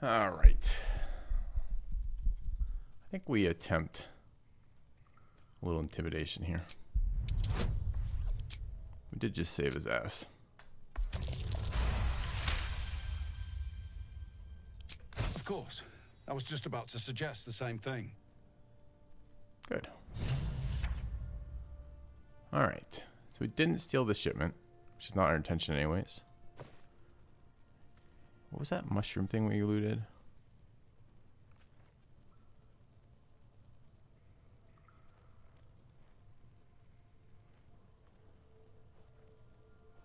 All right. I think we attempt a little intimidation here. We did just save his ass. Of course. I was just about to suggest the same thing. Good. All right. So we didn't steal the shipment, which is not our intention anyways. What was that mushroom thing we looted?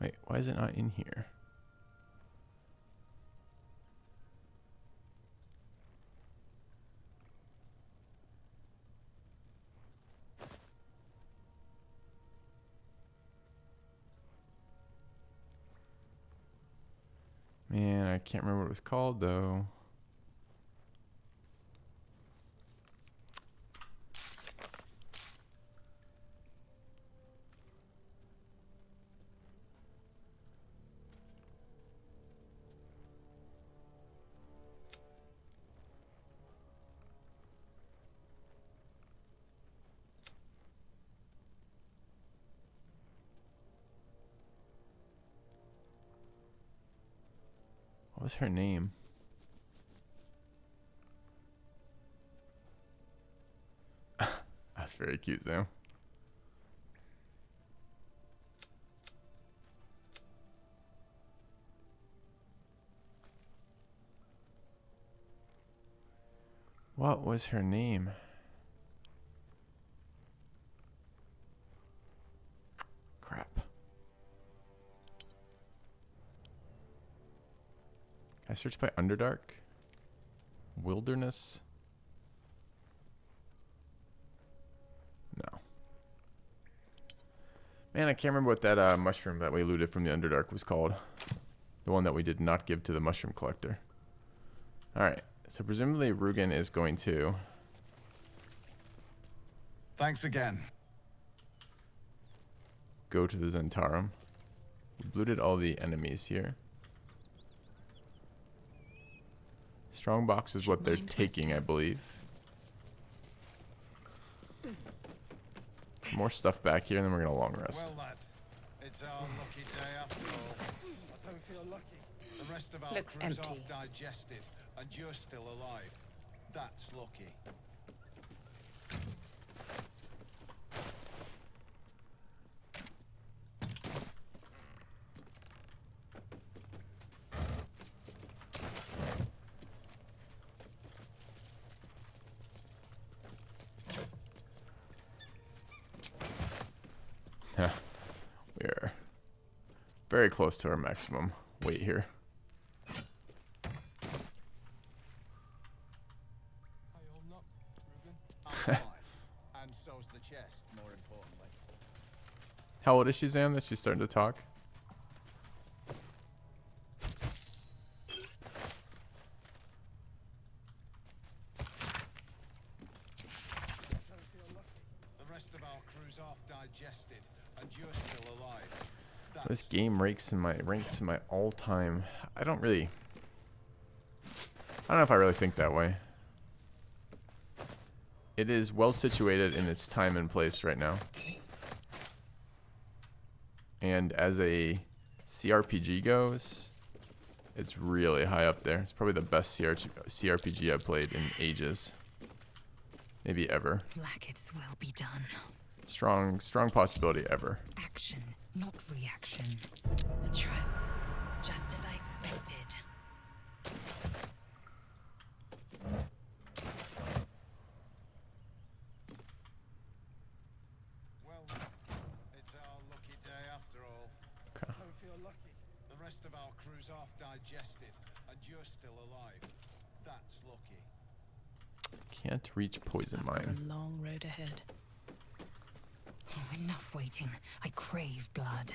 Wait, why is it not in here? Man, I can't remember what it was called though. What was her name? That's very cute, Sam. What was her name? Crap. Can I search by Underdark? Wilderness? No. Man, I can't remember what that mushroom that we looted from the Underdark was called. The one that we did not give to the mushroom collector. Alright, so presumably Rugen is going to... Thanks again. Go to the Zentarum. We've looted all the enemies here. Strongbox is what they're taking, I believe. Some more stuff back here, and then we're gonna long rest. Well, lad, it's our lucky day after all. I don't feel lucky. The rest of our Looks crew's empty. off digested, and you're still alive. That's lucky. We're very close to our maximum weight here. I'm fine. And so's the chest, more importantly. How old is she, Zam, that she's starting to talk? The rest of our crew's off digested, and you're still alive. This game ranks in my all-time. I don't know if I really think that way. It is well situated in its time and place right now. And as a CRPG goes, it's really high up there. It's probably the best CRPG I've played in ages. Maybe ever. Like its will be done. Strong possibility ever. Action, not reaction. A trap, just as I expected. Well, it's our lucky day after all. Okay. I don't feel lucky. The rest of our crew's off digested, and you're still alive. That's lucky. Can't reach poison I've got mine. a long road ahead. Oh, enough waiting. I crave blood.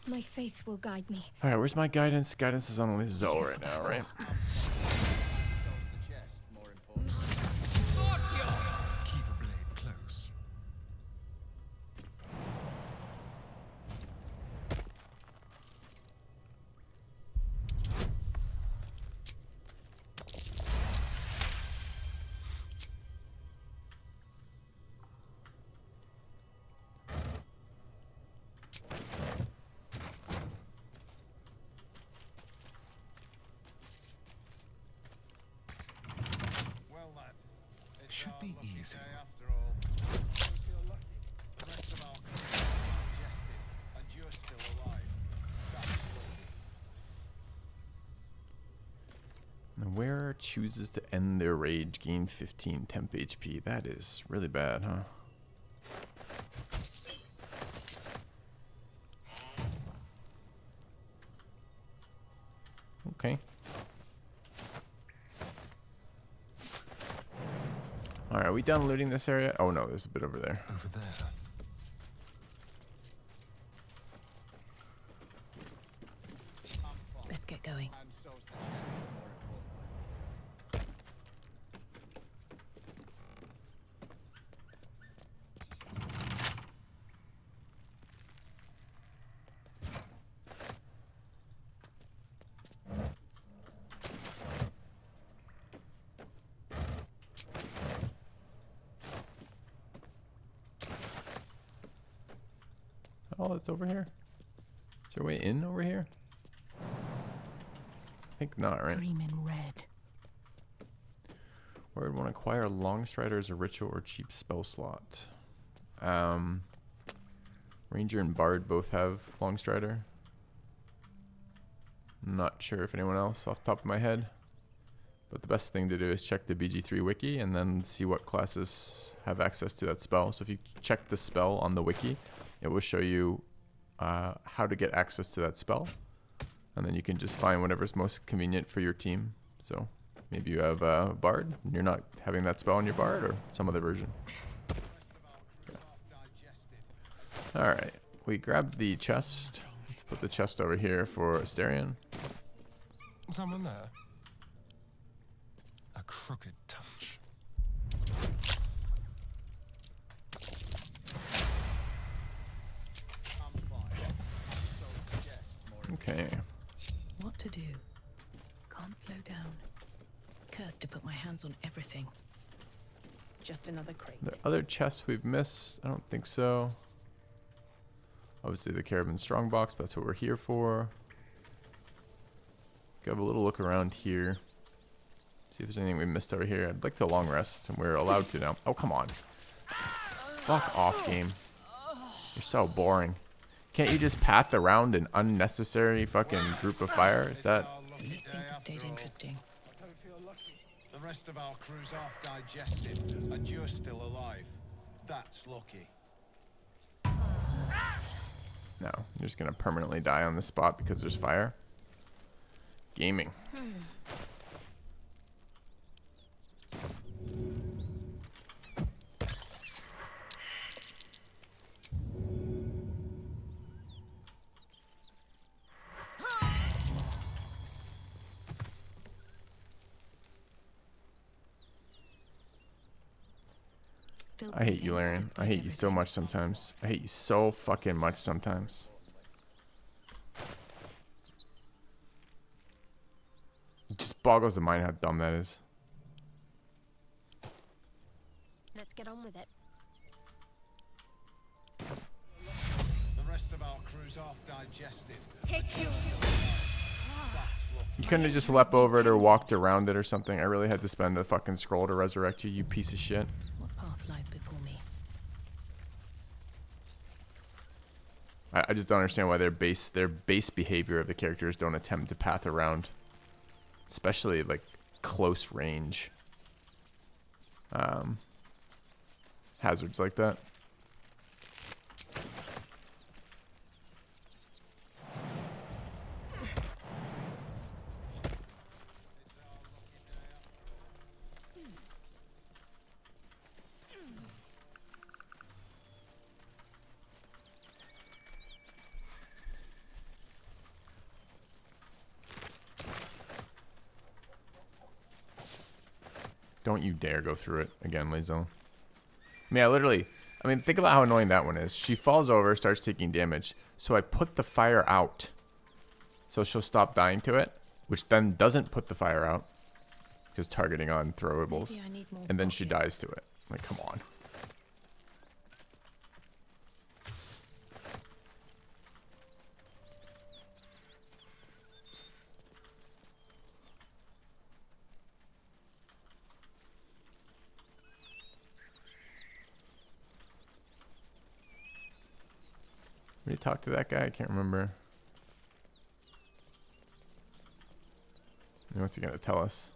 My faith will guide me. All right, where's my guidance? Guidance is on only Zoe right now, right? So's the chest, more importantly. Keep a blade close. easy. After all, don't feel lucky. The rest of our crew is digested, and you're still alive. That's lucky. The wearer chooses to end their rage, gain 15 temp HP. That is really bad, huh? Okay. Alright, are we done looting this area? Oh no, there's a bit over there. Over there. Let's get going. And so's the chest, more important. Oh, it's over here. Is there a way in over here? I think not, right? Dream in red. Where would one acquire Longstrider as a ritual or cheap spell slot? Ranger and Bard both have Longstrider. Not sure if anyone else off the top of my head. But the best thing to do is check the BG3 wiki and then see what classes have access to that spell. So if you check the spell on the wiki, it will show you how to get access to that spell. And then you can just find whatever's most convenient for your team. So maybe you have a Bard and you're not having that spell on your Bard, or some other version. Alright, we grabbed the chest. Let's put the chest over here for Asterion. Someone there. A crooked touch. Okay. What to do? Can't slow down. Cursed to put my hands on everything. Just another crate. The other chests we've missed? I don't think so. Obviously the Caravan Strongbox, but that's what we're here for. Go have a little look around here. See if there's anything we missed over here. I'd like to long rest, and we're allowed to now. Oh, come on. Fuck off, game. You're so boring. Can't you just path around an unnecessary fucking group of fire? Is that... These things have stayed interesting. Don't feel lucky. The rest of our crew's half digested, and you're still alive. That's lucky. No, you're just gonna permanently die on the spot because there's fire. Gaming. Still I hate you, breathing, Larian. I despite hate you so everything. much sometimes. I hate you so fucking much sometimes. It just boggles the mind how dumb that is. Let's get on with it. The rest of our crew's half digested. Take you. That's lucky. You couldn't have just leapt over it or walked around it or something. I really had to spend a fucking scroll to resurrect you, you piece of shit. What path lies before me? I just don't understand why their base behavior of the characters don't attempt to path around, especially like close range hazards like that. Don't you dare go through it again, Lizelle. I mean, think about how annoying that one is. She falls over, starts taking damage. So I put the fire out. So she'll stop dying to it, which then doesn't put the fire out. Because targeting on throwables. Maybe I need more And then she pockets. dies to it. Like, come on. Did we talk to that guy? I can't remember. What's he gonna tell us?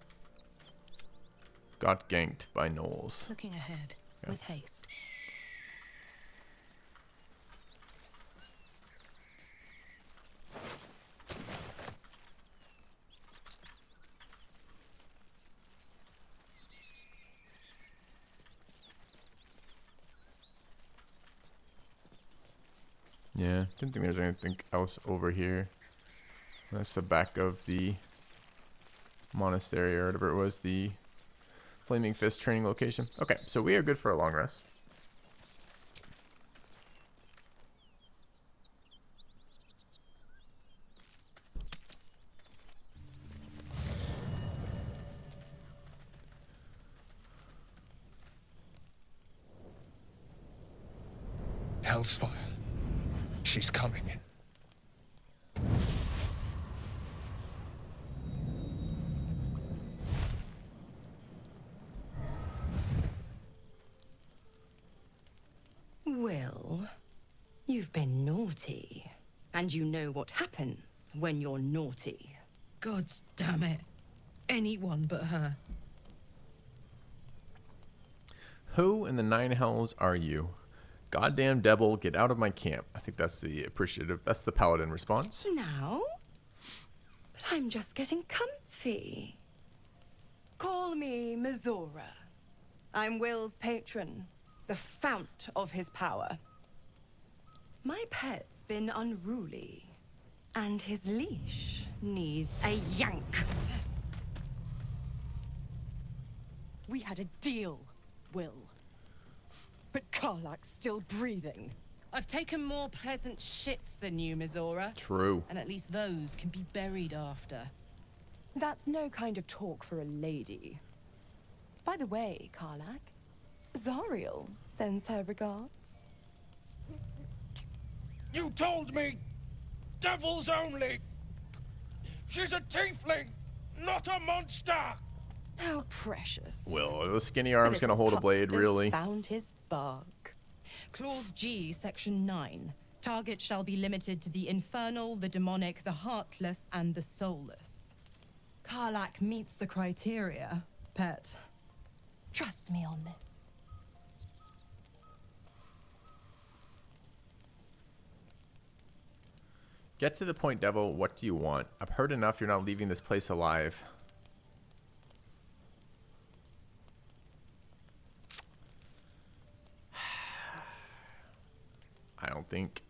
Got ganked by gnolls. Looking ahead, Yeah. with haste. Yeah, didn't think there's anything else over here. That's the back of the monastery or whatever it was, the Flaming Fist training location. Okay, so we are good for a long rest. Hell's fire. She's coming. Will, you've been naughty. And you know what happens when you're naughty. Gods damn it. Anyone but her. Who in the nine hells are you? Goddamn devil, get out of my camp. I think that's the appreciative, that's the paladin response. Now? But I'm just getting comfy. Call me Mizora. I'm Will's patron, the fount of his power. My pet's been unruly, and his leash needs a yank. We had a deal, Will. But Karlak's still breathing. I've taken more pleasant shits than you, Mizora. True. And at least those can be buried after. That's no kind of talk for a lady. By the way, Karlak, Zariel sends her regards. You told me! Devils only! She's a tiefling, not a monster! How precious. Well, those skinny The arms little gonna hold a blade, pupster's really. Found his bug. Clause G, Section 9. Target shall be limited to the infernal, the demonic, the heartless, and the soulless. Karlak meets the criteria, pet. Trust me on this. Get to the point, devil. What do you want? I've heard enough. You're not leaving this place alive. I don't think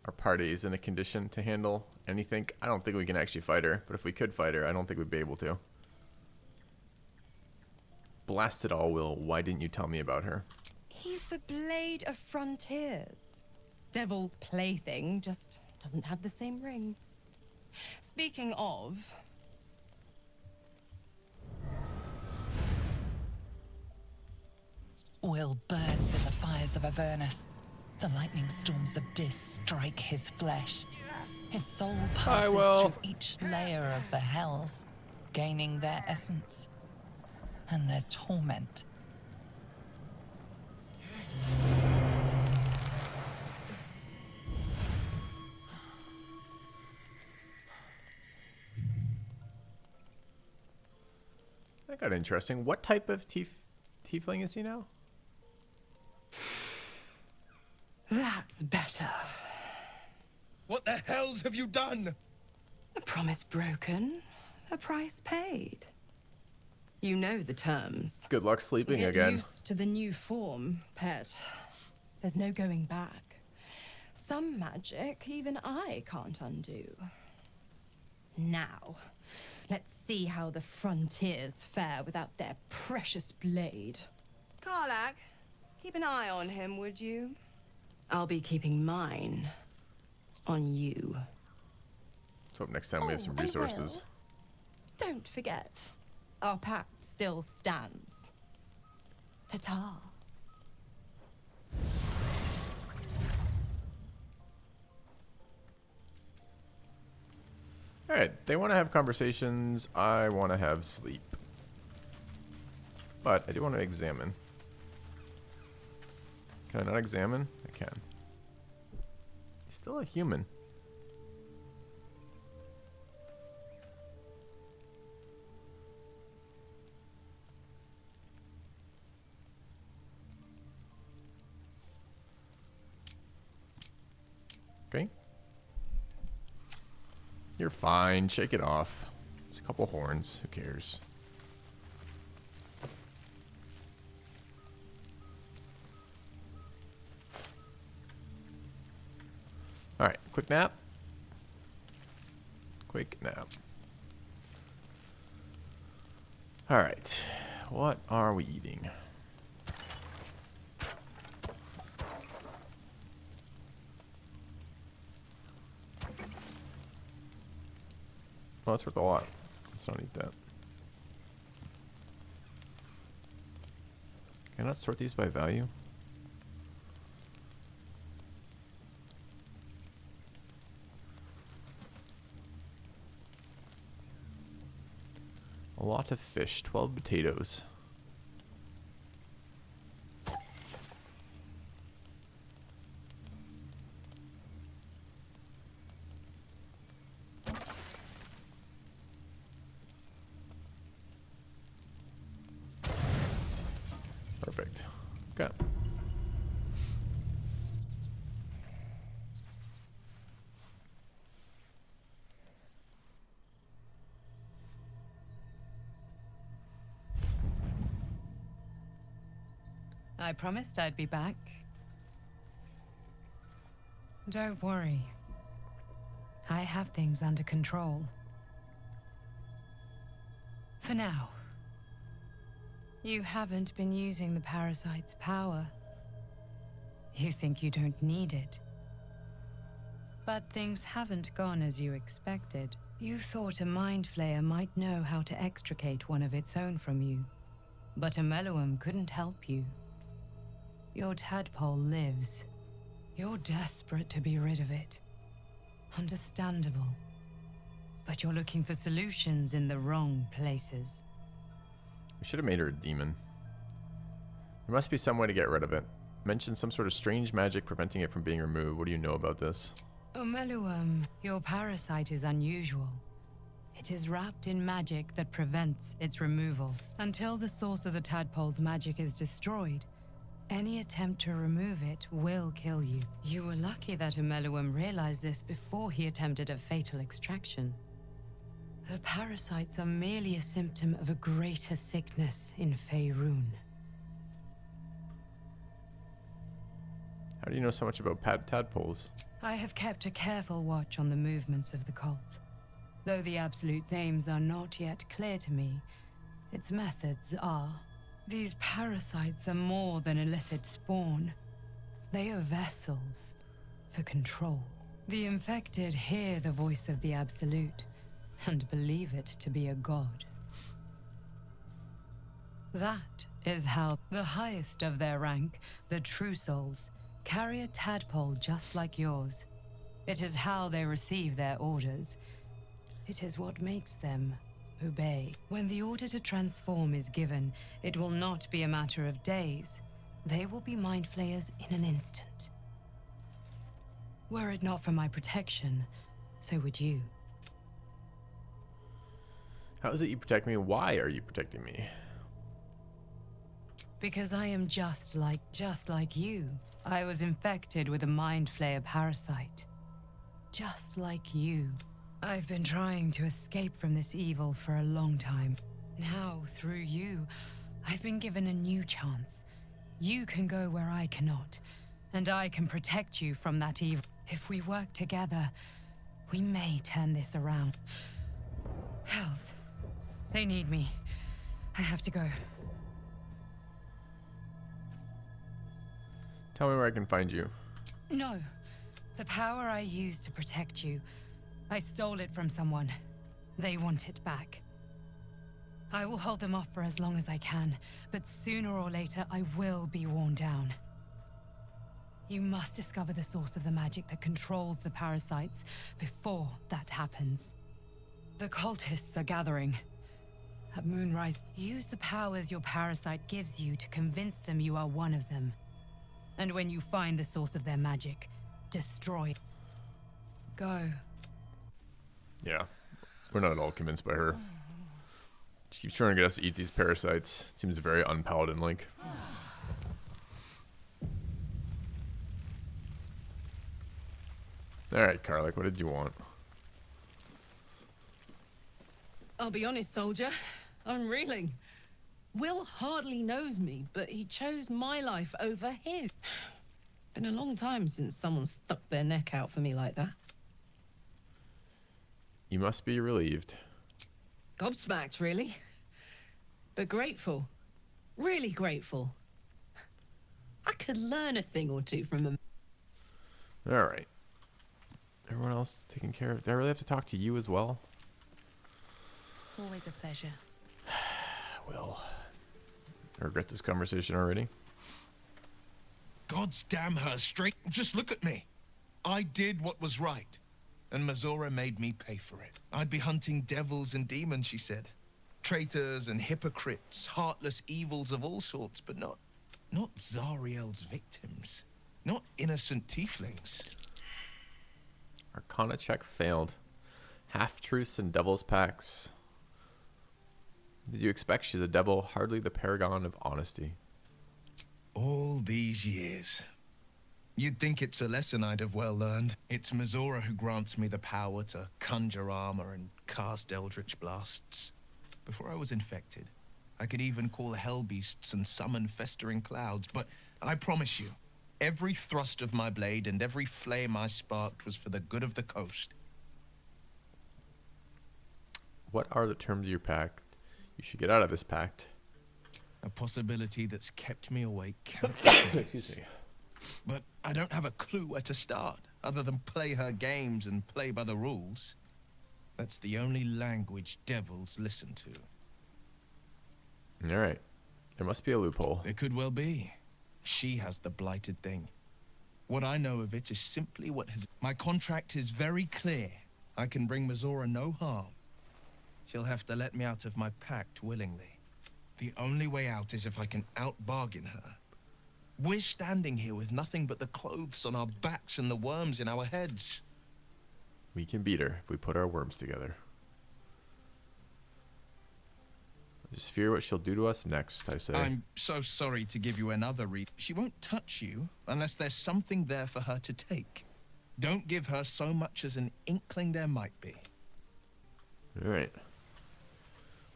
our party is in a condition to handle anything. I don't think we can actually fight her, but if we could fight her, I don't think we'd be able to. Blast it all, Will. Why didn't you tell me about her? He's the blade of frontiers. Devil's plaything just doesn't have the same ring. Speaking of... Will burns in the fires of Avernus. The lightning storms of Dis strike his flesh. His soul passes Will. through each layer of the hells, gaining their essence and their torment. That got interesting. What type of tiefling is he now? That's better. What the hells have you done? A promise broken, a price paid. You know the terms. Good luck sleeping Get again. used to the new form, pet. There's no going back. Some magic even I can't undo. Now, let's see how the frontiers fare without their precious blade. Karlak, keep an eye on him, would you? I'll be keeping mine on you. Let's hope next time we have some and resources. Will, don't forget, our pact still stands. Ta-ta. Alright, they want to have conversations. I want to have sleep. But I do want to examine. Can I not examine? I can. Still a human. Okay. You're fine. Shake it off. It's a couple horns. Who cares? Alright, quick nap. Quick nap. Alright, what are we eating? Well, that's worth a lot. Let's not eat that. Can I not sort these by value? A lot of fish, 12 potatoes. Perfect. Okay. I promised I'd be back. Don't worry. I have things under control. For now. You haven't been using the parasite's power. You think you don't need it. But things haven't gone as you expected. You thought a mind flayer might know how to extricate one of its own from you. But a Meluum couldn't help you. Your tadpole lives. You're desperate to be rid of it. Understandable. But you're looking for solutions in the wrong places. We should have made her a demon. There must be some way to get rid of it. Mention some sort of strange magic preventing it from being removed. What do you know about this? Meluum, your parasite is unusual. It is wrapped in magic that prevents its removal. Until the source of the tadpole's magic is destroyed, any attempt to remove it will kill you. You were lucky that Meluum realized this before he attempted a fatal extraction. The parasites are merely a symptom of a greater sickness in Faerun. How do you know so much about tadpoles? I have kept a careful watch on the movements of the cult. Though the Absolute's aims are not yet clear to me, its methods are. These parasites are more than illithid spawn. They are vessels for control. The infected hear the voice of the Absolute and believe it to be a god. That is how the highest of their rank, the True Souls, carry a tadpole just like yours. It is how they receive their orders. It is what makes them obey. When the order to transform is given, it will not be a matter of days. They will be mind flayers in an instant. Were it not for my protection, so would you. How is it you protect me? Why are you protecting me? Because I am just like you. I was infected with a mind flayer parasite. Just like you. I've been trying to escape from this evil for a long time. Now, through you, I've been given a new chance. You can go where I cannot, and I can protect you from that evil. If we work together, we may turn this around. Hells. They need me. I have to go. Tell me where I can find you. No. The power I used to protect you, I stole it from someone. They want it back. I will hold them off for as long as I can, but sooner or later I will be worn down. You must discover the source of the magic that controls the parasites before that happens. The cultists are gathering. At Moonrise, use the powers your parasite gives you to convince them you are one of them. And when you find the source of their magic, destroy. Go. Yeah. We're not at all convinced by her. She keeps trying to get us to eat these parasites. It seems very un-Paladin-like. Alright, Karlak, what did you want? I'll be honest, soldier. I'm reeling. Will hardly knows me, but he chose my life over his. Been a long time since someone stuck their neck out for me like that. You must be relieved. Gobsmacked, really. But grateful. Really grateful. I could learn a thing or two from him. Alright. Everyone else taken care of. Do I really have to talk to you as well? Always a pleasure. I will. I regret this conversation already. God's damn her straight. Just look at me. I did what was right, and Mazora made me pay for it. I'd be hunting devils and demons, she said. Traitors and hypocrites, heartless evils of all sorts, but not Zariel's victims. Not innocent tieflings. Arcana check failed. Half-truths and devil's packs. Did you expect she's a devil, hardly the paragon of honesty? All these years. You'd think it's a lesson I'd have well learned. It's Mazora who grants me the power to conjure armor and cast eldritch blasts. Before I was infected, I could even call hell beasts and summon festering clouds, but I promise you, every thrust of my blade and every flame I sparked was for the good of the coast. What are the terms of your pact? You should get out of this pact. A possibility that's kept me awake countless days. Excuse me. But I don't have a clue where to start, other than play her games and play by the rules. That's the only language devils listen to. Alright. There must be a loophole. It could well be. She has the blighted thing. What I know of it is simply what has... My contract is very clear. I can bring Mazora no harm. She'll have to let me out of my pact willingly. The only way out is if I can out-bargain her. We're standing here with nothing but the clothes on our backs and the worms in our heads. We can beat her if we put our worms together. I just fear what she'll do to us next, I say. I'm so sorry to give you another reason. She won't touch you unless there's something there for her to take. Don't give her so much as an inkling there might be. Alright.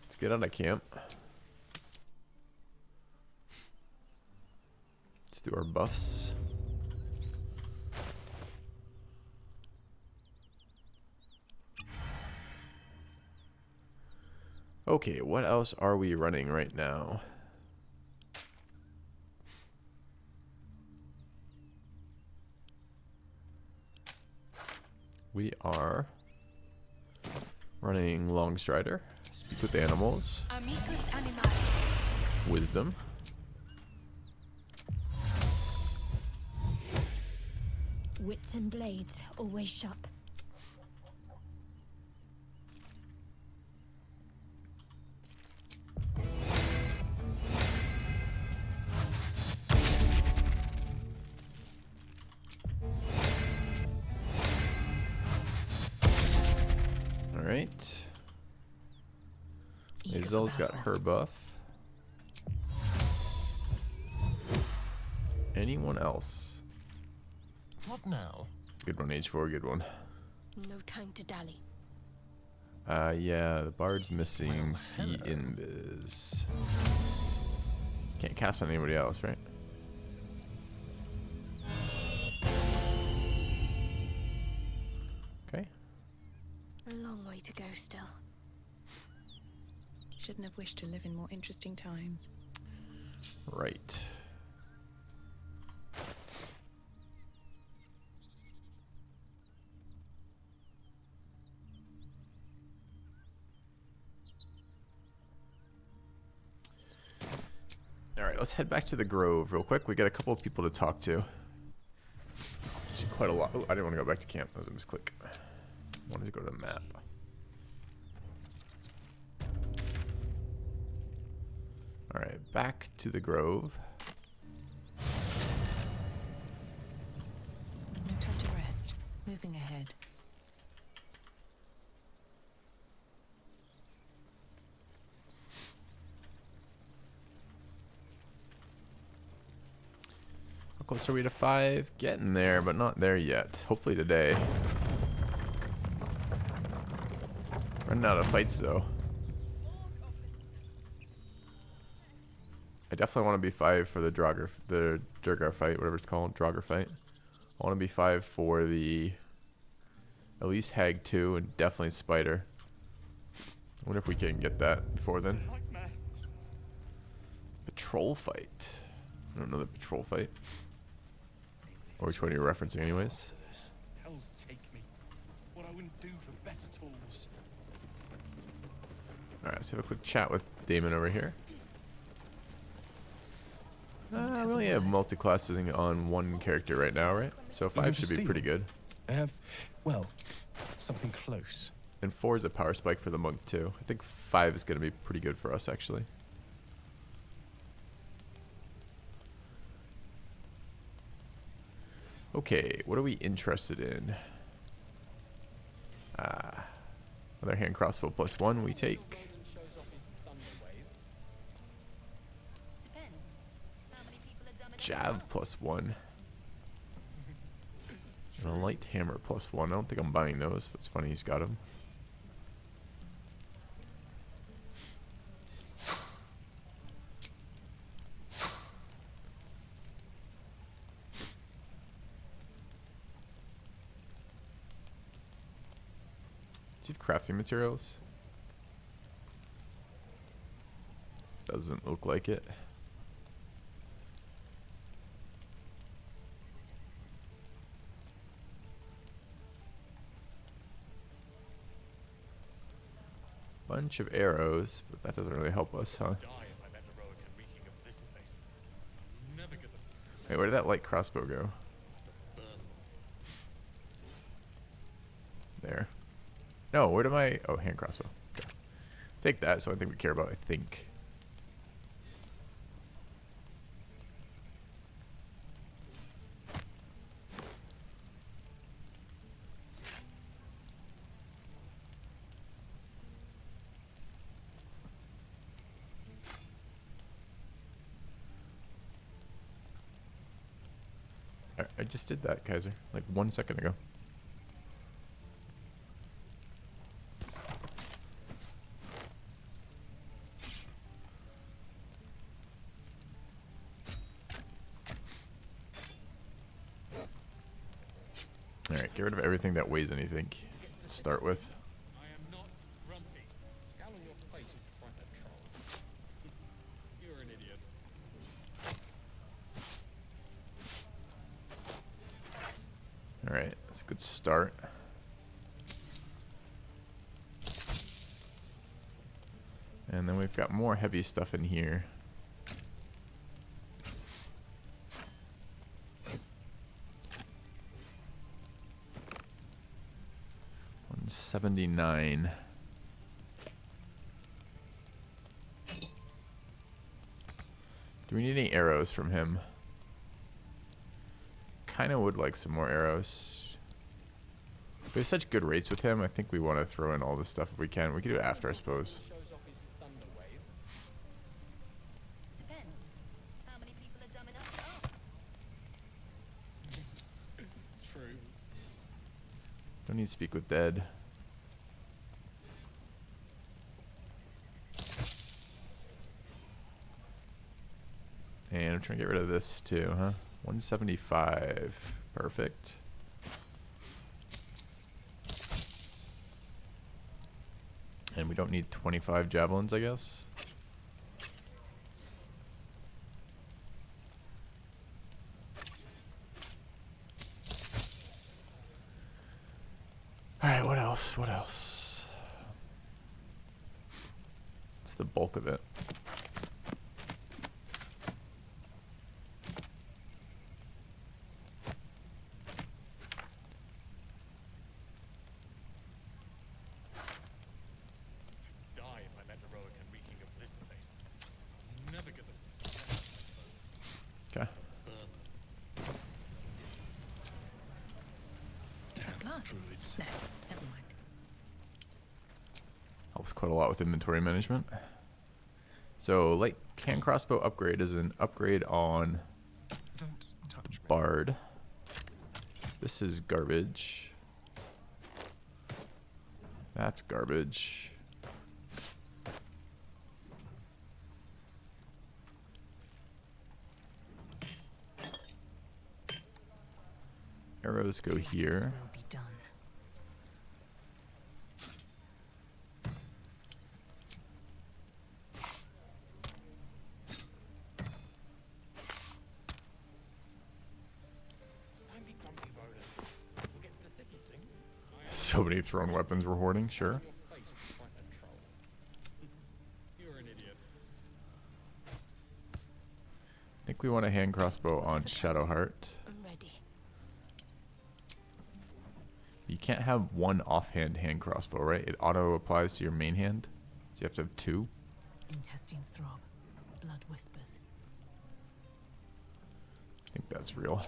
Let's get out of camp. Let's do our buffs. Okay, what else are we running right now? We are running Longstrider, speak with animals, Amicus animalis. wisdom, Wits and blades, always sharp. Alright. Eager for Isolde's got battle. her buff. Anyone else? What now? Good one, H4, good one. No time to dally. Yeah, the bard's missing C invis. Can't cast on anybody else, right? Okay. A long way to go still. Shouldn't have wished to live in more interesting times. Right. Alright, let's head back to the Grove real quick. We got a couple of people to talk to. Actually, quite a lot. Oh, I didn't want to go back to camp. That was a misclick. I wanted to go to the map. Alright, back to the Grove. No time to rest. Moving ahead. close are we to 5? Getting there, but not there yet. Hopefully today. Running out of fights though. I definitely want to be 5 for the Durgar fight, whatever it's called, Draugr fight. I want to be 5 for the at least Hag 2 and definitely Spider. I wonder if we can get that before then. Patrol fight. I don't know the patrol fight. Or which one you're referencing anyways. Hells take me. What I wouldn't do for better tools. Alright, let's have a quick chat with Damon over here. We only have multi-classing on one character right now, right? So 5 should be pretty good. I have, well, something close. And 4 is a power spike for the monk too. I think 5 is going to be pretty good for us actually. Okay, what are we interested in? Another hand crossbow +1 we take. Jav +1. And a light hammer +1. I don't think I'm buying those, but it's funny he's got them. Do you have crafting materials? Doesn't look like it. Bunch of arrows, but that doesn't really help us, huh? Wait, where did that light crossbow go? There. No, where did my... Oh, hand crossbow. Okay. Take that, so I think we care about, I think. I just did that, Kaiser, like 1 second ago. Alright, get rid of everything that weighs anything to start with. I am not grumpy. Scowl on your face is quite a troll. You're an idiot. Alright, that's a good start. And then we've got more heavy stuff in here. $179. Do we need any arrows from him? Kinda would like some more arrows. We have such good rates with him, I think we want to throw in all this stuff if we can. We can do it after, I suppose. True. Don't need to speak with dead. And I'm trying to get rid of this too, huh? 175. Perfect. And we don't need 25 javelins, I guess. Alright, what else? What else? It's the bulk of it. Okay. Druids. No, never mind. Helps quite a lot with inventory management. So, light hand crossbow upgrade is an upgrade on Don't touch Bard. This is garbage. That's garbage. Arrows go here. Will be done. Don't be grumpy, Baldur. We'll get to the city soon. So many thrown weapons we're hoarding, sure. Your face was quite a troll. You're an idiot. I think we want a hand crossbow on Shadowheart. I'm ready. You can't have one offhand hand crossbow, right? It auto applies to your main hand. So you have to have two. Intestines throb. Blood whispers. I think that's real.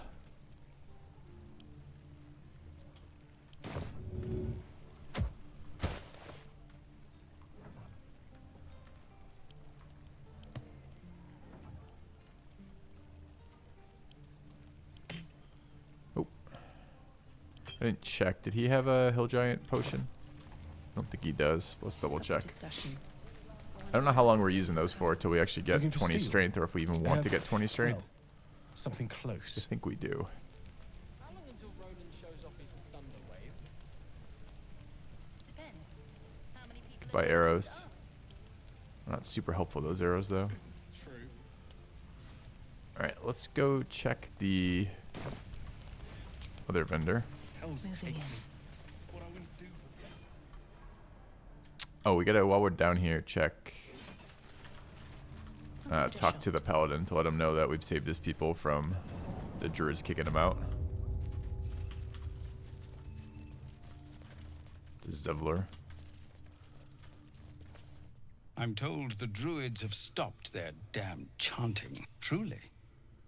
Oh. I didn't check. Did he have a Hill Giant potion? I don't think he does. Let's double check. Discussion. I don't know how long we're using those for till we actually get Looking for 20 steel? strength, or if we even want to get 20 strength. Well, something I close. think we do. How long until Roland shows off his thunder wave? Depends. How many people By arrows. Not super helpful, those arrows, though. True. Alright, let's go check the other vendor. Hell's Moving taken in. me. What I wouldn't do for Oh, we gotta, while we're down here, check. Talk to the Paladin to let him know that we've saved his people from the Druids kicking him out. The Zevlor. I'm told the druids have stopped their damn chanting. Truly.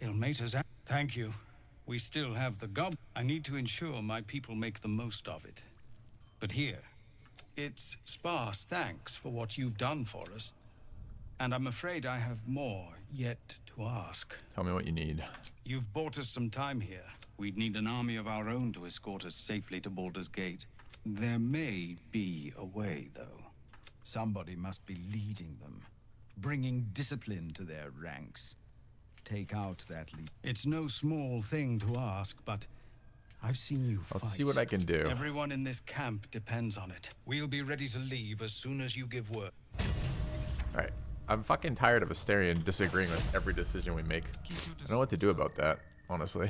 Ilmater's Thank you. We still have the gob. I need to ensure my people make the most of it. But here, it's sparse thanks for what you've done for us. And I'm afraid I have more yet to ask. Tell me what you need. You've bought us some time here. We'd need an army of our own to escort us safely to Baldur's Gate. There may be a way, though. Somebody must be leading them, bringing discipline to their ranks. Take out that lead. It's no small thing to ask, but I've seen you I'll fight. see what I can do. Everyone in this camp depends on it. We'll be ready to leave as soon as you give word. Alright. I'm fucking tired of Asterion disagreeing with every decision we make. I don't know what to do about that, honestly.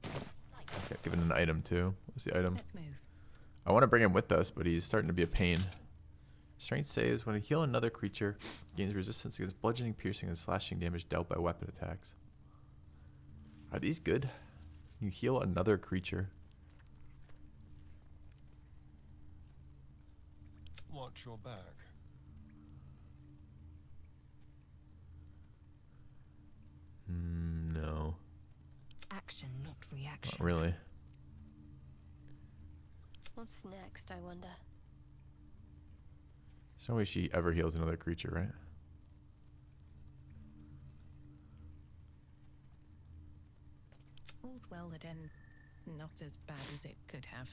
Got given an item too. What's the item? Let's move. I want to bring him with us, but he's starting to be a pain. Strength saves when you heal another creature, gains resistance against bludgeoning, piercing, and slashing damage dealt by weapon attacks. Are these good? You heal another creature. Watch your back. No, Action, not reaction. not really. What's next, I wonder? There's no way she ever heals another creature, right? All's well that ends not as bad as it could have.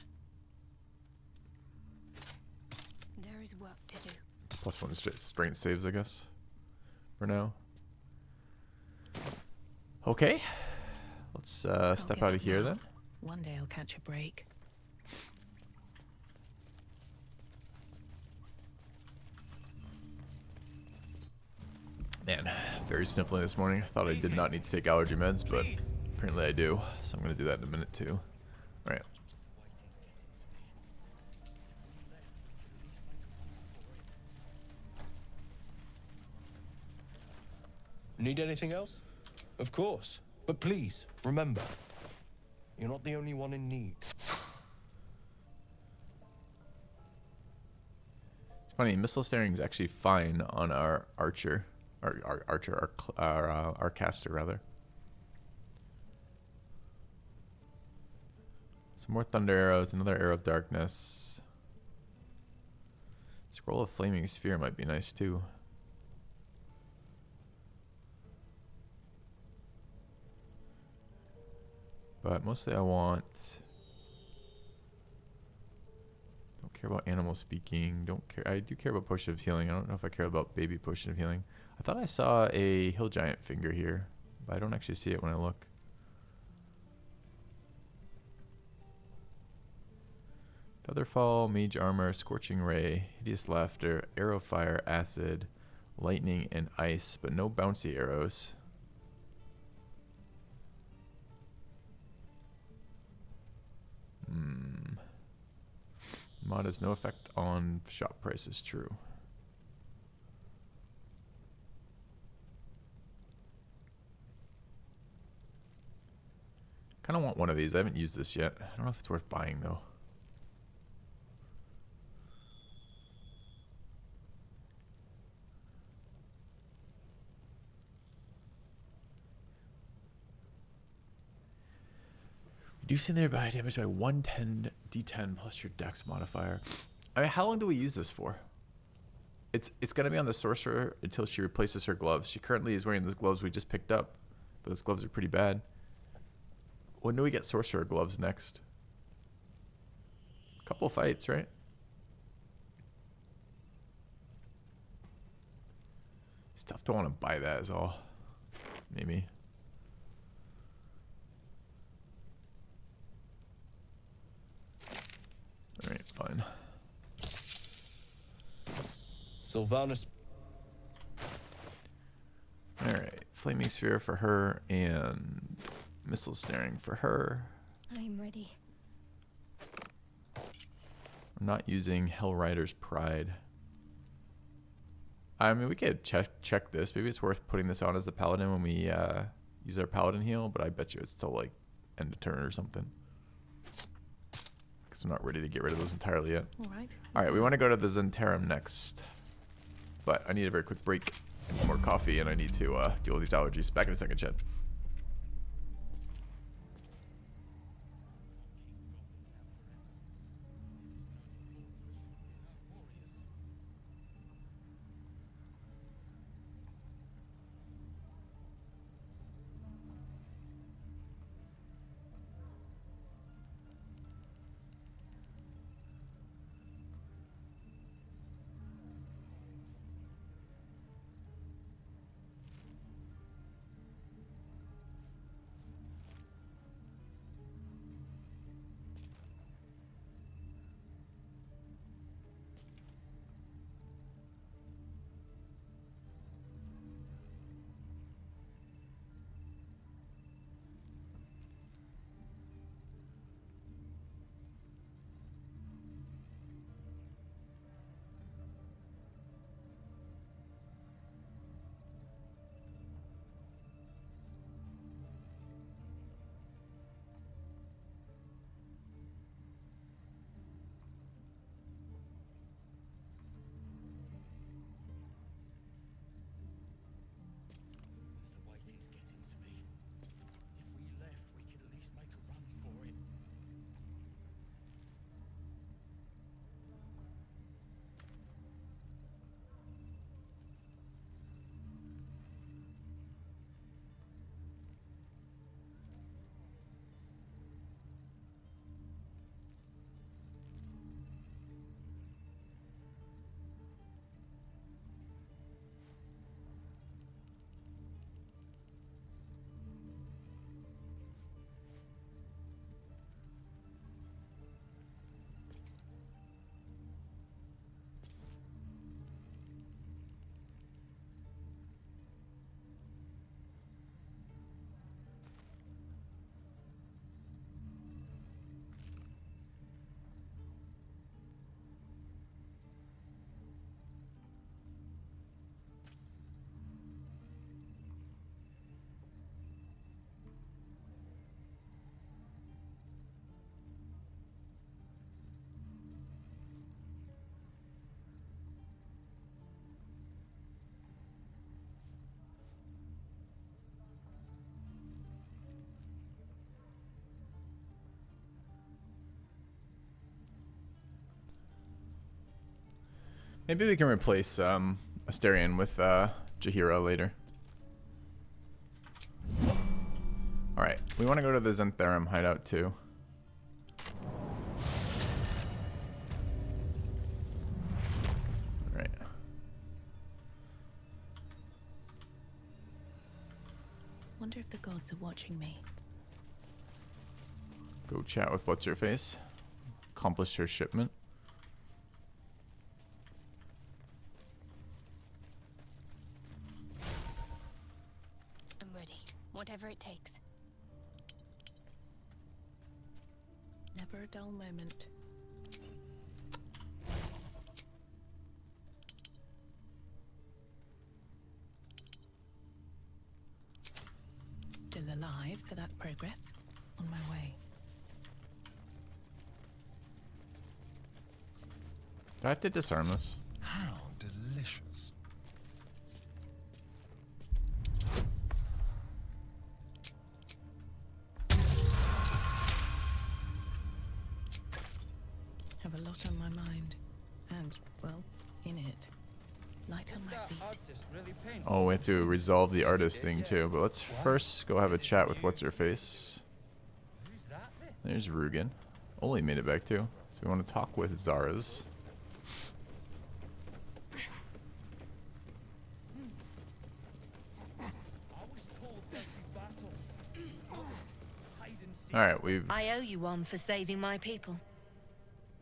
There is work to do. Plus one strength saves, I guess. For now. Okay. Let's Can't step give out up of here now. then. One day I'll catch a break. Man, very sniffling this morning. Thought I did not need to take allergy meds, but apparently I do. So I'm going to do that in a minute too. Alright. Need anything else? Of course. But please, remember, you're not the only one in need. It's funny, missile staring is actually fine on our archer. Our caster, rather. Some more thunder arrows, another arrow of darkness. Scroll of flaming sphere might be nice too. But mostly I want... Don't care about animal speaking. Don't care. I do care about potion of healing. I don't know if I care about baby potion of healing. I thought I saw a hill giant finger here, but I don't actually see it when I look. Featherfall, Mage Armor, Scorching Ray, Hideous Laughter, Arrow Fire, Acid, Lightning, and Ice, but no bouncy arrows. Mod has no effect on shop prices, true. Kind of want one of these. I haven't used this yet. I don't know if it's worth buying though. Reducing their body damage by 110 d10 plus your dex modifier. I mean, how long do we use this for? It's going to be on the sorcerer until she replaces her gloves. She currently is wearing those gloves we just picked up, but those gloves are pretty bad. When do we get sorcerer gloves next? Couple fights, right? Stuff don't want to buy that is all. Maybe. Alright, fine. Sylvanas. Alright, Flaming Sphere for her and Missile Snaring for her. I'm ready. I'm not using Hellrider's Pride. I mean, we could check this. Maybe it's worth putting this on as the Paladin when we use our Paladin heal, but I bet you it's still like end of turn or something. I'm not ready to get rid of those entirely yet. Alright, we want to go to the Zentarum next. But I need a very quick break and more coffee, and I need to deal with these allergies. Back in a second, Chad. Maybe we can replace Asterion with Jaheira later. Alright, we want to go to the Zentharum hideout too. Alright. Wonder if the gods are watching me. Go chat with What's-Her-Face. Accomplish her shipment. I'm ready. Whatever it takes. Never a dull moment. Still alive, so that's progress. On my way. Do I have to disarm this? How delicious. Have a lot on my mind. And, well, in it. Light on my feet. Oh, we have to resolve the artist thing too, but let's first go have a chat with What's-Her-Face. There's Rugen. Only made it back too. So we want to talk with Zara's. Alright, we've... I owe you one for saving my people.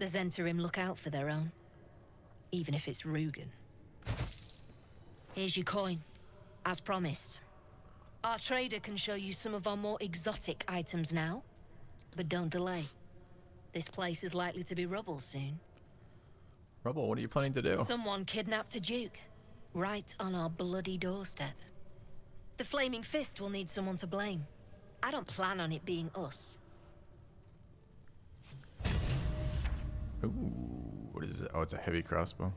The Zentharum look out for their own. Even if it's Rugen. Here's your coin. As promised. Our trader can show you some of our more exotic items now. But don't delay. This place is likely to be rubble soon. Rubble, what are you planning to do? Someone kidnapped a duke. Right on our bloody doorstep. The Flaming Fist will need someone to blame. I don't plan on it being us. Ooh, what is it? Oh, it's a heavy crossbow.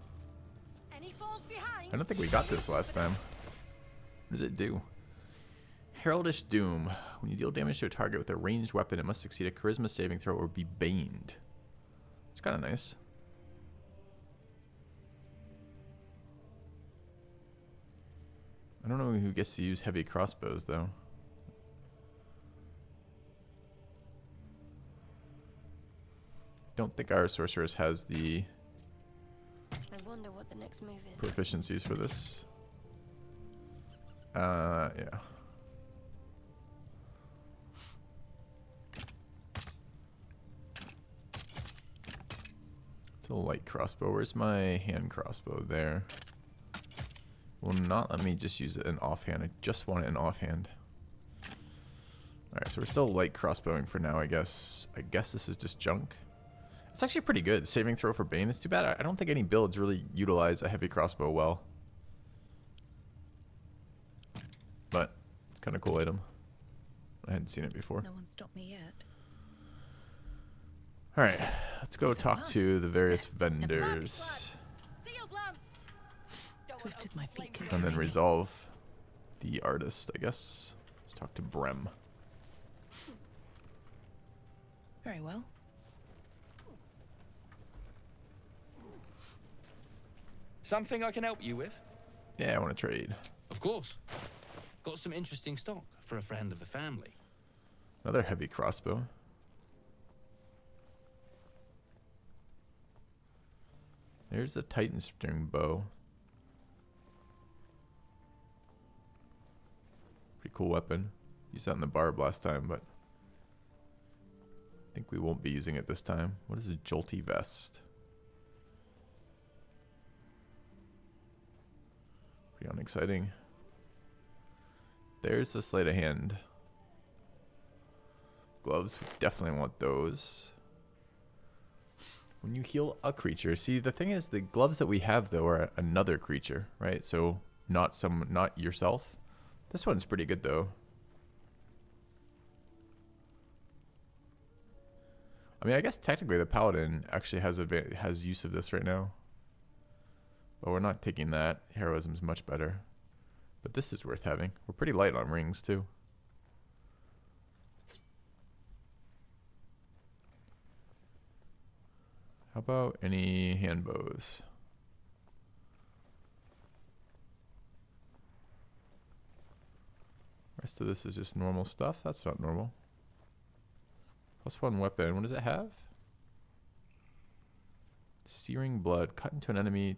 Any falls behind? I don't think we got this last time. What does it do? Heraldish Doom. When you deal damage to a target with a ranged weapon, it must succeed a charisma saving throw or be baned. It's kind of nice. I don't know who gets to use heavy crossbows, though. Don't think our sorceress has the I wonder what the next move is. proficiencies for this. Yeah. It's a light crossbow. Where's my hand crossbow? There. Will not let me just use it in offhand. I just want it in offhand. Alright, so we're still light crossbowing for now, I guess. I guess this is just junk. It's actually pretty good. Saving throw for Bane. It's too bad. I don't think any builds really utilize a heavy crossbow well. But it's kind of cool item. I hadn't seen it before. No one stopped me yet. Alright, let's go talk to the various vendors. Swift as my feet can And carry then me. resolve the artist, I guess. Let's talk to Brem. Very well. Something I can help you with? Yeah, I want to trade. Of course. Got some interesting stock for a friend of the family. Another heavy crossbow. There's the Titan String bow. Pretty cool weapon. Used that in the barb last time, but I think we won't be using it this time. What is a Jolty Vest? Pretty unexciting. There's the Sleight of Hand. Gloves, we definitely want those. When you heal a creature, see the thing is the gloves that we have though are another creature, right? So not yourself. This one's pretty good though. I mean, I guess technically the Paladin actually has use of this right now. But we're not taking that. Heroism's much better. But this is worth having. We're pretty light on rings too. How about any hand bows? Rest of this is just normal stuff. That's not normal. +1 weapon. What does it have? Searing blood. Cut into an enemy,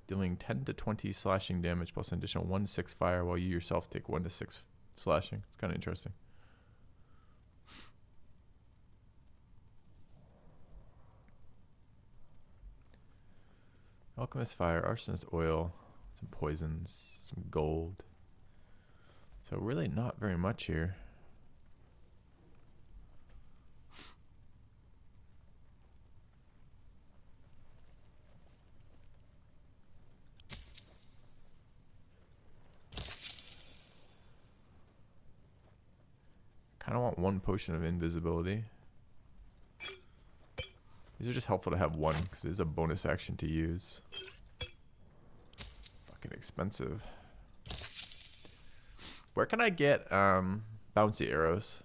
dealing 10 to 20 slashing damage plus an additional 1 to 6 fire, while you yourself take 1 to 6 slashing. It's kind of interesting. Alchemist fire, arsonist oil, some poisons, some gold. So really not very much here. Kind of want 1 potion of invisibility. These are just helpful to have 1 because there's a bonus action to use. Fucking expensive. Where can I get bouncy arrows?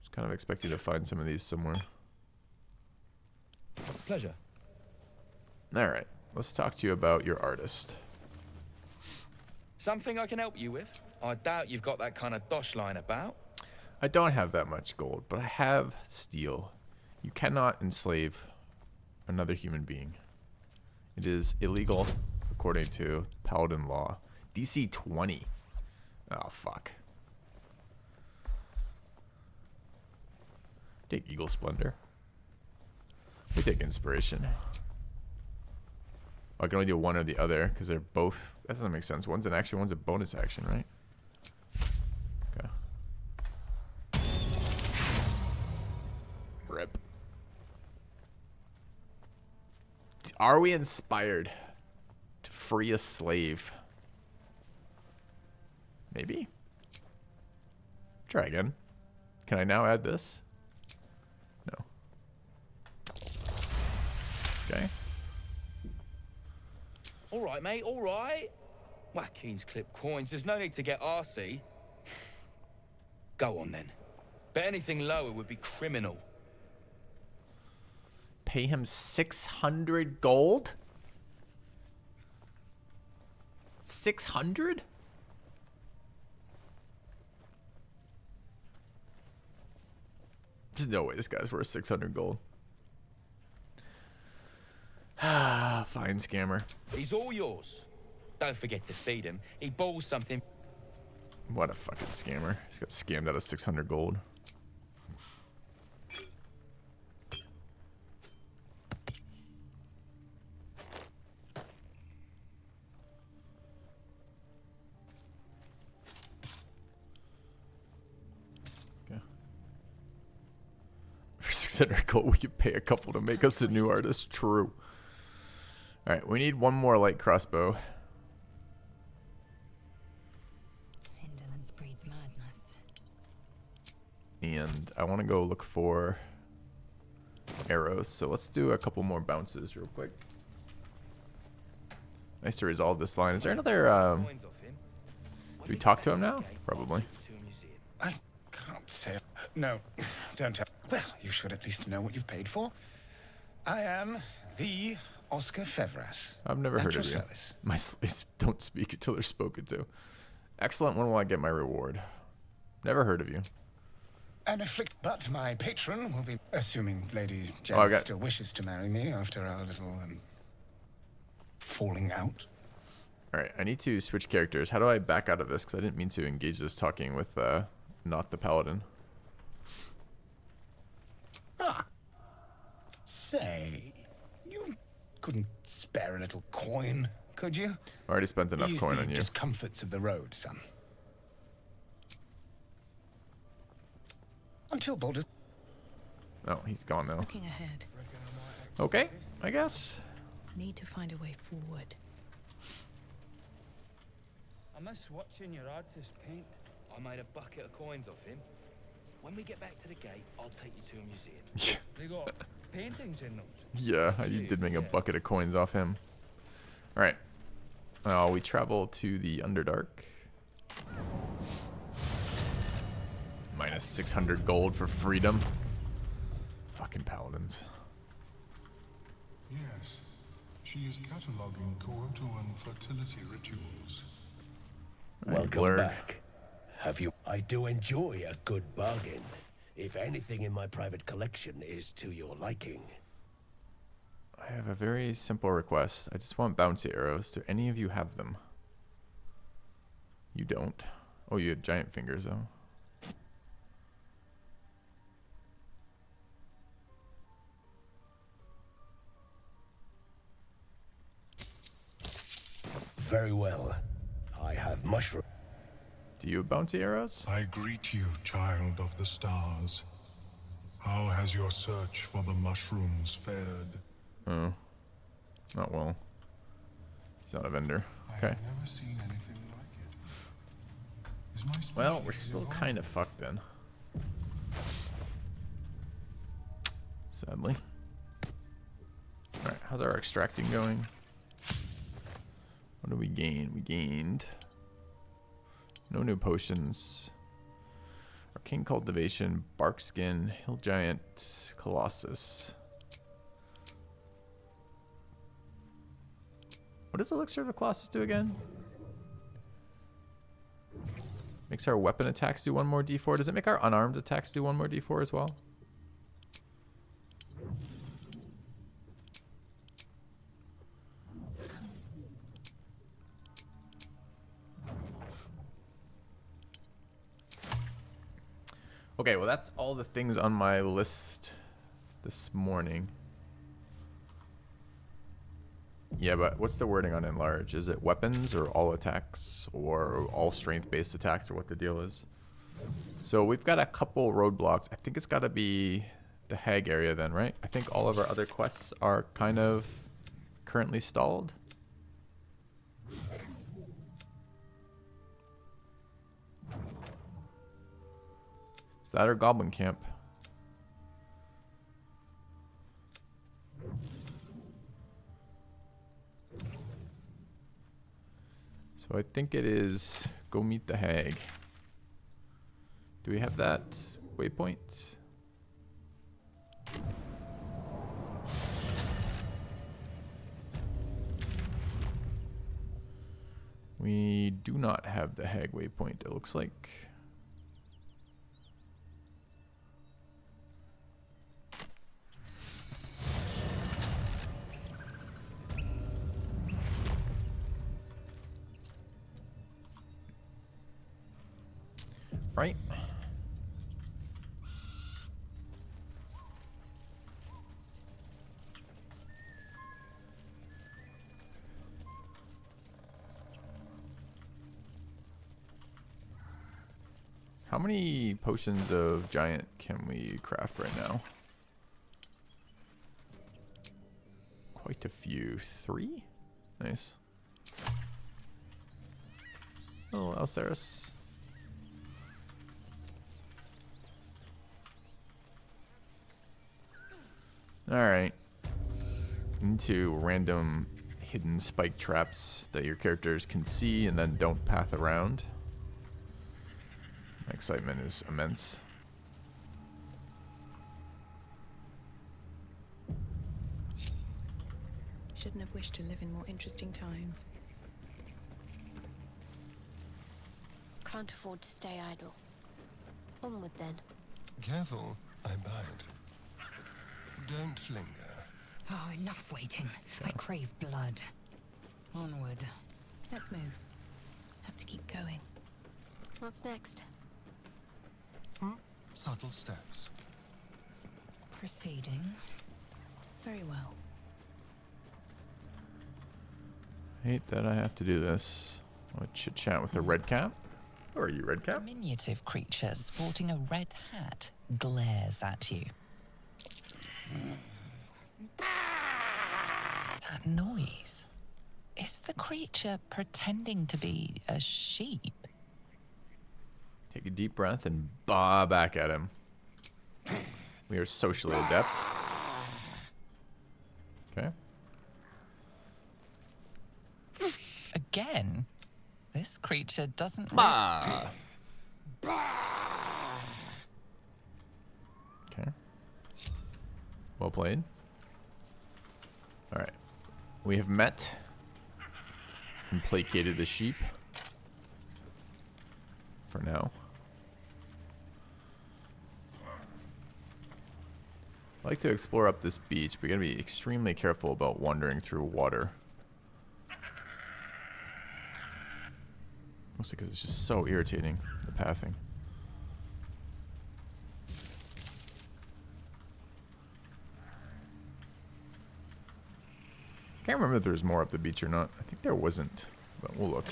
Just kind of expecting to find some of these somewhere. Pleasure. Alright, let's talk to you about your artist. Something I can help you with? I doubt you've got that kind of dosh lying about. I don't have that much gold, but I have steel. You cannot enslave another human being. It is illegal according to Paladin law. DC 20. Oh, fuck. Take Eagle Splendor. We take Inspiration. I can only do one or the other because they're both. That doesn't make sense. One's an action, one's a bonus action, right? Okay. Rip. Are we inspired to free a slave? Maybe. Try again. Can I now add this? No. Okay. All right, mate, all right. Watkins clip coins. There's no need to get arsey. Go on, then. But anything lower would be criminal. Pay him 600 gold? 600? There's no way this guy's worth 600 gold. Ah, fine, scammer. He's all yours. Don't forget to feed him. He balls something. What a fucking scammer. He's got scammed out of 600 gold. Okay. For 600 gold, we could pay a couple to make us a new artist. True. Alright, we need 1 more light crossbow. Indolence breeds madness. And I want to go look for arrows. So let's do a couple more bounces real quick. Nice to resolve this line. Is there another... do we talk to him now? Probably. I can't say. No, don't tell. Well, you should at least know what you've paid for. I am the Oscar Fevras. I've never heard of you. Service. My slaves don't speak until they're spoken to. Excellent. When will I get my reward? Never heard of you. But my patron will be, assuming Lady Jen still wishes to marry me after our little falling out. Alright, I need to switch characters. How do I back out of this? Because I didn't mean to engage this talking with not the Paladin. Ah. Say, you couldn't spare a little coin, could you? I already spent enough coin on you. Discomforts of the road, son. Until Baldur's... Oh, he's gone now. Looking ahead. Okay, I guess. Need to find a way forward. I miss watching your artist paint. I made a bucket of coins off him. When we get back to the gate, I'll take you to a museum. They got paintings in those. Yeah, you did make a bucket of coins off him. Alright. We travel to the Underdark. Minus 600 gold for freedom. Fucking Paladins. Yes. She is cataloging Courtuan fertility rituals. Welcome blurg. back. Have you? I do enjoy a good bargain. If anything in my private collection is to your liking. I have a very simple request. I just want bouncy arrows. Do any of you have them? You don't. Oh, you had giant fingers, though. Very well. I have mushroom. Do you have bouncy arrows? I greet you, child of the stars. How has your search for the mushrooms fared? Oh. Not well. He's not a vendor. Okay. I've never seen anything like it. Is my Well, we're species still evolving? kind of fucked then. Sadly. Alright, how's our extracting going? What do we gain? We gained no new potions. Arcane Cultivation, Barkskin, Hill Giant, Colossus. What does Elixir of the Colossus do again? Makes our weapon attacks do 1 more d4. Does it make our unarmed attacks do 1 more d4 as well? Okay, well that's all the things on my list this morning. Yeah, but what's the wording on enlarge? Is it weapons or all attacks or all strength-based attacks or what the deal is? So we've got a couple roadblocks. I think it's got to be the Hag area then, right? I think all of our other quests are kind of currently stalled. Is that our Goblin Camp? So I think it is go meet the Hag. Do we have that waypoint? We do not have the Hag waypoint, it looks like. Right. How many potions of giant can we craft right now? Quite a few. 3? Nice. Oh, Alceris. Alright. Into random hidden spike traps that your characters can see and then don't path around. My excitement is immense. Shouldn't have wished to live in more interesting times. Can't afford to stay idle. Onward then. Careful, I bite. Don't linger. Oh, enough waiting. I crave blood. Onward. Let's move. Have to keep going. What's next? Subtle steps. Proceeding. Very well. Hate that I have to do this. I'll chit chat with the red cap. Or are you red cap? Diminutive creature sporting a red hat glares at you. That noise. Is the creature pretending to be a sheep? Take a deep breath and bah back at him. We are socially adept. Okay. Again? This creature doesn't... Bah! Okay. Well played. Alright. We have met and placated the sheep. For now. I like to explore up this beach, but you gotta be extremely careful about wandering through water. Mostly because it's just so irritating, the pathing. Can't remember if there's more up the beach or not. I think there wasn't, but we'll look.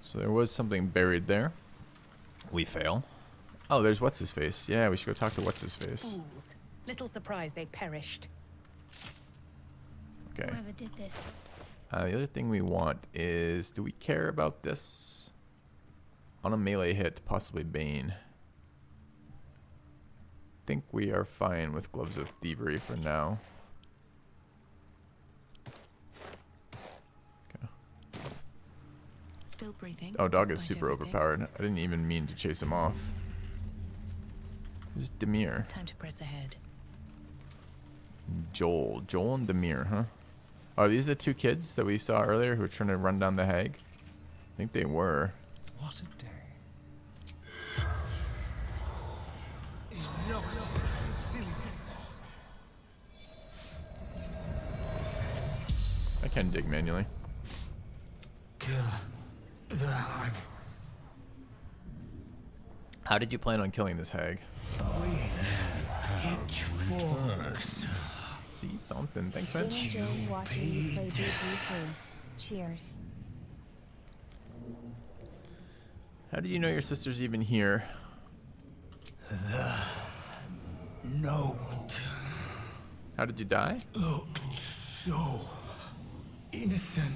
So there was something buried there. We fail. Oh, there's what's-his-face. Yeah, we should go talk to what's-his-face. Fools. Little surprise they perished. Okay. Whoever did this. The other thing we want is... Do we care about this? On a melee hit, possibly Bane. I think we are fine with Gloves of Thievery for now. Still breathing. Oh, dog is despite super everything. overpowered. I didn't even mean to chase him off. Who's Demir? Time to press ahead. Joel and Demir, huh? Are these the two kids that we saw earlier who were trying to run down the hag? I think they were. What a day. I can dig manually. Kill the hag. How did you plan on killing this hag? Pitchforks. See, Thumpin'. Thanks, man. Enjoy watching you play BG3. Cheers. How did you know your sister's even here? The note How did you die? looked so innocent.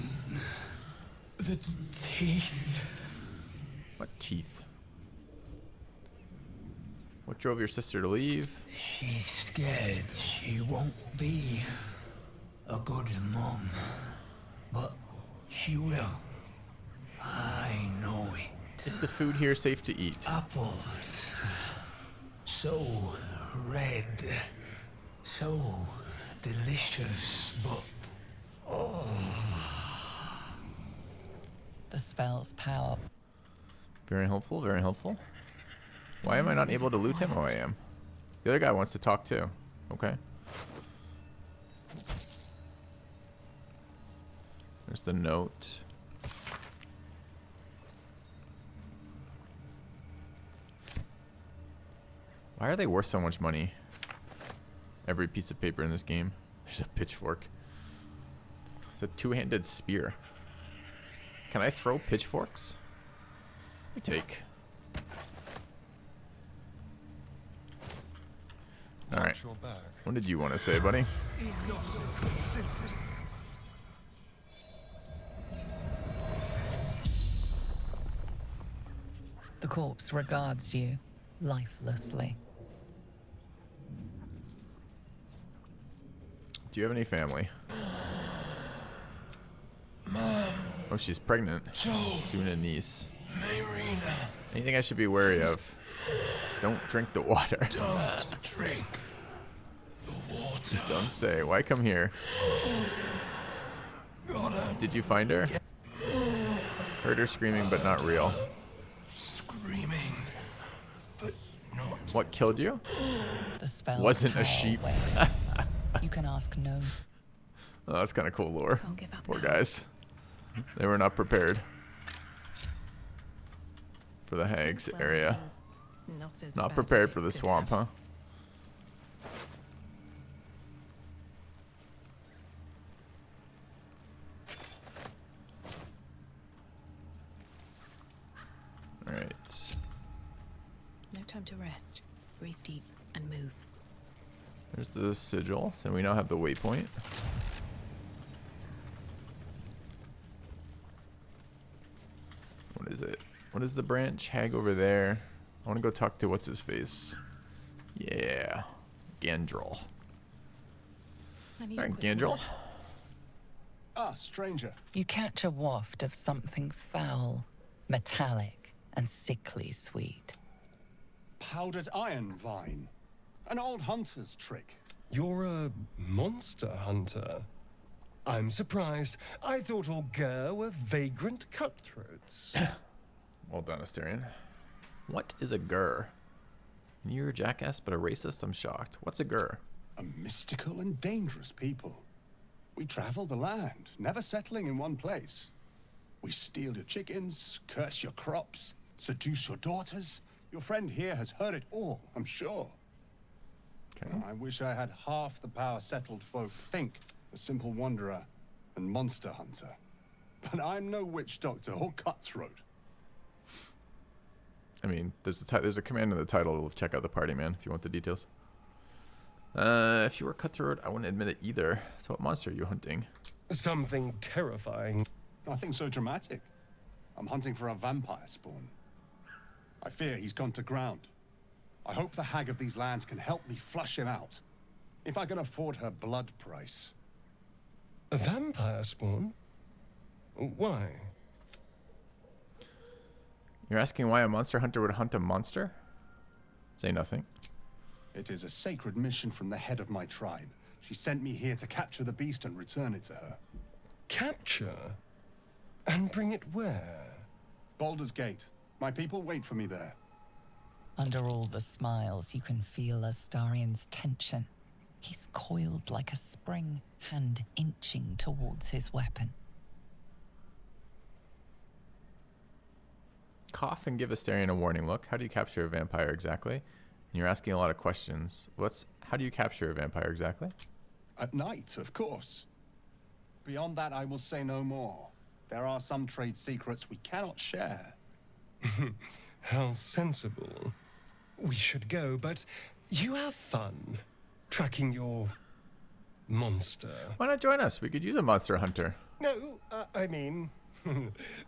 The teeth. What teeth? What drove your sister to leave? She's scared she won't be a good mom. But she will. I know it. Is the food here safe to eat? Apples. So red. So delicious, but... Oh. The spell's power. Very helpful, very helpful. Why am I not able to loot him? Oh, I am. The other guy wants to talk too. Okay. There's the note. Why are they worth so much money? Every piece of paper in this game. There's a pitchfork. It's a two-handed spear. Can I throw pitchforks? Let me take. Alright. What did you want to say, buddy? The corpse regards you lifelessly. Do you have any family? Mom. Oh, she's pregnant. Joel. Soon a niece. Mayrina. Anything I should be wary of? Don't drink the water. Don't drink the water. Don't say. Why come here? Did you find her? Heard her screaming, but not real. Screaming, but not. What killed you? The spell Wasn't a sheep. You can ask no. Oh, that's kind of cool lore. Don't give up Poor now. guys. They were not prepared for the hags Well, area. Not, as Not bad prepared as for it the could swamp, have. huh? Alright. No time to rest. Breathe deep and move. There's the sigil, and we now have the waypoint. What is it? What is the branch? Hag over there. I want to go talk to what's his face. Yeah. Gandrel. I need Alright, a quick Gandrel. word. Ah, stranger. You catch a waft of something foul, metallic, and sickly sweet. Powdered iron vine. An old hunter's trick. You're a monster hunter. I'm surprised. I thought all Ger were vagrant cutthroats. Well done, Asterion. What is a gur? You're a jackass, but a racist? I'm shocked. What's a gur? A mystical and dangerous people. We travel the land, never settling in one place. We steal your chickens, curse your crops, seduce your daughters. Your friend here has heard it all, I'm sure. Okay. I wish I had half the power settled folk think, a simple wanderer and monster hunter. But I'm no witch doctor or cutthroat. I mean, there's a command in the title to check out the party, man, if you want the details. If you were cutthroat, I wouldn't admit it either. So what monster are you hunting? Something terrifying. Nothing so dramatic. I'm hunting for a vampire spawn. I fear he's gone to ground. I hope the hag of these lands can help me flush him out. If I can afford her blood price. A vampire spawn? Why? You're asking why a monster hunter would hunt a monster? Say nothing. It is a sacred mission from the head of my tribe. She sent me here to capture the beast and return it to her. Capture? And bring it where? Baldur's Gate. My people wait for me there. Under all the smiles, you can feel Astarion's tension. He's coiled like a spring, hand inching towards his weapon. Cough and give Asterion a warning look. How do you capture a vampire exactly? And you're asking a lot of questions. How do you capture a vampire exactly? At night, of course. Beyond that, I will say no more. There are some trade secrets we cannot share. How sensible. We should go, but you have fun tracking your monster. Why not join us? We could use a monster hunter. No, I mean,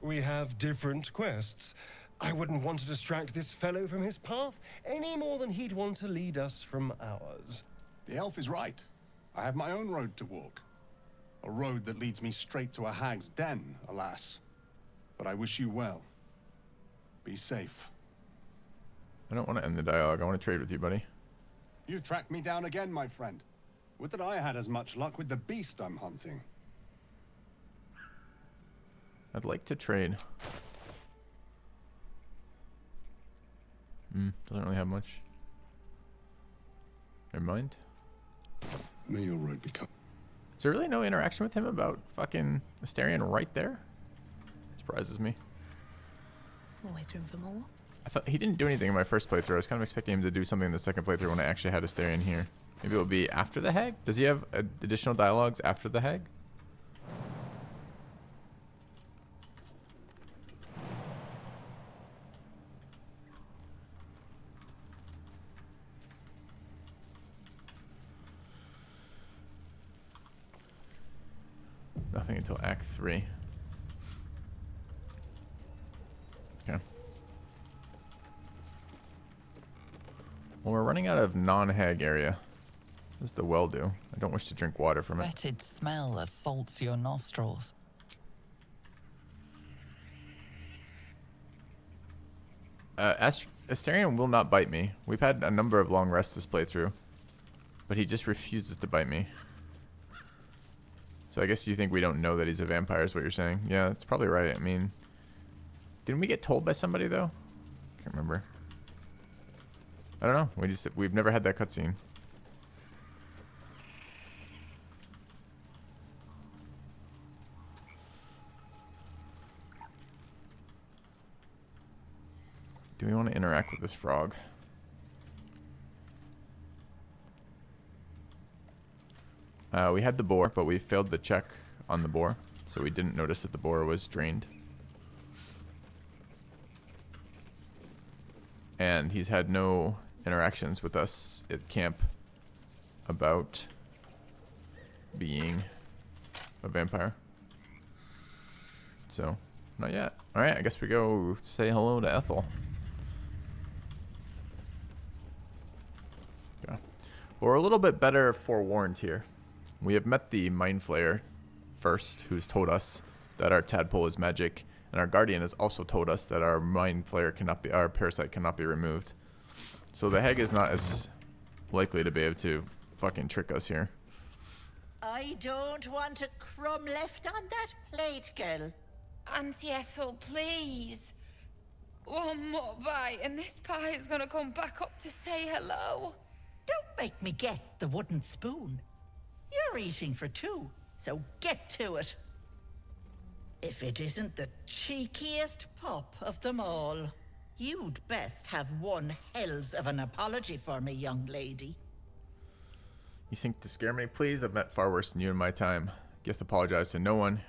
we have different quests. I wouldn't want to distract this fellow from his path any more than he'd want to lead us from ours. The elf is right. I have my own road to walk. A road that leads me straight to a hag's den, alas. But I wish you well. Be safe. I don't want to end the dialogue. I want to trade with you, buddy. You've tracked me down again, my friend. Would that I had as much luck with the beast I'm hunting. I'd like to trade. Doesn't really have much. Never mind. May your road become... Is there really no interaction with him about fucking Asterion right there? Surprises me. Always room for more. I thought he didn't do anything in my first playthrough. I was kind of expecting him to do something in the second playthrough when I actually had Asterion here. Maybe it'll be after the hag? Does he have additional dialogues after the hag? Nothing until Act 3. Okay. Well, we're running out of non-hag area. What does the well do? I don't wish to drink water from it. Fetid smell assaults your nostrils. Asterion will not bite me. We've had a number of long rests this playthrough, but he just refuses to bite me. So I guess you think we don't know that he's a vampire is what you're saying. Yeah, that's probably right. I mean, didn't we get told by somebody though? Can't remember. I don't know. We've never had that cutscene. Do we want to interact with this frog? We had the boar, but we failed the check on the boar, so we didn't notice that the boar was drained. And he's had no interactions with us at camp about being a vampire. So, not yet. Alright, I guess we go say hello to Ethel. Yeah. But we're a little bit better forewarned here. We have met the Mind Flayer first, who's told us that our tadpole is magic, and our guardian has also told us that our Mind Flayer cannot be, our parasite cannot be removed. So the hag is not as likely to be able to fucking trick us here. I don't want a crumb left on that plate, girl. Auntie Ethel, please. One more bite and this pie is gonna come back up to say hello. Don't make me get the wooden spoon. You're eating for two, so get to it. If it isn't the cheekiest pup of them all, you'd best have one hells of an apology for me, young lady. You think to scare me, please? I've met far worse than you in my time. Gith apologize to no one.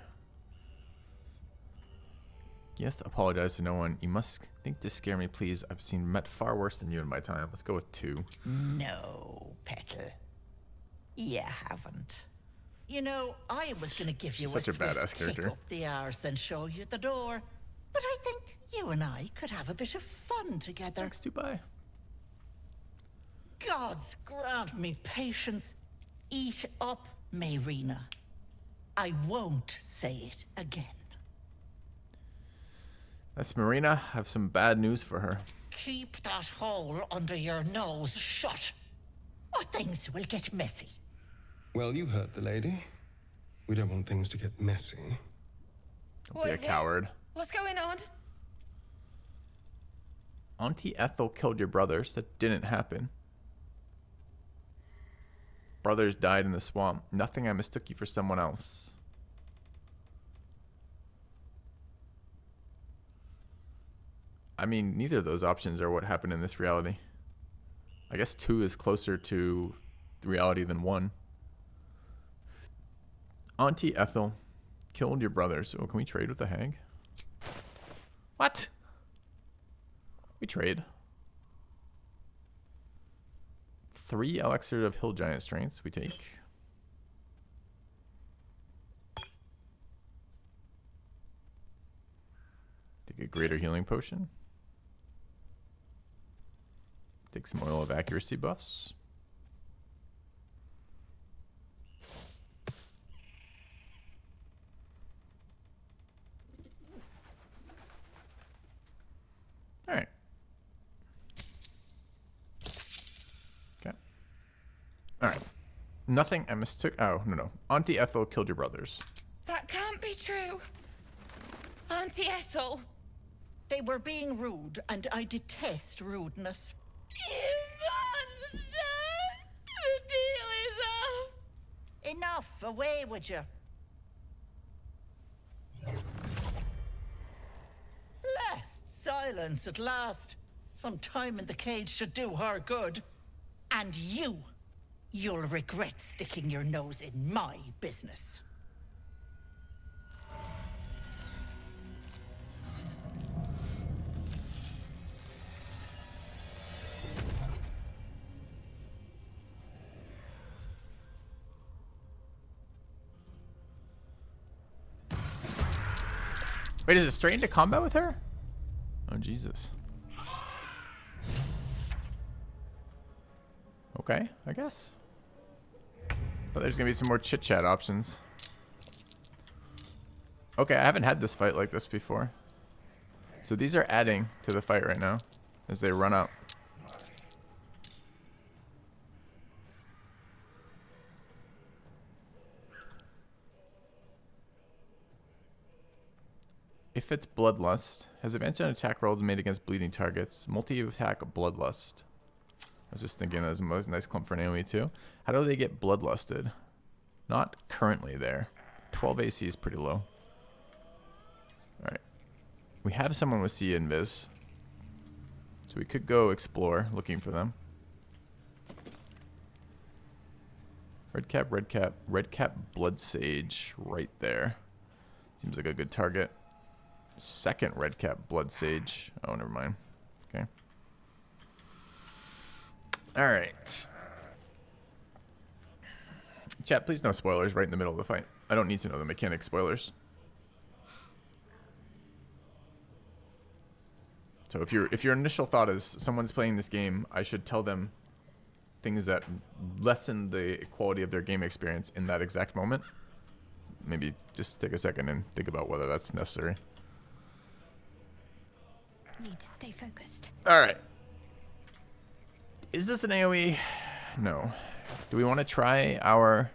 Gith apologize to no one. You must think to scare me, please. I've met far worse than you in my time. Let's go with 2. No, Petal. You haven't. You know, I was going to give you Such a badass kick character. up the arse and show you the door. But I think you and I could have a bit of fun together. Thanks, Dubai. Gods grant me patience. Eat up, Mayrina. I won't say it again. That's Marina. I have some bad news for her. Keep that hole under your nose shut, or things will get messy. Well, you heard the lady. We don't want things to get messy. Don't be a coward. What's going on? Auntie Ethel killed your brothers. That didn't happen. Brothers died in the swamp. Nothing. I mistook you for someone else. I mean, neither of those options are what happened in this reality. I guess 2 is closer to reality than 1. Auntie Ethel killed your brothers. Oh, can we trade with the hag? What? We trade. 3 elixir of hill giant strengths we take. Take a greater healing potion. Take some oil of accuracy buffs. All right. Okay. All right. Nothing I mistook. Oh, no. Auntie Ethel killed your brothers. That can't be true. Auntie Ethel. They were being rude, and I detest rudeness. You monster! The deal is off. Enough. Away with you. Blessed silence at last. Some time in the cage should do her good. And you'll regret sticking your nose in my business. Wait, is it straight into combat with her? Oh, Jesus. Okay, I guess. But there's gonna be some more chit-chat options. Okay, I haven't had this fight like this before. So these are adding to the fight right now as they run out. If it's Bloodlust, has advantage on attack rolls made against bleeding targets. Multi-attack Bloodlust. I was just thinking that was a nice clump for Naomi too. How do they get Bloodlusted? Not currently there. 12 AC is pretty low. Alright. We have someone with Sea Invis. So we could go explore, looking for them. Red cap, Blood Sage right there. Seems like a good target. Second red cap Blood Sage. Oh, never mind. Okay. All right. Chat, please no spoilers right in the middle of the fight. I don't need to know the mechanic spoilers. So if your initial thought is someone's playing this game, I should tell them things that lessen the quality of their game experience in that exact moment, maybe just take a second and think about whether that's necessary. Need to stay focused. All right. Is this an AoE? No. Do we want to try our...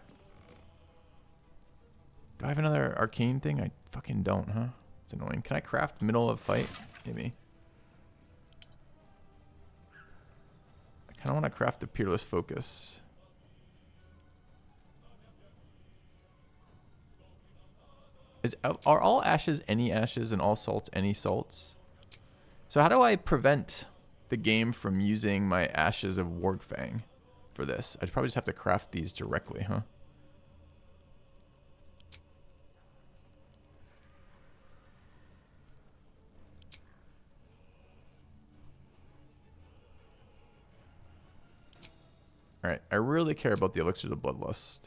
Do I have another arcane thing? I fucking don't, huh? It's annoying. Can I craft middle of fight? Maybe. I kind of want to craft the Peerless Focus. Are all ashes any ashes and all salts any salts? So how do I prevent the game from using my ashes of Wargfang for this? I'd probably just have to craft these directly, huh? Alright, I really care about the Elixirs of Bloodlust.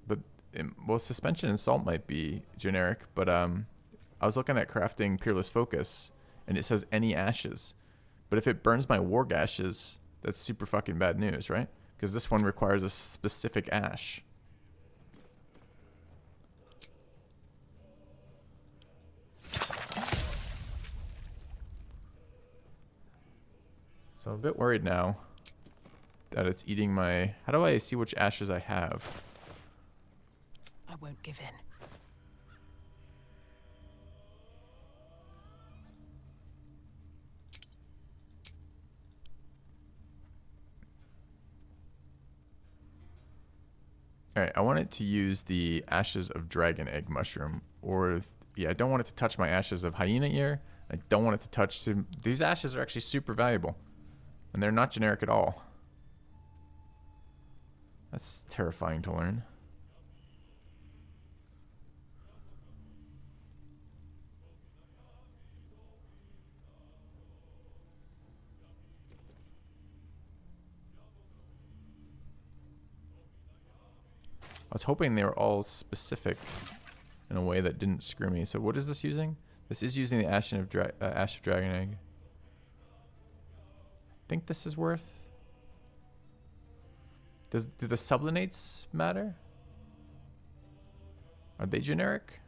But, well, Suspension and Salt might be generic, but I was looking at crafting Peerless Focus, and it says any ashes. But if it burns my Warg ashes, that's super fucking bad news, right? Because this one requires a specific ash. So I'm a bit worried now that it's eating my... How do I see which ashes I have? I won't give in. Alright, I want it to use the ashes of Dragon Egg Mushroom. Or, yeah, I don't want it to touch my ashes of Hyena Ear. I don't want it to touch... These ashes are actually super valuable. And they're not generic at all. That's terrifying to learn. I was hoping they were all specific in a way that didn't screw me. So what is this using? This is using the Ash of Dragon Egg. I think this is worth... Do the sublinates matter? Are they generic?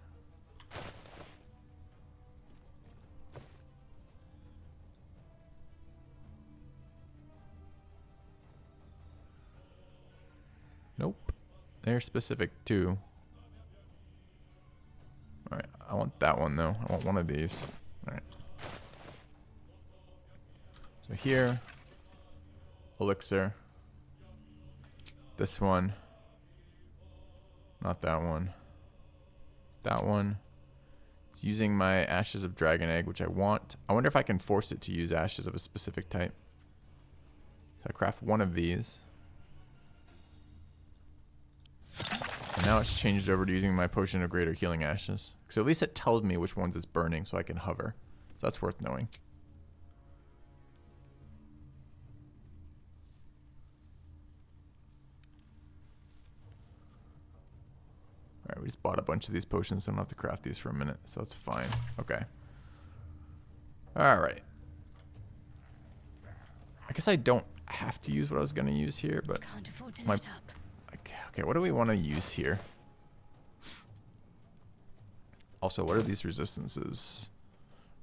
Nope. They're specific too. Alright, I want that one though. I want one of these. Alright. So here, elixir. This one. Not that one. That one. It's using my ashes of Dragon Egg, which I want. I wonder if I can force it to use ashes of a specific type. So I craft one of these. And now it's changed over to using my potion of greater healing ashes. So at least it tells me which ones it's burning so I can hover. So that's worth knowing. Alright, we just bought a bunch of these potions, so I don't have to craft these for a minute. So that's fine. Okay. Alright. I guess I don't have to use what I was going to use here, but... Can't afford to let up. Okay, what do we want to use here? Also, what are these resistances?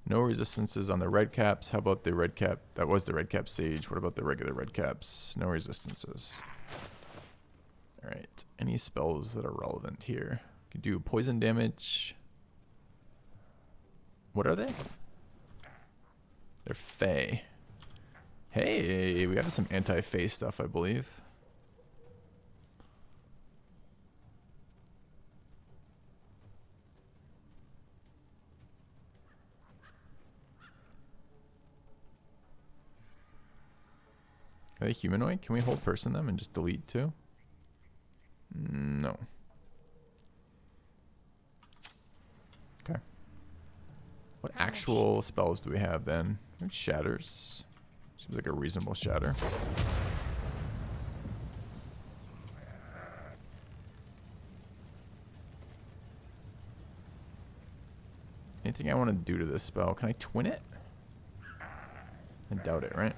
No resistances on the red caps. How about the red cap? That was the red cap sage. What about the regular red caps? No resistances. Alright, any spells that are relevant here? Can do poison damage. What are they? They're Fey. Hey, we have some anti-Fey stuff, I believe. Are they humanoid? Can we hold person them and just delete too? No. Okay. What actual spells do we have then? Shatters. Seems like a reasonable shatter. Anything I want to do to this spell? Can I twin it? I doubt it, right?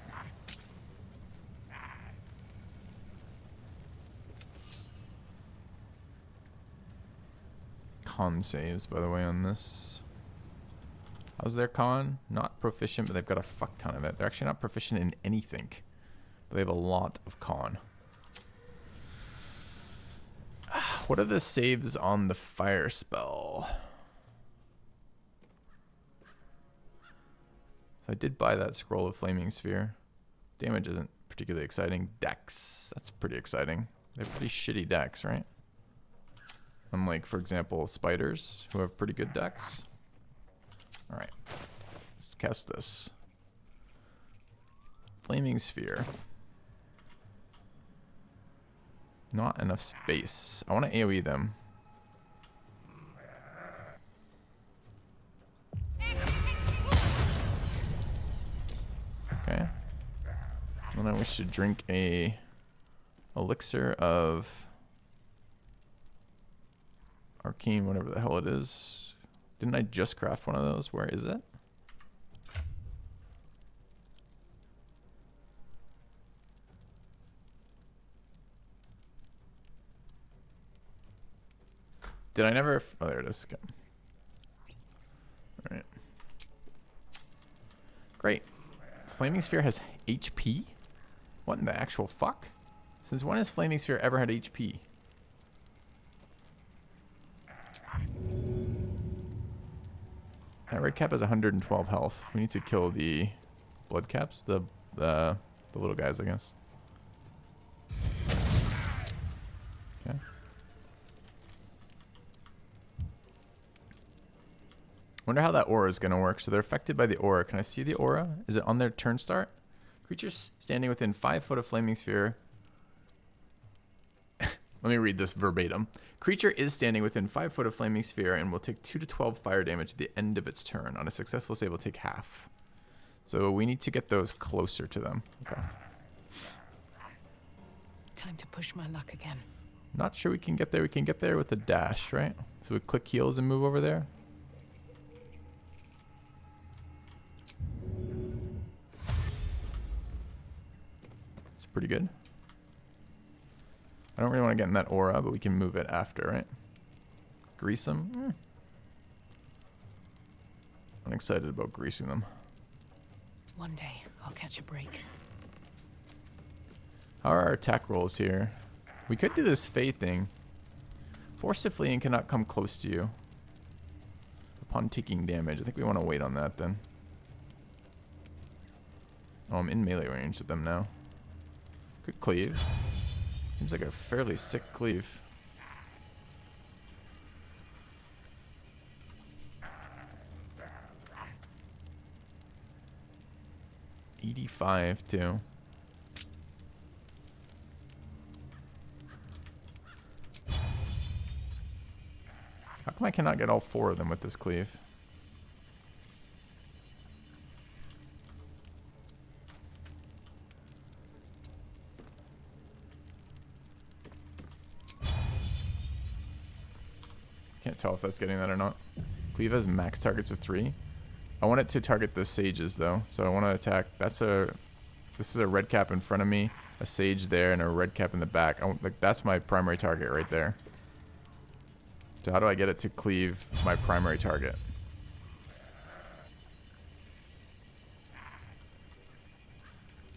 con saves, by the way, on this. How's their con? Not proficient, but they've got a fuck ton of it. They're actually not proficient in anything, but they have a lot of con. What are the saves on the fire spell? So I did buy that scroll of flaming sphere. Damage isn't particularly exciting. Dex, that's pretty exciting. They have pretty shitty dex, right? Unlike, for example, spiders, who have pretty good dex. Alright, let's cast this. Flaming sphere. Not enough space. I want to AoE them. Okay. And then I wish to drink a elixir of arcane, whatever the hell it is. Didn't I just craft one of those? Where is it? Did I never? Oh, there it is. Okay. All right. Great. Flaming Sphere has HP? What in the actual fuck? Since when has Flaming Sphere ever had HP? That red cap has 112 health. We need to kill the blood caps, the little guys, I guess. Okay. Wonder how that aura is going to work. So they're affected by the aura. Can I see the aura? Is it on their turn start? Creatures standing within 5 foot of Flaming Sphere. Let me read this verbatim. Creature is standing within 5 foot of Flaming Sphere and will take 2 to 12 fire damage at the end of its turn. On a successful save, will take half. So we need to get those closer to them. Okay. Time to push my luck again. Not sure we can get there. We can get there with a dash, right? So we click heals and move over there. It's pretty good. I don't really want to get in that aura, but we can move it after, right? Grease them. I'm excited about greasing them. One day, I'll catch a break. How are our attack rolls here? We could do this Fey thing. Force to flee and cannot come close to you upon taking damage. I think we want to wait on that then. Oh, I'm in melee range with them now. Good cleave. Seems like a fairly sick cleave. $85 too. How come I cannot get all 4 of them with this cleave? Can't tell if that's getting that or not. Cleave has max targets of 3. I want it to target the sages though, so I want to attack. This is a red cap in front of me, a sage there, and a red cap in the back. That's my primary target right there. So how do I get it to cleave my primary target?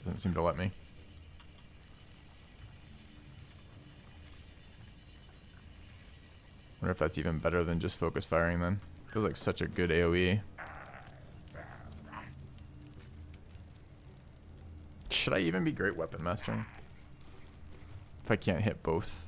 Doesn't seem to let me. Wonder if that's even better than just focus firing then. Feels like such a good AoE. Should I even be great weapon mastering? If I can't hit both.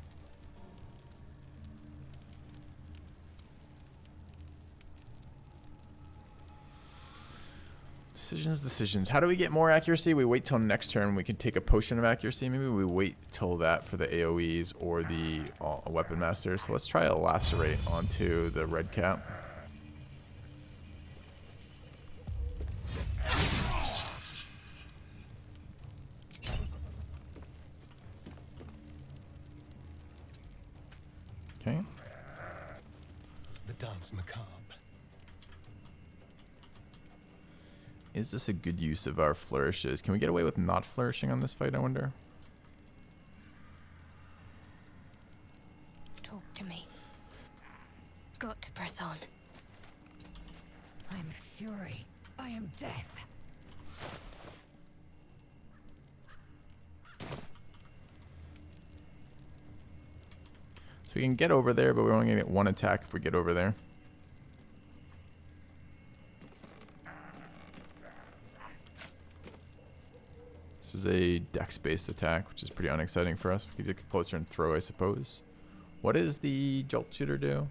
Decisions. How do we get more accuracy? We wait till next turn. We can take a potion of accuracy. Maybe we wait till that for the AoEs or the weapon master. So let's try a lacerate onto the red cap. Okay. The dance macabre. Is this a good use of our flourishes? Can we get away with not flourishing on this fight, I wonder? Talk to me. Got We can get over there, but we're only going to get one attack if we get over there. This is a dex-based attack, which is pretty unexciting for us. We could get closer and throw, I suppose. What does the Jolt Shooter do?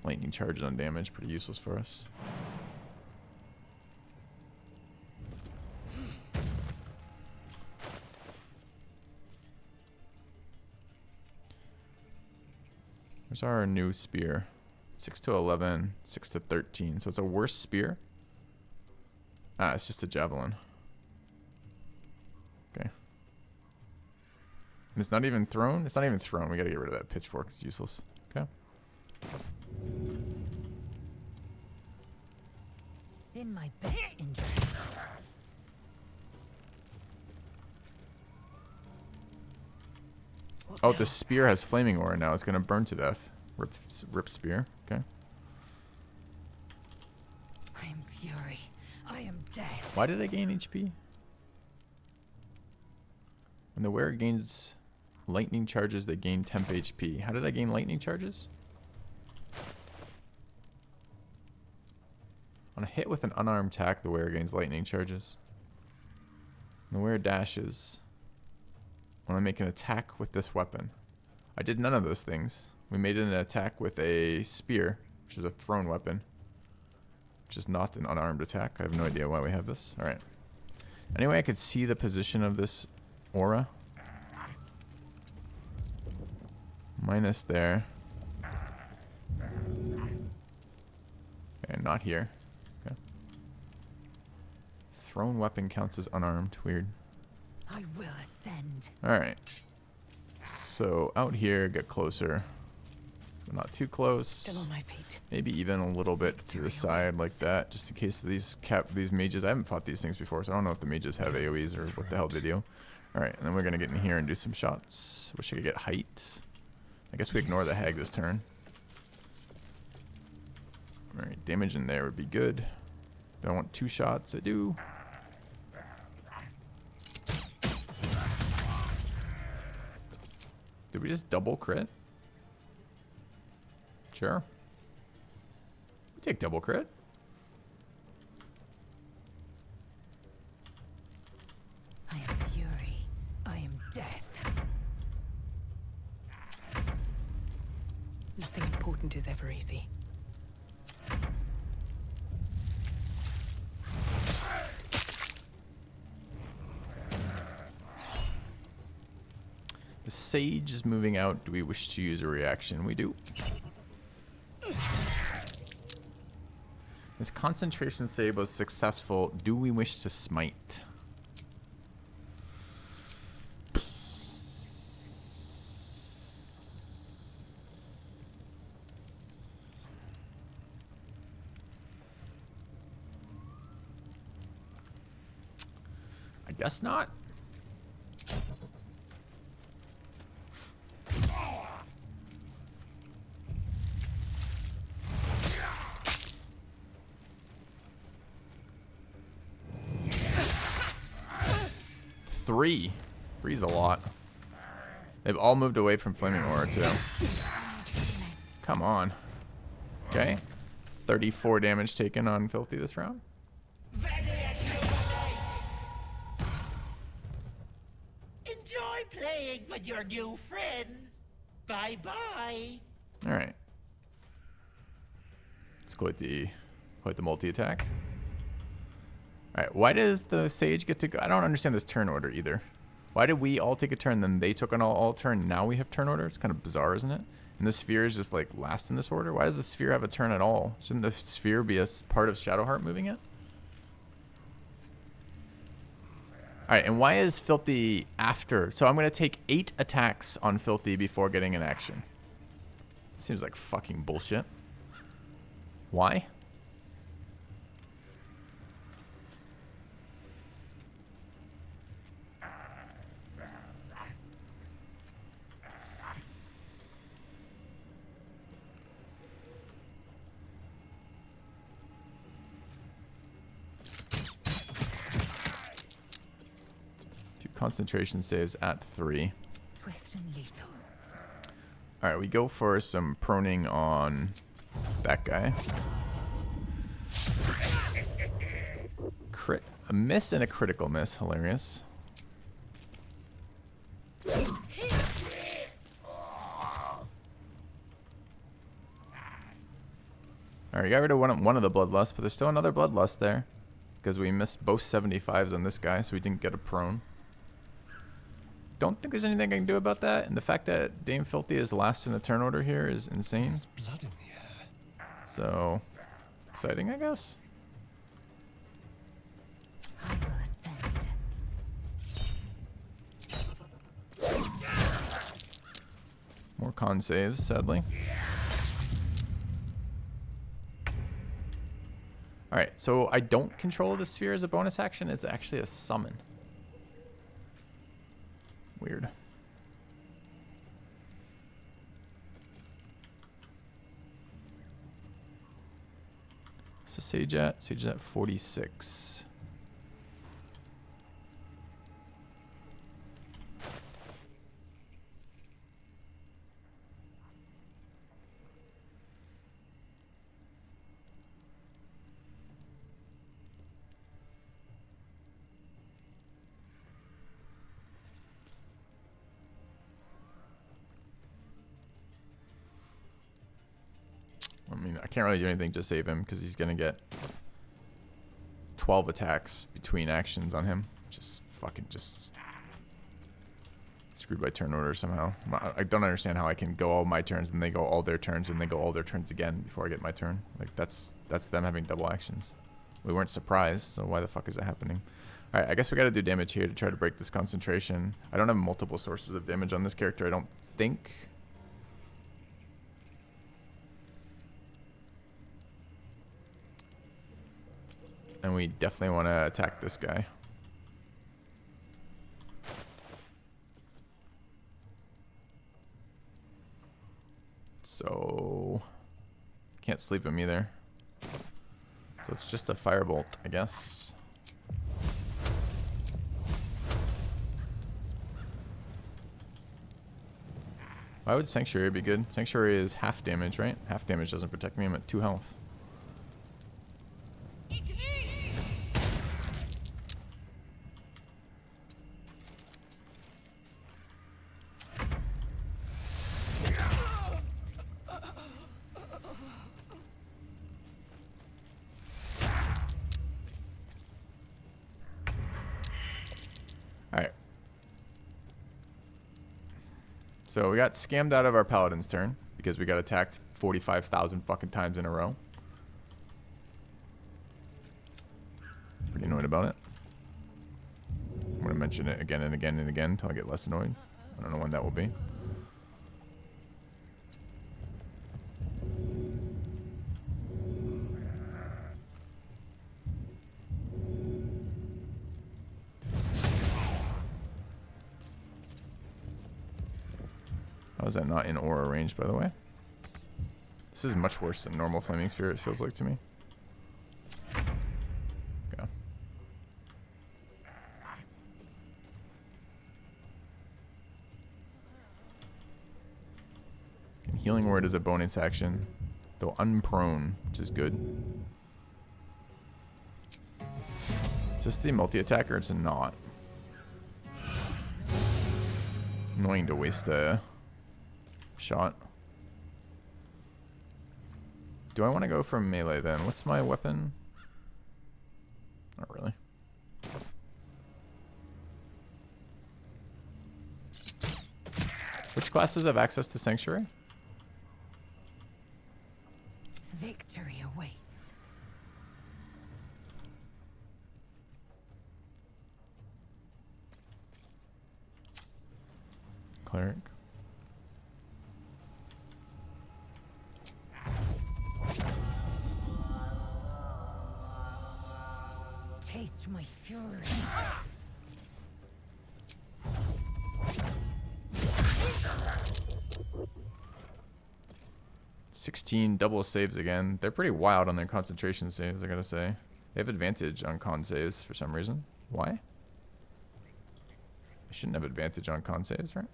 Lightning charge on damage, pretty useless for us. Where's our new spear? 6 to 11, 6 to 13. So it's a worse spear. Ah, it's just a javelin. Okay. And it's not even thrown? It's not even thrown. We gotta get rid of that pitchfork. It's useless. Okay. In my best interest. Oh, the spear has flaming aura now. It's gonna burn to death. Rip spear. Okay. I am fury. I am death. Why did I gain HP? When the wearer gains lightning charges, they gain temp HP. How did I gain lightning charges? On a hit with an unarmed attack, the wearer gains lightning charges. When the wearer dashes when I make an attack with this weapon. I did none of those things. We made an attack with a spear, which is a thrown weapon, which is not an unarmed attack. I have no idea why we have this. All right. Anyway, I could see the position of this aura. Minus there. And not here. Okay. Thrown weapon counts as unarmed. Weird. I will ascend. Alright. So out here, get closer. But not too close. Still on my feet. Maybe even a little bit to the side like that, just in case these mages. I haven't fought these things before, so I don't know if the mages have AoEs or what the hell they do. Alright, and then we're gonna get in here and do some shots. Wish I could get height. I guess we ignore the hag this turn. Alright, damage in there would be good. Do I want 2 shots? I do. Did we just double crit? Sure. We take double crit. I am fury. I am death. Nothing important is ever easy. The sage is moving out. Do we wish to use a reaction? We do. This concentration save was successful. Do we wish to smite? I guess not. Three's a lot. They've all moved away from Flaming Aura too. Come on. Okay. 34 damage taken on Filthy this round. Enjoy playing with your new friends. Bye-bye. Alright. Let's quit the multi-attack. Alright, why does the sage get to go? I don't understand this turn order either. Why did we all take a turn, then they took an all turn, now we have turn order? It's kind of bizarre, isn't it? And the sphere is just like last in this order? Why does the sphere have a turn at all? Shouldn't the sphere be a part of Shadowheart moving it? Alright, and why is Filthy after? So I'm going to take 8 attacks on Filthy before getting an action. Seems like fucking bullshit. Why? Concentration saves at 3. Swift and lethal. Alright, we go for some proning on that guy. Crit. A miss and a critical miss. Hilarious. Alright, got rid of one of the bloodlusts, but there's still another bloodlust there. Because we missed both 75s on this guy, so we didn't get a prone. Don't think there's anything I can do about that, and the fact that Dame Filthy is last in the turn order here is insane. There's blood in the air. So, exciting, I guess. More con saves, sadly. Alright, so I don't control the sphere as a bonus action. It's actually a summon. Weird. What's the Sage at? Sage is at 46. I mean, I can't really do anything to save him because he's going to get 12 attacks between actions on him. Just fucking just screwed by turn order somehow. I don't understand how I can go all my turns and they go all their turns and they go all their turns again before I get my turn. Like, that's them having double actions. We weren't surprised, so why the fuck is it happening? Alright, I guess we gotta do damage here to try to break this concentration. I don't have multiple sources of damage on this character, I don't think. And we definitely want to attack this guy. So can't sleep him either. So it's just a firebolt, I guess. Why would Sanctuary be good? Sanctuary is half damage, right? Half damage doesn't protect me. I'm at 2 health. Alright. So we got scammed out of our Paladin's turn because we got attacked 45,000 fucking times in a row. Pretty annoyed about it. I'm going to mention it again and again and again until I get less annoyed. I don't know when that will be. How is that not in aura range, by the way? This is much worse than normal Flaming Sphere, it feels like to me. Okay. And Healing Word is a bonus action, though unprone, which is good. Is this the multi-attacker? It's not. Annoying to waste the shot. Do I want to go for melee then? What's my weapon? Not really. Which classes have access to Sanctuary? Victory awaits. Cleric. Taste my fury. 16 double saves again. They're pretty wild on their concentration saves, I gotta say. They have advantage on con saves for some reason. Why? I shouldn't have advantage on con saves, right?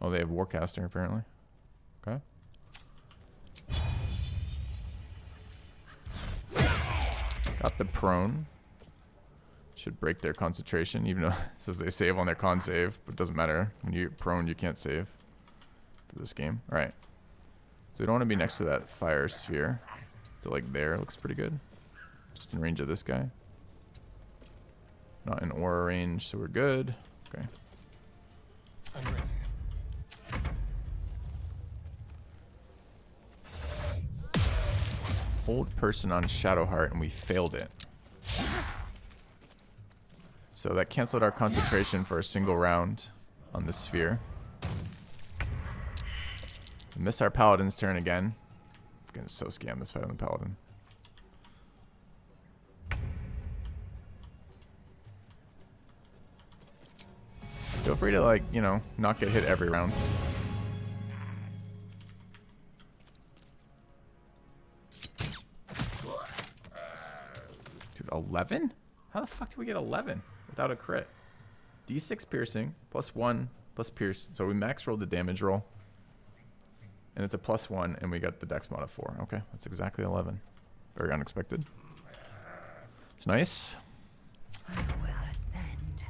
Oh, they have Warcaster apparently. Okay. Got the prone. Should break their concentration, even though it says they save on their con save, but it doesn't matter. When you're prone, you can't save for this game. Alright. So we don't want to be next to that fire sphere. So like there, looks pretty good. Just in range of this guy. Not in aura range, so we're good. Okay. I'm ready. Hold person on Shadowheart, and we failed it. So that canceled our concentration for a single round on the sphere. We miss our Paladin's turn again. I'm gonna so scam this fight on the Paladin. Feel free to, like, you know, not get hit every round. Dude, 11? How the fuck did we get 11 without a crit? D6 piercing, +1, plus pierce. So we max rolled the damage roll. And it's a +1, and we got the dex mod of 4. Okay, that's exactly 11. Very unexpected. It's nice. I will ascend.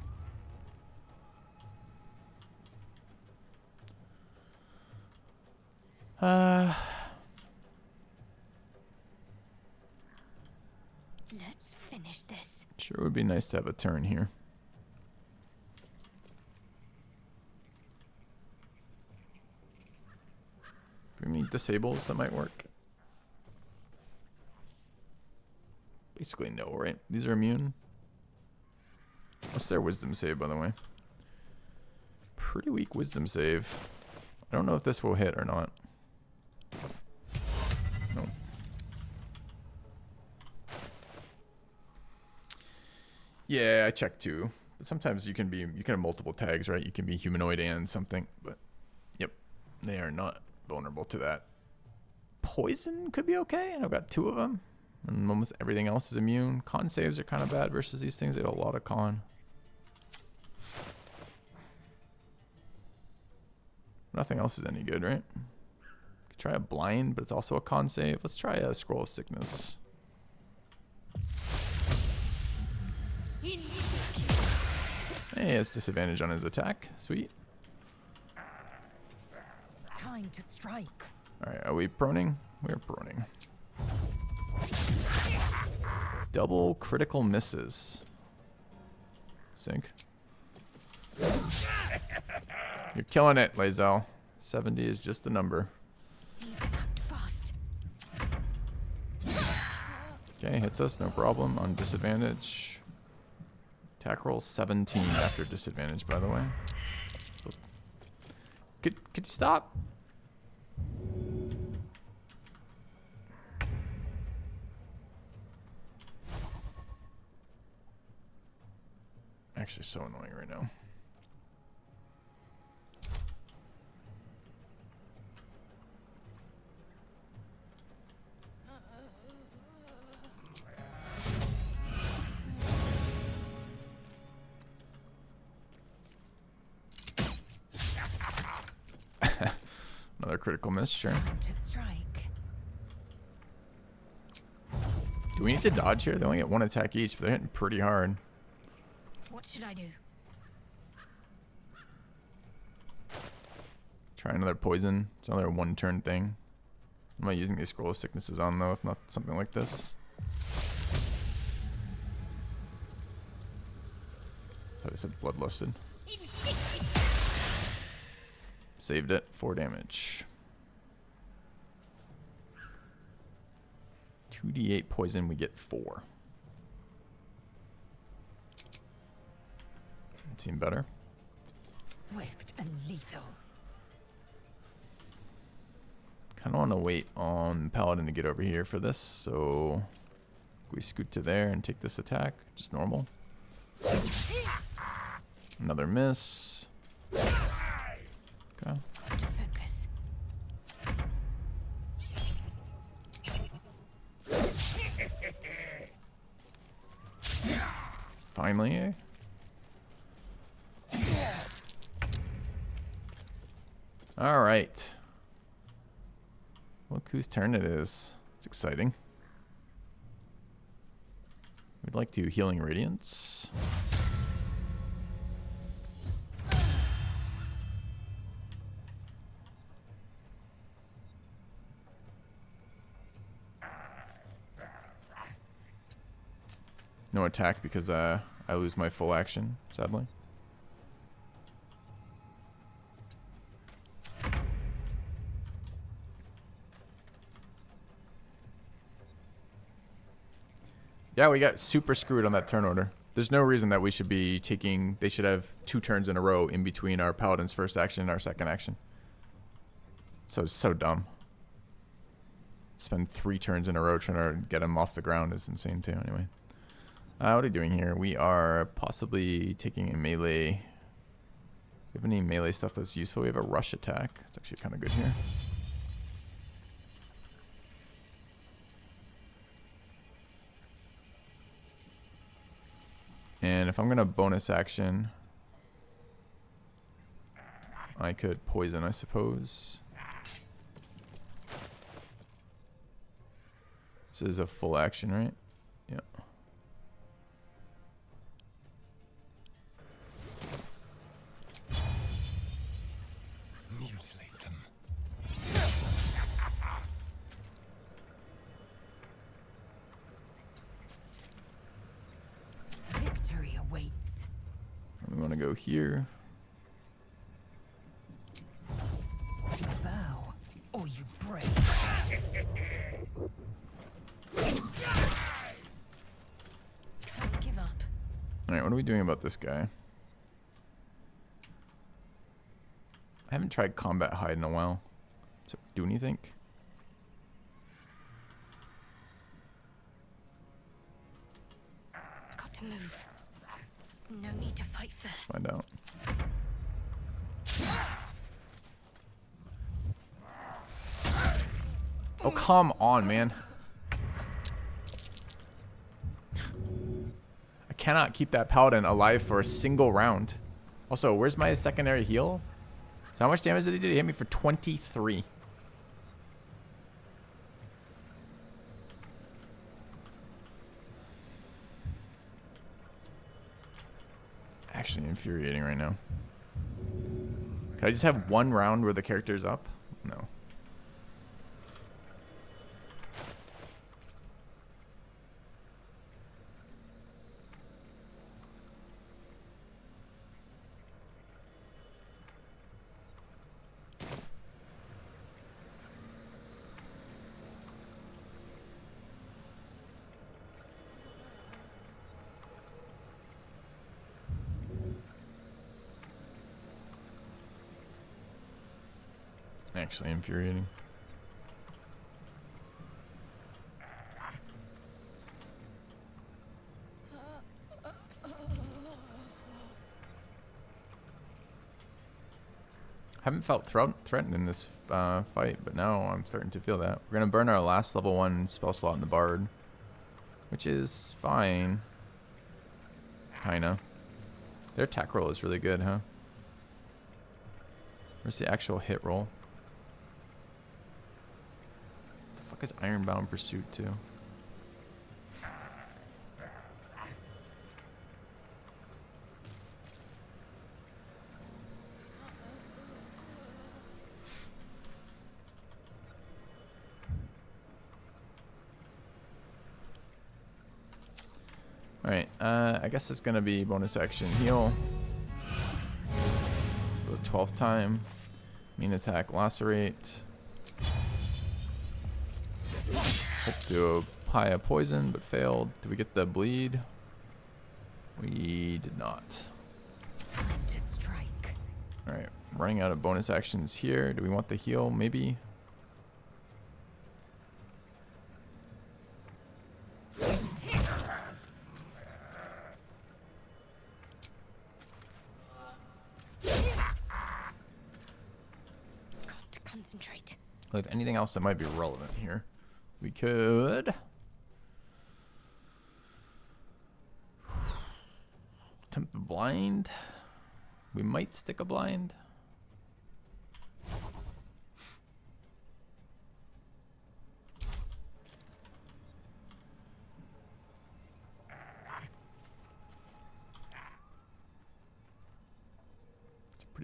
Let's finish this. Sure would be nice to have a turn here. Do we need disables that might work? Basically no, right? These are immune. What's their wisdom save, by the way? Pretty weak wisdom save. I don't know if this will hit or not. Nope. Yeah, I checked too. But sometimes you can have multiple tags, right? You can be humanoid and something, but yep, they are not vulnerable to that. Poison could be okay, and I've got 2 of them. And almost everything else is immune. Con saves are kind of bad versus these things. They have a lot of con. Nothing else is any good, right? Could try a blind, but it's also a con save. Let's try a scroll of sickness. Hey, it's disadvantage on his attack. Sweet. Time to strike. Alright, are we proning? We're proning. Double critical misses. Sync. You're killing it, Lae'zel. 70 is just the number. Okay, hits us, no problem. On disadvantage. Attack roll 17 after disadvantage, by the way. Could you stop? Actually, so annoying right now. Another critical miss, sure. To strike. Do we need to dodge here? They only get 1 attack each, but they're hitting pretty hard. What should I do? Try another poison. It's another 1-turn thing. I'm not using these scroll of sicknesses on though, if not something like this. Thought I said bloodlusted. Saved it. 4 damage. 2d8 poison, we get 4. Seem better. Swift and lethal. Kind of want to wait on Paladin to get over here for this, so we scoot to there and take this attack. Just normal. Another miss. Okay. Focus. Finally, eh? All right. Look whose turn it is. It's exciting. We'd like to Healing Radiance. No attack because I lose my full action, sadly. Yeah, we got super screwed on that turn order. There's no reason that we should be taking... They should have 2 turns in a row in between our Paladin's first action and our second action. So dumb. Spend 3 turns in a row trying to get him off the ground is insane too, anyway. What are we doing here? We are possibly taking a melee. Do we have any melee stuff that's useful? We have a rush attack. It's actually kind of good here. And if I'm going to bonus action, I could poison, I suppose. This is a full action, right? Yeah. Mutilate them. Victory awaits. We want to go here. You bow, or you break. Can't give up. Alright, what are we doing about this guy? I haven't tried combat hide in a while. Does it do anything? Got to move. No need to fight first. Find out. Oh, come on, man. I cannot keep that Paladin alive for a single round. Also, where's my secondary heal? So how much damage did he do? He hit me for 23. Actually infuriating right now. Can I just have one round where the character's up? No. Actually infuriating. Haven't felt threatened in this fight, but now I'm starting to feel that. We're gonna burn our last level 1 spell slot in the Bard, which is fine. Kinda. Their attack roll is really good, huh? Where's the actual hit roll? What the fuck is Ironbound Pursuit too? Alright, I guess it's gonna be bonus action heal. For the 12th time. Mean attack lacerate. Hope to apply a poison, but failed. Did we get the bleed? We did not. Time to strike. Alright, running out of bonus actions here. Do we want the heal? Maybe. Concentrate. If anything else that might be relevant here, we could attempt the blind. We might stick a blind.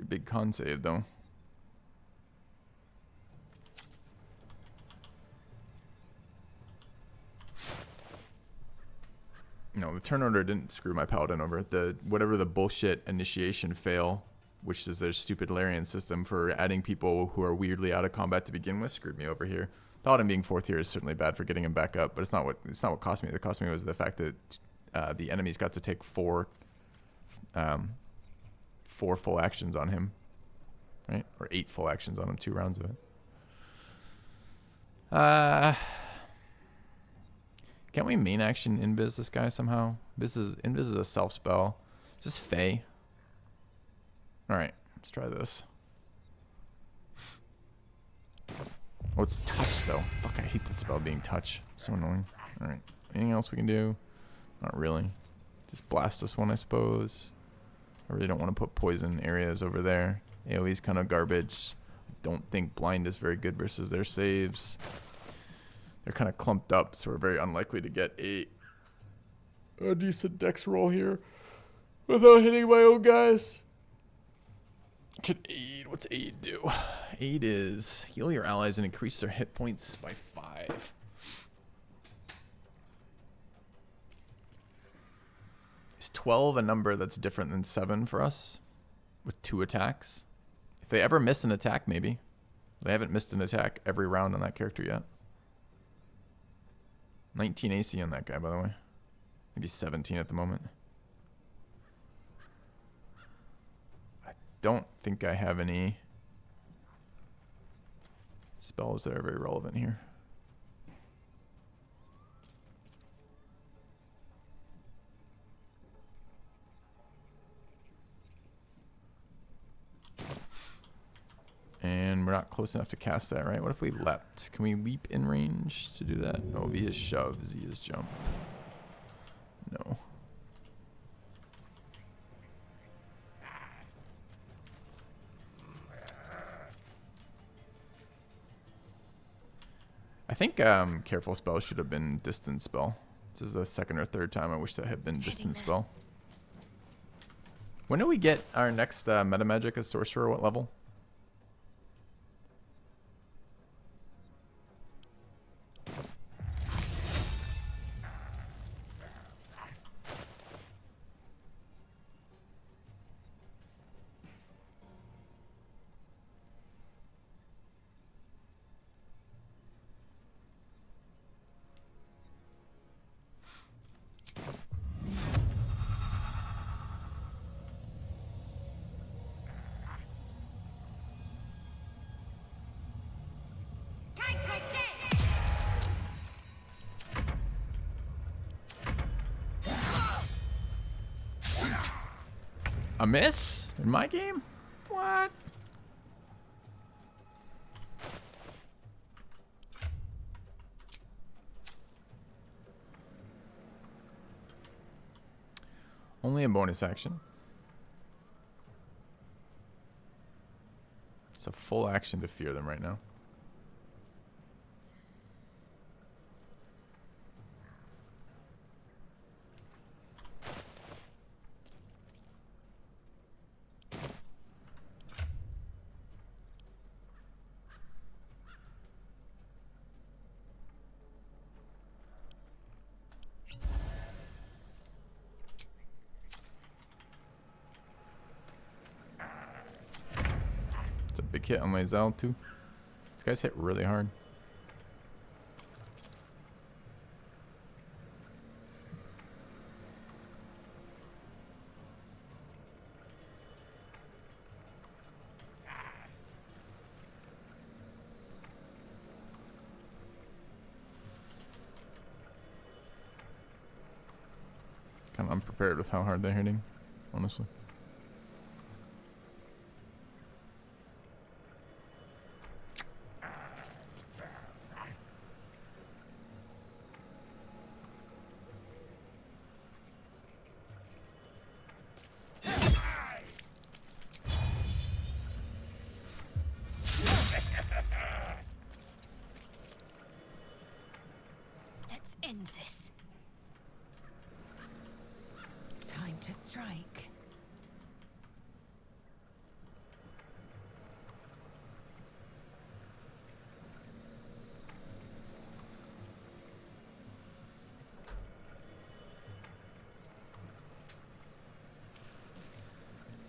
a big con save, though. No, the turn order didn't screw my Paladin over. Whatever the bullshit initiation fail, which is their stupid Larian system for adding people who are weirdly out of combat to begin with, screwed me over here. Paladin being 4th here is certainly bad for getting him back up, but it's not what cost me. What cost me was the fact that the enemies got to take 4 full actions on him, right? Or 8 full actions on him, 2 rounds of it. Can't we main action invis this guy somehow? Invis is a self spell. Is this Fey? Alright, let's try this. Oh, it's touch though. Fuck, I hate that spell being touch. So annoying. Alright, anything else we can do? Not really. Just blast this one, I suppose. I really don't want to put poison areas over there. AoE's kind of garbage. I don't think blind is very good versus their saves. They're kind of clumped up, so we're very unlikely to get a decent dex roll here without hitting my own guys. Could aid. What's aid do? Aid is heal your allies and increase their hit points by 5. Is 12 a number that's different than 7 for us with 2 attacks? If they ever miss an attack, maybe. They haven't missed an attack every round on that character yet. 19 AC on that guy, by the way. Maybe 17 at the moment. I don't think I have any spells that are very relevant here. And we're not close enough to cast that, right? What if we leapt? Can we leap in range to do that? Oh, V is shove, Z is jump. No. I think careful spell should have been distance spell. This is the 2nd or 3rd time I wish that had been distance spell. When do we get our next meta magic as sorcerer? What level? A miss? In my game? What? Only a bonus action. It's a full action to fear them right now. Big hit on my Zal too. These guys hit really hard. Kind of unprepared with how hard they're hitting, honestly. Let's end this. Time to strike.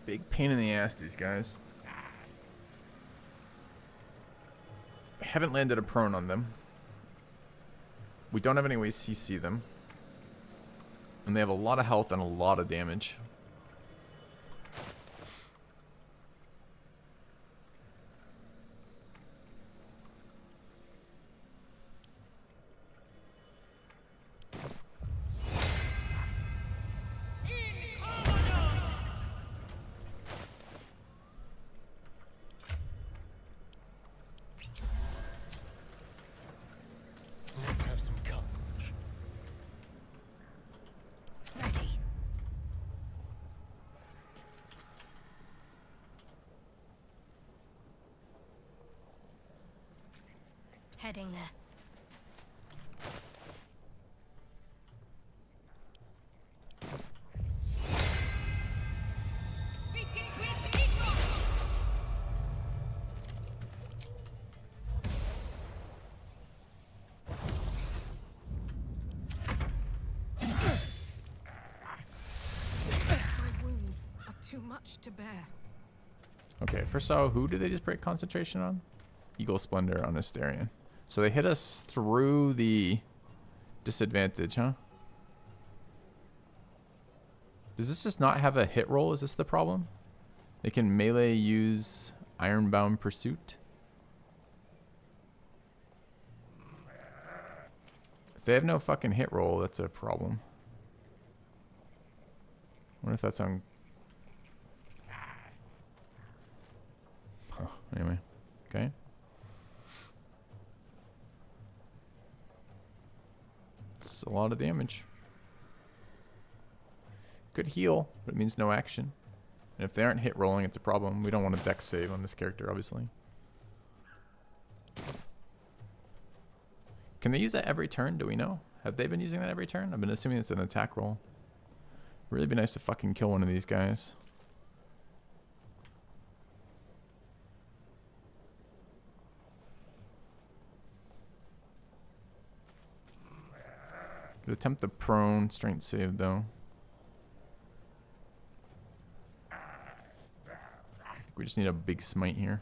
Big pain in the ass, these guys. I haven't landed a prone on them. We don't have any ways to CC them. And they have a lot of health and a lot of damage. Let's have some courage. Ready. Heading there. My wounds are too much to bear. Okay, first of all, who did they just break concentration on? Eagle Splendor on Asterion. So they hit us through the disadvantage, huh? Does this just not have a hit roll? Is this the problem? They can melee use Ironbound Pursuit. If they have no fucking hit roll, that's a problem. I wonder if that's on... Huh, anyway. Okay. It's a lot of damage. Good heal, but it means no action. And if they aren't hit rolling, it's a problem. We don't want a dex save on this character, obviously. Can they use that every turn? Do we know? Have they been using that every turn? I've been assuming it's an attack roll. Really be nice to fucking kill one of these guys. Could attempt the prone strength save though. We just need a big smite here.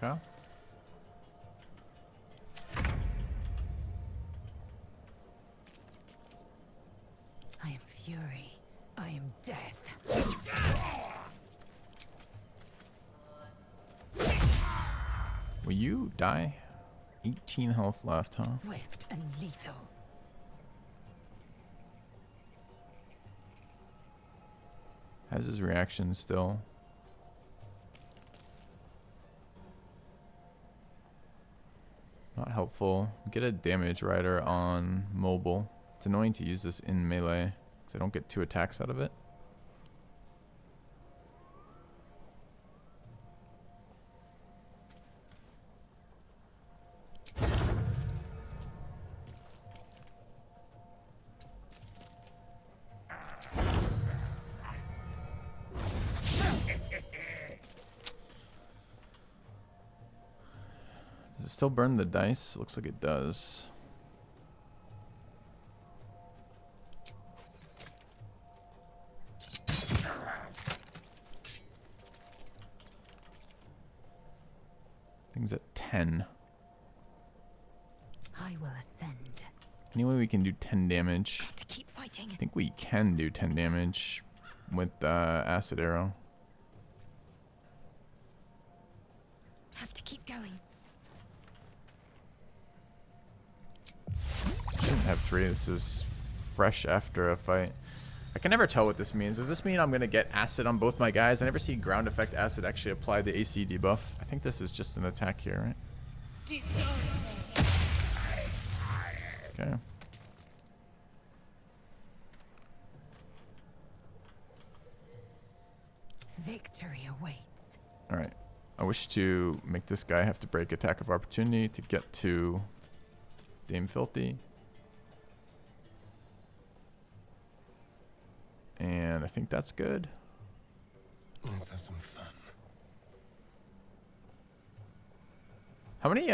Okay. I am fury. I am death. Will you die? 18 health left, huh? Swift and lethal. Has his reaction still. Not helpful. Get a damage rider on mobile. It's annoying to use this in melee because I don't get 2 attacks out of it. Does it still burn the dice? Looks like it does. Thing's at 10. I will ascend. Anyway, we can do 10 damage. To keep fighting. I think we can do 10 damage with acid arrow. Have to keep going. Shouldn't have 3. This is fresh after a fight. I can never tell what this means. Does this mean I'm going to get acid on both my guys? I never see ground effect acid actually apply the AC debuff. I think this is just an attack here, right? Okay. Victory awaits. Alright. I wish to make this guy have to break attack of opportunity to get to Dame Filthy. And I think that's good. Let's have some fun. How many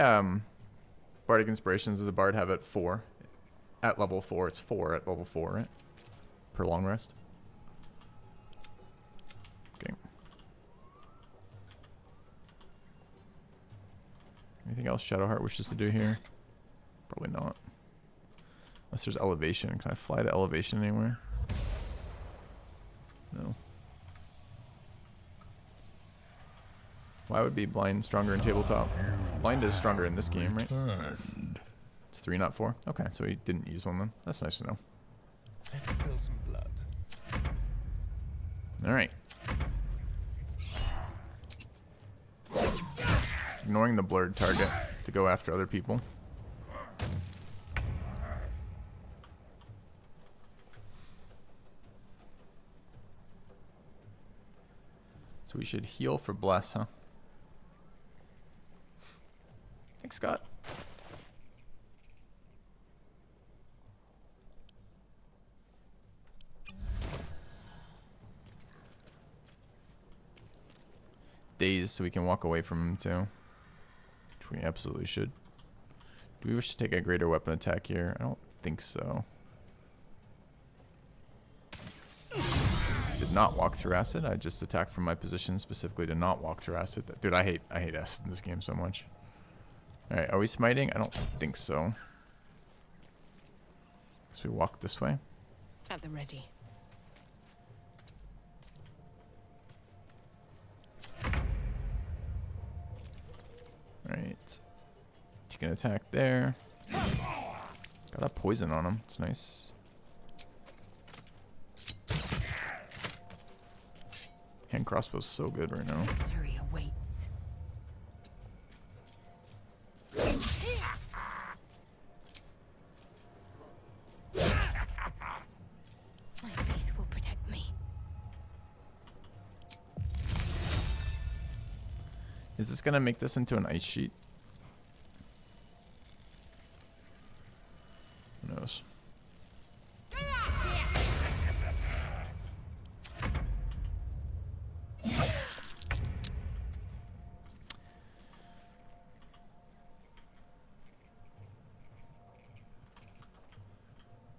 bardic inspirations does a bard have at 4? At level 4, it's 4 at level 4, right? Per long rest. Okay. Anything else Shadowheart wishes to do here? Probably not. Unless there's elevation. Can I fly to elevation anywhere? No. Why would be blind stronger in tabletop? Blind is stronger in this game, right? It's 3, not 4. Okay, so he didn't use one then. That's nice to know. Let's spill some blood. All right. Ignoring the blurred target to go after other people. So we should heal for bless, huh? Thanks, Scott. Dazed so we can walk away from him too. Which we absolutely should. Do we wish to take a greater weapon attack here? I don't think so. Did not walk through acid. I just attacked from my position specifically to not walk through acid. Dude, I hate acid in this game so much. Alright, are we smiting? I don't think so. So we walk this way. At the ready. Alright. Take an attack there. Got a poison on him. It's nice. Hand crossbow's so good right now. Victory awaits. My faith will protect me. Is this gonna make this into an ice sheet? Who knows?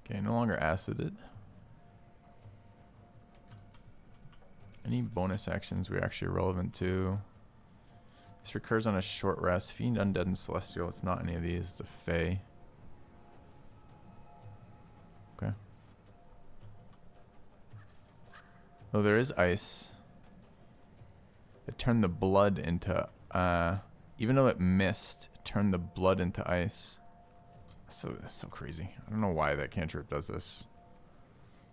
Okay, no longer acided. Any bonus actions we're actually relevant to? This recurs on a short rest. Fiend, Undead, and Celestial. It's not any of these. It's a Fae. Okay. Oh, there is ice. It turned the blood into... even though it missed, it turned the blood into ice. That's so crazy. I don't know why that cantrip does this.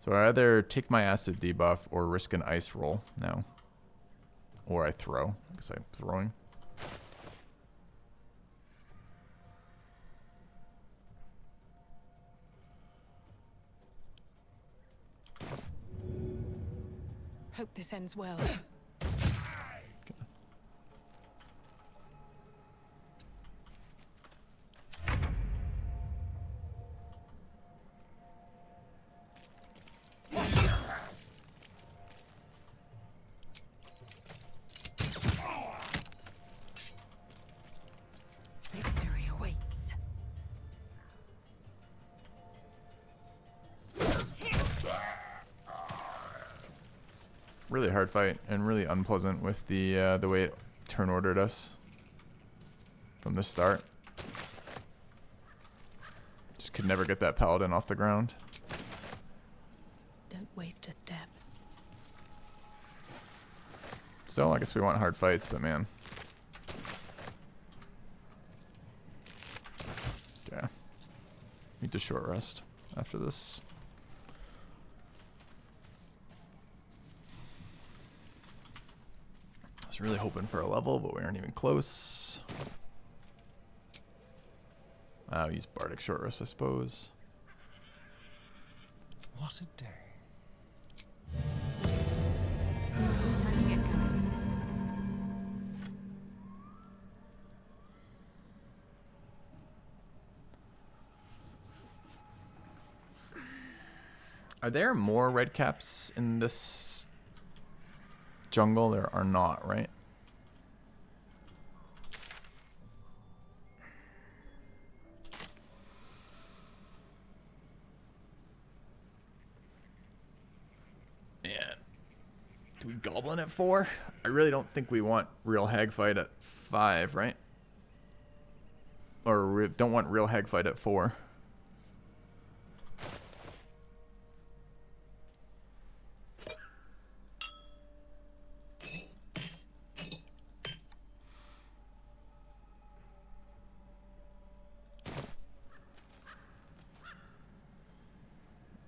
So I either take my acid debuff or risk an ice roll now. Or I throw. I guess I'm throwing. Hope this ends well. Victory awaits. Really hard fight and really unpleasant with the way it turn ordered us from the start. Just could never get that paladin off the ground. Don't waste a step. Still, I guess we want hard fights, but man. Yeah. Need to short rest after this. I was really hoping for a level, but we aren't even close. I'll use Bardic short rest, I suppose. What a day. Time to get going. Are there more red caps in this jungle? There are not, right? Yeah. Do we goblin at 4? I really don't think we want real hag fight at 5, right? Or don't want real hag fight at 4.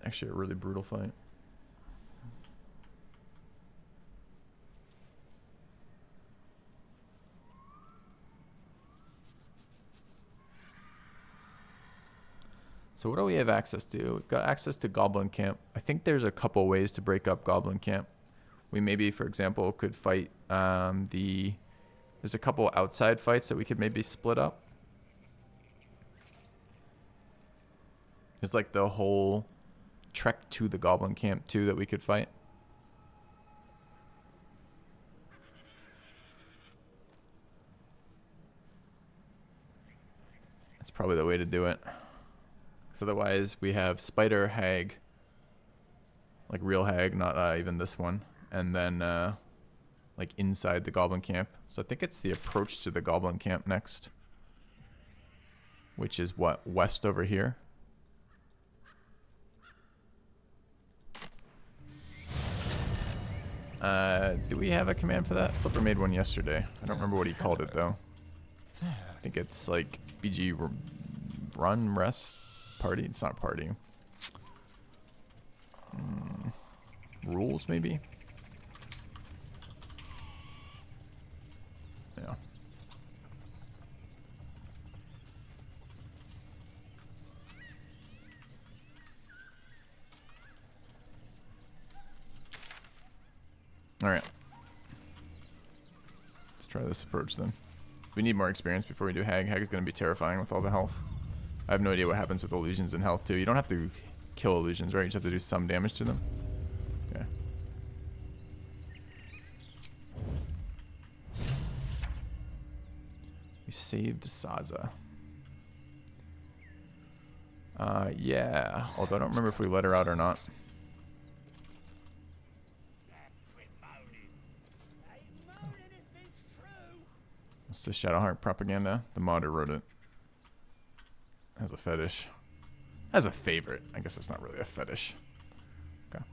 Actually, a really brutal fight. So what do we have access to? We've got access to Goblin Camp. I think there's a couple ways to break up Goblin Camp. We maybe, for example, could fight there's a couple outside fights that we could maybe split up. There's like the whole trek to the Goblin Camp too that we could fight. That's probably the way to do it. Otherwise, we have Spider Hag, like real Hag, not even this one, and then like inside the Goblin Camp. So I think it's the approach to the Goblin Camp next, which is what, west over here. Do we have a command for that? Flipper made one yesterday. I don't remember what he called it though. I think it's like BG run rest. Party? It's not party. Rules, maybe? Yeah. Alright. Let's try this approach then. We need more experience before we do Hag. Hag is going to be terrifying with all the health. I have no idea what happens with illusions and health too. You don't have to kill illusions, right? You just have to do some damage to them. Okay. We saved Saza. Yeah. Although I don't remember if we let her out or not. It's the Shadowheart propaganda. The modder wrote it. Has a fetish. Has a favorite. I guess it's not really a fetish. Okay.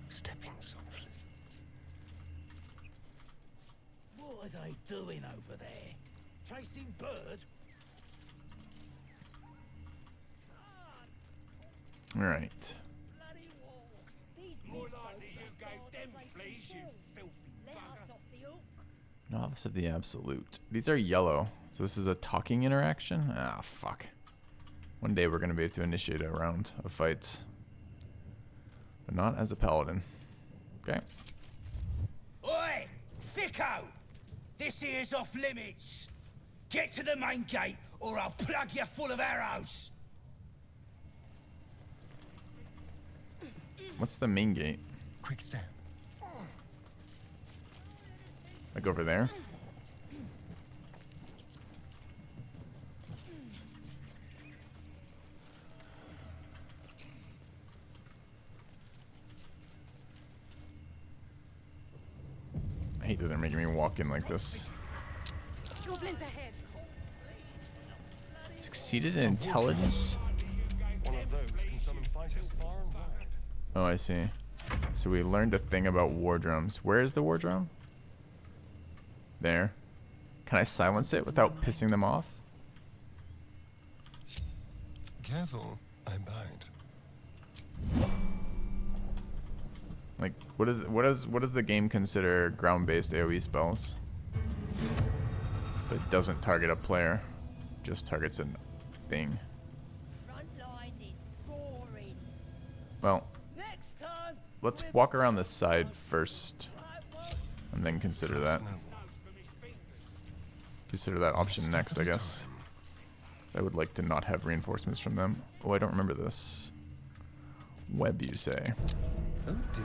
Stepping softly. What are they doing over there? Chasing bird? All right. More likely you gave them fleas, you filthy bugger. Novice of the Absolute. These are yellow. So this is a talking interaction? Ah, fuck. One day we're going to be able to initiate a round of fights. But not as a paladin. Okay. Oi! Thicko! This here's off limits. Get to the main gate or I'll plug you full of arrows. What's the main gate? Quick step. Like over there? I hate that they're making me walk in like this. Goblins ahead. Succeeded in intelligence? One of those can summon fighters far and wide. Oh, I see. So we learned a thing about war drums. Where is the war drum? There. Can I silence it without pissing them off? Careful, I bite. Like, what does the game consider ground-based AoE spells? But it doesn't target a player, just targets a thing. Well, let's walk around the side first, and then consider that. Consider that option next, I guess. I would like to not have reinforcements from them. Oh, I don't remember this. Web, you say? Oh dear.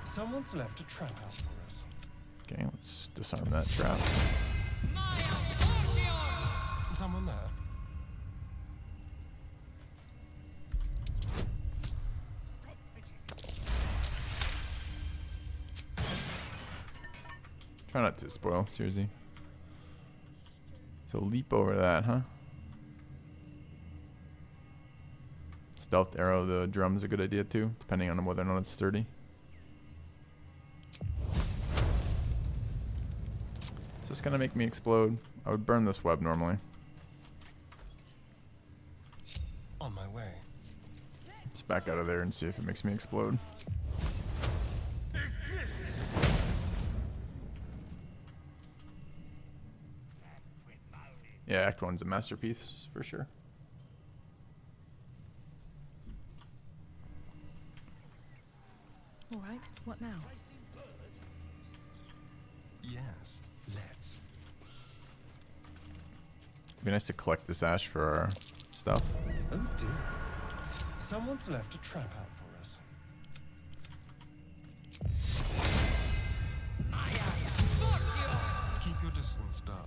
Someone's left a trap out for us. Okay, let's disarm that trap. Someone there? Try not to spoil, seriously. So leap over that, huh? Stealth arrow the drum's a good idea too, depending on whether or not it's sturdy. Is this gonna make me explode? I would burn this web normally. On my way. Let's back out of there and see if it makes me explode. Yeah, Act 1's a masterpiece, for sure. Alright, what now? Yes, let's. It'd be nice to collect this ash for our stuff. Oh dear. Someone's left a trap out for us. Keep your distance, darling.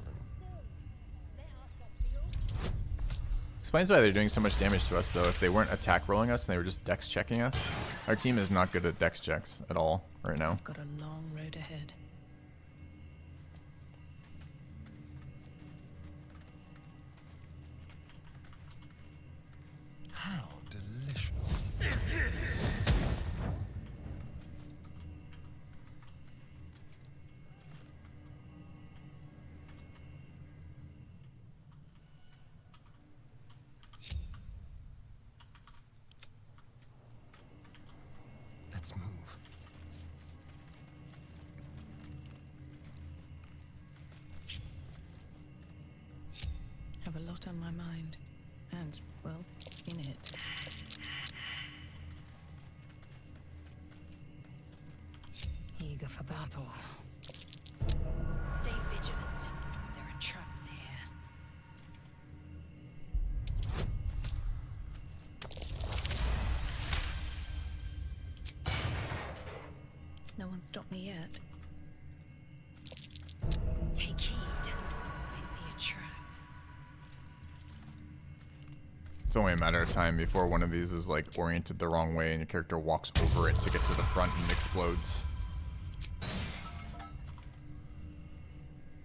Explains why they're doing so much damage to us, though. If they weren't attack rolling us and they were just dex checking us. Our team is not good at dex checks at all right now. I've got a long road ahead. How delicious. Let's move. Have a lot on my mind. And, well, in it. Eager for battle. Stay vigilant. There are traps here. No one stopped me yet. Take heed. I see a trap. It's only a matter of time before one of these is like oriented the wrong way and your character walks over it to get to the front and explodes.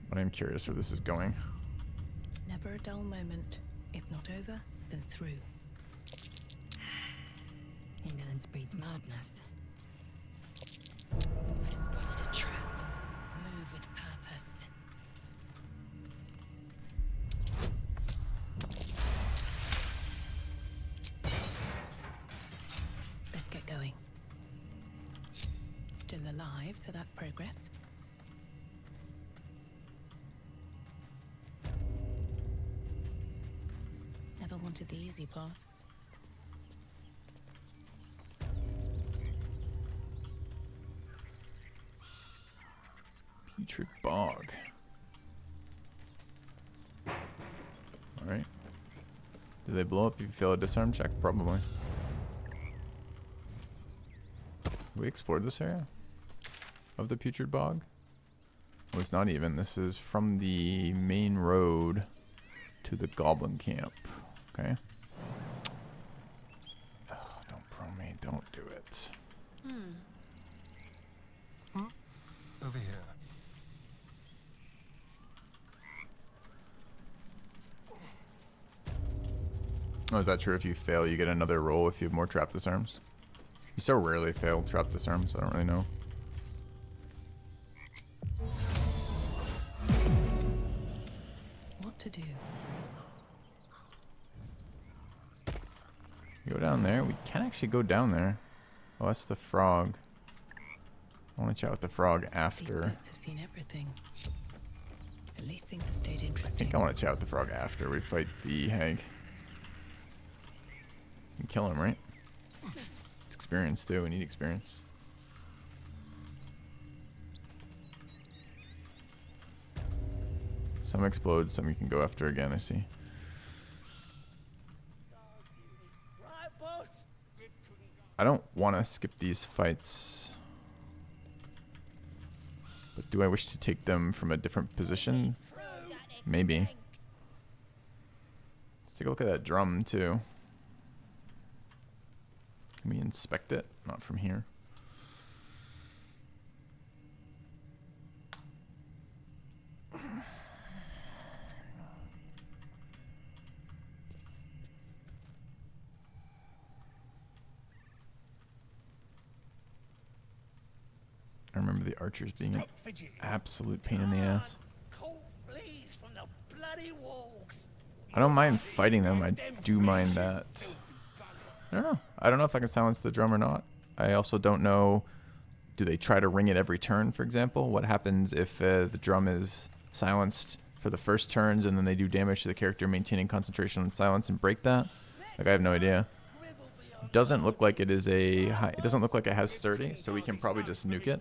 But I'm curious where this is going. Never a dull moment. If not over, then through. Indolence breeds madness. I've spotted a trap. Move with purpose. Let's get going. Still alive, so that's progress. Never wanted the easy path. Putrid bog. Alright. Do they blow up if you fail a disarm check? Probably. We explored this area of the Putrid Bog? Well, it's not even. This is from the main road to the Goblin Camp. Okay. Oh, don't pro me. Don't do it. Over here. Oh, is that true? If you fail, you get another roll if you have more trap disarms? You so rarely fail trap disarms, I don't really know. What to do? Go down there. We can actually go down there. Oh, that's the frog. I want to chat with the frog These after. boats have seen everything. At least things have stayed I interesting. think I want to chat with the frog after we fight the hag. And kill him, right? It's experience too. We need experience. Some explode, some you can go after again, I see. I don't want to skip these fights. But do I wish to take them from a different position? Maybe. Let's take a look at that drum too. Can we inspect it? Not from here. I remember the archers being an absolute pain in the ass. I don't mind fighting them. I do mind that. I don't know. I don't know if I can silence the drum or not. I also don't know. Do they try to ring it every turn, for example? What happens if the drum is silenced for the first turns and then they do damage to the character maintaining concentration on silence and break that? Like, I have no idea. Doesn't look like it is a high, it doesn't look like it has 30, so we can probably just nuke it.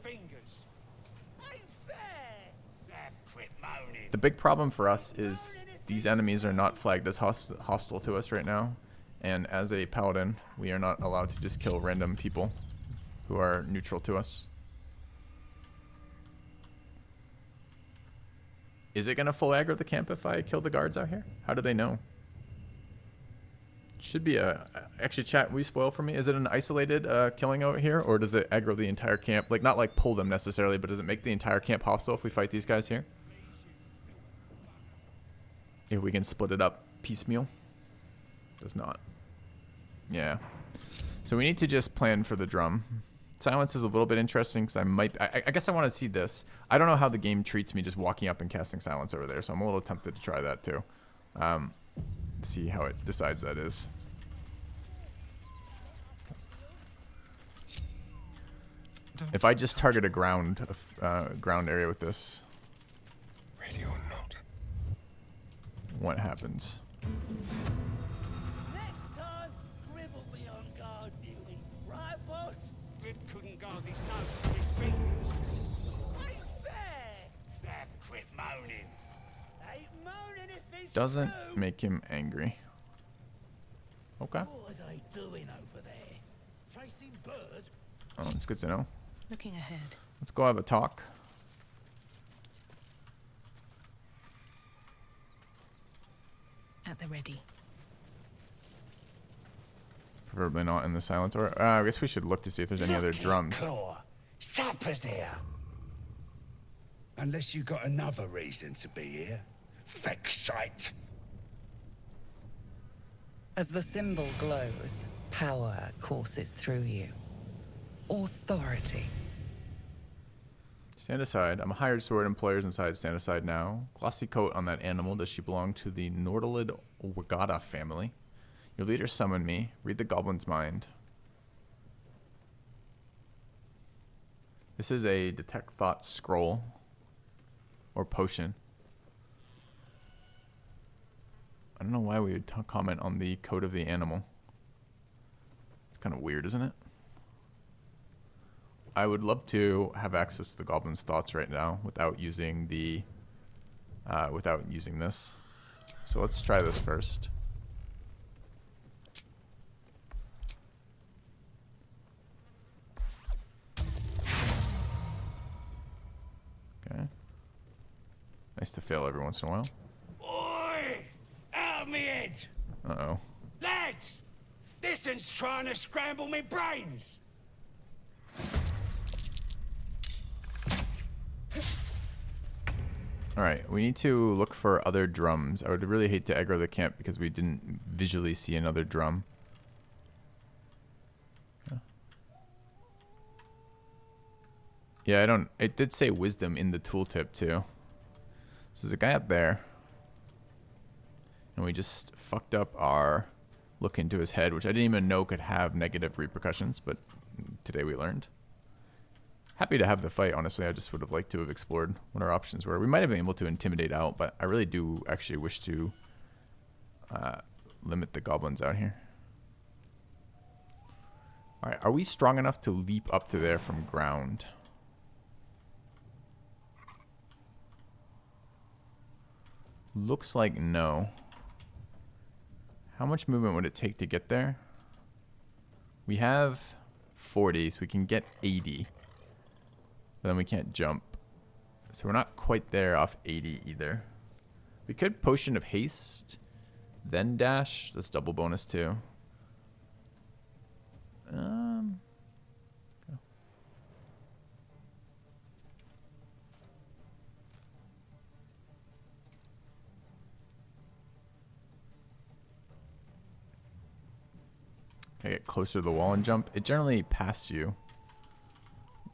The big problem for us is these enemies are not flagged as hostile to us right now, and as a paladin we are not allowed to just kill random people who are neutral to us. Is it gonna full aggro the camp if I kill the guards out here? How do they know? Should be a... Actually, chat, will you spoil for me? Is it an isolated killing out here, or does it aggro the entire camp? Like, not like pull them necessarily, but does it make the entire camp hostile if we fight these guys here? If we can split it up piecemeal. Does not. Yeah. So we need to just plan for the drum. Silence is a little bit interesting because I guess I want to see this. I don't know how the game treats me just walking up and casting silence over there, so I'm a little tempted to try that too. See how it decides that is. If I just target a ground area with this, ready or not, what happens? Next time, Grib will be on guard duty, right, boss? Grib couldn't guard his nose with his fingers. Ain't fair. That quit moaning. Ain't moaning if it's Doesn't true. make him angry. Okay. What are they doing over there? Chasing birds? Oh, it's good to know. Looking ahead. Let's go have a talk. At the ready. Preferably not in the silence. Or I guess we should look to see if there's any other drums. Claw. Sappers here. Unless you got another reason to be here. Feck shite. As the symbol glows, power courses through you. Authority. Stand aside. I'm a hired sword. Employers inside. Stand aside now. Glossy coat on that animal. Does she belong to the Nordalid Wagata family? Your leader summoned me. Read the goblin's mind. This is a detect thought scroll. Or potion. I don't know why we would comment on the coat of the animal. It's kind of weird, isn't it? I would love to have access to the goblin's thoughts right now without using the this. So let's try this first. Okay. Nice to fail every once in a while. Oi! Out of me head! Uh-oh. Lads! This one's trying to scramble me brains! Alright, we need to look for other drums. I would really hate to aggro the camp because we didn't visually see another drum. Yeah, it did say wisdom in the tooltip too. So there's a guy up there. And we just fucked up our look into his head, which I didn't even know could have negative repercussions, but today we learned. Happy to have the fight, honestly. I just would have liked to have explored what our options were. We might have been able to intimidate out, but I really do actually wish to limit the goblins out here. Alright, are we strong enough to leap up to there from ground? Looks like no. How much movement would it take to get there? We have 40, so we can get 80. But then we can't jump. So we're not quite there off 80 either. We could Potion of Haste, then dash. That's double bonus too. Okay, get closer to the wall and jump. It generally passes you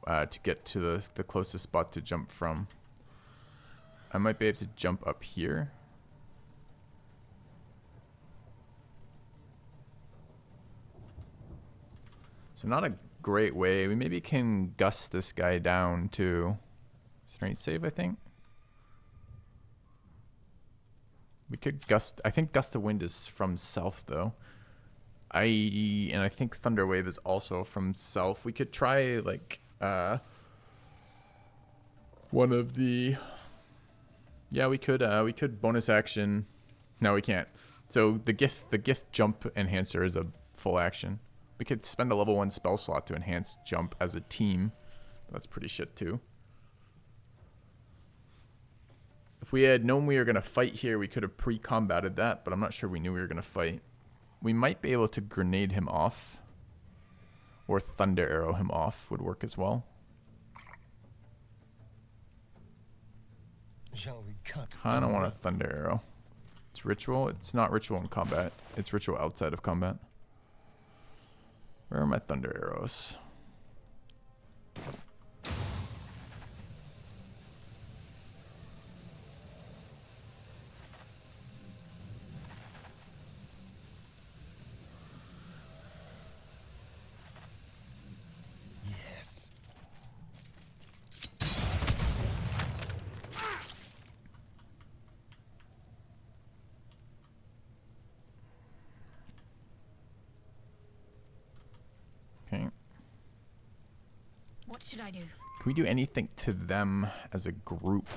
to get to the closest spot to jump from. I might be able to jump up here. So not a great way. We maybe can gust this guy down to strength save, I think. We could gust. I think gust of wind is from self though. And I think thunder wave is also from self. We could try like one of the. Yeah, we could bonus action. No, we can't. So the Gith jump enhancer is a full action. We could spend a level 1 spell slot to enhance jump as a team. That's pretty shit too. If we had known we were going to fight here, we could have pre-combated that, but I'm not sure we knew we were going to fight. We might be able to grenade him off. Or thunder arrow him off would work as well. Shall we cut? I don't want a thunder arrow. It's ritual. It's not ritual in combat. It's ritual outside of combat. Where are my thunder arrows? Yes. Okay. What should I do? Can we do anything to them as a group?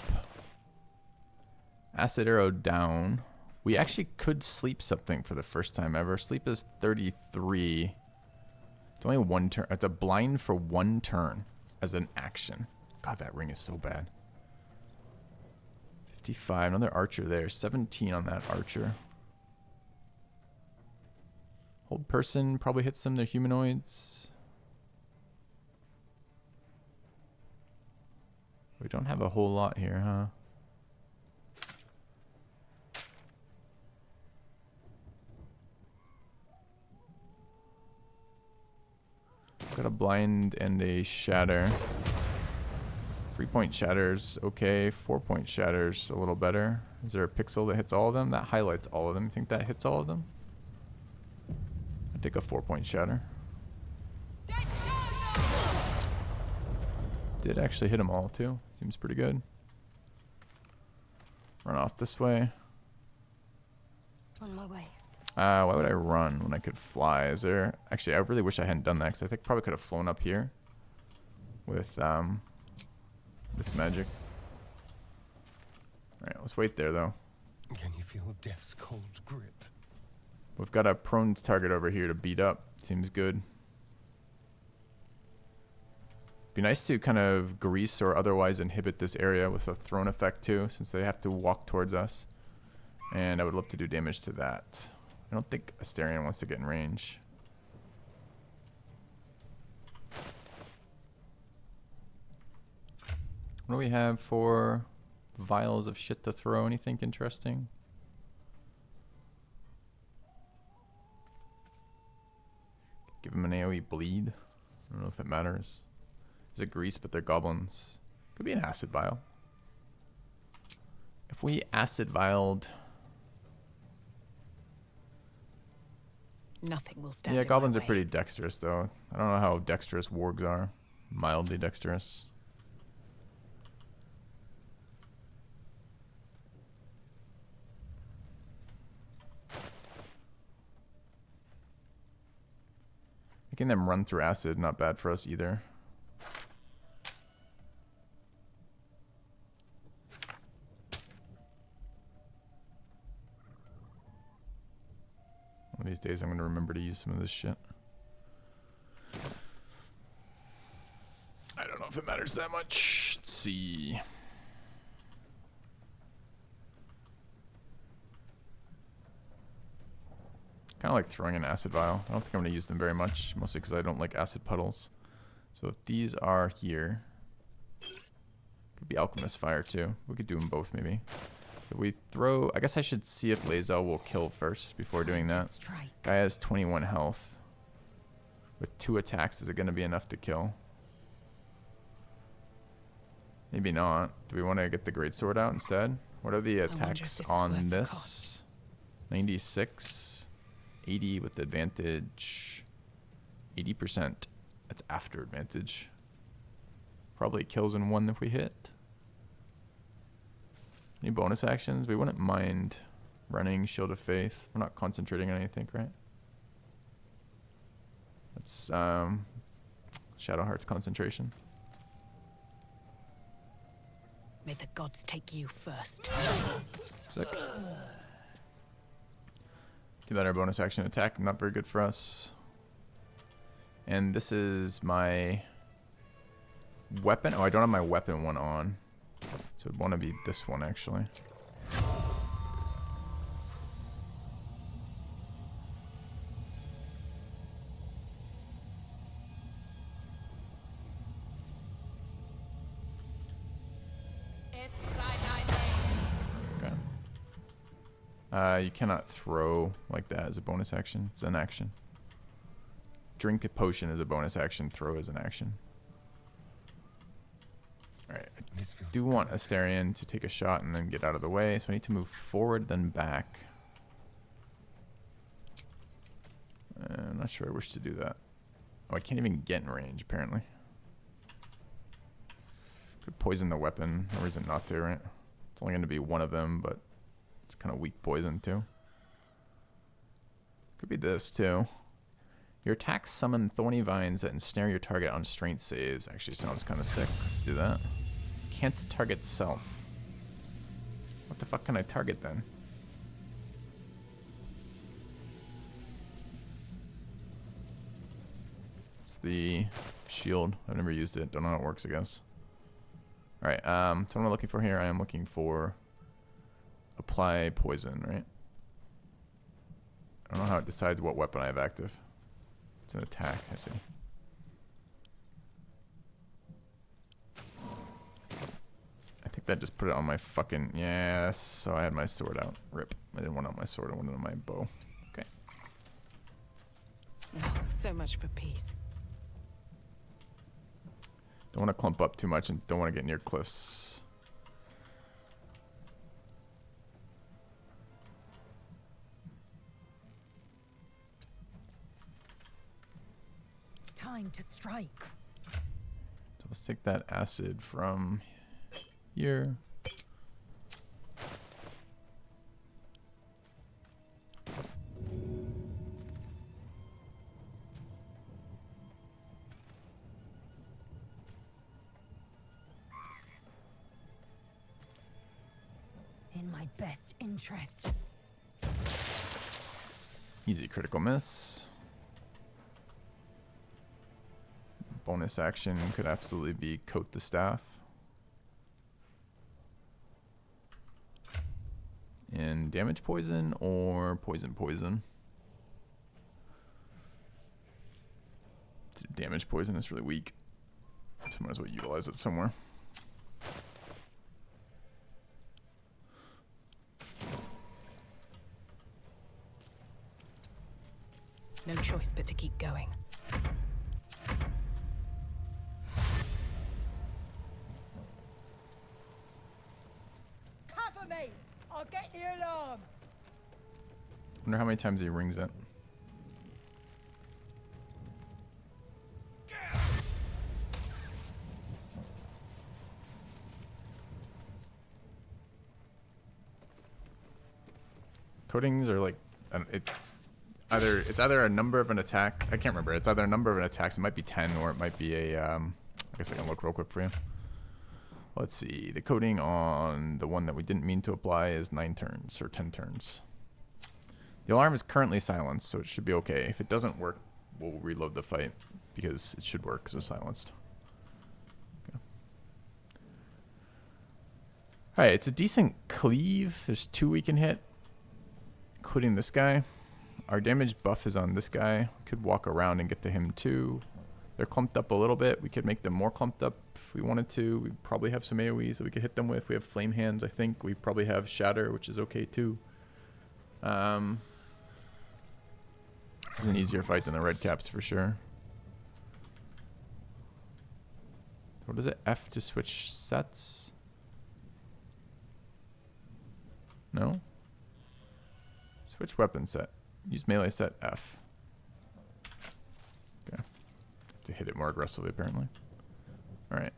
Acid arrow down. We actually could sleep something for the first time ever. Sleep is 33. It's only 1 turn. It's a blind for 1 turn as an action. God, that ring is so bad. 55. Another archer there. 17 on that archer. Hold person probably hits them. They're humanoids. We don't have a whole lot here, huh? Got a blind and a shatter. 3-point shatters, okay. 4-point shatters, a little better. Is there a pixel that hits all of them? That highlights all of them. You think that hits all of them? I'd take a 4-point shatter. Did actually hit them all too. Seems pretty good. Run off this way. On my way. Why would I run when I could fly? Is there... Actually, I really wish I hadn't done that, because I think probably could have flown up here with this magic. Alright, let's wait there, though. Can you feel death's cold grip? We've got a prone target over here to beat up. Seems good. Be nice to kind of grease or otherwise inhibit this area with a thrown effect, too, since they have to walk towards us. And I would love to do damage to that. I don't think Astarion wants to get in range. What do we have for vials of shit to throw? Anything interesting? Give them an AoE bleed. I don't know if it matters. Is it grease, but they're goblins? Could be an acid vial. If we acid vialed... Nothing will stand. Yeah, in goblins my are way. pretty dexterous, though. I don't know how dexterous wargs are. Mildly dexterous. Making them run through acid, not bad for us either. One of these days I'm going to remember to use some of this shit. if it matters that much. Let's see. Kind of like throwing an acid vial. I don't think I'm going to use them very much, mostly because I don't like acid puddles. So if these are here, could be alchemist fire too. We could do them both maybe. So we throw. I guess I should see if Lae'zel will kill first before doing that. Guy has 21 health. With 2 attacks, is it going to be enough to kill? Maybe not. Do we want to get the greatsword out instead? What are the attacks on this? 96, 80 with advantage, 80%. That's after advantage. Probably kills in 1 if we hit. Any bonus actions? We wouldn't mind running Shield of Faith. We're not concentrating on anything, right? That's Shadowheart's concentration. May the gods take you first. Sick. Do better bonus action attack. Not very good for us. And this is my weapon. Oh, I don't have my weapon one on. So it'd want to be this one, actually. Okay. You cannot throw like that as a bonus action. It's an action. Drink a potion is a bonus action. Throw is an action. Alright, I do want Astarion to take a shot and then get out of the way, so I need to move forward then back. I'm not sure I wish to do that. Oh, I can't even get in range, apparently. Could poison the weapon, no reason not to, right? It's only going to be one of them, but it's kind of weak poison, too. Could be this, too. Your attacks summon thorny vines that ensnare your target on strength saves. Actually sounds kind of sick. Let's do that. Can't target self. What the fuck can I target then? It's the shield. I've never used it. Don't know how it works, I guess. Alright, so what am I looking for here? I am looking for apply poison, right? I don't know how it decides what weapon I have active. It's an attack, I see. I think that just put it on my fucking... Yes, so I had my sword out. Rip. I didn't want it on my sword, I wanted it on my bow. Okay. So much for peace. Don't want to clump up too much and don't want to get near cliffs. Time to strike. So let's take that acid from here. In my best interest. Easy critical miss. Bonus action could absolutely be coat the staff. And damage poison or poison. Damage poison is really weak. So might as well utilize it somewhere. No choice but to keep going. Cover me! I'll get the alarm! Wonder how many times he rings it. Coatings are like, it's either a number of an attack. I can't remember. It's either a number of an attacks. It might be 10 or it might be a. I guess I can look real quick for you. Let's see. The coating on the one that we didn't mean to apply is 9 turns or 10 turns. The alarm is currently silenced, so it should be okay. If it doesn't work, we'll reload the fight because it should work because it's silenced. Okay. Alright, it's a decent cleave. There's 2 we can hit, including this guy. Our damage buff is on this guy. Could walk around and get to him too. They're clumped up a little bit. We could make them more clumped up if we wanted to. We probably have some AoEs that we could hit them with. We have flame hands, I think. We probably have shatter, which is okay too. This is an easier fight than the red caps for sure. So what is it? F to switch sets? No? Switch weapon set. Use melee set F. Okay. To hit it more aggressively apparently. Alright.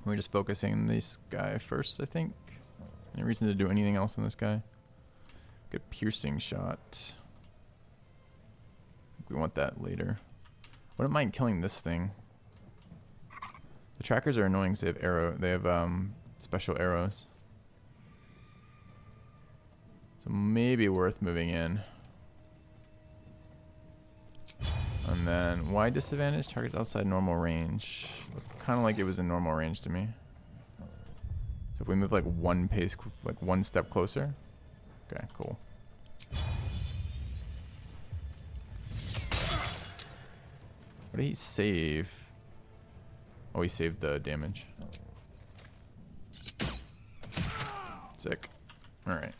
We're just focusing on this guy first, I think. Any reason to do anything else on this guy? Good piercing shot. We want that later. Wouldn't mind killing this thing. The trackers are annoying because they have special arrows. So maybe worth moving in. And then why disadvantage? Targets outside normal range. Kind of like it was in normal range to me. So if we move like one pace, like one step closer. Okay, cool. What did he save? Oh, he saved the damage. Sick. Alright.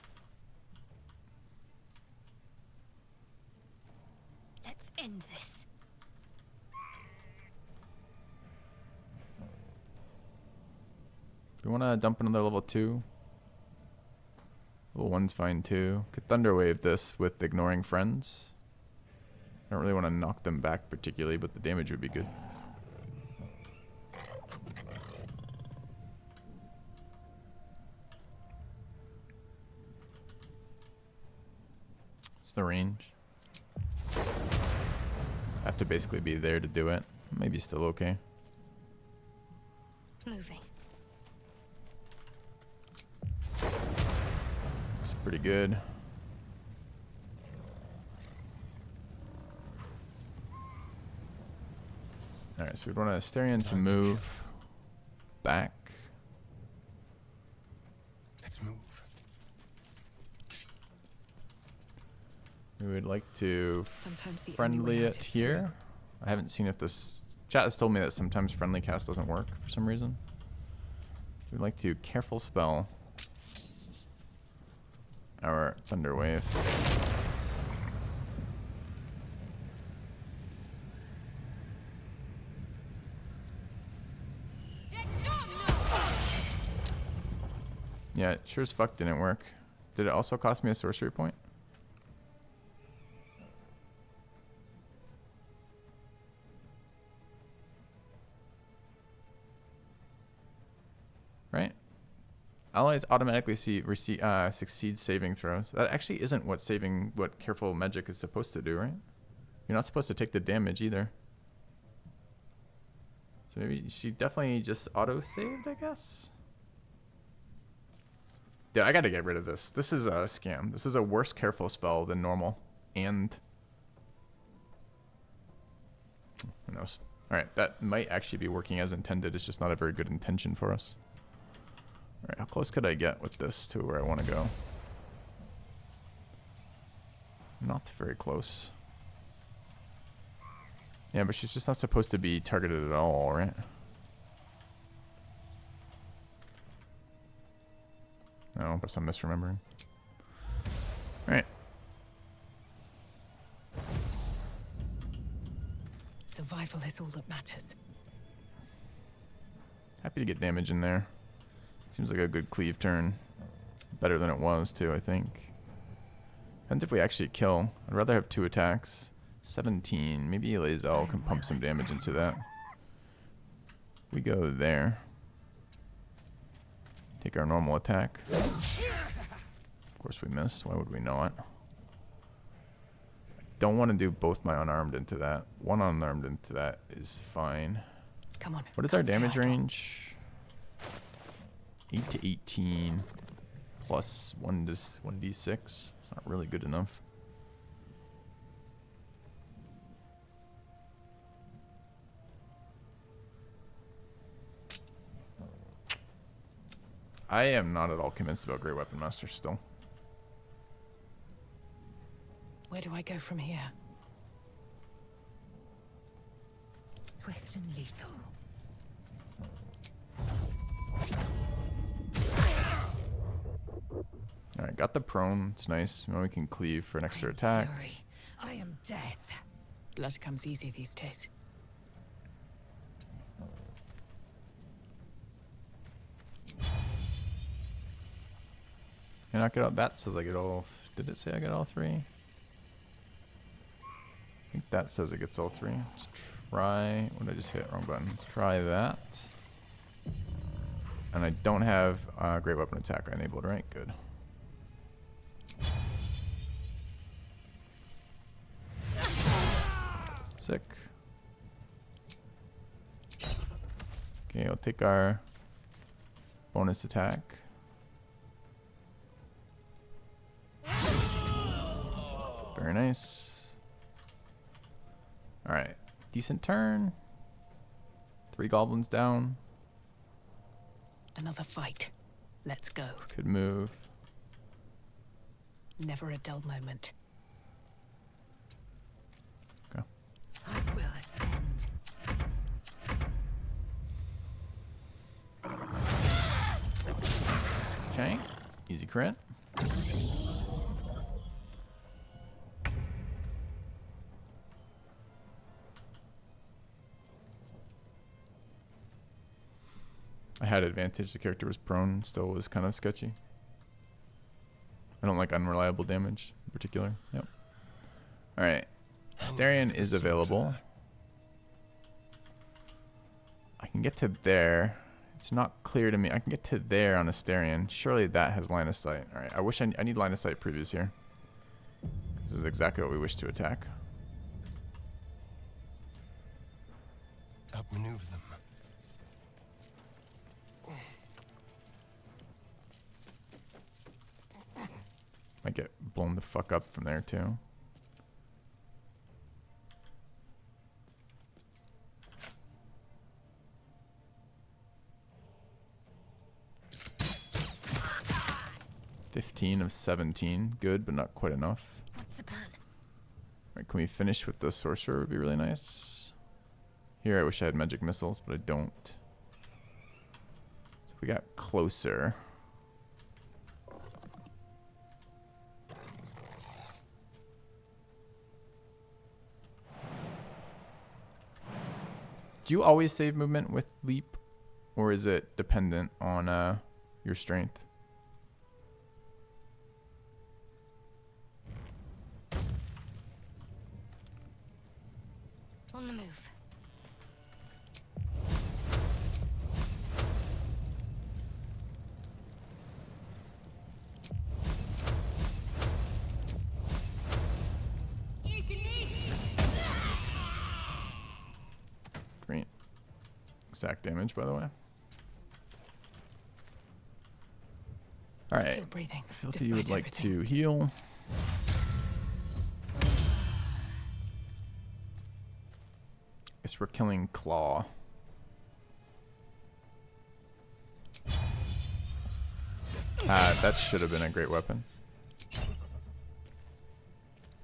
Let's end this. Do we want to dump another level 2? Level 1's fine too. Could Thunderwave this with ignoring friends. I don't really want to knock them back particularly, but the damage would be good. What's the range? I have to basically be there to do it. Maybe still okay. Moving. Looks pretty good. Alright, so we want Asterion to move back. Let's move. We would like to Sometimes the only friendly way out it is here. I haven't seen if this... Chat has told me that sometimes friendly cast doesn't work for some reason. We'd like to careful spell our Thunder Wave. Yeah, it sure as fuck didn't work. Did it also cost me a sorcery point? Right? Allies automatically succeed saving throws. That actually isn't what Careful Magic is supposed to do, right? You're not supposed to take the damage either. So maybe she definitely just auto-saved, I guess? Yeah, I gotta get rid of this. This is a scam. This is a worse Careful spell than normal. And... who knows? Alright, that might actually be working as intended. It's just not a very good intention for us. Alright, how close could I get with this to where I want to go? Not very close. Yeah, but she's just not supposed to be targeted at all, right? No, but I'm misremembering. Alright. Survival is all that matters. Happy to get damage in there. Seems like a good cleave turn. Better than it was, too, I think. Depends if we actually kill. I'd rather have 2 attacks. 17. Maybe Lae'zel can pump some damage into that. We go there. Take our normal attack. Of course we missed. Why would we not? Don't want to do both my unarmed into that. One unarmed into that is fine. Come on. What is our damage range? 8 to 18 plus 1d6. It's not really good enough. I am not at all convinced about Great Weapon Master still. Where do I go from here? Swift and lethal. Alright, got the prone. It's nice. Now we can cleave for an extra attack. Fury. I am death. Blood comes easy these days. Can I knock it out? That says I get all... Did it say I get all three? I think that says it gets all three. Let's try... What did I just hit? Wrong button. Let's try that. And I don't have Great Weapon Attack enabled, right? Good. Sick. Okay, we'll take our bonus attack. Very nice. Alright. Decent turn. 3 goblins down. Another fight. Let's go. Could move. Never a dull moment. Go. I will ascend. Okay. Easy crit. I had advantage. The character was prone. Still was kind of sketchy. I don't like unreliable damage in particular. Yep. Alright. Astarion is available. I can get to there. It's not clear to me. I can get to there on Astarion. Surely that has line of sight. Alright. I need line of sight previews here. This is exactly what we wish to attack. Outmaneuver them. Might get blown the fuck up from there too. (15 of 17). Good, but not quite enough. What's the plan? Alright, can we finish with the sorcerer? Would be really nice. Here, I wish I had magic missiles, but I don't. So if we got closer. Do you always save movement with leap, or is it dependent on your strength? On the move. Great. Exact damage, by the way. Alright. Still breathing. Filthy, you would despite like everything. to heal. Guess we're killing Claw. That should have been a great weapon.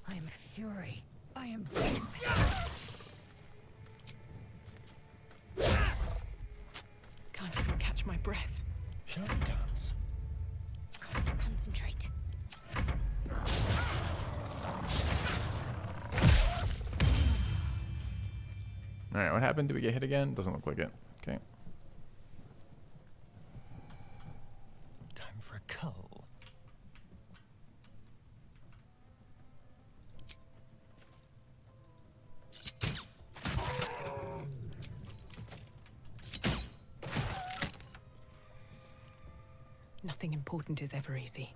I am fury. I am death. Can't even catch my breath. Shall we dance? Can't concentrate. Alright, what happened? Did we get hit again? Doesn't look like it. Okay. Time for a cull. Nothing important is ever easy.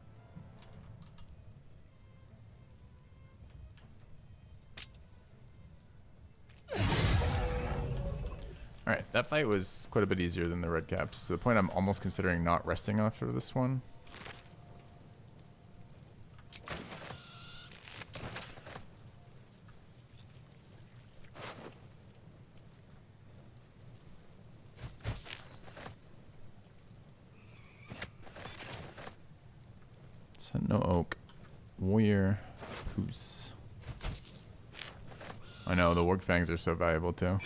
Alright, that fight was quite a bit easier than the red caps, to the point I'm almost considering not resting after this one. No oak. Warrior Poos. I know, the warg fangs are so valuable too.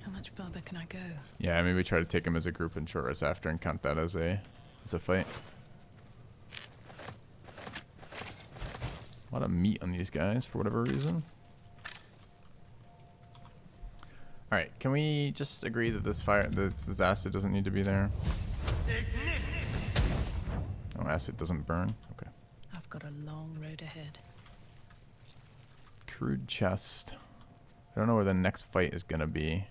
How much further can I go? Yeah, maybe try to take them as a group and short rest after and count that as a fight. A lot of meat on these guys for whatever reason. Alright, can we just agree that this acid doesn't need to be there? Oh, acid doesn't burn? Okay. I've got a long road ahead. Crude chest. I don't know where the next fight is gonna be.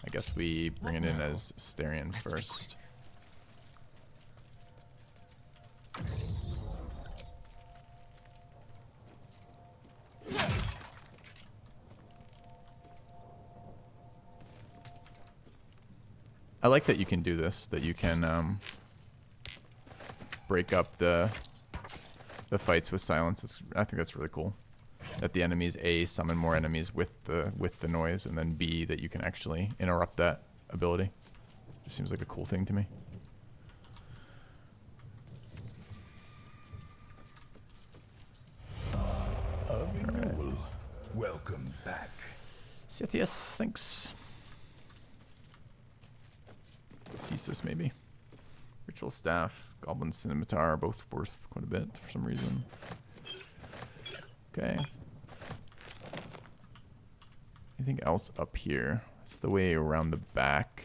I guess we bring it in as Asterion first. I like that you can do this, that you can break up the fights with silence. I think that's really cool. That the enemies A summon more enemies with the noise, and then B that you can actually interrupt that ability. It seems like a cool thing to me. Renewal. Welcome back. Scythius, thanks. Thesis, maybe. Ritual Staff, Goblin Scimitar are both worth quite a bit for some reason. Okay. Anything else up here? It's the way around the back.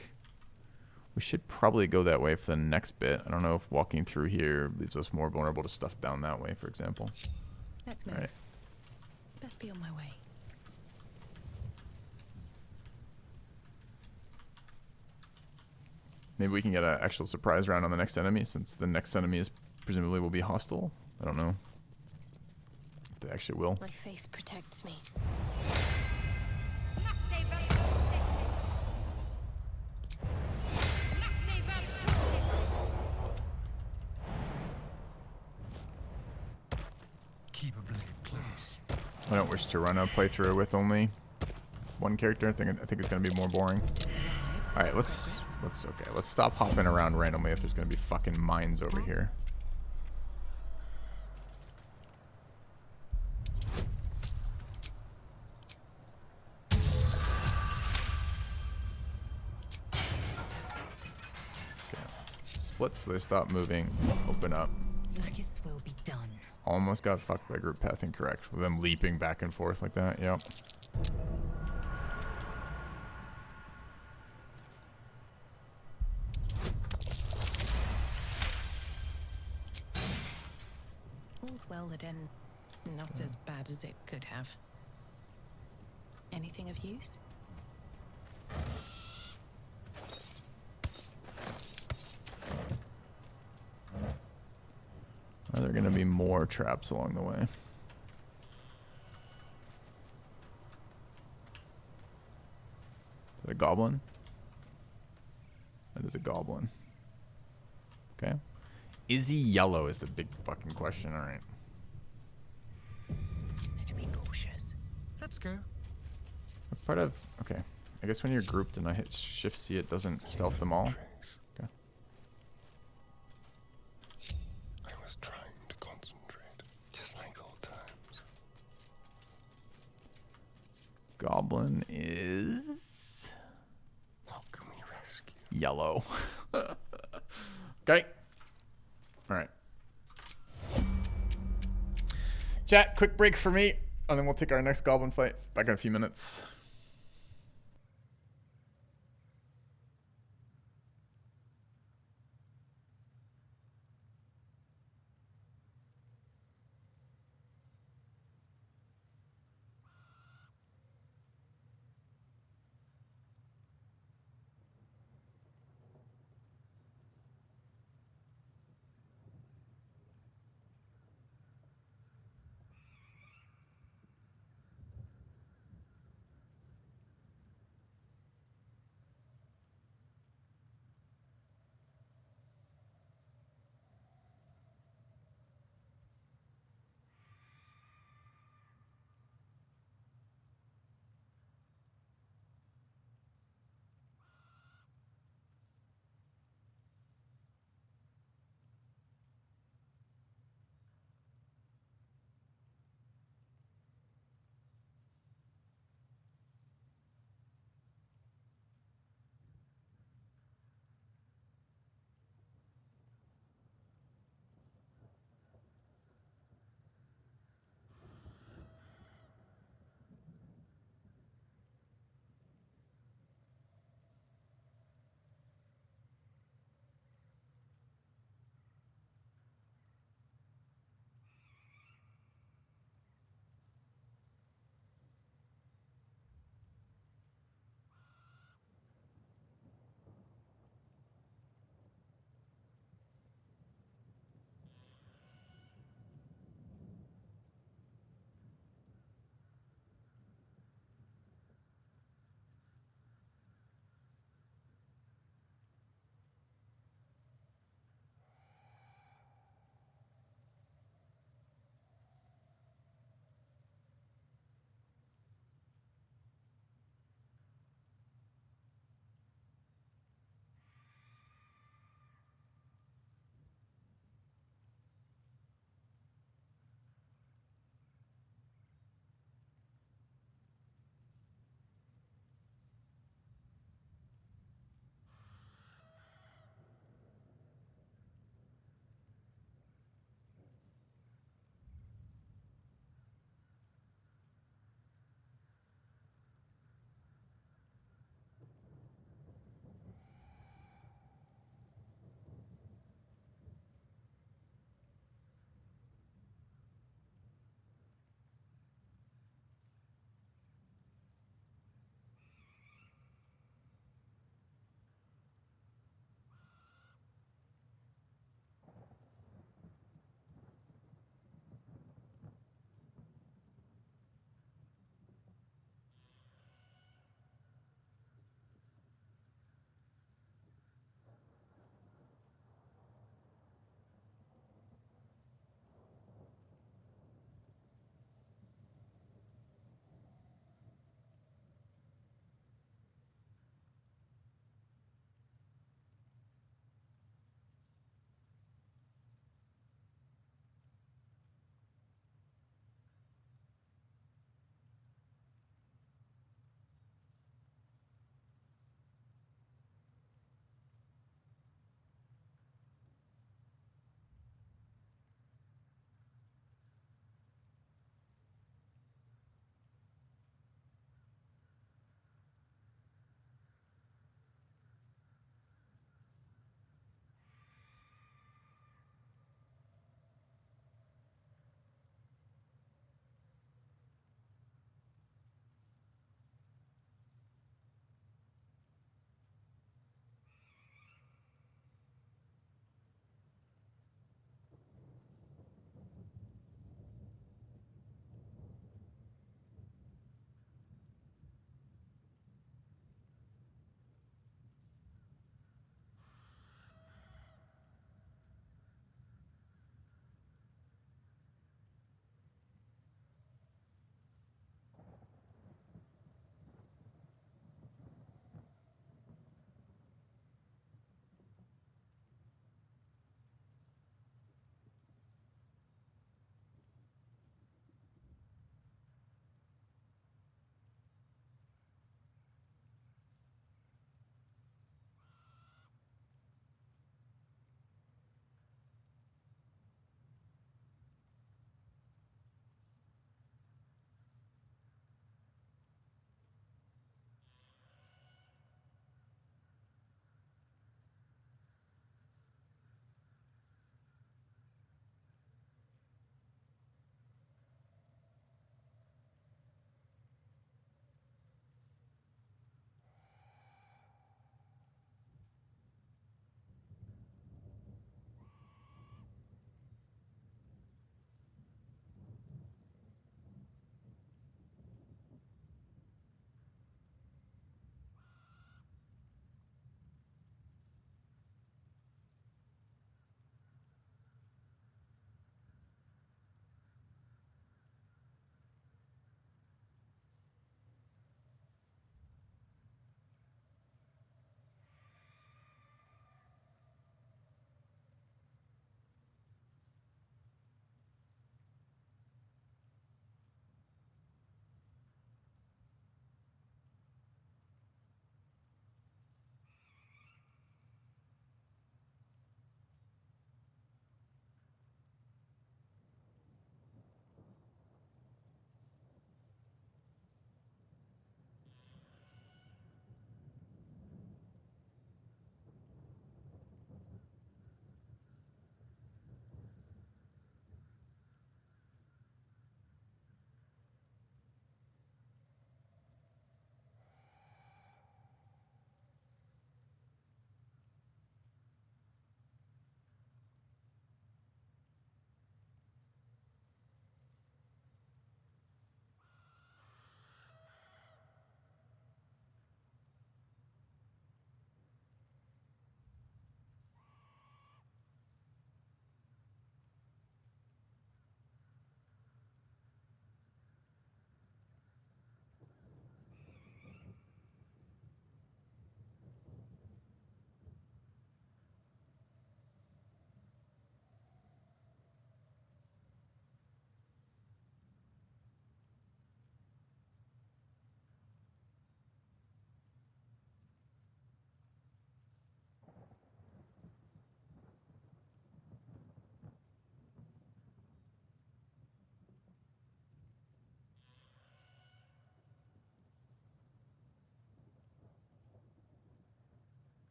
We should probably go that way for the next bit. I don't know if walking through here leaves us more vulnerable to stuff down that way, for example. Let's move. All right. Best be on my way. Maybe we can get an actual surprise round on the next enemy, since the next enemy is presumably will be hostile. I don't know. If they actually will. My faith protects me. Keep a blade close. I don't wish to run a playthrough with only one character. I think it's gonna be more boring. All right, let's stop hopping around randomly if there's gonna be fucking mines over here. Okay. Split so they stop moving. Open up. Nuggets will be done. Almost got fucked by group path incorrect with them leaping back and forth like that. Yep. All's well that ends not as bad as it could have. Anything of use? Are there going to be more traps along the way? Is that a goblin? That is a goblin. Okay. Is he yellow is the big fucking question. All right. Need to be cautious. Let's go. What part of... Okay. I guess when you're grouped and I hit Shift C, it doesn't stealth them all. Okay. I was trying to concentrate, just like old times. Goblin is... What can we rescue? Yellow. Okay. Alright. Chat, quick break for me, and then we'll take our next goblin fight back in a few minutes.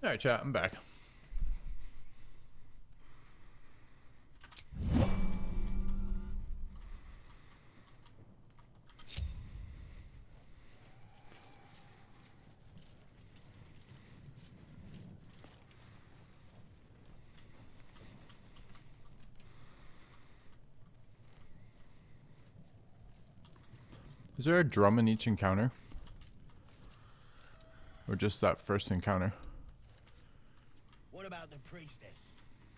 Alright, chat, I'm back. Is there a drum in each encounter? Or just that first encounter? What about the priestess?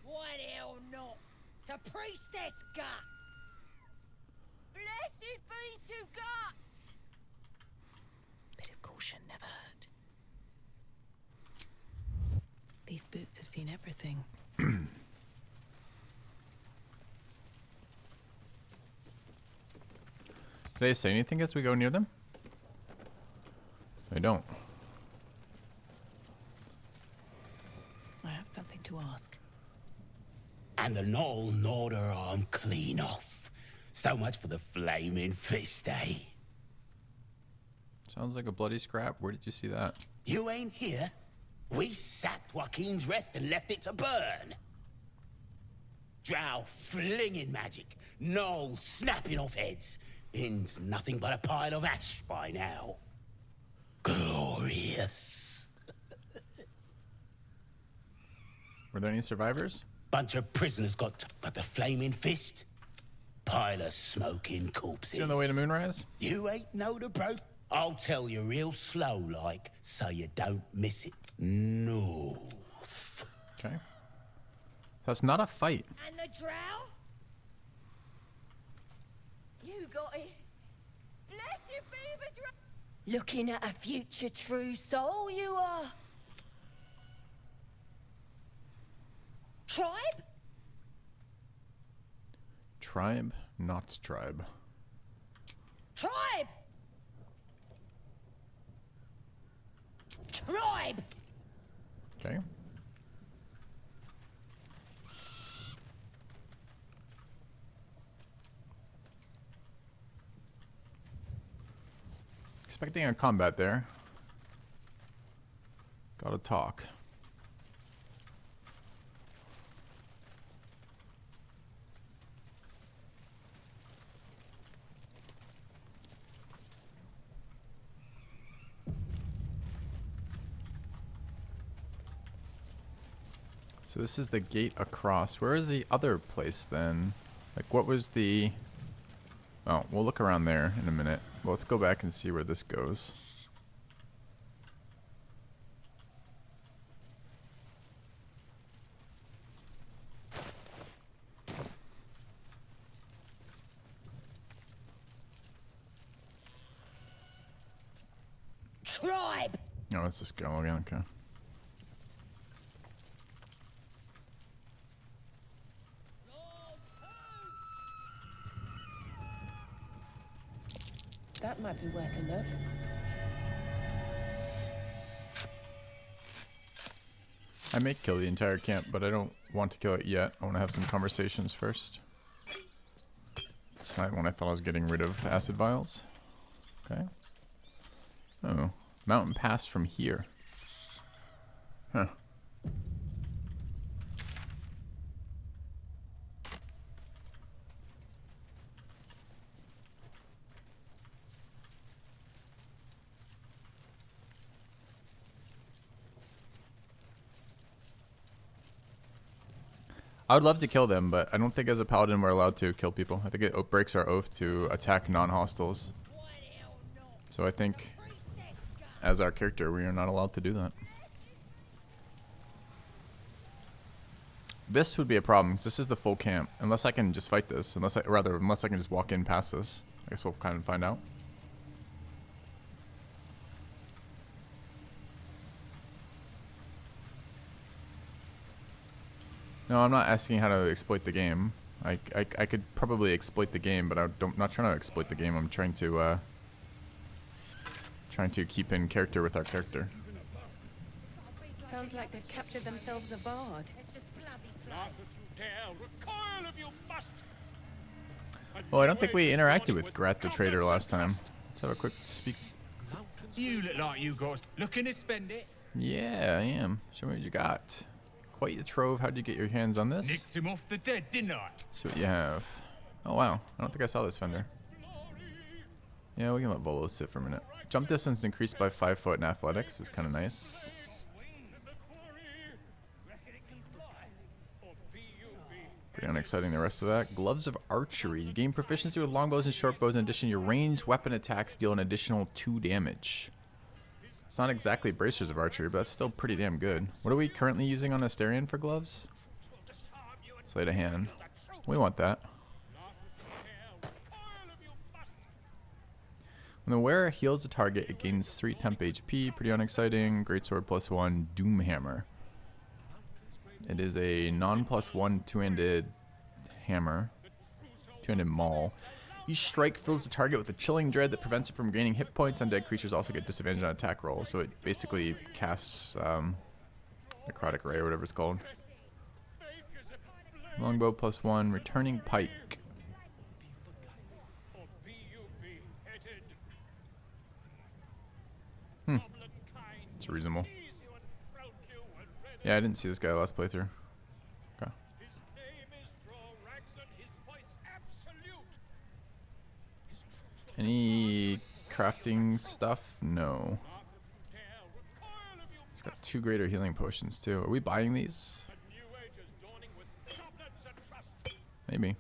Why the hell not? It's a priestess gut! Blessed be to guts! Bit of caution never hurt. These boots have seen everything. Do they say anything as we go near them? They don't. I have something to ask. And the Knoll gnawed her arm clean off. So much for the flaming fist, eh? Sounds like a bloody scrap. Where did you see that? You ain't here? We sacked Joaquin's Rest and left it to burn. Drow flinging magic, Knoll snapping off heads. Inn's nothing but a pile of ash by now. Glorious. Were there any survivors? Bunch of prisoners got, but the flaming fist? Pile of smoking corpses. You on the way to Moonrise? You ain't know the bro. I'll tell you real slow like, so you don't miss it. North. Okay. That's not a fight. And the drow? You got it. Bless you, beaver drow. Looking at a future true soul, you are. Tribe? Tribe, not tribe. Tribe! Tribe! Okay. Expecting a combat there. Gotta talk. So this is the gate across. Where is the other place then? Like what was the... Oh, we'll look around there in a minute. Well, let's go back and see where this goes. Tribe! Oh, it's this girl again, okay. That might be worth a look. I may kill the entire camp, but I don't want to kill it yet. I want to have some conversations first. It's not when I thought I was getting rid of acid vials. Okay. Oh, mountain pass from here. Huh. I would love to kill them, but I don't think as a paladin we're allowed to kill people. I think it breaks our oath to attack non-hostiles. So I think as our character we are not allowed to do that. This would be a problem because this is the full camp. Unless I can just fight this, unless I can just walk in past this. I guess we'll kind of find out. No, I'm not asking how to exploit the game. I could probably exploit the game, but I'm not trying to exploit the game. I'm trying to keep in character with our character. Sounds like they've captured themselves a bard. Well, I don't think we interacted with Grat the trader last time. Let's have a quick speak. You look like you got looking to spend it. Yeah, I am. Show me what you got. Quite the trove. How'd you get your hands on this? Nicked him off the dead, didn't I? See what you have. Oh, wow. I don't think I saw this fender. Yeah, we can let Volo sit for a minute. Jump distance increased by 5 foot in athletics is kind of nice. Pretty unexciting, the rest of that. Gloves of Archery. You gain proficiency with longbows and shortbows. In addition, your ranged weapon attacks deal an additional 2 damage. It's not exactly Bracers of Archery, but that's still pretty damn good. What are we currently using on Asterion for gloves? Sleight of hand. We want that. When the wearer heals the target, it gains 3 temp HP. Pretty unexciting. Greatsword +1, Doomhammer. It is a non+1 two-handed hammer. Two-handed maul. Each strike fills the target with a chilling dread that prevents it from gaining hit points. Undead creatures also get disadvantage on attack rolls, so it basically casts Necrotic Ray or whatever it's called. Longbow +1, returning pike. It's reasonable. Yeah, I didn't see this guy last playthrough. Okay. Any crafting stuff? No. He's got 2 greater healing potions too. Are we buying these? Maybe.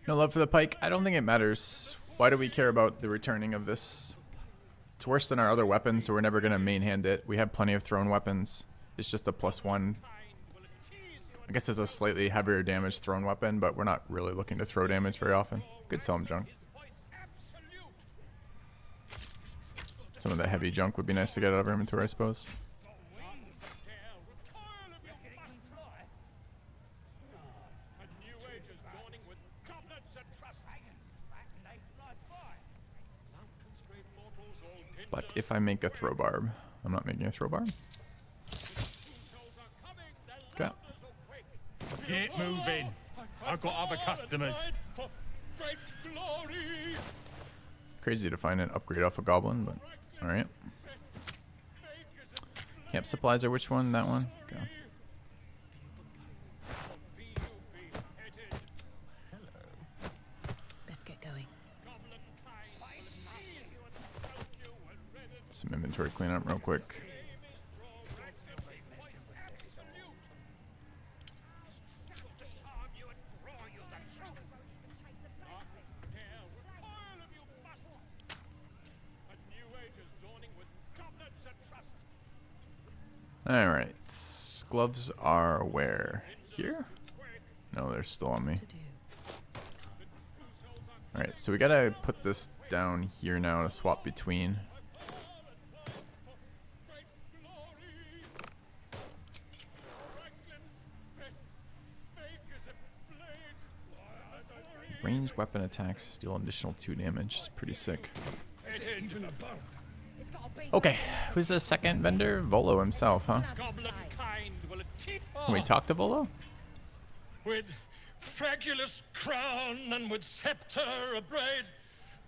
No love for the pike. I don't think it matters. Why do we care about the returning of this? It's worse than our other weapons, so we're never going to main hand it. We have plenty of thrown weapons. It's just a +1. I guess it's a slightly heavier damage thrown weapon, but we're not really looking to throw damage very often. Could sell him junk. Some of the heavy junk would be nice to get out of our inventory, I suppose. But if I make a throw barb, I'm not making a throw barb. Okay. Get moving. I've got other customers. Crazy to find an upgrade off a goblin, but alright. Camp supplies are which one? That one? Okay. Let's get going. Some inventory cleanup real quick. Alright. Gloves are where? Here? No, they're still on me. Alright, so we gotta put this down here now to swap between. Ranged weapon attacks deal an additional 2 damage. It's pretty sick. Okay, who's the second vendor? Volo himself, huh? Can we talk to Volo? With fragulous crown and with scepter abraid,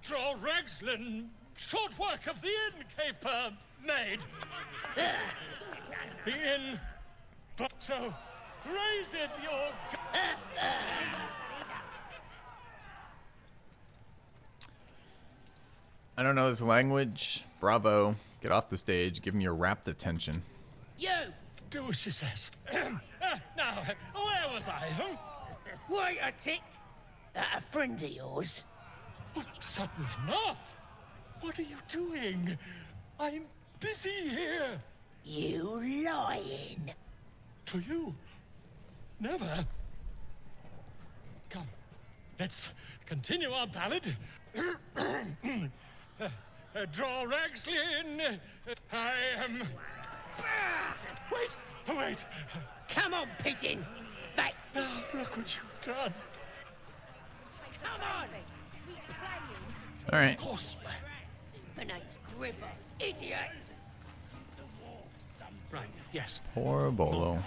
draw Ragslin, short work of the innkeeper made. The inn, but so raise it your. I don't know this language. Bravo. Get off the stage. Give me your rapt attention. You! Do as she says. Now, where was I, huh? Wait a tick. That a friend of yours? Oh, certainly not. What are you doing? I'm busy here. You lying. To you? Never. Come, let's continue our ballad. Draw Ragslin. I am. Wait. Come on, pigeon. Back. Oh, look what you've done. Come on. All right. Of course. Terminates Gripper, idiot! Right, yes. Poor Bolo.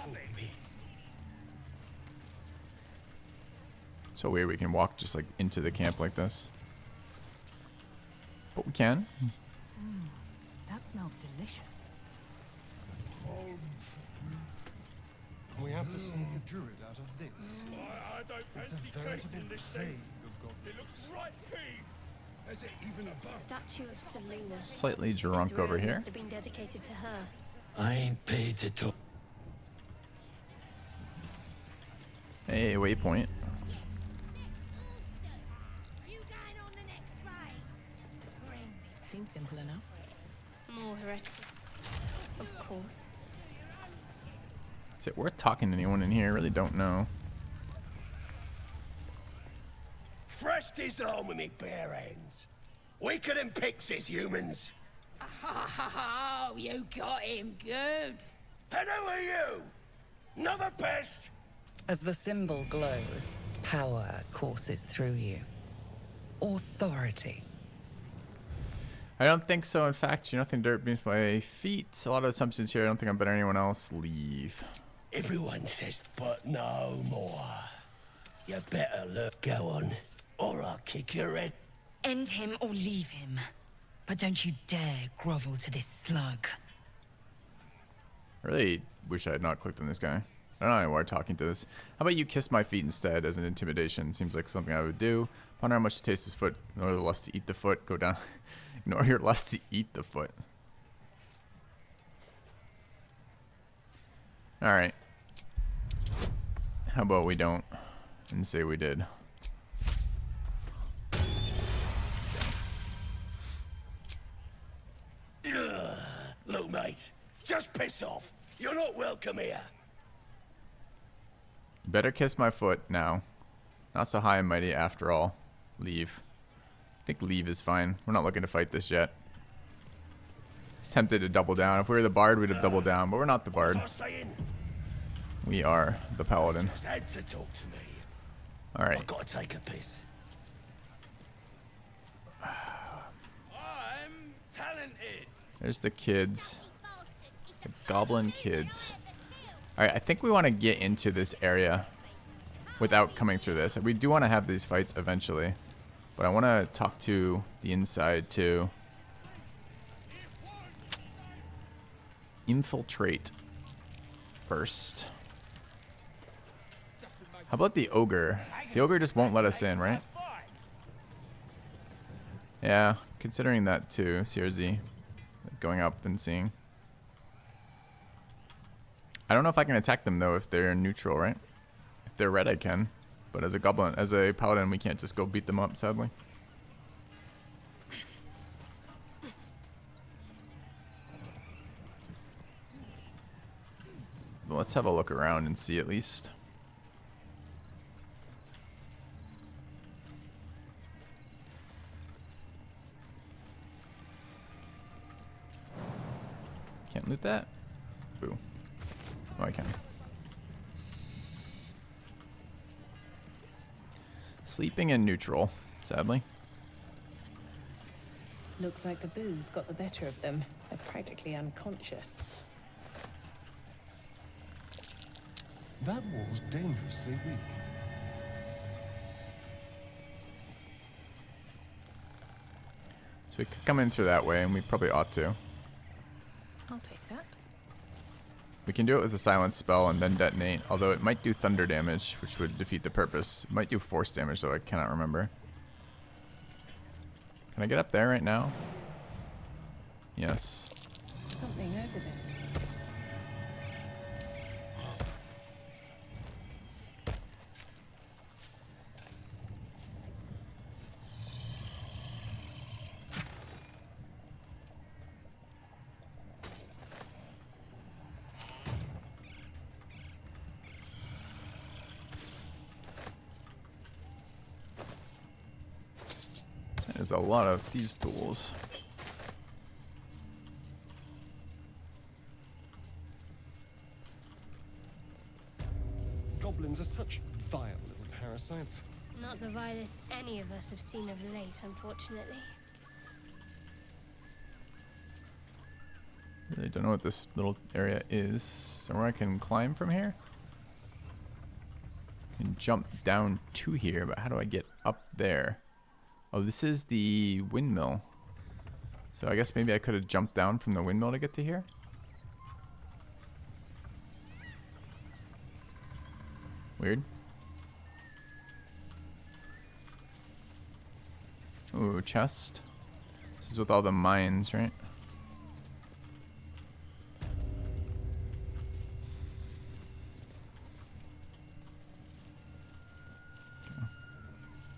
So weird we can walk just like into the camp like this. But we can. That smells delicious. We have to sneak the druid out of this. I don't It's a fancy veritable chasing this plague thing. of goblins. It looks right keen. Has it even a bug? Statue of Selena. Slightly drunk This over room here. must have been dedicated to her. I ain't paid to talk. Hey, waypoint. Seems simple enough. More heretical. Of course. Is it worth talking to anyone in here? I really don't know. Fresh disarm with me bare hands. Weaker than pixies, humans. Oh, you got him good. And who are you? Another pest? As the symbol glows, power courses through you. Authority. I don't think so. In fact, you're nothing dirt beneath my feet. A lot of assumptions here. I don't think I'm better than anyone else. Leave. Everyone says, but no more. You better look, go on, or I'll kick your head. End him or leave him. But don't you dare grovel to this slug. I really wish I had not clicked on this guy. I don't know why we're talking to this. How about you kiss my feet instead as an intimidation? Seems like something I would do. Ponder how much to taste this foot. Ignore the lust to eat the foot. Go down. Ignore your lust to eat the foot. Alright. How about we don't and say we did? Ugh. Look, mate, just piss off. You're not welcome here. You better kiss my foot now. Not so high and mighty after all. Leave. I think leave is fine. We're not looking to fight this yet. He's tempted to double down. If we were the bard, we'd have doubled down, but we're not the bard. We are the paladin. Just had to talk to me. Alright. I've got to take a piss. I'm talented. There's the kids. The goblin kids. Alright, I think we want to get into this area without coming through this. We do want to have these fights eventually. But I want to talk to the inside too. Infiltrate first. How about the ogre? The ogre just won't let us in, right? Yeah, considering that too. CRZ. Going up and seeing. I don't know if I can attack them though if they're neutral, right? If they're red I can. But as a goblin, as a paladin, we can't just go beat them up, sadly. But let's have a look around and see at least. Can't loot that? Boo. Oh, I can. Sleeping in neutral, sadly. Looks like the booze got the better of them. They're practically unconscious. That wall's dangerously weak. So we could come in through that way, and we probably ought to. I'll take that. We can do it with a silence spell and then detonate, although it might do thunder damage, which would defeat the purpose. It might do force damage, though I cannot remember. Can I get up there right now? Yes. Something over there. There's a lot of these tools. Goblins are such vile little parasites. Not the vilest any of us have seen of late, unfortunately. Really don't know what this little area is. Somewhere I can climb from here? And jump down to here, but how do I get up there? Oh, this is the windmill. So I guess maybe I could have jumped down from the windmill to get to here? Weird. Ooh, chest. This is with all the mines, right?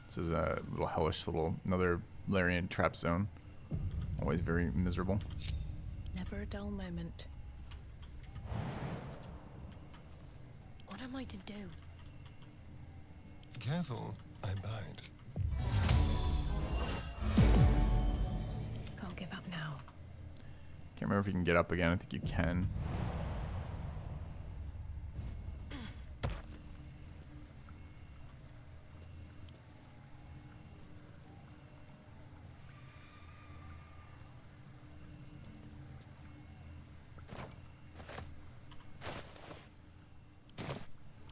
This is a little hellish another Larian trap zone. Always very miserable. Never a dull moment. What am I to do? Careful, I bite. Can't give up now. Can't remember if you can get up again. I think you can.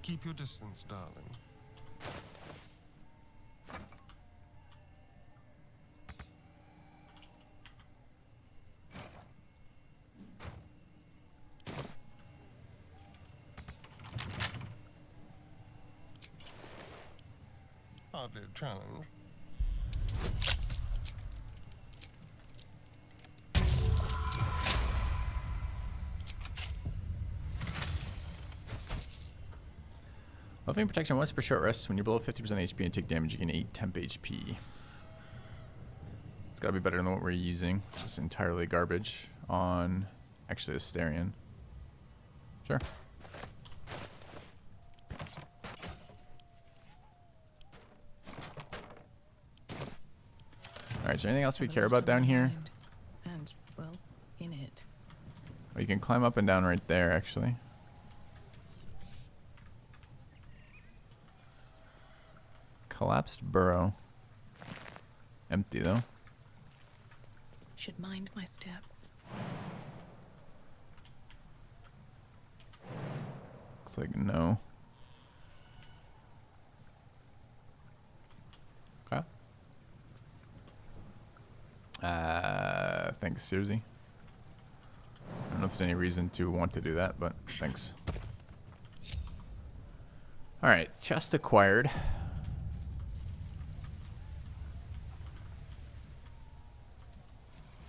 Keep your distance, darling. Hardly a challenge. Buffing protection once per short rest. When you're below 50% HP and take damage, you can eat temp HP. It's gotta be better than what we're using, which is entirely garbage on actually Astarion. Sure. Alright, is there anything else we care about down here? And, well, in it. Oh, you can climb up and down right there, actually. Collapsed burrow. Empty, though. Should mind my step. Looks like no. Okay. Thanks, Susie. I don't know if there's any reason to want to do that, but thanks. Alright, chest acquired.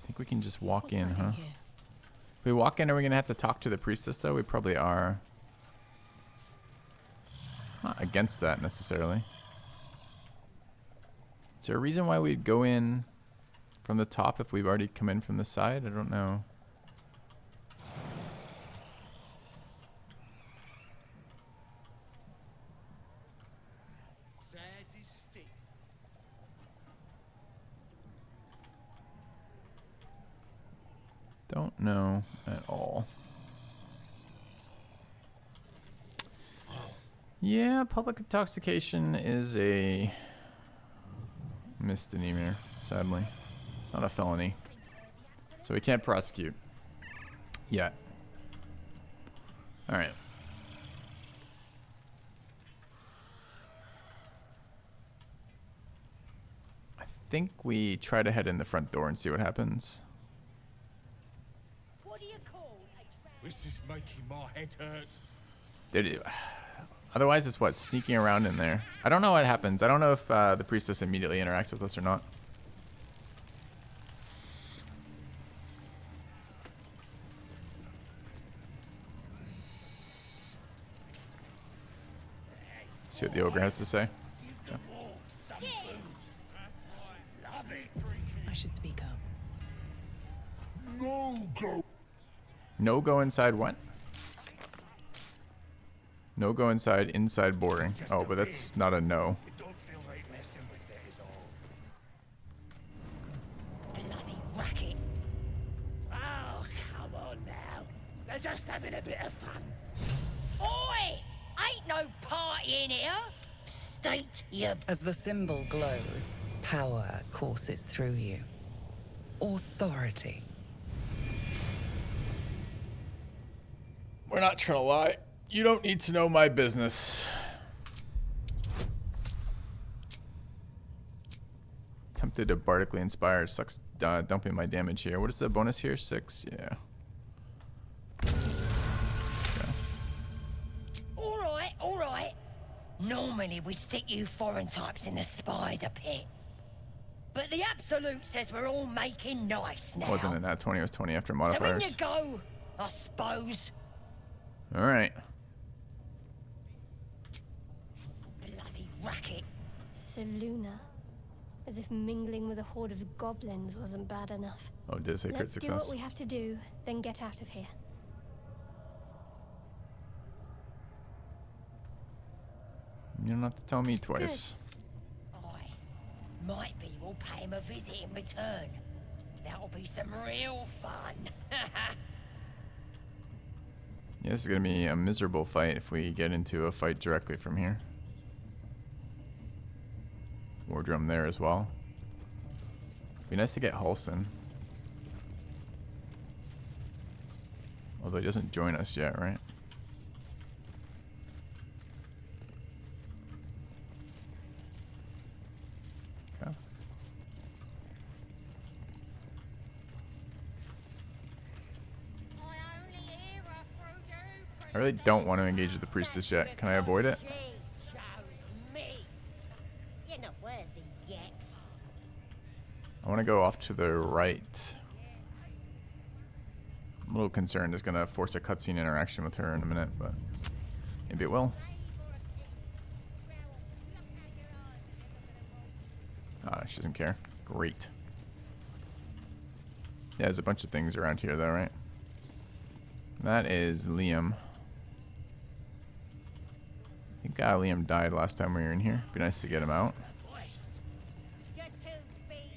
I think we can just walk in, huh? If we walk in, are we going to have to talk to the priestess, though? We probably are. Not against that, necessarily. Is there a reason why we'd go in from the top if we've already come in from the side? I don't know. Don't know at all. Yeah, public intoxication is a misdemeanor, sadly. It's not a felony. So we can't prosecute. Yet. Alright. I think we try to head in the front door and see what happens. This is making my head hurt. Otherwise, it's what? Sneaking around in there. I don't know what happens. I don't know if the priestess immediately interacts with us or not. See what the ogre has to say. Yeah. I should speak up. No go. No go inside what? No go inside boarding. Oh, but that's not a no. Bloody racket. Oh, come on now. They're just having a bit of fun. Oi! Ain't no party in here! State your... As the symbol glows, power courses through you. Authority. We're not trying to lie. You don't need to know my business. Tempted to bardically inspire. Sucks dumping my damage here. What is the bonus here? 6? Yeah. All right. Normally we stick you foreign types in the spider pit. But the Absolute says we're all making nice now. Wasn't it nat 20, it was 20 after So in modifiers. you go, I suppose. Alright. Bloody racket. Seluna. As if mingling with a horde of goblins wasn't bad enough. Oh, did it say crit Let's do success? what we have to do, then get out of here. You don't have to tell me twice. Might be we'll pay him a visit in return. That'll be some real fun. Yeah, this is going to be a miserable fight if we get into a fight directly from here. War drum there as well. Be nice to get Halson. Although he doesn't join us yet, right? Okay. I really don't want to engage with the priestess yet. Can I avoid it? You're not worthy yet. I want to go off to the right. I'm a little concerned it's going to force a cutscene interaction with her in a minute, but maybe it will. Ah, she doesn't care. Great. Yeah, there's a bunch of things around here though, right? That is Liam. I think Liam died last time we were in here. Be nice to get him out.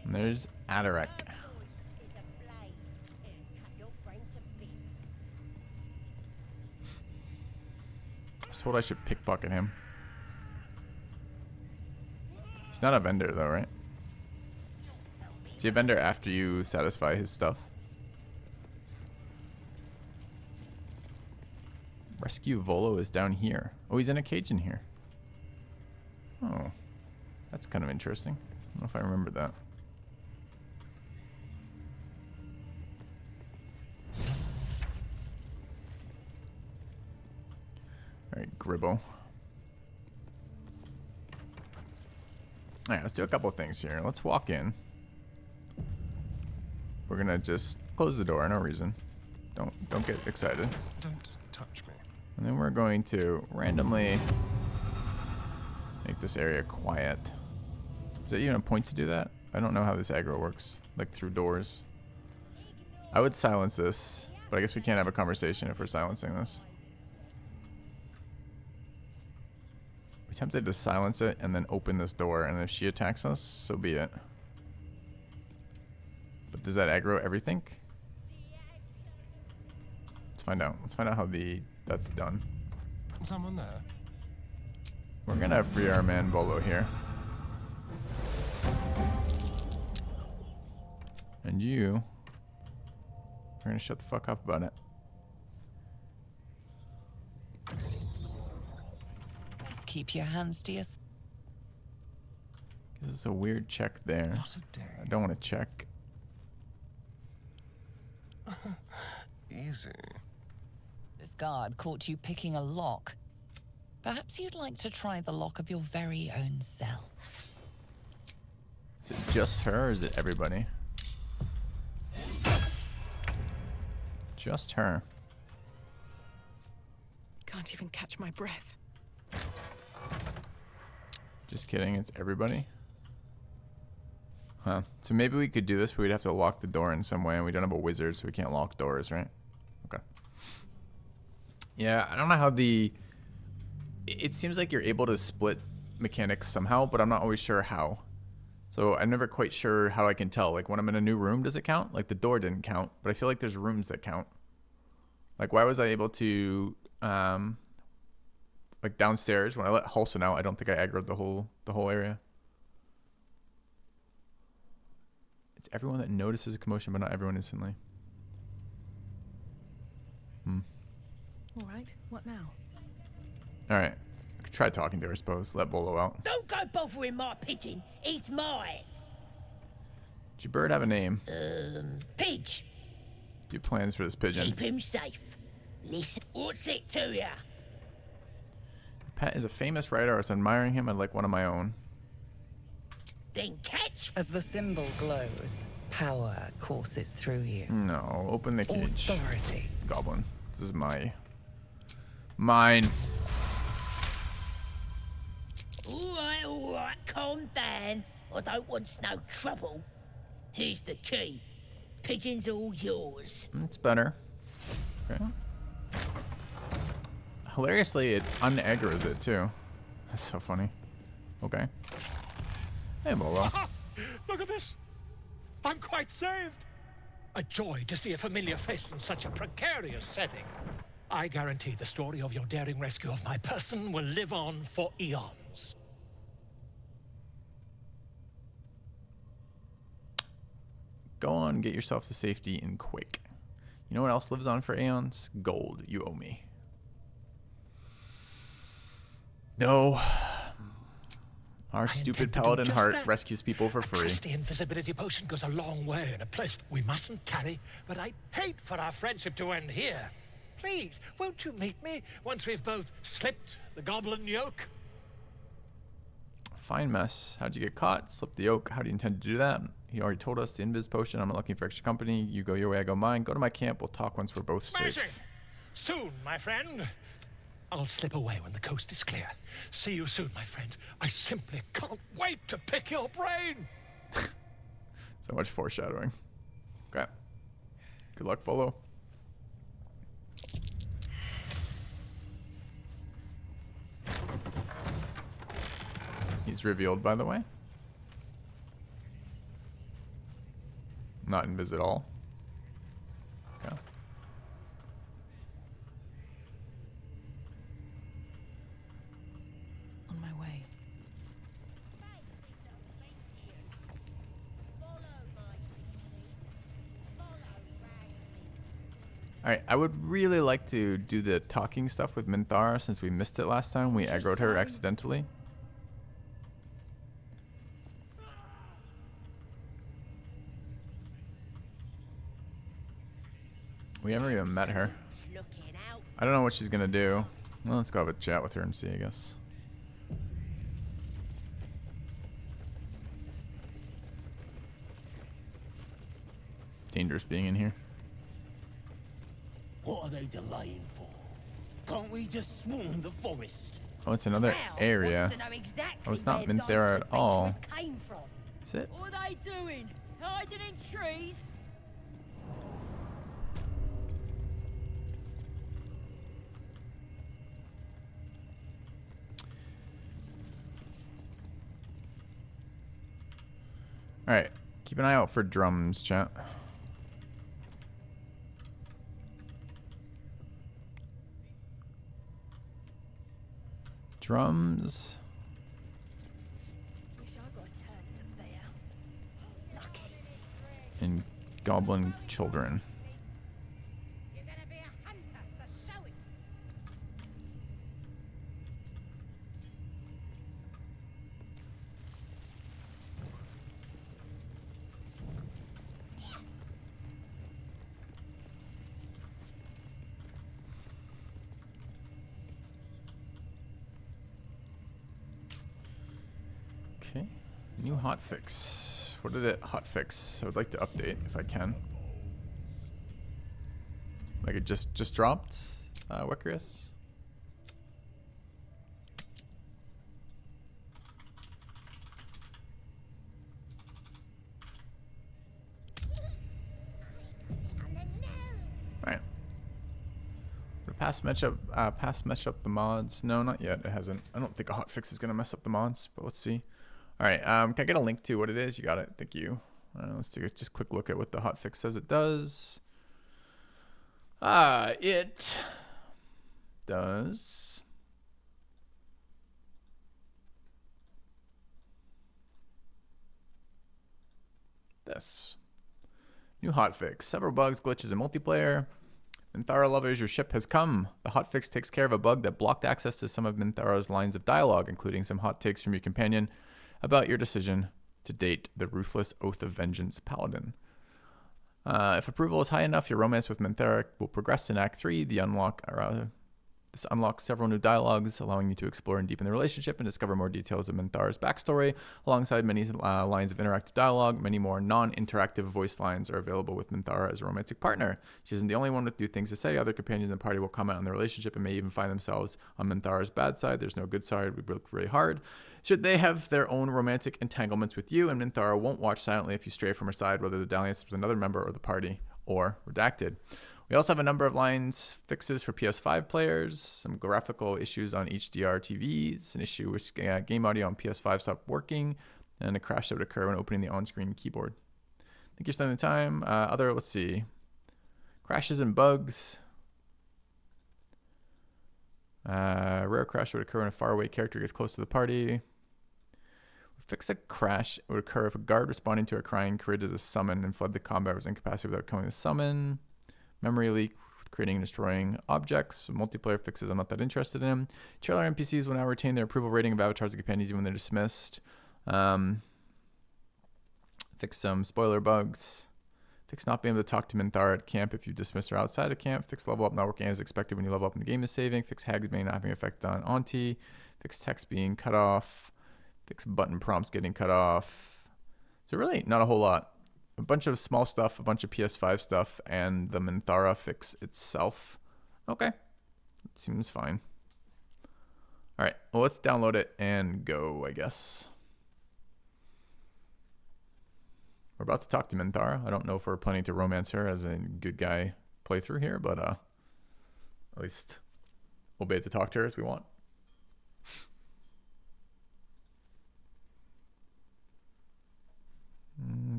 And there's Adarek. I was told I should pickpocket him. He's not a vendor though, right? Is he a vendor after you satisfy his stuff? Rescue Volo is down here. Oh, he's in a cage in here. Oh. That's kind of interesting. I don't know if I remember that. Alright, Gribbo. Alright, let's do a couple of things here. Let's walk in. We're gonna just close the door, no reason. Don't get excited. Don't touch me. And then we're going to randomly make this area quiet. Is there even a point to do that? I don't know how this aggro works, like through doors. I would silence this, but I guess we can't have a conversation if we're silencing this. We tempted to silence it and then open this door, and if she attacks us, so be it. But does that aggro everything? Let's find out. Let's find out how that's done. Someone there. We're gonna free our man Bolo here. And you are gonna shut the fuck up about it. Please keep your hands to yourself. This is a weird check there. Not a day. I don't want to check. Easy. This guard caught you picking a lock. Perhaps you'd like to try the lock of your very own cell. Is it just her or is it everybody? Just her. Can't even catch my breath. Just kidding, it's everybody? Huh. So maybe we could do this, but we'd have to lock the door in some way, and we don't have a wizard, so we can't lock doors, right? Okay. Yeah, I don't know how it seems like you're able to split mechanics somehow, but I'm not always sure how. So I'm never quite sure how I can tell. Like when I'm in a new room, does it count? Like the door didn't count, but I feel like there's rooms that count. Like why was I able to, like downstairs when I let Halson out, I don't think I aggroed the whole area. It's everyone that notices a commotion, but not everyone instantly. All right, what now? All right. I could try talking to her, I suppose. Let Bolo out. Don't go bothering my pigeon. He's mine. Does your bird have a name? Pidge. Do you have plans for this pigeon? Keep him safe. Listen, what's it to ya? Pet is a famous writer. I was admiring him. I'd like one of my own. Then catch. As the symbol glows, power courses through you. No, open the cage. Authority. Goblin. This is mine. All right, calm down. I don't want no trouble. Here's the key. Pigeon's all yours. It's better. Okay. Hilariously, it unaggroes it too. That's so funny. Okay. Hey, Bolo. Look at this. I'm quite saved. A joy to see a familiar face in such a precarious setting. I guarantee the story of your daring rescue of my person will live on for eons. Go on, get yourself to safety and quick. You know what else lives on for aeons? Gold. You owe me. No. Our stupid paladin heart rescues people for free. The invisibility potion goes a long way in a place we mustn't tarry, but I'd hate for our friendship to end here. Please, won't you meet me once we've both slipped the goblin yoke? Fine mess. How'd you get caught? Slip the yoke. How do you intend to do that? He already told us the invis potion. I'm not looking for extra company. You go your way, I go mine. Go to my camp. We'll talk once we're both safe. Soon, my friend. I'll slip away when the coast is clear. See you soon, my friend. I simply can't wait to pick your brain. So much foreshadowing. Okay. Good luck, Bolo. He's revealed, by the way. Not invis at all. Okay. On my way. Alright, I would really like to do the talking stuff with Minthara since we missed it last time. We aggroed her accidentally. We haven't even met her. I don't know what she's gonna do. Well, let's go have a chat with her and see, I guess. Dangerous being in here. What are they delaying for? Can't we just swarm the forest? Oh, it's another area. Oh, it's not Minthara at all. Is it? What are they doing? Hiding in trees? Alright, keep an eye out for drums, chat. Drums. And goblin children. Okay, new hotfix. What did it hotfix? I would like to update if I can. Like it just dropped, Wicarius. Right. Past match up the mods. No, not yet. It hasn't. I don't think a hotfix is gonna mess up the mods, but let's see. All right. Can I get a link to what it is? You got it. Thank you. Let's take just a quick look at what the hotfix says it does. It does. This. New hotfix. Several bugs, glitches in multiplayer. Minthara lovers, your ship has come. The hotfix takes care of a bug that blocked access to some of Minthara's lines of dialogue, including some hot takes from your companion about your decision to date the ruthless Oath of Vengeance Paladin. If approval is high enough, your romance with Minthara will progress in Act 3. This unlocks several new dialogues, allowing you to explore and deepen the relationship and discover more details of Minthara's backstory. Alongside many lines of interactive dialogue, many more non-interactive voice lines are available with Minthara as a romantic partner. She isn't the only one with new things to say. Other companions in the party will comment on the relationship and may even find themselves on Minthara's bad side. There's no good side. We work really hard. Should they have their own romantic entanglements with you, and Minthara won't watch silently if you stray from her side, whether the dalliance is with another member of the party or redacted. We also have a number of lines fixes for PS5 players, some graphical issues on HDR TVs, an issue with game audio on PS5 stopped working, and a crash that would occur when opening the on-screen keyboard. Thank you for spending the time. Let's see. Crashes and bugs. Rare crash would occur when a faraway character gets close to the party. Fix a crash. It would occur if a guard responding to a crying created a summon and fled the combat was incapacitated without killing the summon. Memory leak, creating and destroying objects. Multiplayer fixes I'm not that interested in. Trailer NPCs will now retain their approval rating of avatars and companions even when they're dismissed. Fix some spoiler bugs. Fix not being able to talk to Minthara at camp if you dismiss her outside of camp. Fix level up not working as expected when you level up and the game is saving. Fix hags being not having effect on Auntie. Fix text being cut off. Fix button prompts getting cut off. So really not a whole lot. A bunch of small stuff, a bunch of PS5 stuff, and the Minthara fix itself. Okay. That seems fine. All right. Well, let's download it and go, I guess. We're about to talk to Minthara. I don't know if we're planning to romance her as a good guy playthrough here, but at least we'll be able to talk to her as we want.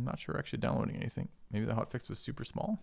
Not sure we're actually downloading anything. Maybe the hotfix was super small.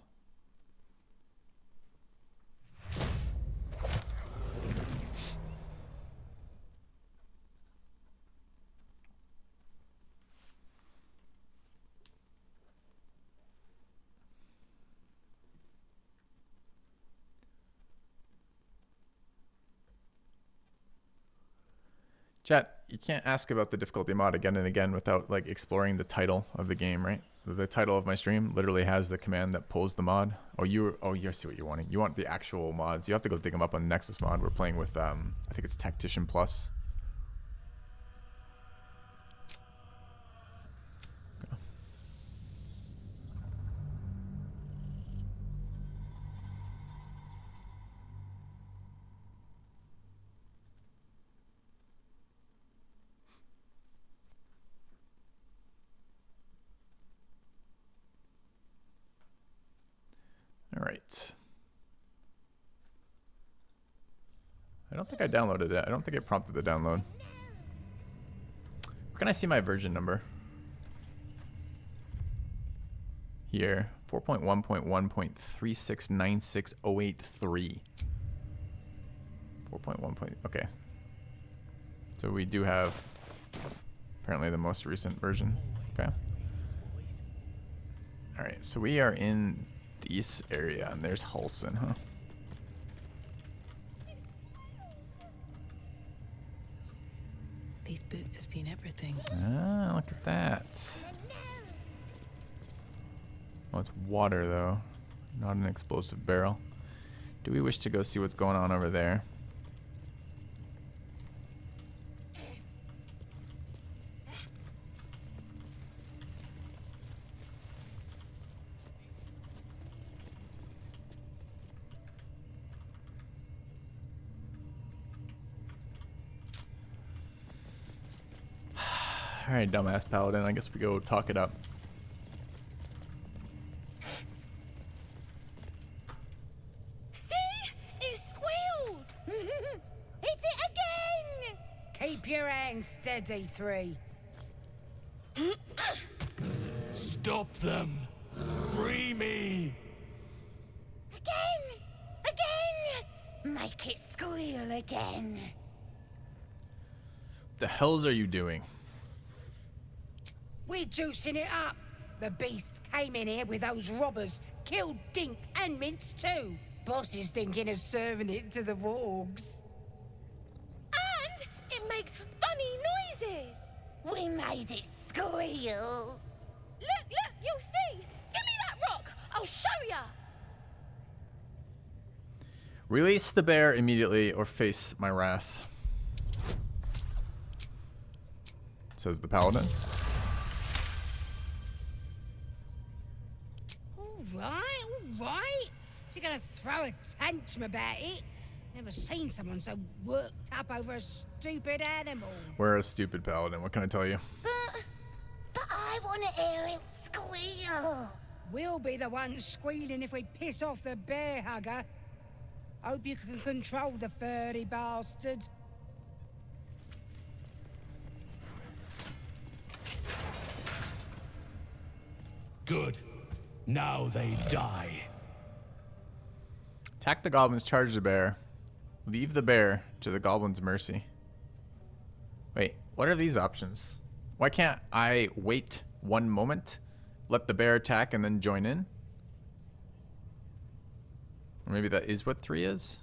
Chat, you can't ask about the difficulty mod again and again without like exploring the title of the game, right? The title of my stream literally has the command that pulls the mod. Oh, I see what you're wanting. You want the actual mods. You have to go dig them up on Nexus mod. We're playing with, I think it's Tactician Plus. All right. I don't think I downloaded it. I don't think it prompted the download. Where can I see my version number? Here, 4.1.1.3696083. 4.1. Okay. So we do have apparently the most recent version. Okay. All right. So we are in this area, and there's Halson, huh? These boots have seen everything. Ah, look at that. Well, it's water, though. Not an explosive barrel. Do we wish to go see what's going on over there? Alright, dumbass Paladin. I guess we go talk it up. See? It squealed! It's it again! Keep your hands steady, 3. Stop them! Free me! Again! Again! Make it squeal again. What the hells are you doing? We're juicing it up. The beast came in here with those robbers, killed Dink and Mince too. Boss is thinking of serving it to the wargs. And it makes funny noises. We made it squeal. Look, you'll see. Give me that rock. I'll show ya. Release the bear immediately or face my wrath, says the Paladin. All right. So you're gonna throw a tantrum about it? Never seen someone so worked up over a stupid animal. We're a stupid Paladin. What can I tell you? But I want to hear it squeal. We'll be the ones squealing if we piss off the bear hugger. Hope you can control the furry bastard. Good. Now they die. Attack the goblins, charge the bear. Leave the bear to the goblin's mercy. Wait, what are these options? Why can't I wait 1 moment, let the bear attack, and then join in? Or maybe that is what 3 is?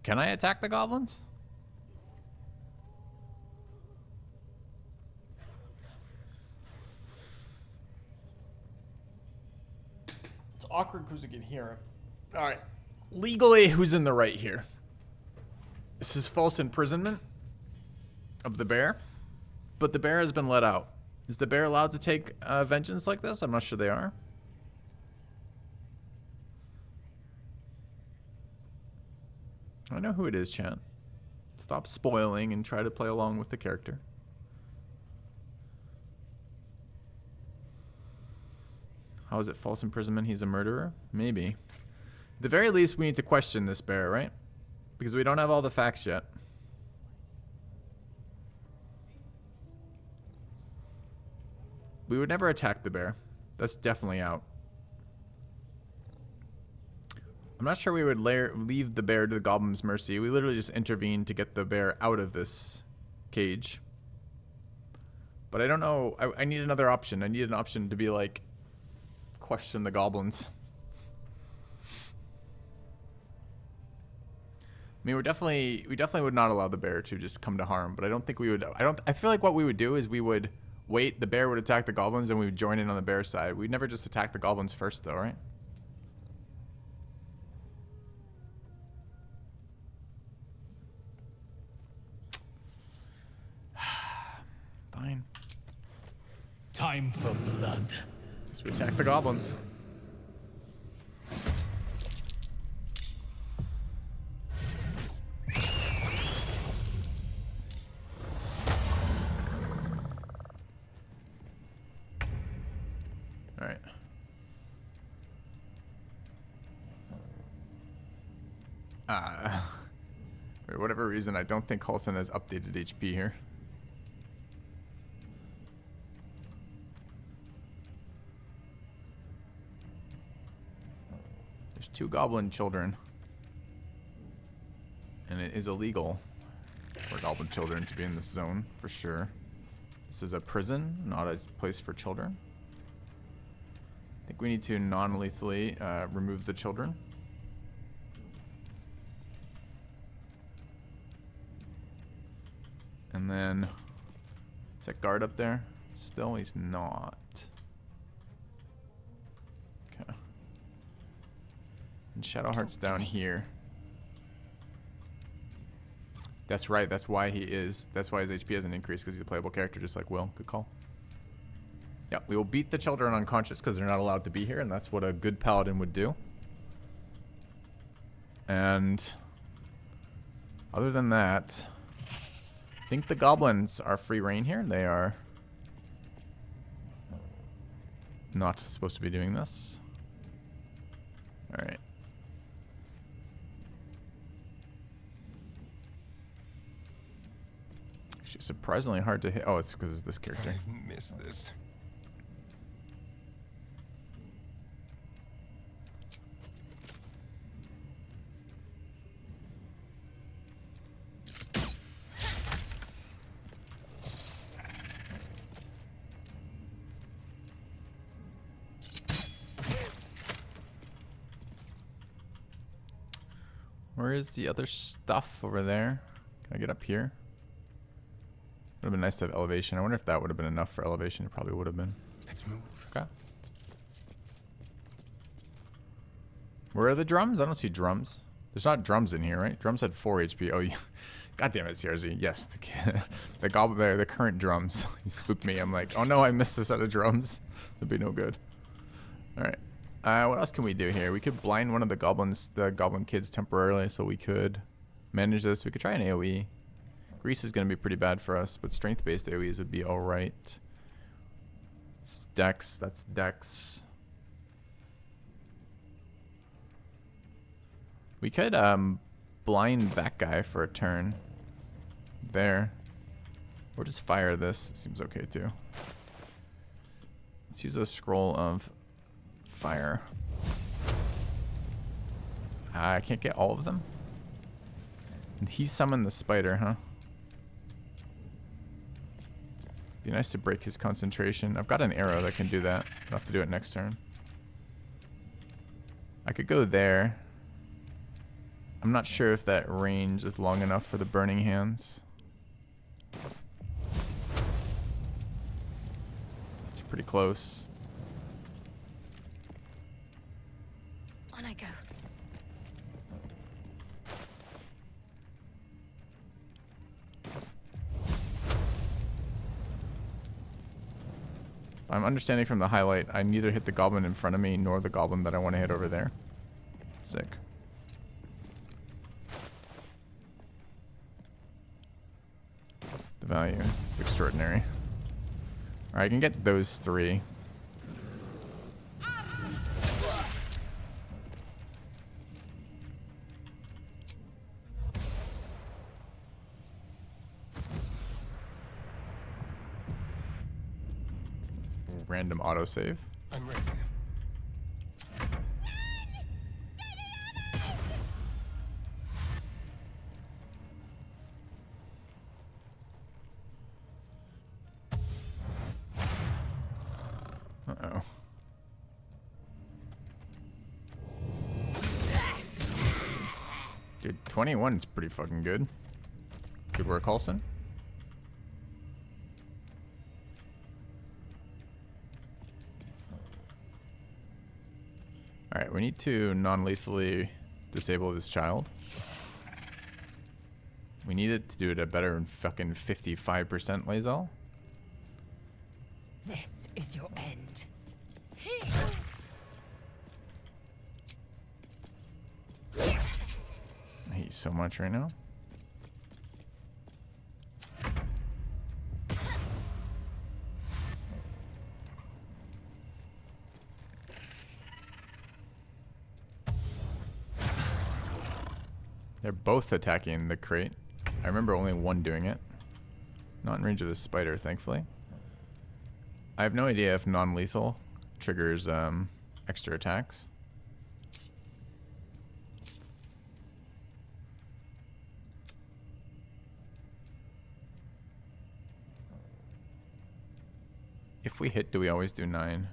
Can I attack the goblins? It's awkward because we can hear him. All right. Legally, who's in the right here? This is false imprisonment of the bear, but the bear has been let out. Is the bear allowed to take vengeance like this? I'm not sure they are. I know who it is, chat. Stop spoiling and try to play along with the character. How is it false imprisonment? He's a murderer? Maybe. At the very least, we need to question this bear, right? Because we don't have all the facts yet. We would never attack the bear. That's definitely out. I'm not sure we would leave the bear to the goblin's mercy. We literally just intervene to get the bear out of this cage. But I don't know. I need another option. I need an option to be like, question the goblins. I mean, we definitely would not allow the bear to just come to harm, but I don't think we would. I feel like what we would do is we would wait, the bear would attack the goblins, and we would join in on the bear side. We'd never just attack the goblins first, though, right? Fine. Time for blood. So we attack the goblins. All right. For whatever reason, I don't think Coulson has updated HP here. There's 2 goblin children. And it is illegal for goblin children to be in this zone, for sure. This is a prison, not a place for children. I think we need to non-lethally remove the children. And then, is that guard up there? Still, he's not. Okay. And Shadowheart's down here. That's right, that's why he is. That's why his HP hasn't increased, because he's a playable character, just like Will. Good call. Yeah, we will beat the children unconscious because they're not allowed to be here, and that's what a good paladin would do. And other than that, I think the goblins are free reign here. They are not supposed to be doing this. All right. Actually, surprisingly hard to hit. Oh, it's because it's this character. I've missed this. Where is the other stuff over there? Can I get up here? Would have been nice to have elevation. I wonder if that would have been enough for elevation. It probably would have been. Let's move. Okay. Where are the drums? I don't see drums. There's not drums in here, right? Drums had 4 HP. Oh, yeah. God damn it, CRZ. Yes, the goblin, the current drums. You spooked me. I'm like, oh no, I missed a set of drums. That'd be no good. All right. What else can we do here? We could blind one of the goblins, the goblin kids temporarily, so we could manage this. We could try an AoE. Grease is going to be pretty bad for us, but strength-based AoEs would be all right. It's Dex. That's Dex. We could blind that guy for a turn. There. Or just fire this. Seems okay too. Let's use a scroll of fire. I can't get all of them. And he summoned the spider, huh? Be nice to break his concentration. I've got an arrow that can do that. I'll have to do it next turn. I could go there. I'm not sure if that range is long enough for the burning hands. It's pretty close. On I go. I'm understanding from the highlight, I neither hit the goblin in front of me nor the goblin that I want to hit over there. Sick. The value, it's extraordinary. Alright, I can get those 3. Random autosave. I'm ready. Uh-oh. Dude, 21 is pretty fucking good. Good work, Halson. Alright, we need to non-lethally disable this child. We need it to do it at better than fucking 55% Lae'zel. This is your end. I hate you so much right now. They're both attacking the crate. I remember only one doing it. Not in range of the spider, thankfully. I have no idea if non-lethal triggers extra attacks. If we hit, do we always do 9?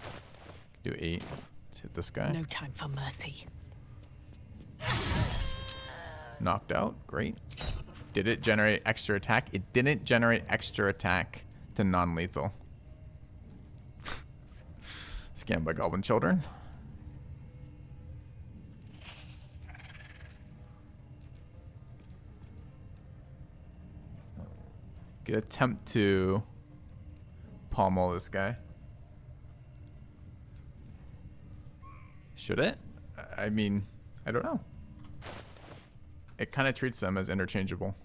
Do 8. Let's hit this guy. No time for mercy. Knocked out. Great. Did it generate extra attack? It didn't generate extra attack to non-lethal. Scammed by goblin children. Could attempt to pommel this guy. Should it? I mean, I don't know. It kind of treats them as interchangeable.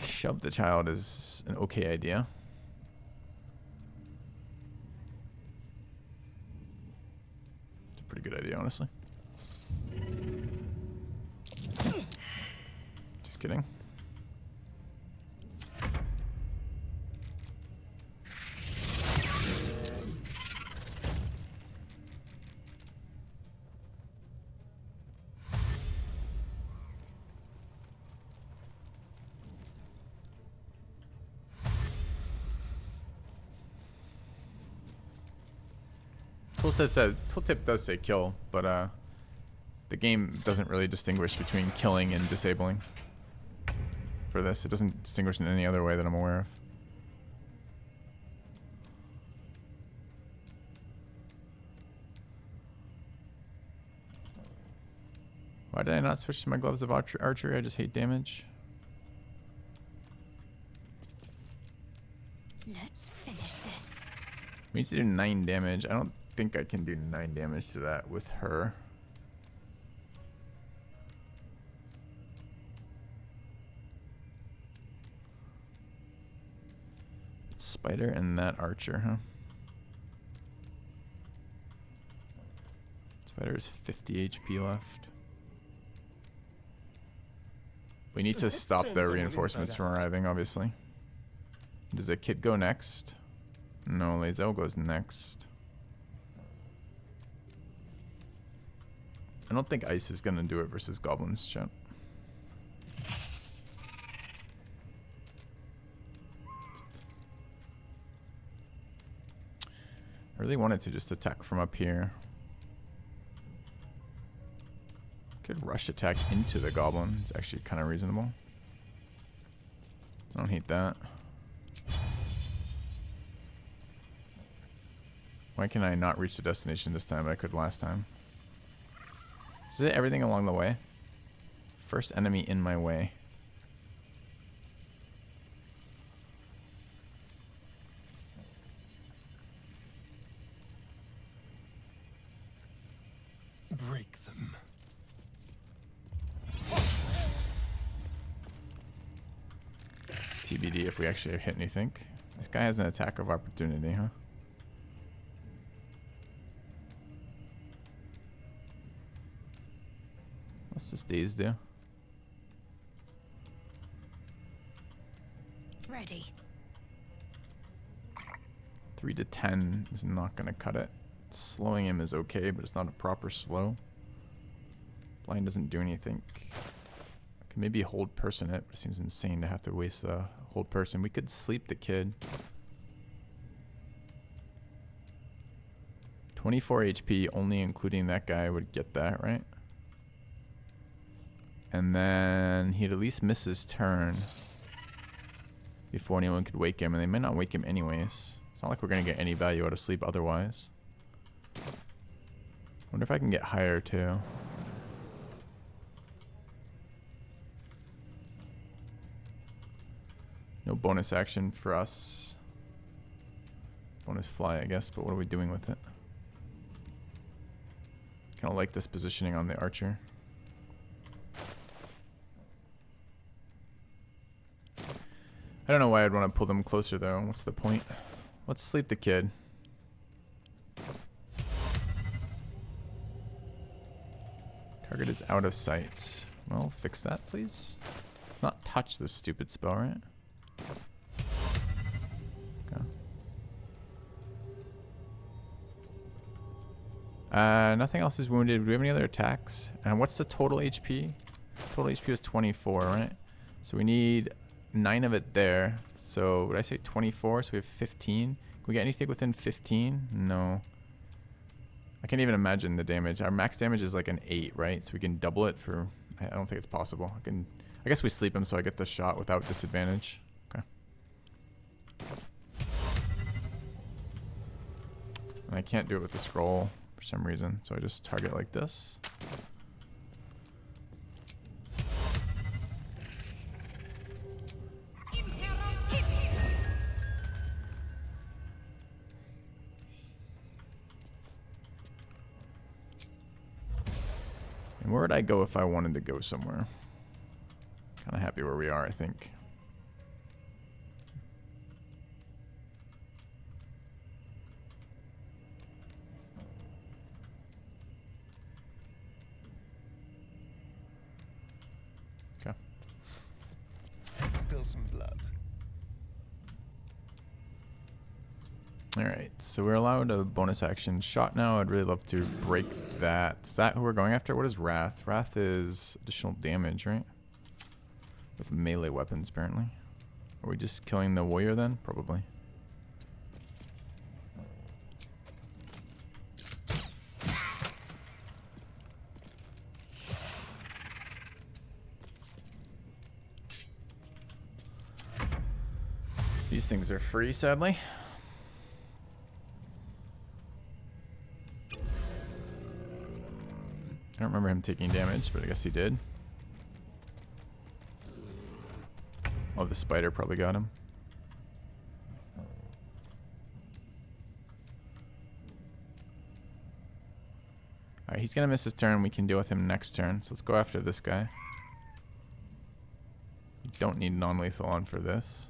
Shove the child is an okay idea. It's a pretty good idea, honestly. Just kidding. Tooltip does say kill, but The game doesn't really distinguish between killing and disabling. For this, it doesn't distinguish in any other way that I'm aware of. Why did I not switch to my gloves of archery? I just hate damage. Let's finish this. We need to do 9 damage. I don't think I can do 9 damage to that with her. Spider and that archer, huh? Spider has 50 HP left. We need to stop the reinforcements from arriving, obviously. Does the kid go next? No, Lae'zel goes next. I don't think ice is gonna do it versus goblins, chat. I really wanted to just attack from up here. Could rush attack into the goblin. It's actually kind of reasonable. I don't hate that. Why can I not reach the destination this time, but I could last time? Is it everything along the way? First enemy in my way. Break them. TBD if we actually hit anything. This guy has an attack of opportunity, huh? What's this daze do? Ready. 3 to 10 is not going to cut it. Slowing him is okay, but it's not a proper slow. Blind doesn't do anything. I can maybe hold person it, but it seems insane to have to waste a hold person. We could sleep the kid. 24 HP, only including that guy would get that, right? And then he'd at least miss his turn before anyone could wake him, and they might not wake him anyways. It's not like we're going to get any value out of sleep otherwise. Wonder if I can get higher too. No bonus action for us. Bonus fly, I guess, but what are we doing with it? Kind of like this positioning on the archer. I don't know why I'd want to pull them closer though. What's the point? Let's sleep the kid. Target is out of sight. Well, fix that, please. Let's not touch this stupid spell, right? Okay. Nothing else is wounded. Do we have any other attacks? And what's the total HP? Total HP is 24, right? So we need 9 of it there. So would I say 24? So we have 15. Can we get anything within 15? No. I can't even imagine the damage. Our max damage is like an 8, right? So we can double it for... I don't think it's possible. I guess we sleep him so I get the shot without disadvantage. Okay. And I can't do it with the scroll for some reason. So I just target like this. And where would I go if I wanted to go somewhere? Kind of happy where we are, I think. Okay. Let's spill some blood. Alright, so we're allowed a bonus action shot now. I'd really love to break that. Is that who we're going after? What is Wrath? Wrath is additional damage, right? With melee weapons, apparently. Are we just killing the warrior then? Probably. These things are free, sadly. I don't remember him taking damage, but I guess he did. Oh, the spider probably got him. Alright, he's gonna miss his turn. We can deal with him next turn. So let's go after this guy. Don't need non-lethal on for this.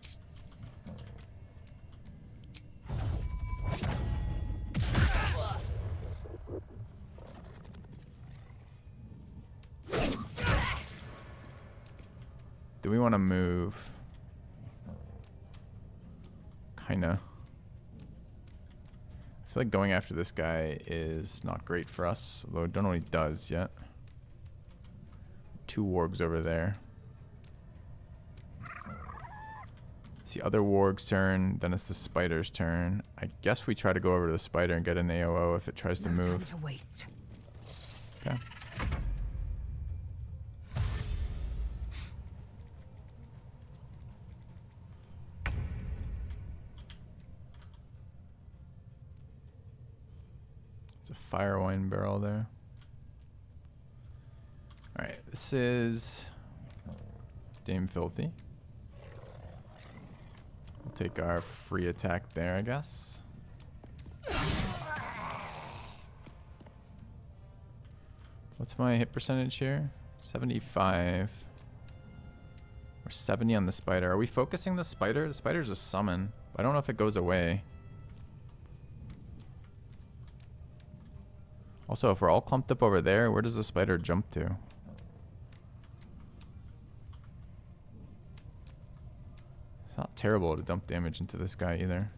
Do we want to move? Kinda. I feel like going after this guy is not great for us, although I don't know what he does yet. 2 wargs over there. It's the other warg's turn, then it's the spider's turn. I guess we try to go over to the spider and get an AOO if it tries to move. Time to waste. Okay. There's a fire wine barrel there. Alright, this is Dame Filthy. We'll take our free attack there, I guess. What's my hit percentage here? 75. Or 70 on the spider. Are we focusing the spider? The spider's a summon. I don't know if it goes away. Also, if we're all clumped up over there, where does the spider jump to? It's not terrible to dump damage into this guy either.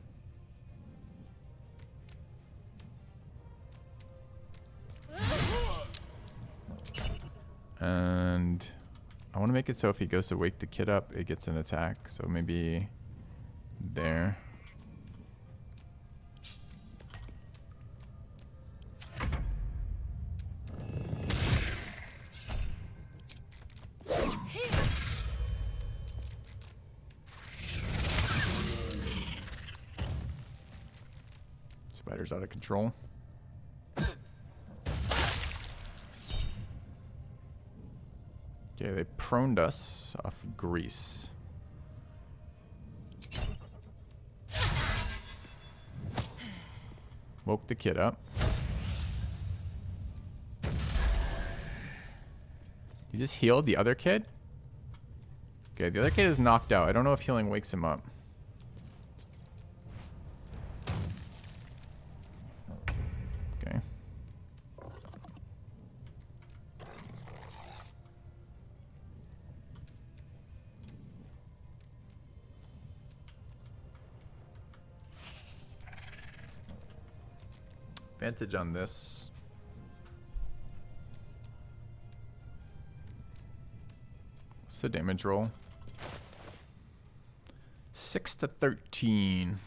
And I want to make it so if he goes to wake the kid up, it gets an attack. So maybe there. Spider's out of control. Okay, they proned us off grease. Woke the kid up. He just healed the other kid? Okay, the other kid is knocked out. I don't know if healing wakes him up. Okay. Advantage on this. What's the damage roll? 6 to 13.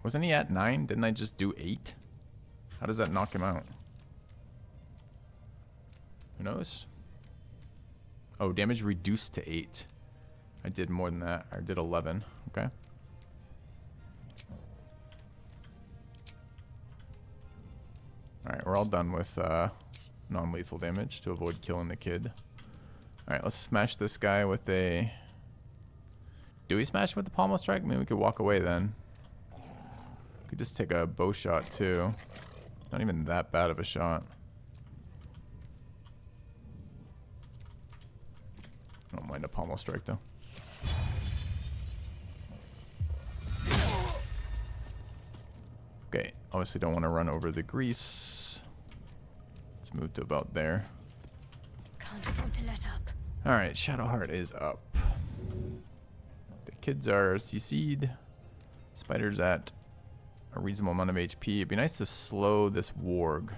Wasn't he at 9? Didn't I just do 8? How does that knock him out? Who knows? Oh, damage reduced to 8. I did more than that. I did 11. Okay. Alright, we're all done with non-lethal damage to avoid killing the kid. Alright, let's smash this guy with a... Do we smash him with the pommel strike? Maybe we could walk away then. Could just take a bow shot too. Not even that bad of a shot. I don't mind a pommel strike though. Okay, obviously don't want to run over the grease. Let's move to about there. Can't afford to let up. Alright, Shadowheart is up. The kids are CC'd. Spider's at a reasonable amount of HP. It'd be nice to slow this warg.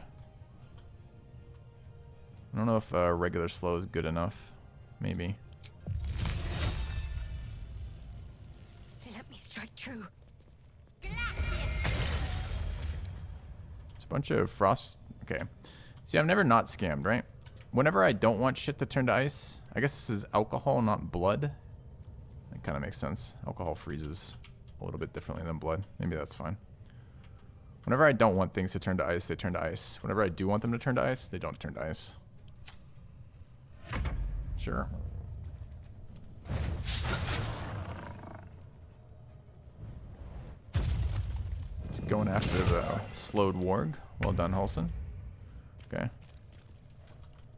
I don't know if regular slow is good enough. Maybe. Let me strike true. Get Bunch of frost. Okay. See, I've never not scammed, right? Whenever I don't want shit to turn to ice, I guess this is alcohol, not blood. That kind of makes sense. Alcohol freezes a little bit differently than blood. Maybe that's fine. Whenever I don't want things to turn to ice, they turn to ice. Whenever I do want them to turn to ice, they don't turn to ice. Sure. It's going after the slowed warg. Well done, Hulson. Okay.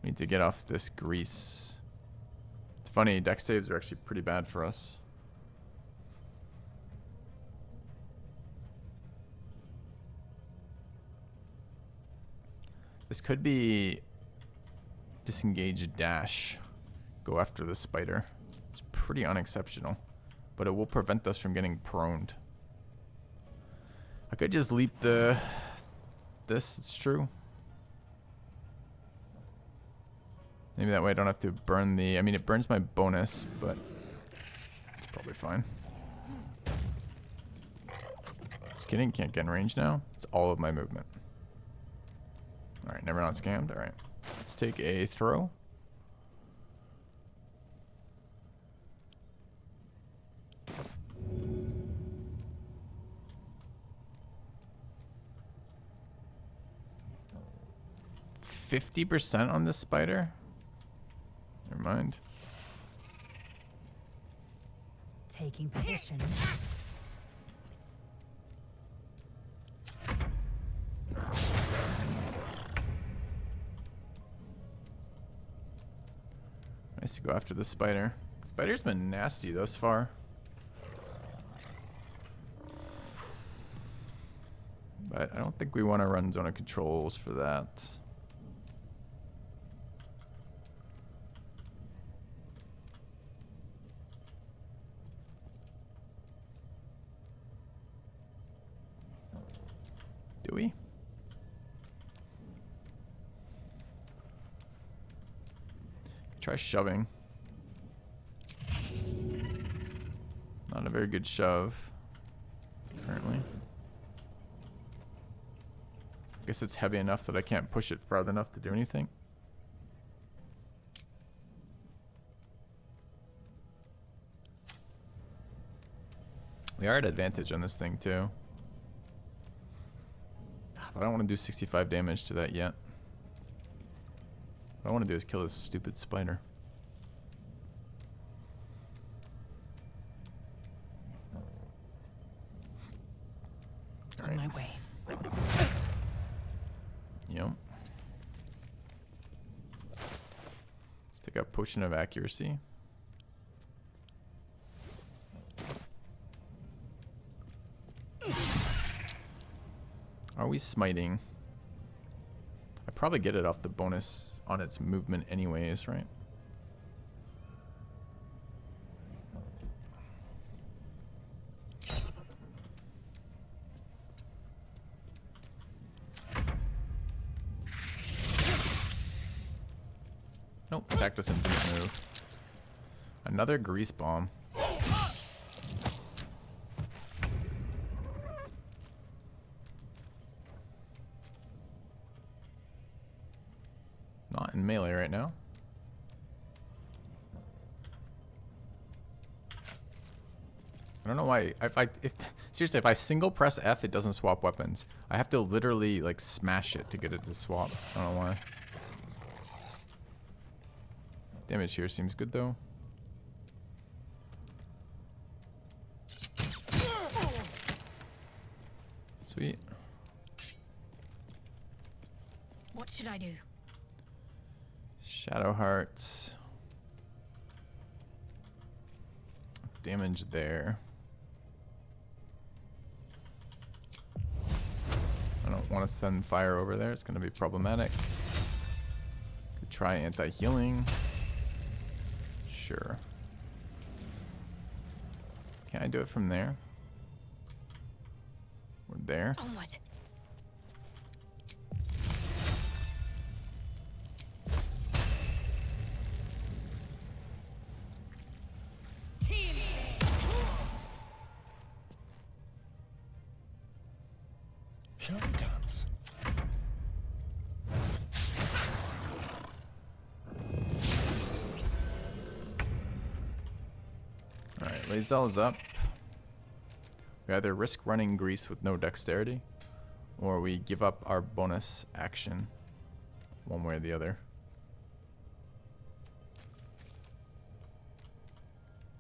Need to get off this grease. It's funny, dex saves are actually pretty bad for us. This could be disengage dash. Go after the spider. It's pretty unexceptional, but it will prevent us from getting proned. I could just leap this, it's true. Maybe that way I don't have to burn the, I mean it burns my bonus, but it's probably fine. Just kidding, can't get in range now. It's all of my movement. Alright, never not scammed. Alright. Let's take a throw. %50 on this spider? Never mind. Taking position. Nice to go after the spider. Spider's been nasty thus far. But I don't think we want to run zone of controls for that. Do we? Try shoving. Not a very good shove, apparently. I guess it's heavy enough that I can't push it farther enough to do anything. We are at advantage on this thing too. But I don't want to do 65 damage to that yet. What I want to do is kill this stupid spider. On my way. Yep. Let's take a potion of accuracy. Are we smiting? I probably get it off the bonus on its movement anyways, right? Nope, Tactician didn't move. Another grease bomb. Not in melee right now. I don't know why. Seriously, if I single press F, it doesn't swap weapons. I have to literally like smash it to get it to swap. I don't know why. Damage here seems good though. Sweet. What should I do? Shadow Hearts. Damage there. I don't want to send fire over there. It's going to be problematic. Could try anti-healing. Sure. Can I do it from there? Or there? Onward. Shall we dance? Lae'zel's up. We either risk running Grease with no dexterity, or we give up our bonus action. One way or the other.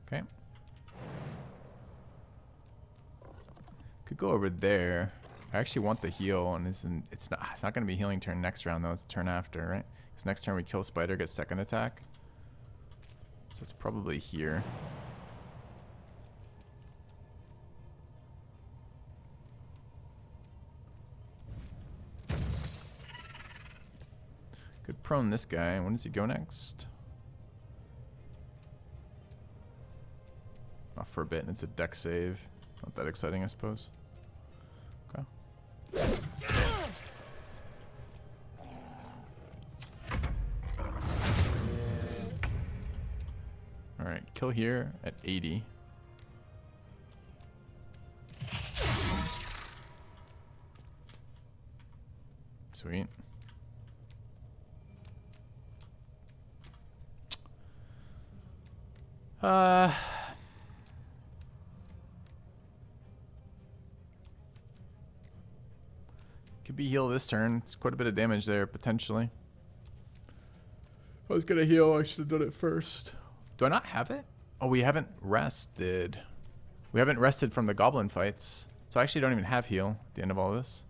Okay. Could go over there. I actually want the heal, and it's not going to be healing turn next round though. It's turn after, right? Because next turn we kill Spider, get second attack. So it's probably here. Could prone this guy. When does he go next? Not for a bit, and it's a deck save. Not that exciting, I suppose. Okay. Alright, kill here at 80. Sweet. Could be heal this turn. It's quite a bit of damage there, potentially. If I was gonna heal, I should have done it first. Do I not have it? Oh, we haven't rested. We haven't rested from the goblin fights. So I actually don't even have heal at the end of all this.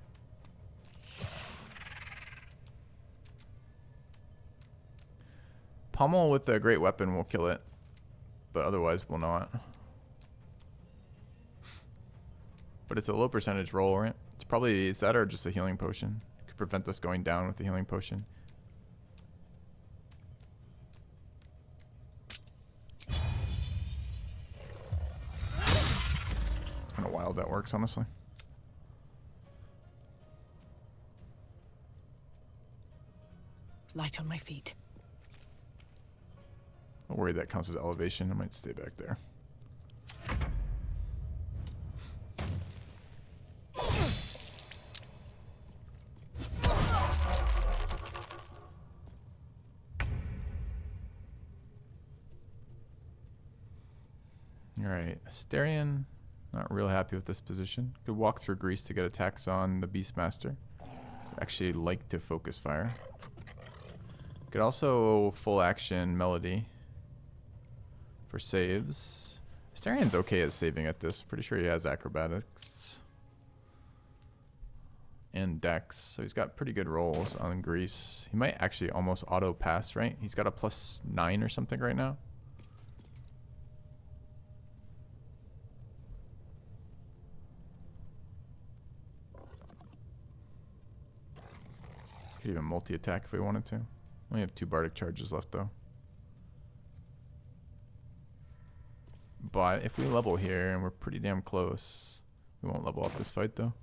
Pummel with the great weapon will kill it. But otherwise will not. But it's a low percentage roll, right? It's probably, is that or just a healing potion? Could prevent us going down with the healing potion. Kind of wild that works, honestly. Light on my feet. I'm worried that counts as elevation. I might stay back there. Alright, Asterion, not real happy with this position. Could walk through Grease to get attacks on the Beastmaster. Actually like to focus fire. Could also full action Melody for saves. Astarion's okay at saving at this. Pretty sure he has acrobatics. And dex, so he's got pretty good rolls on Grease. He might actually almost auto pass, right? He's got a +9 or something right now. Could even multi-attack if we wanted to. Only have 2 bardic charges left though. But if we level here, and we're pretty damn close, we won't level up this fight though.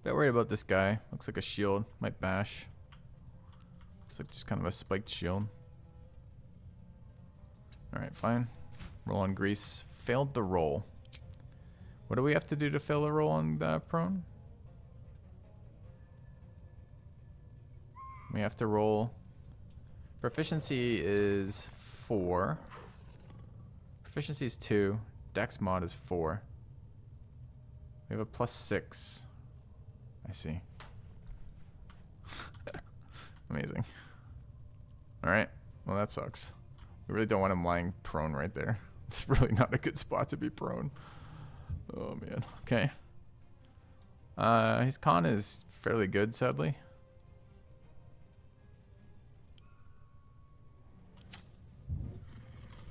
Bit worried about this guy. Looks like a shield. Might bash. Looks like just kind of a spiked shield. Alright, fine. Roll on Grease. Failed the roll. What do we have to do to fail a roll on prone? We have to roll. Proficiency is 4. Proficiency is 2. Dex mod is 4. We have a +6. I see. Amazing. Alright. Well, that sucks. We really don't want him lying prone right there. It's really not a good spot to be prone. Oh, man. Okay. His con is fairly good, sadly.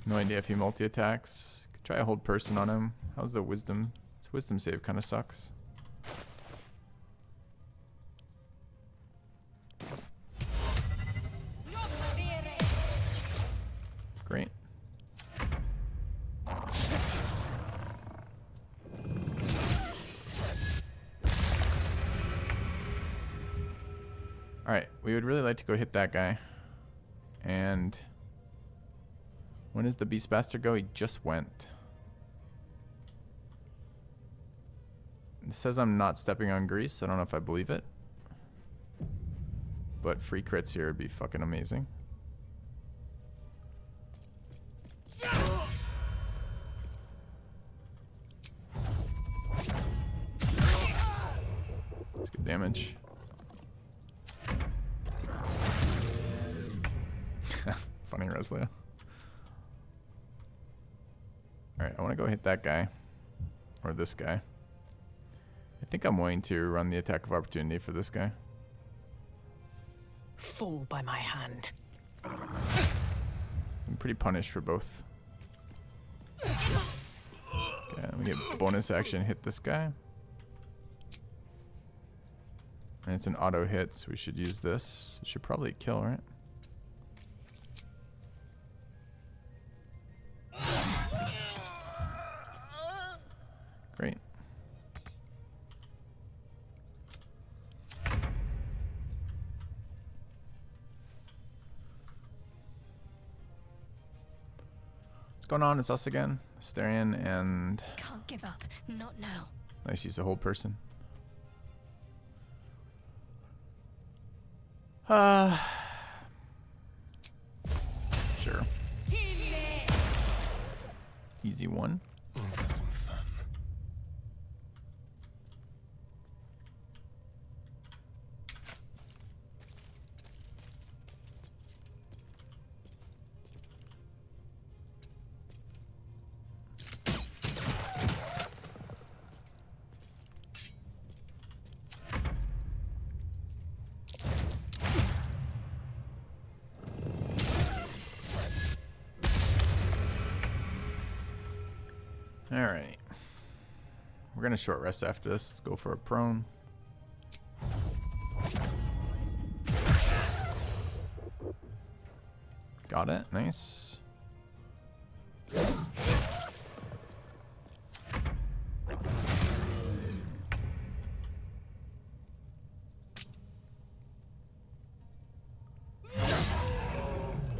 No idea if he multi-attacks. Could try a hold person on him. How's the wisdom? His wisdom save kind of sucks. Great. Alright, we would really like to go hit that guy. And When does the Beast Bastard go? He just went. It says I'm not stepping on grease. I don't know if I believe it. But free crits here would be fucking amazing. That's good damage. Funny, Resleo. Alright, I want to go hit that guy. Or this guy. I think I'm going to run the attack of opportunity for this guy. Fall by my hand. I'm pretty punished for both. Okay, let me get bonus action, hit this guy. And it's an auto hit, so we should use this. It should probably kill, right? Great. What's going on? It's us again. Astarion and... Can't give up. Not now. Nice use the whole person. Sure. Easy one. Let's have some fun. Alright. We're gonna short rest after this. Let's go for a prone. Got it. Nice.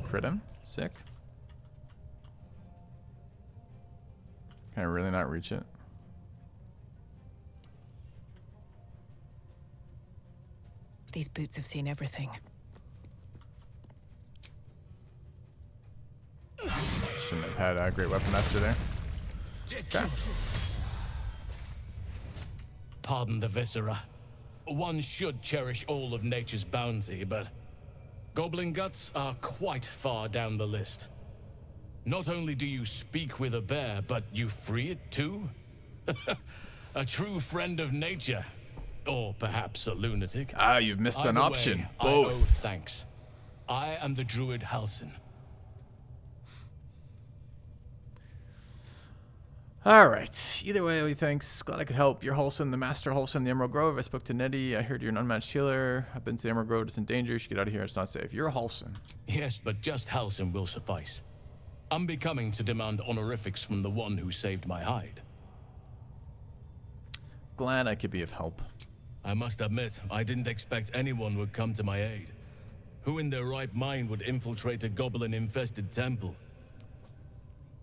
Crit him. Sick. Can I really not reach it? These boots have seen everything. Shouldn't have had a great weapon master there. Okay. Pardon the viscera. One should cherish all of nature's bounty, but goblin guts are quite far down the list. Not only do you speak with a bear, but you free it too? A true friend of nature. Or perhaps a lunatic. Ah, you've missed an option. Way, Both. I owe thanks. I am the druid Halsin. Alright. Either way, thanks. Glad I could help. You're Halsin, the Master Halsin, the Emerald Grove. I spoke to Nettie. I heard you're an unmatched healer. I've been to the Emerald Grove. It's in danger. You should get out of here. It's not safe. You're a Halsin. Yes, but just Halsin will suffice. Unbecoming to demand honorifics from the one who saved my hide. Glad I could be of help. I must admit, I didn't expect anyone would come to my aid. Who in their right mind would infiltrate a goblin-infested temple?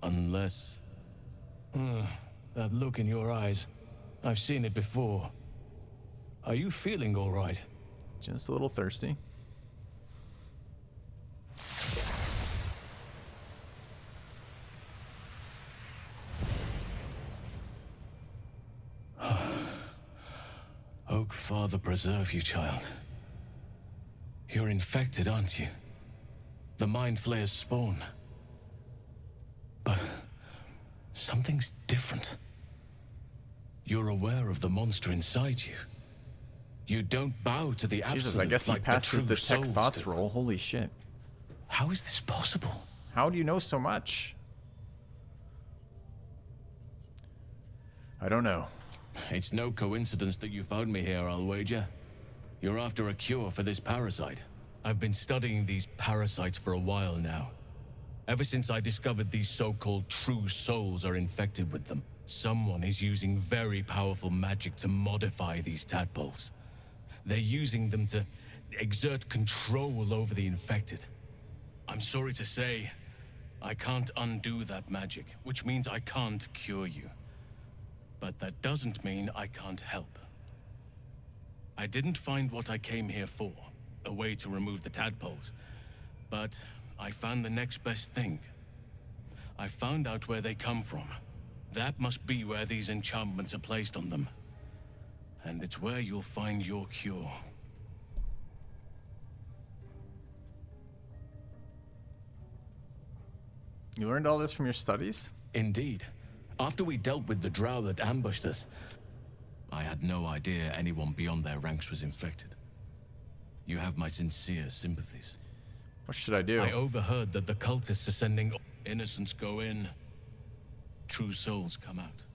Unless... that look in your eyes. I've seen it before. Are you feeling all right? Just a little thirsty. Oak Father preserve you, child. You're infected, aren't you? The Mind Flayer's spawn. But something's different. You're aware of the monster inside you. You don't bow to the absolute. Jesus, I guess he like passes the tech souls thoughts do. roll. Holy shit. How is this possible? How do you know so much? I don't know. It's no coincidence that you found me here, I'll wager. You're after a cure for this parasite. I've been studying these parasites for a while now. Ever since I discovered these so-called true souls are infected with them, someone is using very powerful magic to modify these tadpoles. They're using them to exert control over the infected. I'm sorry to say, I can't undo that magic, which means I can't cure you. But that doesn't mean I can't help. I didn't find what I came here for, a way to remove the tadpoles. But I found the next best thing. I found out where they come from. That must be where these enchantments are placed on them. And it's where you'll find your cure. You learned all this from your studies? Indeed. After we dealt with the drow that ambushed us, I had no idea anyone beyond their ranks was infected. You have my sincere sympathies. What should I do? I overheard that the cultists are sending innocents go in, true souls come out.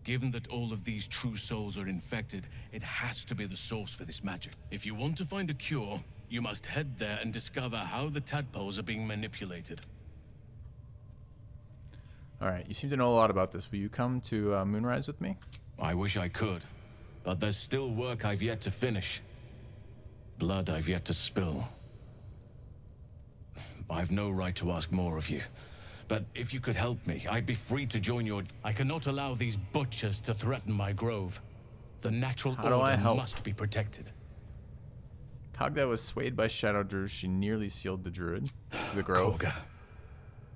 Given that all of these true souls are infected, it has to be the source for this magic. If you want to find a cure, you must head there and discover how the tadpoles are being manipulated. Alright, you seem to know a lot about this. Will you come to Moonrise with me? I wish I could, but there's still work I've yet to finish. Blood I've yet to spill. I've no right to ask more of you, but if you could help me, I'd be free to join your... I cannot allow these butchers to threaten my grove. The natural order must be protected. Kagda was swayed by Shadow Drew. She nearly sealed the druid. The grove. Koga.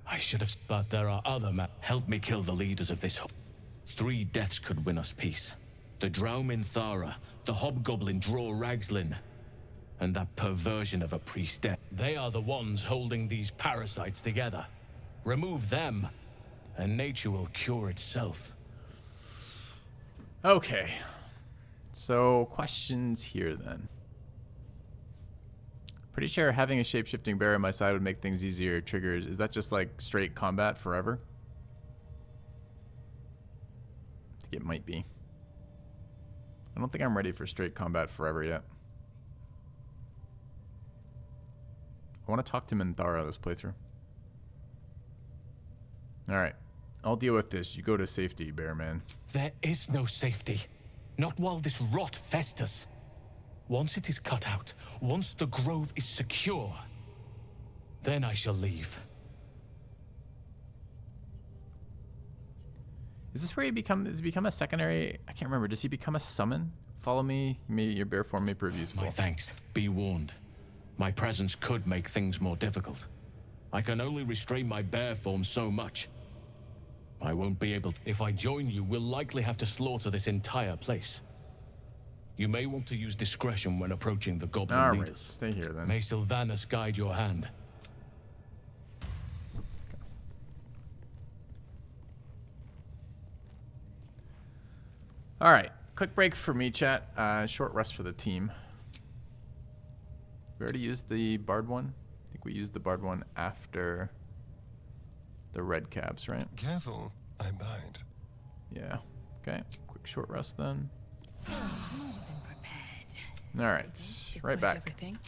I should have... But there are other men. Help me kill the leaders of this... 3 deaths could win us peace. The drow Minthara, the hobgoblin Draw Ragslin, and that perversion of a priestess. They are the ones holding these parasites together. Remove them, and nature will cure itself. Okay. So, questions here then. Pretty sure having a shape-shifting bear on my side would make things easier. Triggers. Is that just like straight combat forever? I think it might be. I don't think I'm ready for straight combat forever yet. I want to talk to Minthara this playthrough. Alright. I'll deal with this. You go to safety, bear man. There is no safety. Not while this rot festers. Once it is cut out, once the grove is secure, then I shall leave. Is this where he does he become a secondary? I can't remember. Does he become a summon? Follow me. Your bear form may prove useful. My thanks. Be warned. My presence could make things more difficult. I can only restrain my bear form so much. I won't be able to. If I join you, we'll likely have to slaughter this entire place. You may want to use discretion when approaching the goblin leaders. Stay here then. May Sylvanus guide your hand. Alright. Quick break for me, chat. Short rest for the team. We already used the Bard one. I think we used the Bard one after the red caps, right? Careful, I bite. Yeah. Okay. Quick short rest then. More than prepared. Alright. Despite Right back. Everything.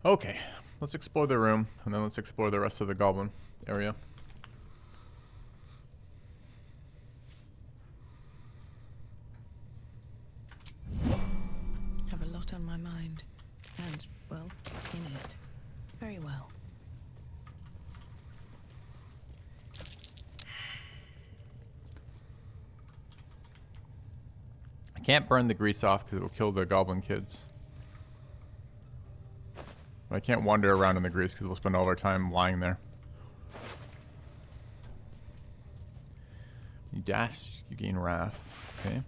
Okay, let's explore the room, and then let's explore the rest of the goblin area. Have a lot on my mind. And, well, in it. Very well. I can't burn the grease off because it will kill the goblin kids. But I can't wander around in the grease because we'll spend all our time lying there. You dash, you gain wrath. Okay.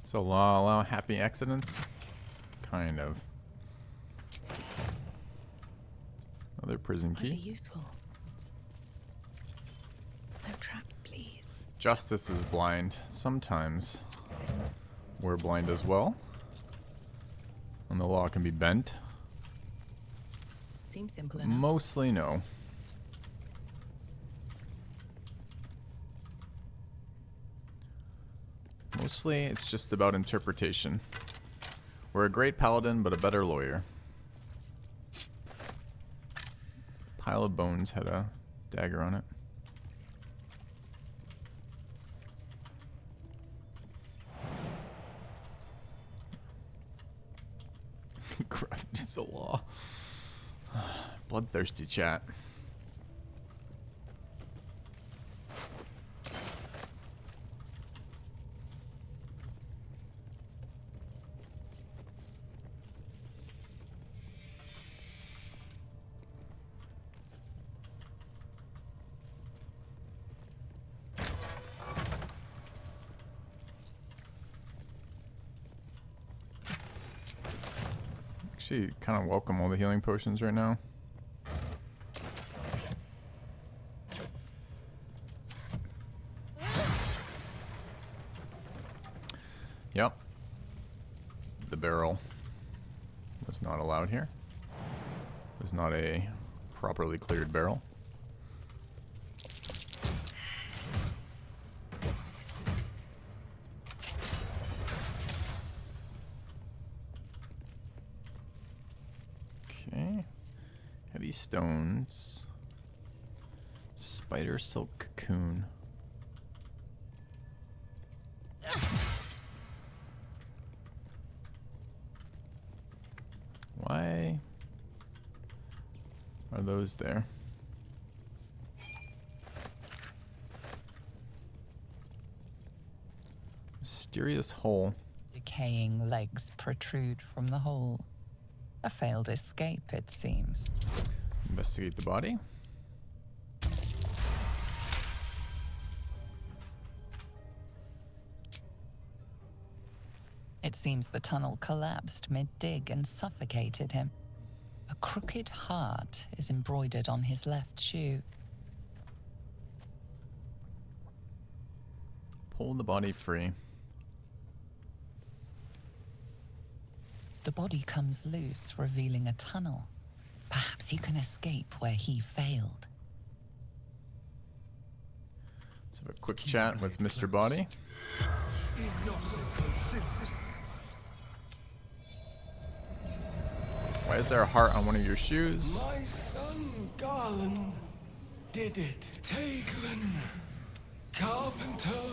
So allow happy accidents? Kind of. Another prison key. Might be useful. No traps, please. Justice is blind. Sometimes we're blind as well. And the law can be bent. Seems simple enough. Mostly no. Mostly, it's just about interpretation. We're a great paladin, but a better lawyer. Pile of bones had a dagger on it. Gravity's the law. Bloodthirsty chat. Actually, kind of welcome all the healing potions right now. Yep. The barrel was not allowed here. It was not a properly cleared barrel. Okay. Heavy stones. Spider silk cocoon. Why are those there? Mysterious hole. Decaying legs protrude from the hole. A failed escape, it seems. Investigate the body. It seems the tunnel collapsed mid-dig and suffocated him. A crooked heart is embroidered on his left shoe. Pull the body free. The body comes loose, revealing a tunnel. Perhaps you can escape where he failed. Let's have a quick chat with Mr. Body. Why is there a heart on one of your shoes? My son Garland did it. Taglin, carpenter,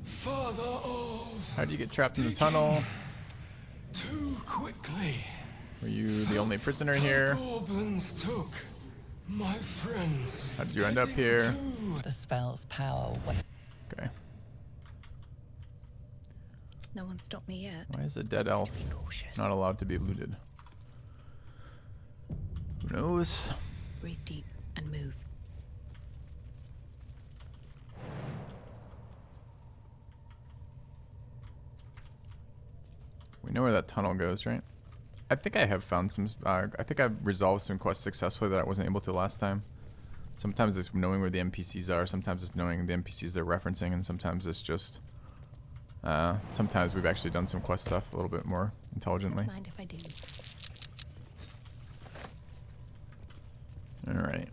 father of... How did you get trapped in the tunnel? Too quickly. Were you the only prisoner here? Goblins took my friends. How did you end up here? The spell's power. Okay. No one stopped me yet. Why is a dead elf not allowed to be looted? Who knows? Breathe deep and move. We know where that tunnel goes, right? I think I have found some... I think I've resolved some quests successfully that I wasn't able to last time. Sometimes it's knowing where the NPCs are, sometimes it's knowing the NPCs they're referencing, and sometimes it's just Sometimes we've actually done some quest stuff a little bit more intelligently. Don't mind if I do. All right.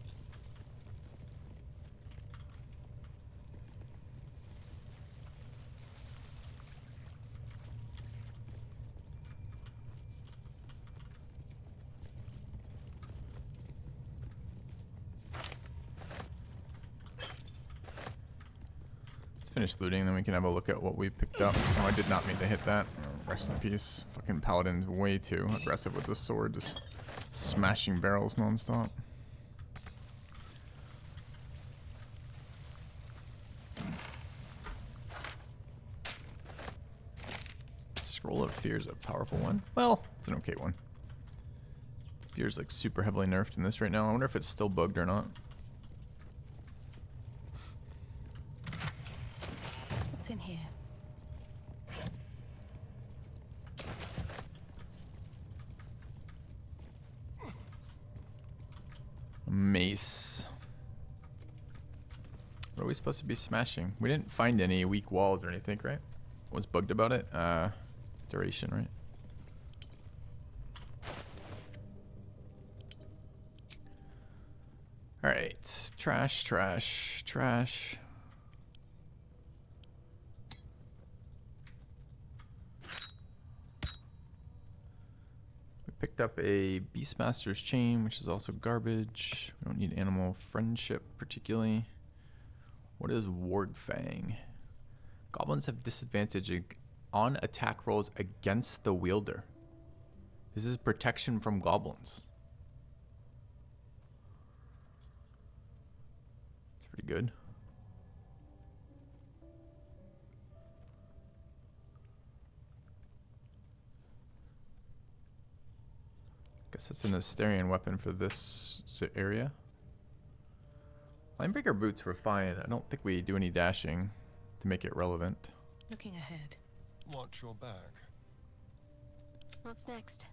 Finish looting, then we can have a look at what we picked up. Oh, I did not mean to hit that. Oh, rest in peace. Fucking Paladin's way too aggressive with this sword, just smashing barrels nonstop. Scroll of Fear is a powerful one. Well, it's an okay one. Fear's like super heavily nerfed in this right now. I wonder if it's still bugged or not. What's in here? Mace. What are we supposed to be smashing? We didn't find any weak walls or anything, right? What's bugged about it? Duration, right? Alright. Trash, trash, trash. We picked up a Beastmaster's Chain, which is also garbage. We don't need animal friendship particularly. What is Wargfang? Goblins have disadvantage on attack rolls against the wielder. This is protection from goblins. It's pretty good. Guess it's an Asterian weapon for this area. Linebreaker boots were fine. I don't think we do any dashing to make it relevant. Looking ahead. Watch your back. What's next?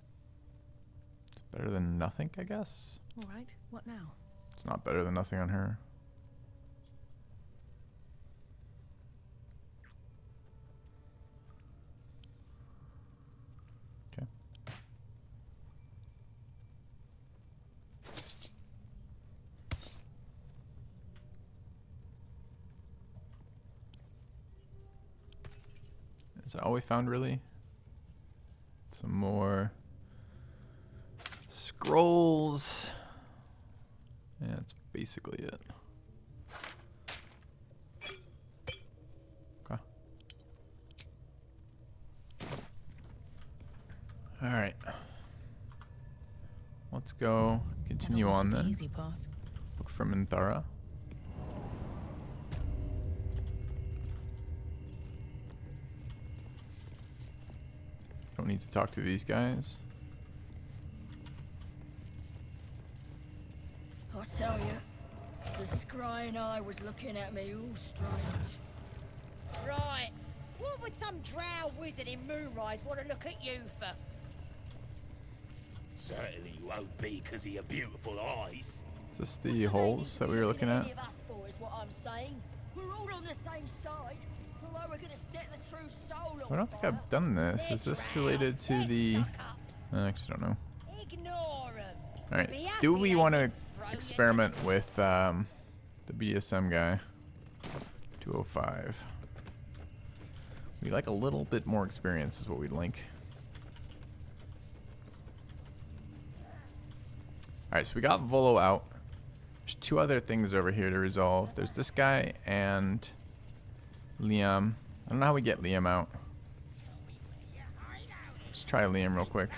It's better than nothing, I guess. All right. What now? It's not better than nothing on her. Okay. Is that all we found, really? Some more scrolls. Yeah, that's basically it. Okay. All right. Let's go. Continue on The then. easy path. Look for Minthara. Don't need to talk to these guys. I tell you, the scrying eye was looking at me all strange. Right, what would some drow wizard in Moonrise want to look at you for? Certainly you won't be because of your beautiful eyes. Is this the holes that we were looking at? Any of us for is what I'm saying. We're all on the same side. Although we're gonna set the true soul on I don't think I've done this. Is this related to the... I actually don't know. Ignore 'em. Alright. Be happy Do we they want to didn't throw you experiment with the BDSM guy? 205. We like a little bit more experience is what we'd like. Alright, so we got Volo out. There's two other things over here to resolve. There's this guy and Liam. I don't know how we get Liam out. Let's try Liam real quick.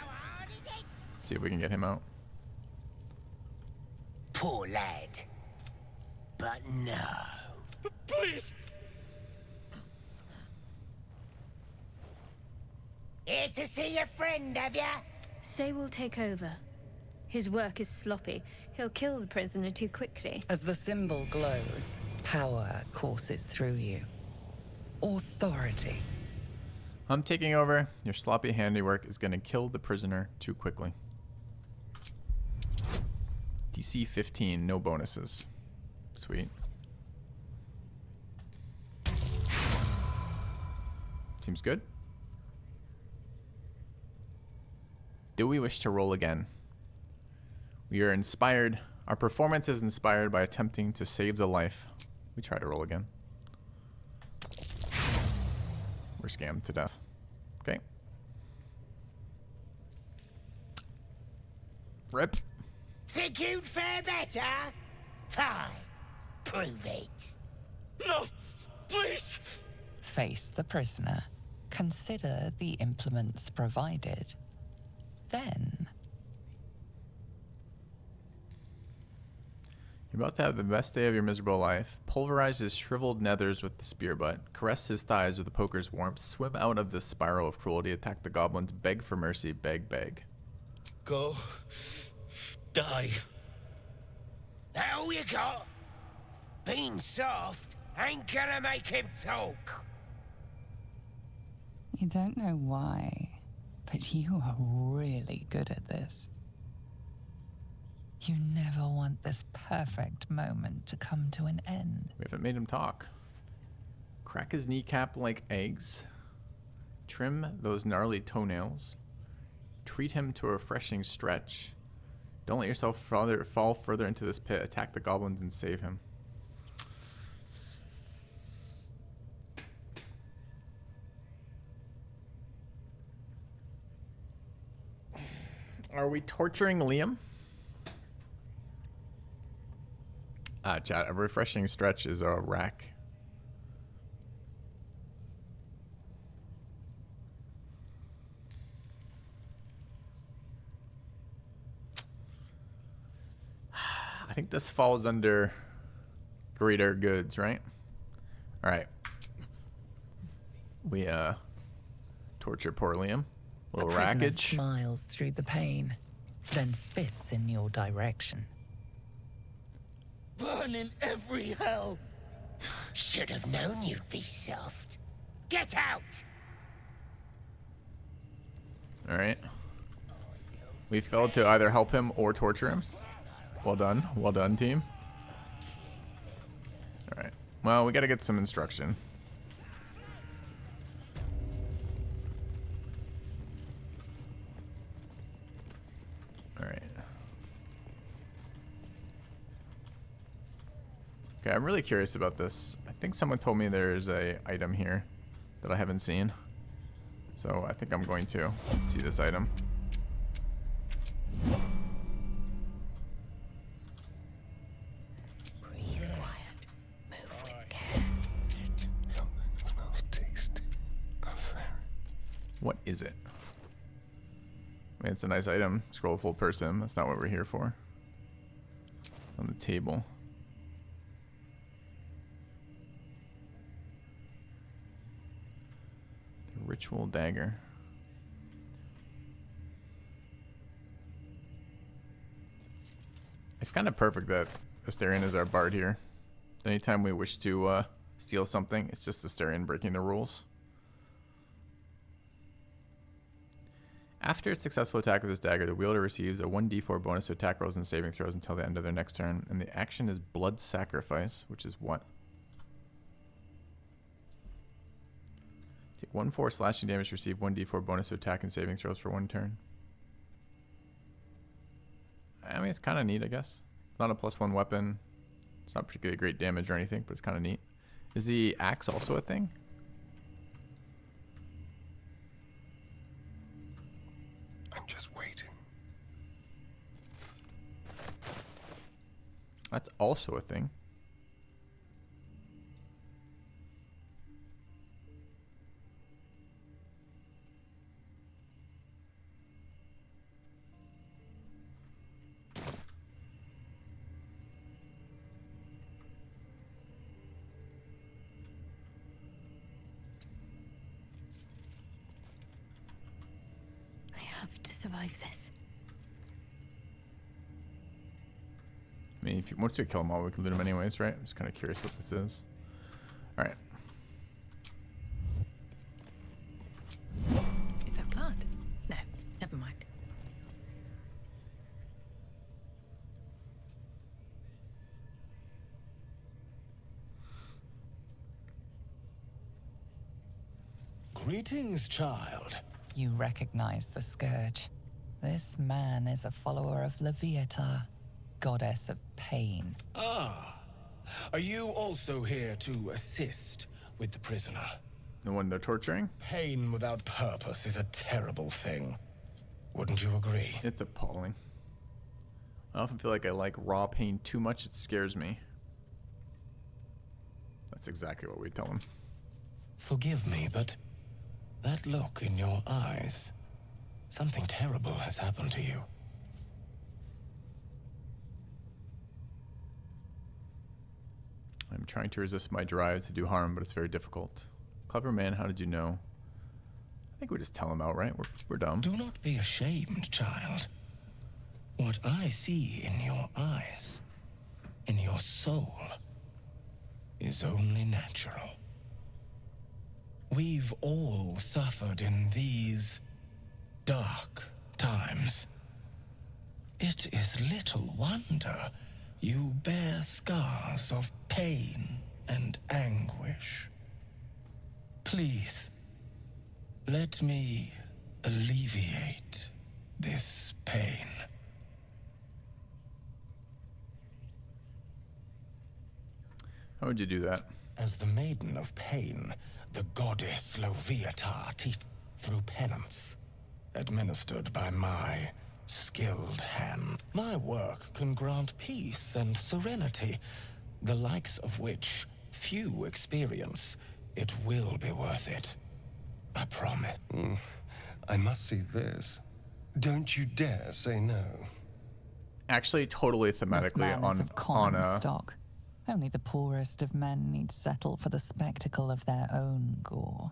See if we can get him out. Poor lad. But no. Please! Here to see your friend, have ya? Say will take over. His work is sloppy. He'll kill the prisoner too quickly. As the symbol glows, power courses through you. Authority. I'm taking over. Your sloppy handiwork is going to kill the prisoner too quickly. DC 15, no bonuses. Sweet. Seems good. Do we wish to roll again? We are inspired. Our performance is inspired by attempting to save the life. We try to roll again. We're scammed to death. Okay. Rip. Think you'd fare better? Fine. Prove it. No, please. Face the prisoner. Consider the implements provided. Then, you're about to have the best day of your miserable life. Pulverize his shriveled nethers with the spear butt. Caress his thighs with the poker's warmth. Swim out of this spiral of cruelty. Attack the goblins. Beg for mercy. Beg, beg. Go. Die. That all you got? Being soft ain't gonna make him talk. you don't know why, but you are really good at this. You never want this perfect moment to come to an end. We haven't made him talk. Crack his kneecap like eggs. Trim those gnarly toenails. Treat him to a refreshing stretch. Don't let yourself fall further into this pit. Attack the goblins and save him. Are we torturing Liam? Chat, a refreshing stretch is a rack. I think this falls under greater goods, right? All right. We torture poor Liam. A little The prisoner rackage. smiles through the pain, then spits in your direction. Burn in every hell. Should have known you'd be soft. Get out! All right. We failed to either help him or torture him. Well done. Well done, team. All right. Well, we got to get some instruction. All right. Okay, I'm really curious about this. I think someone told me there's a item here that I haven't seen. So I think I'm going to see this item. Something smells tasty. A ferret. What is it? I mean, it's a nice item. Scroll full person. That's not what we're here for. It's on the table. The ritual dagger. It's kind of perfect that Astarion is our bard here. Anytime we wish to steal something, it's just Astarion breaking the rules. After a successful attack with this dagger, the wielder receives a 1d4 bonus to attack rolls and saving throws until the end of their next turn, and the action is blood sacrifice, which is what? Take 1/4 slashing damage, receive 1d4 bonus to attack and saving throws for 1 turn. I mean, it's kind of neat, I guess. Not a +1 weapon. It's not particularly great damage or anything, but it's kind of neat. Is the axe also a thing? I'm just waiting. That's also a thing. I have to survive this. I mean, once we kill them all, we can loot them anyways, right? I'm just kind of curious what this is. All right. Is that blood? No, never mind. Greetings, child. You recognize the scourge. This man is a follower of Leviatha, goddess of pain. Ah. Are you also here to assist with the prisoner? The one they're torturing? Pain without purpose is a terrible thing. Wouldn't you agree? It's appalling. I often feel like I like raw pain too much, it scares me. That's exactly what we tell him. Forgive me, but that look in your eyes, something terrible has happened to you. I'm trying to resist my drive to do harm, but it's very difficult. Clever man, how did you know? I think we just tell him outright. We're dumb. Do not be ashamed, child. What I see in your eyes, in your soul, is only natural. We've all suffered in these dark times. It is little wonder you bear scars of pain and anguish. Please, let me alleviate this pain. How would you do that? As the Maiden of Pain, the goddess Leviatha through penance, administered by my skilled hand. My work can grant peace and serenity, the likes of which few experience. It will be worth it. I promise. I must see this. Don't you dare say no. Actually, totally thematically This man is of common on stock. Only the poorest of men need settle for the spectacle of their own gore.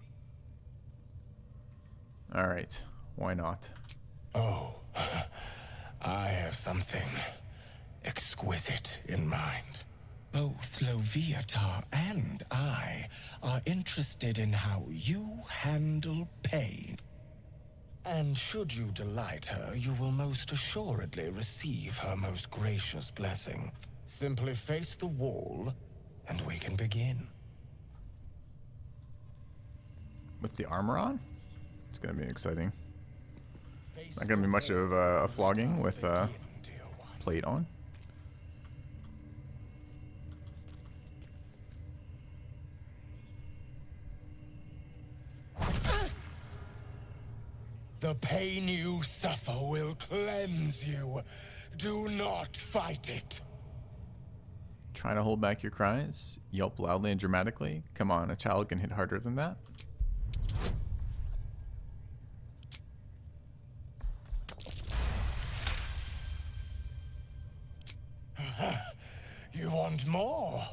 All right, why not? Oh, I have something exquisite in mind. Both Leviatha and I are interested in how you handle pain. And should you delight her, you will most assuredly receive her most gracious blessing. Simply face the wall, and we can begin. With the armor on? It's gonna be exciting. Not gonna be much of a flogging with plate on. The pain you suffer will cleanse you. Do not fight it. Trying to hold back your cries? Yelp loudly and dramatically? Come on, a child can hit harder than that. You want more?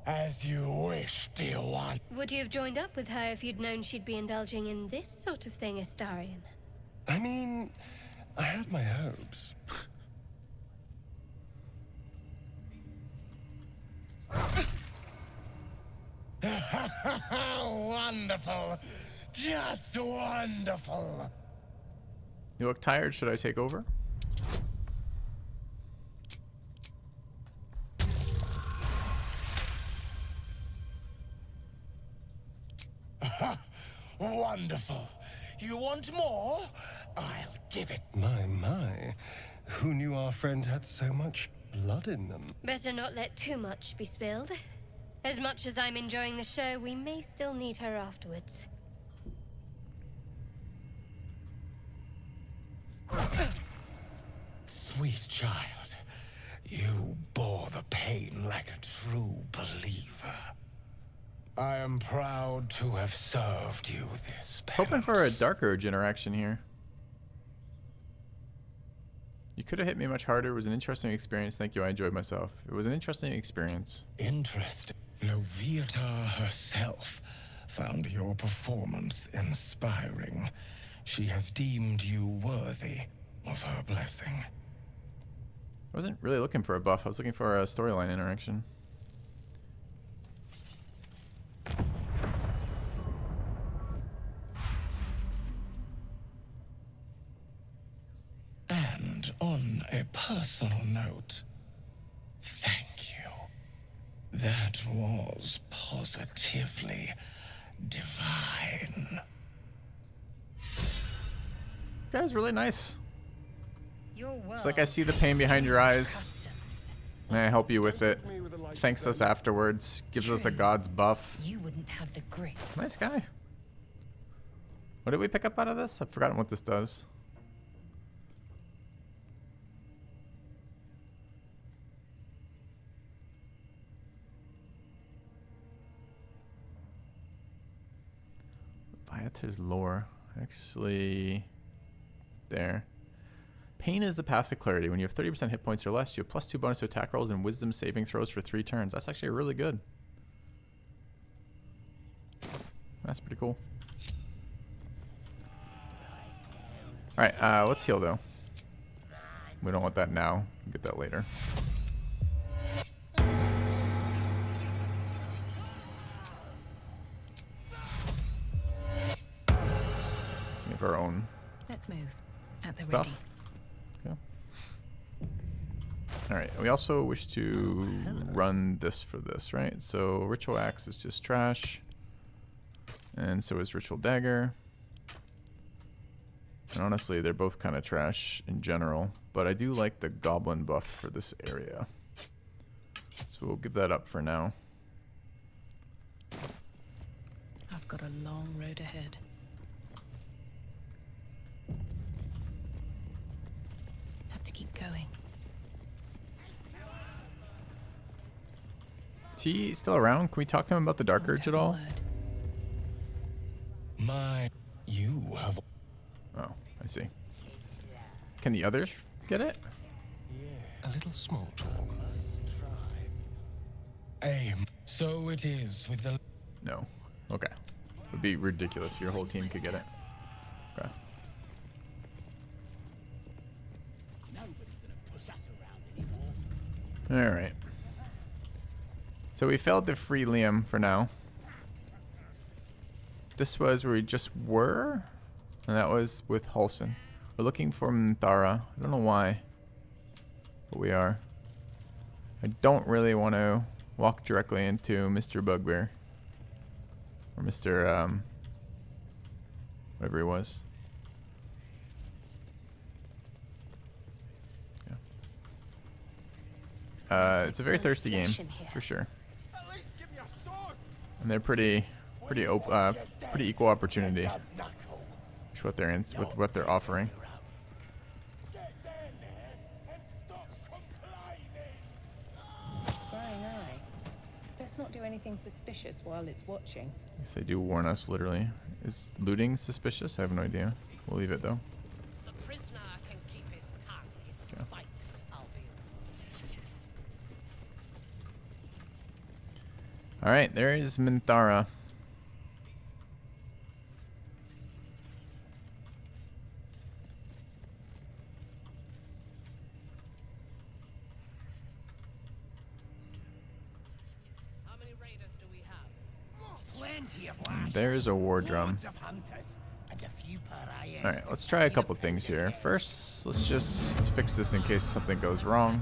As you wish, dear one. Would you have joined up with her if you'd known she'd be indulging in this sort of thing, Astarion? I mean, I had my hopes. Wonderful. Just wonderful. You look tired. Should I take over? Wonderful. You want more? I'll give it. My. Who knew our friend had so much blood in them? Better not let too much be spilled. As much as I'm enjoying the show, we may still need her afterwards. Sweet child, you bore the pain like a true believer. I am proud to have served you this penance. Hoping for a Dark Urge interaction here. You could have hit me much harder. It was an interesting experience. Thank you. I enjoyed myself. It was an interesting experience. Interesting. Leviatha herself found your performance inspiring. She has deemed you worthy of her blessing. I wasn't really looking for a buff. I was looking for a storyline interaction. And on a personal note, thank you. That was positively divine. guy's really nice. Your It's like I see the pain behind your eyes, and I help you with it. Thanks us afterwards. Gives us a god's buff. You wouldn't have the grit. Nice guy. What did we pick up out of this? I've forgotten what this does. Viator's lore. Actually, there. Pain is the path to clarity. When you have 30% hit points or less, you have +2 bonus to attack rolls and wisdom saving throws for 3 turns. That's actually really good. That's pretty cool. Alright, let's heal though. We don't want that now. We'll get that later. We have our own Let's move. At the stuff. ready. Okay. Alright, we also wish to run this for this, right? So Ritual Axe is just trash. And so is Ritual Dagger. And honestly, they're both kind of trash in general. But I do like the Goblin buff for this area. So we'll give that up for now. I've got a long road ahead. Have to keep going. Is he still around? Can we talk to him about the Dark Urge at all? You have. Oh, I see. Can the others get it? A little small talk. Aim. So it is with the. No. Okay. It would be ridiculous if your whole team could get it. Okay. Alright. So we failed to free Liam for now. This was where we just were, and that was with Halsin. We're looking for Minthara. I don't know why, but we are. I don't really want to walk directly into Mr. Bugbear. Or Mr. Whatever he was. Yeah. It's a very thirsty game, for sure. And they're pretty equal opportunity. With what they're with what they're offering. Spying eye. Best not do anything suspicious while it's watching. If they do warn us, literally. Is looting suspicious? I have no idea. We'll leave it though. The prisoner can keep his tongue. It spikes, Alright, there is Minthara. There's a war drum. Alright, let's try a couple things here. First, let's just fix this in case something goes wrong.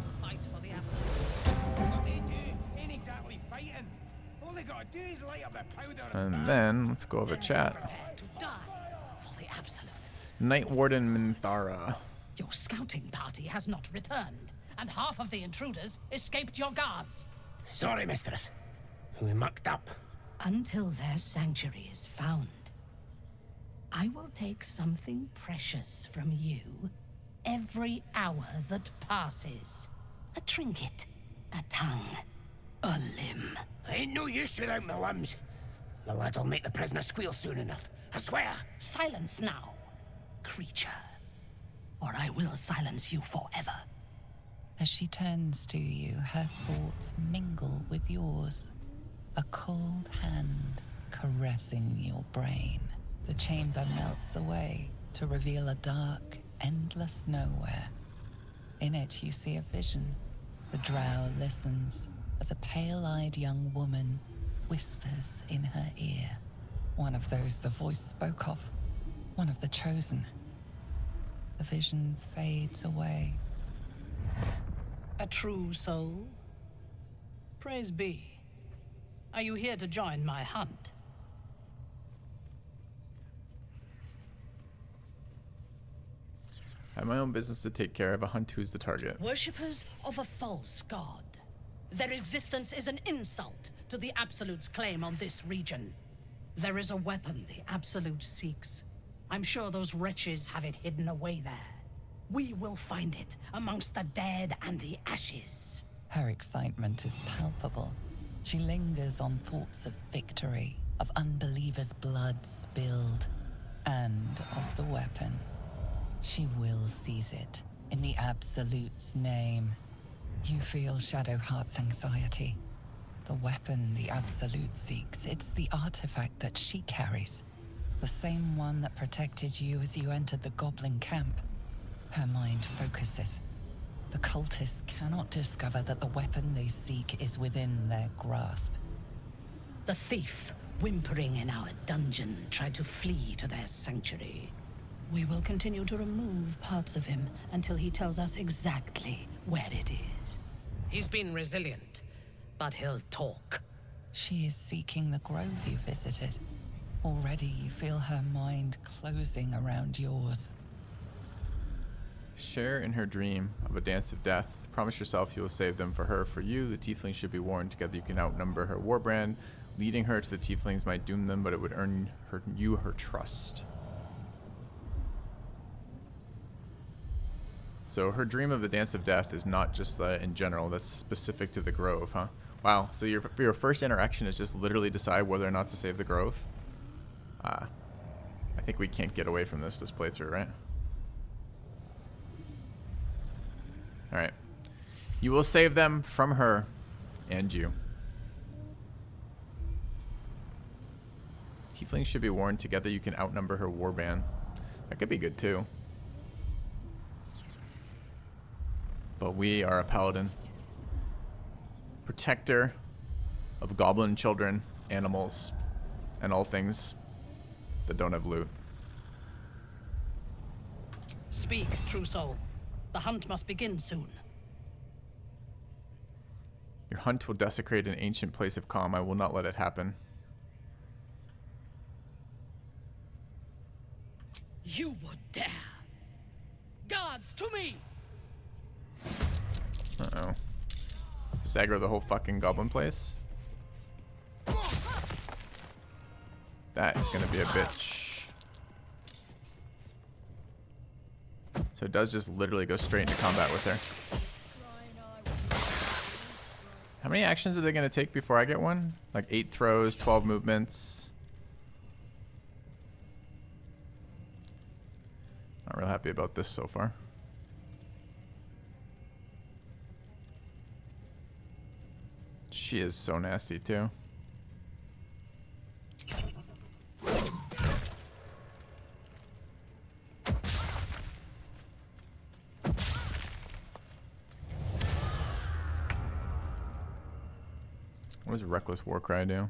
And then, let's go over chat. Night Warden Minthara. Your scouting party has not returned, and half of the intruders escaped your guards. Sorry, mistress. We mucked up. Until their sanctuary is found, I will take something precious from you every hour that passes. A trinket, a tongue, a limb. I ain't no use without my limbs. The lad'll make the prisoner squeal soon enough. I swear. Silence now, creature, or I will silence you forever. As she turns to you, her thoughts mingle with yours. A cold hand caressing your brain. The chamber melts away to reveal a dark, endless nowhere. In it, you see a vision. The drow listens as a pale-eyed young woman whispers in her ear. One of those the voice spoke of. One of the chosen. The vision fades away. A true soul? Praise be. Are you here to join my hunt? I have my own business to take care of. A hunt who's the target. Worshippers of a false god. Their existence is an insult to the Absolute's claim on this region. There is a weapon the Absolute seeks. I'm sure those wretches have it hidden away there. We will find it amongst the dead and the ashes. Her excitement is palpable. She lingers on thoughts of victory, of unbelievers' blood spilled, and of the weapon. She will seize it, in the Absolute's name. You feel Shadowheart's anxiety. The weapon the Absolute seeks, it's the artifact that she carries. The same one that protected you as you entered the Goblin camp. Her mind focuses. The cultists cannot discover that the weapon they seek is within their grasp. The thief, whimpering in our dungeon, tried to flee to their sanctuary. We will continue to remove parts of him until he tells us exactly where it is. He's been resilient, but he'll talk. She is seeking the grove you visited. Already you feel her mind closing around yours. Share in her dream of a dance of death. Promise yourself you will save them. For her, for you. The tieflings should be warned. Together you can outnumber her warbrand. Leading her to the tieflings might doom them, but it would earn you her trust. So her dream of the dance of death is not just in general. That's specific to the grove, huh? Wow. So your first interaction is just literally decide whether or not to save the grove. I think we can't get away from this playthrough, right? Alright. You will save them from her and you. Tieflings should be warned. Together you can outnumber her warband. That could be good too. But we are a paladin. Protector of goblin children, animals, and all things that don't have loot. Speak, true soul. The hunt must begin soon. Your hunt will desecrate an ancient place of calm. I will not let it happen. You would dare! Guards, to me! Uh-oh. Just aggro the whole fucking goblin place? That is gonna be a bitch. So it does just literally go straight into combat with her. How many actions are they gonna take before I get one? Like 8 throws, 12 movements. Not real happy about this so far. She is so nasty too. What does Reckless Warcry do?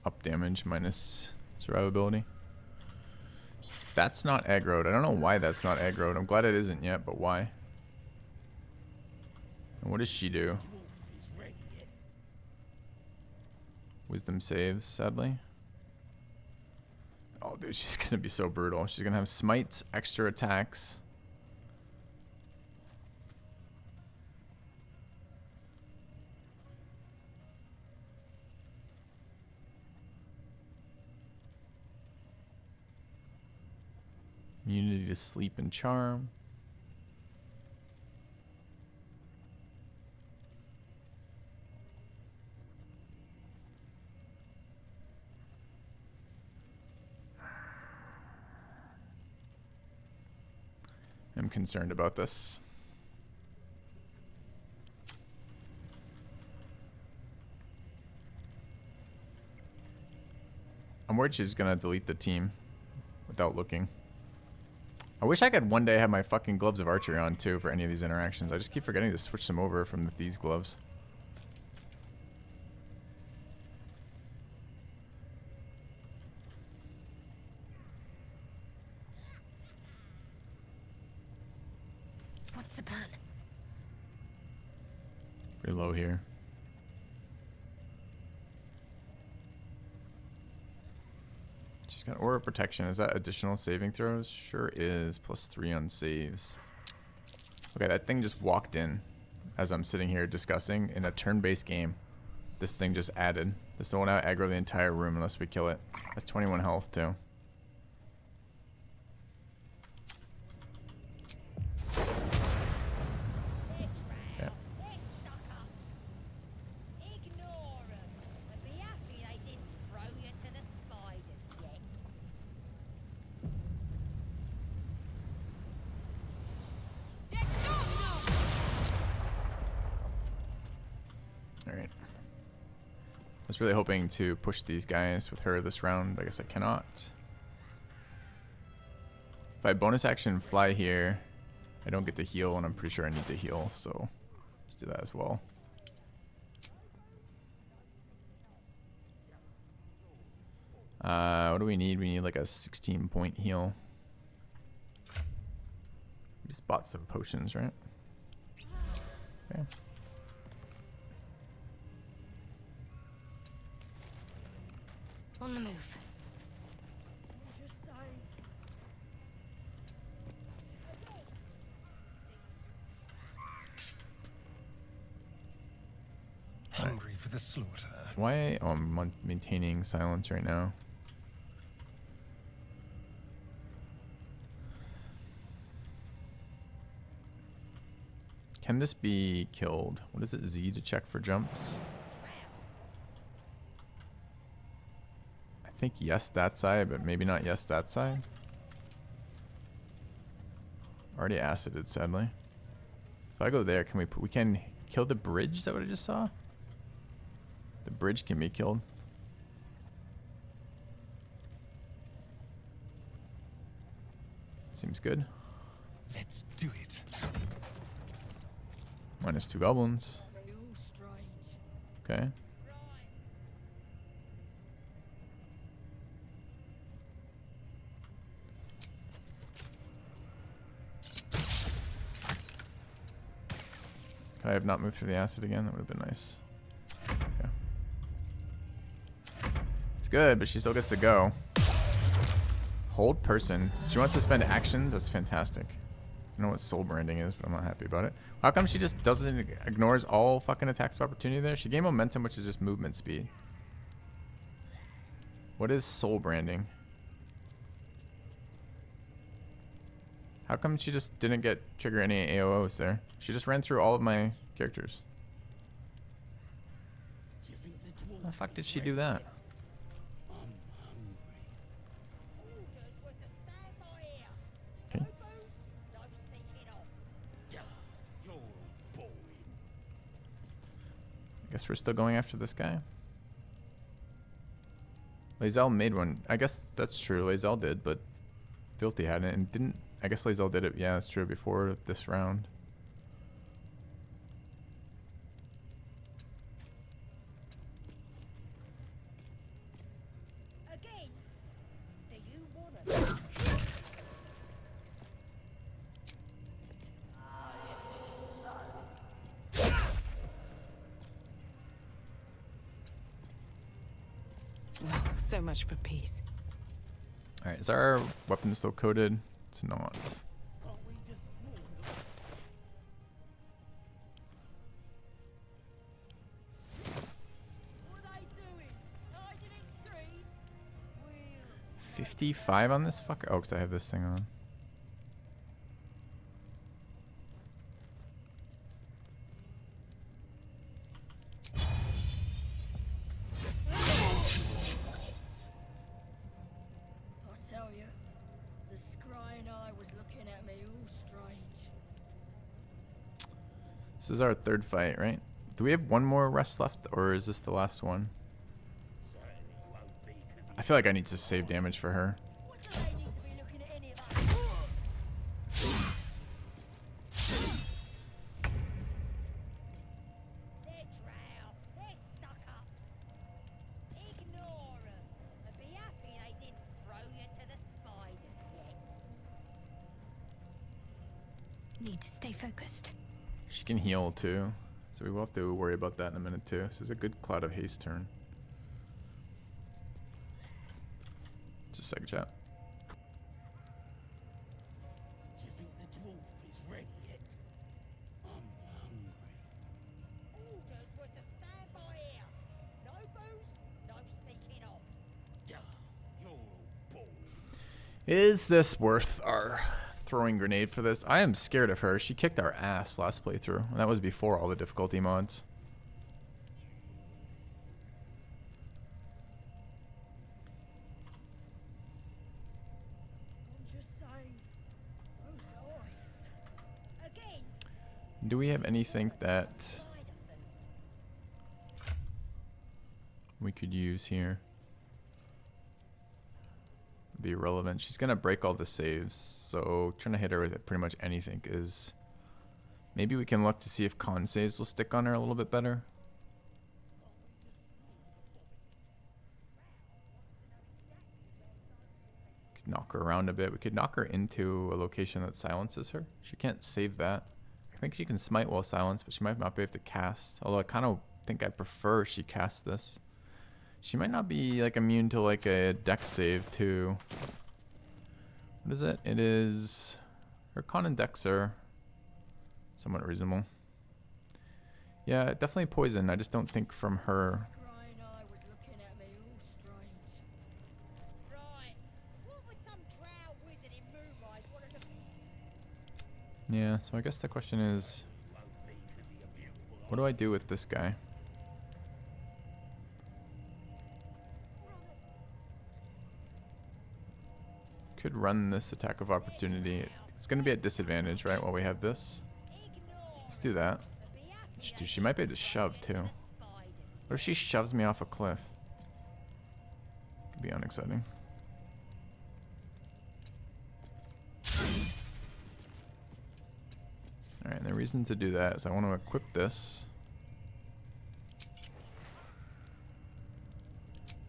Up damage minus survivability. That's not aggroed. I don't know why that's not aggroed. I'm glad it isn't yet, but why? And what does she do? Wisdom saves, sadly. Oh, dude, she's gonna be so brutal. She's gonna have smites, extra attacks. Immunity to sleep and charm. I'm concerned about this. I'm worried she's gonna delete the team without looking. I wish I could one day have my fucking gloves of archery on too for any of these interactions. I just keep forgetting to switch them over from the thieves' gloves. What's the plan? Pretty low here. She's got Aura Protection. Is that additional saving throws? Sure is. +3 on saves. Okay, that thing just walked in as I'm sitting here discussing in a turn-based game. This thing just added. This will now aggro the entire room unless we kill it. That's 21 health too. Yeah. Alright. I was really hoping to push these guys with her this round. I guess I cannot. If I bonus action fly here, I don't get to heal, and I'm pretty sure I need to heal, so let's do that as well. What do we need? We need like a 16-point heal. We just bought some potions, right? Okay. On the move. Hungry for the slaughter. Why? Oh, I'm maintaining silence right now. Can this be killed? What is it? Z to check for jumps? I think yes that side, but maybe not yes that side. Already acided, sadly. If I go there, can we can kill the bridge? Is that what I just saw? The bridge can be killed. Seems good. Let's do it. -2 goblins. Okay. Could I have not moved through the acid again? That would have been nice. Okay. It's good, but she still gets to go. Hold person. She wants to spend actions? That's fantastic. I know what soul branding is, but I'm not happy about it. How come she just ignores all fucking attacks of opportunity there? She gained momentum, which is just movement speed. What is soul branding? How come she just didn't trigger any AOOs there? She just ran through all of my characters. How the fuck did she do that? Okay. I guess we're still going after this guy. Lae'zel made one. I guess that's true. Lae'zel did, but Filthy hadn't and didn't. I guess Lae'zel did it. Yeah, that's true. Before this round. Again, do you want to? Well, so much for peace. Alright, is our weapon still coded? It's not. What are they doing? Hiding in trees? 55 on this fucker? Oh, because I have this thing on. I tell you, the scrying eye was looking at me all strange. This is our third fight, right? Do we have one more rest left, or is this the last one? I feel like I need to save damage for her. Need to stay focused. She can heal too, so we will have to worry about that in a minute too. This is a good Cloud of Haste turn. Just a second, chat. Do you think the dwarf is ready yet? I'm hungry. Orders were to stand by here. No booze, no sneaking off. Duh, you're all boring. Is this worth our throwing grenade for this? I am scared of her. She kicked our ass last playthrough, and that was before all the difficulty mods. Do we have anything that we could use here? Be relevant. She's gonna break all the saves, so trying to hit her with pretty much anything is. Maybe we can look to see if con saves will stick on her a little bit better. Could knock her around a bit. We could knock her into a location that silences her. She can't save that. I think she can smite while silenced, but she might not be able to cast. Although I kind of think I prefer she casts this. She might not be like immune to like a dex save too. What is it? It is her con and dex are somewhat reasonable. Yeah, definitely poison. I just don't think from her. Yeah, so I guess the question is, what do I do with this guy? Could run this attack of opportunity. It's going to be at disadvantage, right, while we have this. Let's do that. Dude, she might be able to shove, too. What if she shoves me off a cliff? Could be unexciting. Alright, and the reason to do that is I want to equip this.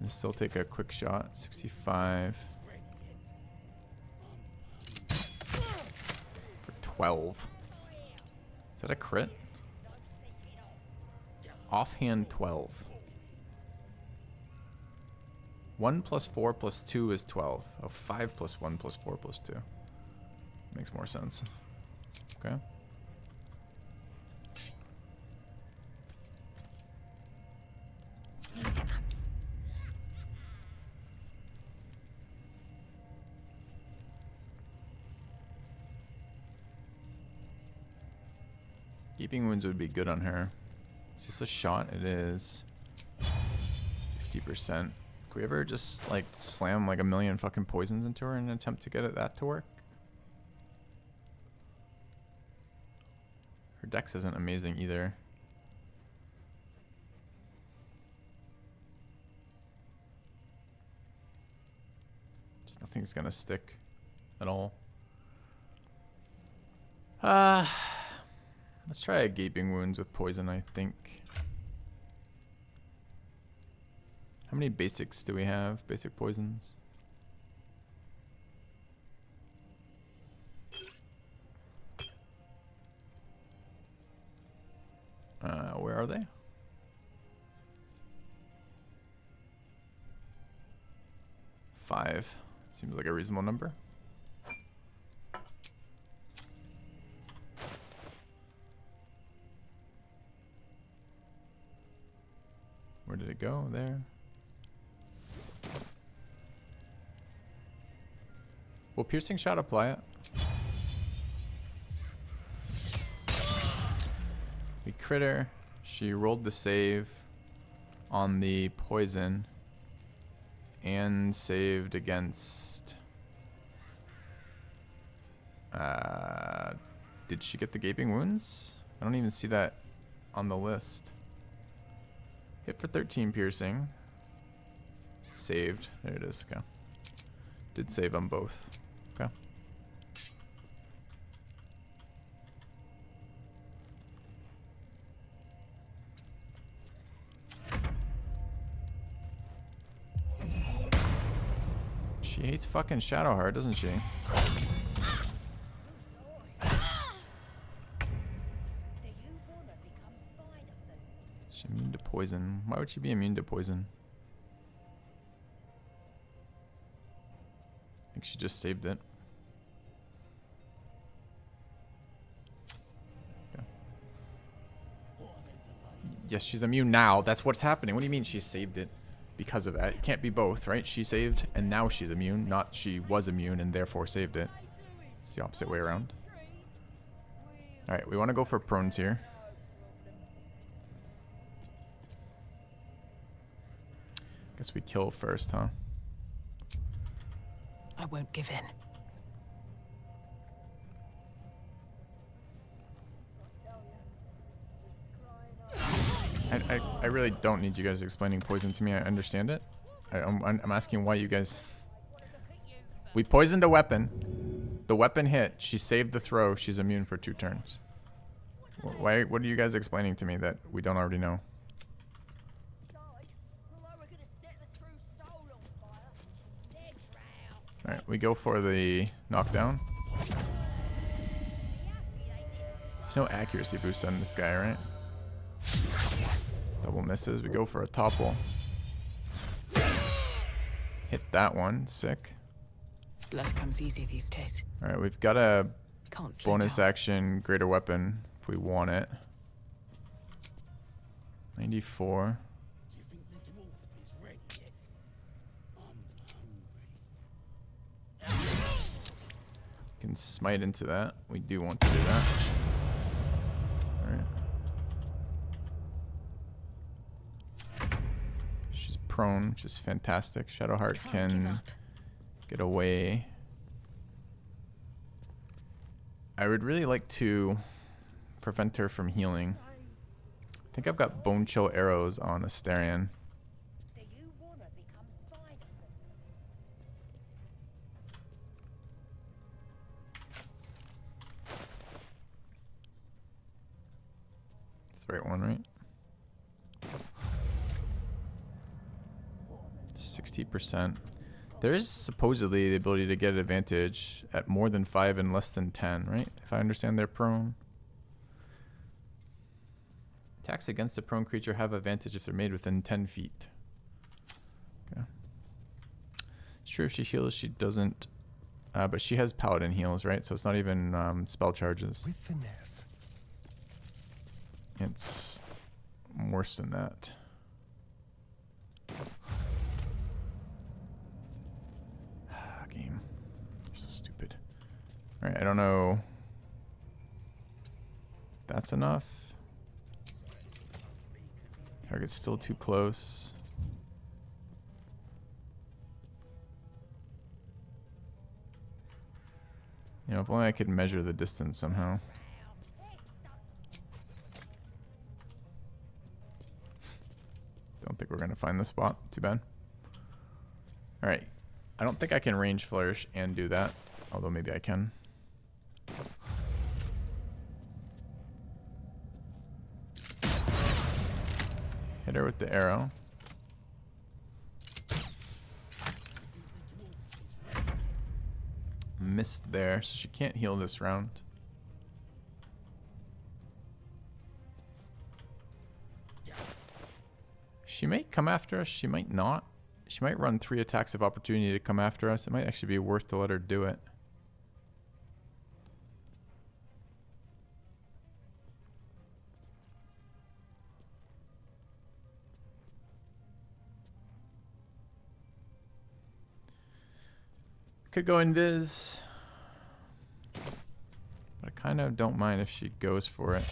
And still take a quick shot. 65. For 12. Is that a crit? Offhand 12. 1 plus 4 plus 2 is 12. Oh, 5 plus 1 plus 4 plus 2. Makes more sense. Okay. Keeping wounds would be good on her. Is this a shot? It is 50%. Can we ever just like slam like a million fucking poisons into her in an attempt to get that to work? Her dex isn't amazing either. Just nothing's gonna stick at all. Let's try a gaping wounds with poison, I think. How many basics do we have? Basic poisons? Where are they? Five. Seems like a reasonable number. Where did it go? There. Will piercing shot apply it? We crit her. She rolled the save on the poison and saved against. Did she get the gaping wounds? I don't even see that on the list. Hit for 13 piercing. Saved. There it is. Okay. Did save them both. Okay. She hates fucking Shadowheart, doesn't she? She's immune to poison. Why would she be immune to poison? think she just saved it. Okay. Yes, she's immune now. That's what's happening. What do you mean she saved it? Because of that. It can't be both, right? She saved and now she's immune, not she was immune and therefore saved it. It's the opposite way around. Alright, we want to go for prones here. Guess we kill first, huh? I won't give in. I really don't need you guys explaining poison to me. I understand it. I'm asking why you guys... We poisoned a weapon. The weapon hit. She saved the throw. She's immune for 2 turns. Why? What are you guys explaining to me that we don't already know? Alright, we go for the knockdown. There's no accuracy boost on this guy, right? Double misses. We go for a topple. Hit that one. Sick. Blood comes easy these days. Alright, we've got a bonus down. action greater weapon if we want it. 94. Can smite into that. We do want to do that. Alright. She's prone, which is fantastic. Shadowheart can get away. I would really like to prevent her from healing. I think I've got Bone Chill arrows on Astarion. It's the right one, right? 60%. There is supposedly the ability to get advantage at more than 5 and less than 10, right? If I understand they're prone. Attacks against a prone creature have advantage if they're made within 10 feet. Okay. It's true if she heals, she doesn't. But she has Paladin heals, right? So it's not even spell charges. With finesse. It's worse than that. Game. You're so stupid. Alright, I don't know. That's enough. Target's still too close. You know, if only I could measure the distance somehow. Don't think we're gonna find the spot. Too bad. Alright. I don't think I can range flourish and do that. Although maybe I can. Hit her with the arrow. Missed there, so she can't heal this round. She might come after us, she might not. She might run 3 attacks of opportunity to come after us. It might actually be worth to let her do it. Could go invis. But I kind of don't mind if she goes for it.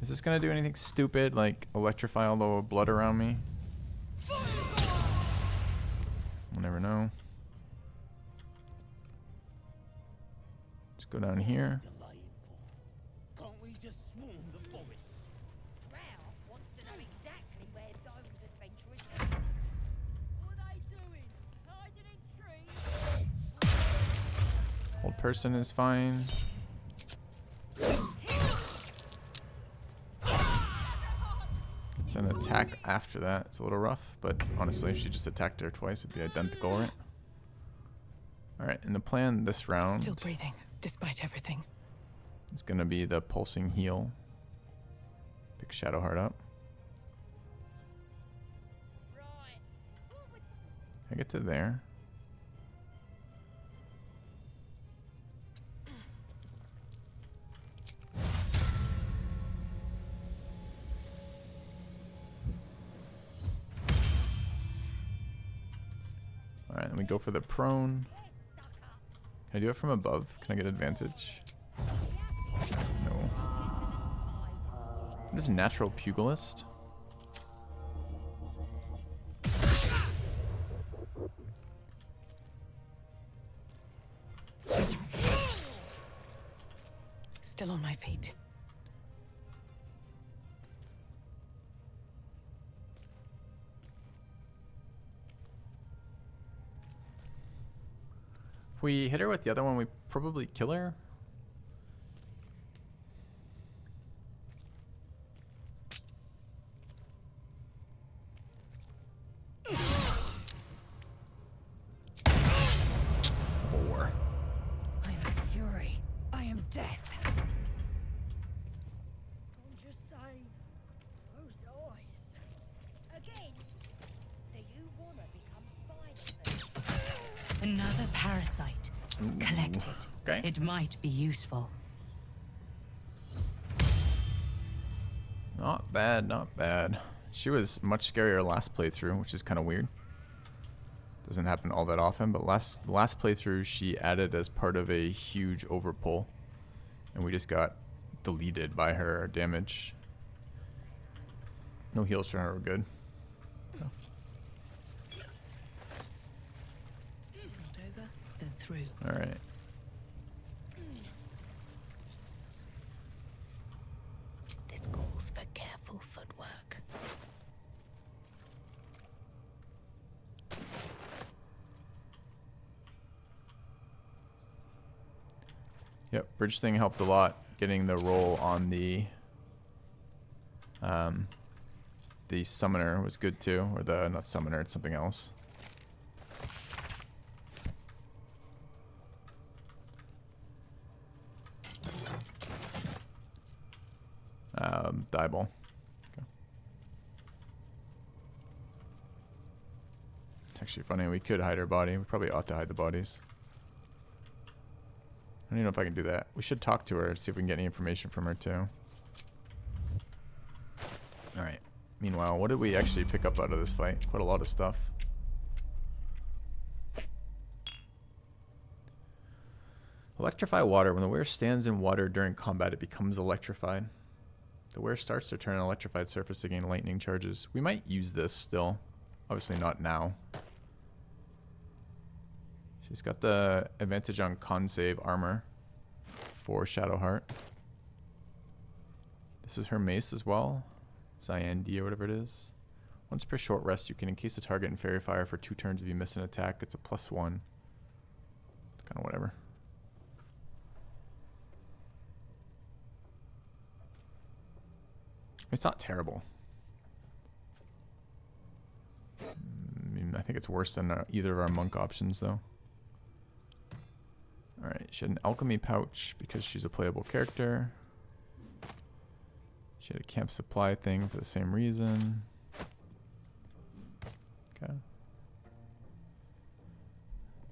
Is this going to do anything stupid, like electrify all the blood around me? We'll never know. Let's go down here. Can't we just swarm the forest? Drow wants to know exactly where those adventurers are. What are they doing? Hiding in trees? Old person is fine. It's an attack after that. It's a little rough, but honestly, if she just attacked her twice, it'd be identical, right? Alright, and the plan this round... Still breathing, despite everything. It's gonna be the pulsing heal. Pick Shadowheart up. I get to there. Alright, then we go for the prone. Can I do it from above? Can I get advantage? No. What is natural pugilist? Still on my feet. If we hit her with the other one, we probably kill her. Four. I am fury. I am death. I'm just saying, those eyes. Again, do you want to become spider? Another parasite. Collect it. Okay. It might be useful. Not bad, not bad. She was much scarier last playthrough, which is kind of weird. Doesn't happen all that often, but last playthrough she added as part of a huge overpull, and we just got deleted by her damage. No heals for her, we're good. Not over, then through. All right. This calls for careful footwork. Yep, bridge thing helped a lot. Getting the roll on the summoner was good too, or the not summoner, it's something else. Die ball. Okay. It's actually funny. We could hide her body. We probably ought to hide the bodies. I don't even know if I can do that. We should talk to her, see if we can get any information from her too. Alright. Meanwhile, what did we actually pick up out of this fight? Quite a lot of stuff. Electrify water. When the wearer stands in water during combat, it becomes electrified. The wearer starts to turn an electrified surface to gain lightning charges. We might use this still. Obviously not now. She's got the advantage on con save armor for Shadowheart. This is her mace as well. Cyan D or whatever it is. Once per short rest, you can encase a target in fairy fire for 2 turns if you miss an attack. It's a +1. It's kind of whatever. It's not terrible. I mean, I think it's worse than either of our monk options, though. Alright, she had an alchemy pouch because she's a playable character. She had a camp supply thing for the same reason. Okay.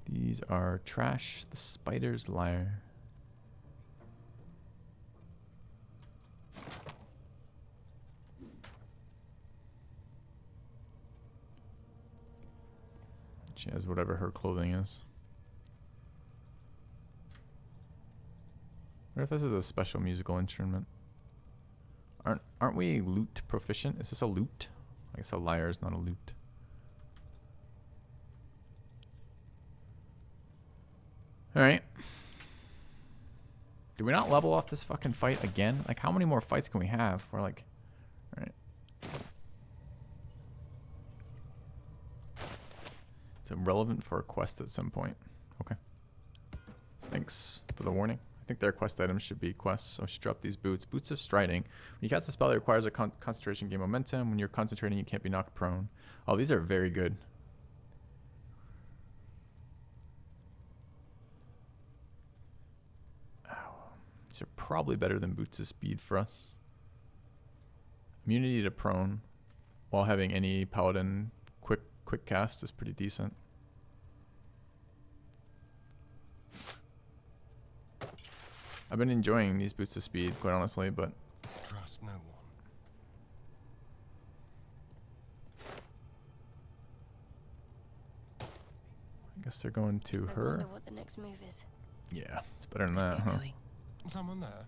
These are trash. The spider's lair. She has whatever her clothing is. What if this is a special musical instrument? Aren't we lute proficient? Is this a lute? I guess a lyre is not a lute. Alright. Did we not level off this fucking fight again? Like, how many more fights can we have? We're like... Alright. It's relevant for a quest at some point. Okay. Thanks for the warning. I think their quest items should be quests, so I should drop these boots. Boots of Striding. When you cast a spell that requires a concentration, gain momentum. When you're concentrating, you can't be knocked prone. Oh, these are very good. These are probably better than Boots of Speed for us. Immunity to prone while having any paladin quick cast is pretty decent. I've been enjoying these Boots of Speed, quite honestly, but trust no one. guess they're going to I her. wonder what the next move is. Yeah, it's better than that, huh? Someone there.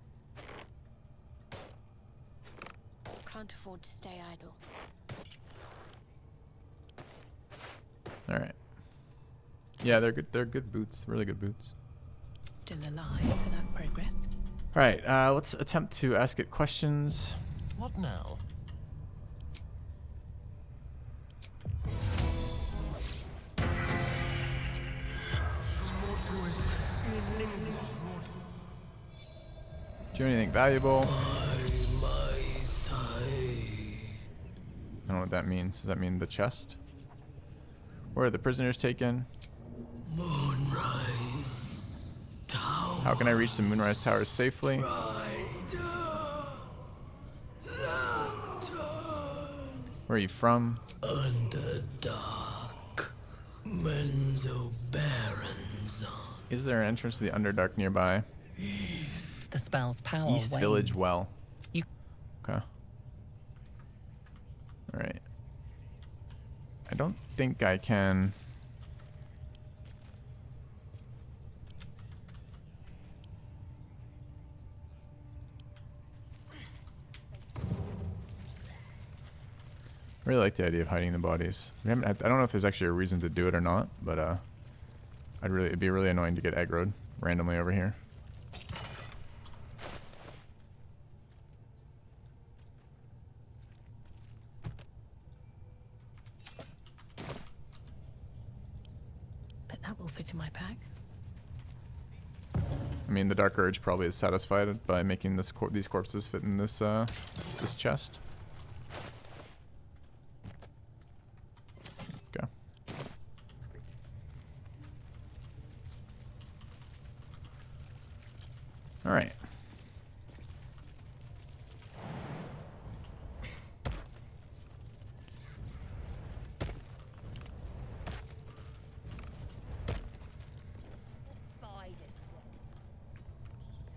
Can't afford to stay idle. All right. Yeah, they're good. They're good boots. Really good boots. Still alive, so that's progress. All right. Let's attempt to ask it questions. What now? Do you have anything valuable? I don't know what that means. Does that mean the chest? Where are the prisoners taken? Moonrise Tower. How can I reach the Moonrise Towers safely? Where are you from? Underdark. Menzo Barons. Is there an entrance to the Underdark nearby? The spell's power East wanes. Village Well. You... Okay. Alright. I don't think I can... I really like the idea of hiding the bodies. I don't know if there's actually a reason to do it or not, but it'd be really annoying to get aggroed randomly over here. But that will fit in my pack. I mean, the Dark Urge probably is satisfied by making these corpses fit in this this chest. Okay. All right.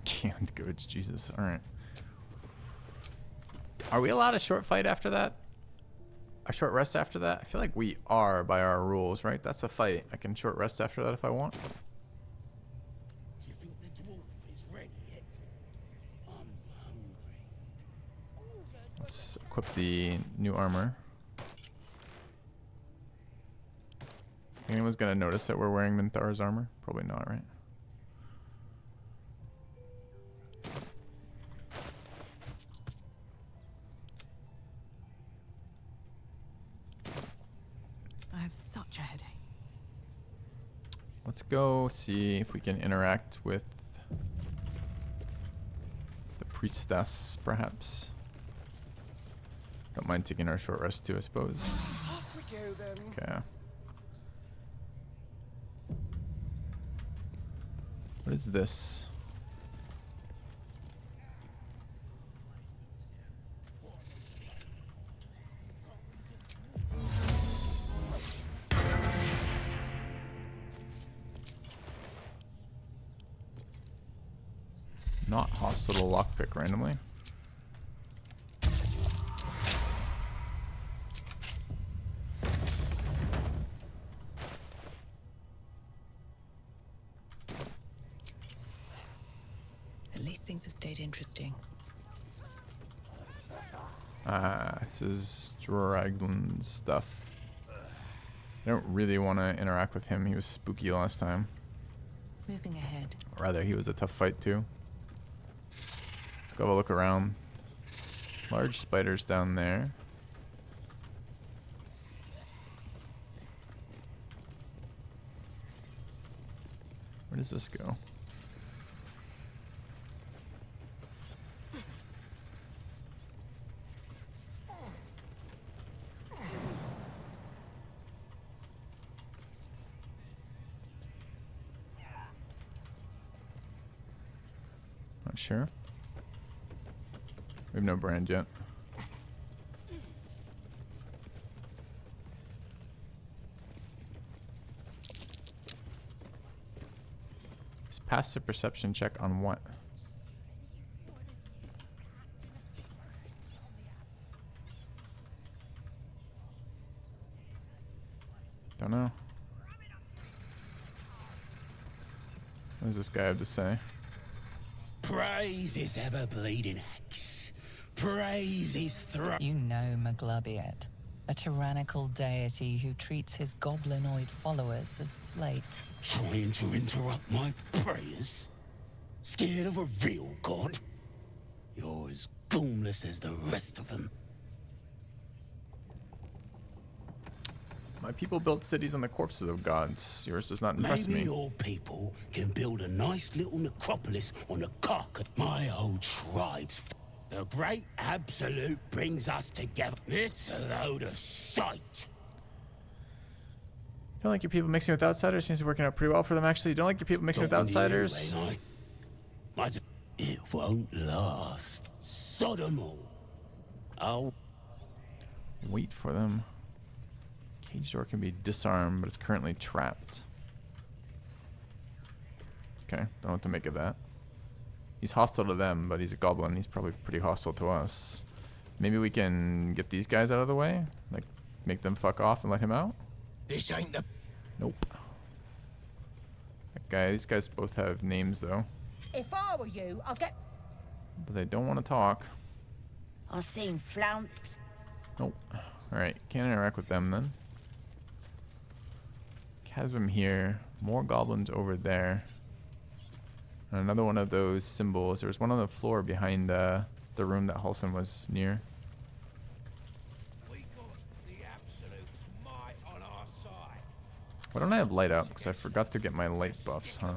Canned goods, Jesus. All right. Are we allowed a short fight after that? A short rest after that? I feel like we are by our rules, right? That's a fight. I can short rest after that if I want. Do you think the dwarf is ready yet? I'm hungry. Let's equip the new armor. Anyone's gonna notice that we're wearing Minthar's armor? Probably not, right? I have such a headache. Let's go see if we can interact with the priestess, perhaps. Don't mind taking our short rest too, I suppose. Off we go then. Okay. What is this? Not hostile lockpick randomly. At least things have stayed interesting. This is Draglin's stuff. I don't really want to interact with him. He was spooky last time. Moving ahead. Or rather, he was a tough fight too. Let's go have a look around. Large spiders down there. Where does this go? Not sure. We have no brand yet. Just passive perception check on what? Don't know. What does this guy have to say? Praise his ever-bleeding axe. Praise his throne. You know Maglubiet, a tyrannical deity who treats his goblinoid followers as slaves. Trying to interrupt my prayers? Scared of a real god? You're as goomless as the rest of them. My people built cities on the corpses of gods. Yours does not impress Maybe me. your people can build a nice little necropolis on the carcass. My old tribes. The great absolute brings us together. It's a load of shite. You don't like your people mixing with outsiders? Seems to be working out pretty well for them, actually. You don't like your people mixing with outsiders? It won't last. Sodom all. Oh. Wait for them. Cage door can be disarmed, but it's currently trapped. Okay, don't know what to make of that. He's hostile to them, but he's a goblin. He's probably pretty hostile to us. Maybe we can get these guys out of the way? Like, make them fuck off and let him out? This ain't the... Nope. That guy, these guys both have names, though. If I were you, I'd get... But they don't want to talk. I've seen flounce. Nope. Alright, can't interact with them then. Chasm here. More goblins over there. And another one of those symbols. There was one on the floor behind the room that Halson was near. Why don't I have light up? Because I forgot to get my light buffs, huh?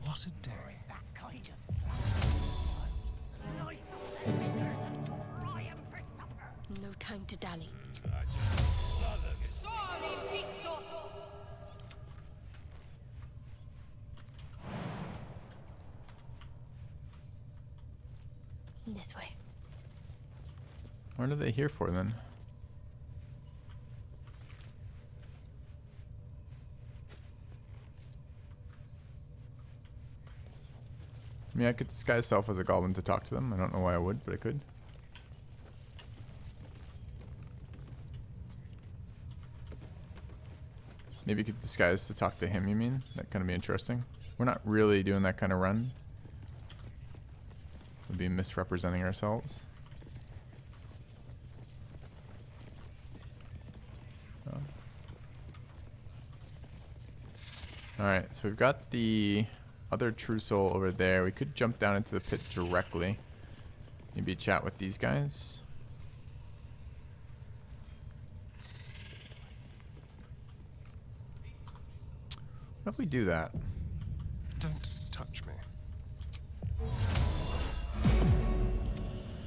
What a day. No time to dally. This way. What are they here for then? I mean, I could disguise self as a goblin to talk to them. I don't know why I would, but I could. Maybe you could disguise to talk to him, you mean? That kind of be interesting. We're not really doing that kind of run. We'd be misrepresenting ourselves. Oh. Alright, so we've got the other true soul over there. We could jump down into the pit directly. Maybe chat with these guys. What if we do that? Don't touch me.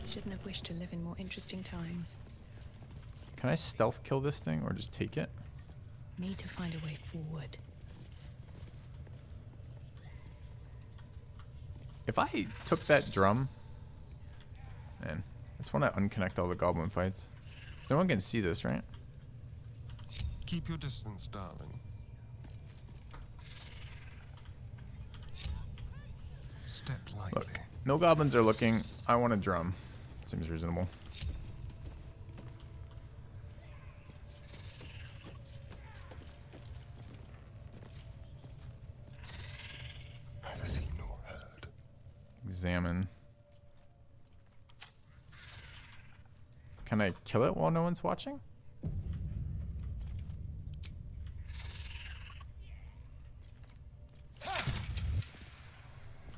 Shouldn't have wished to live in more interesting times. Can I stealth kill this thing or just take it? Need to find a way forward. If I took that drum, man, I just want to unconnect all the goblin fights. No one can see this, right? Keep your distance, darling. Step lightly. Look, no goblins are looking. I want a drum. Seems reasonable. Neither seen nor heard. Examine. Can I kill it while no one's watching?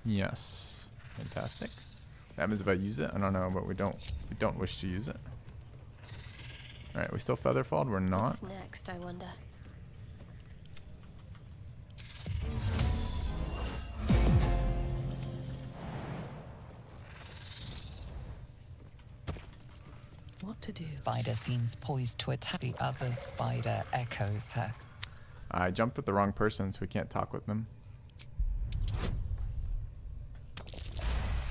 Yes. Fantastic. What happens if I use it? I don't know, but we don't wish to use it. Alright, we still featherfalled? We're not. What's next, I wonder? What to do? Spider seems poised to attack. The other spider echoes her. I jumped with the wrong person, so we can't talk with them.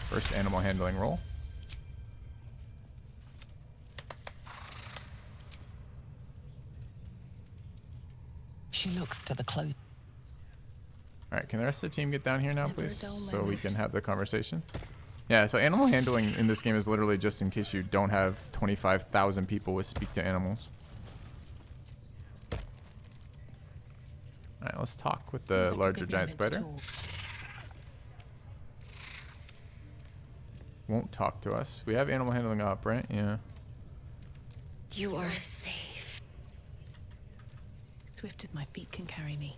First animal handling roll. She looks to the close. Alright, can the rest of the team get down here now, Never a please? dull So we moment. can have the conversation. Yeah, so animal handling in this game is literally just in case you don't have 25,000 people with speak to animals. Alright, let's talk with the larger giant spider. Won't talk to us. We have animal handling up, right? Yeah. You are safe. Swift as my feet can carry me.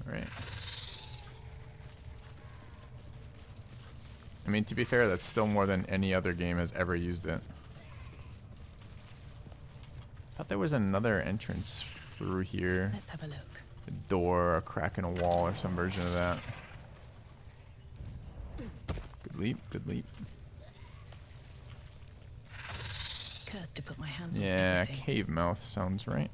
Alright. I mean, to be fair, that's still more than any other game has ever used it. I thought there was another entrance through here. Let's have a look. A door, a crack in a wall, or some version of that. Good leap, good leap. Cursed to put my hands on Yeah, everything. cave mouth sounds right.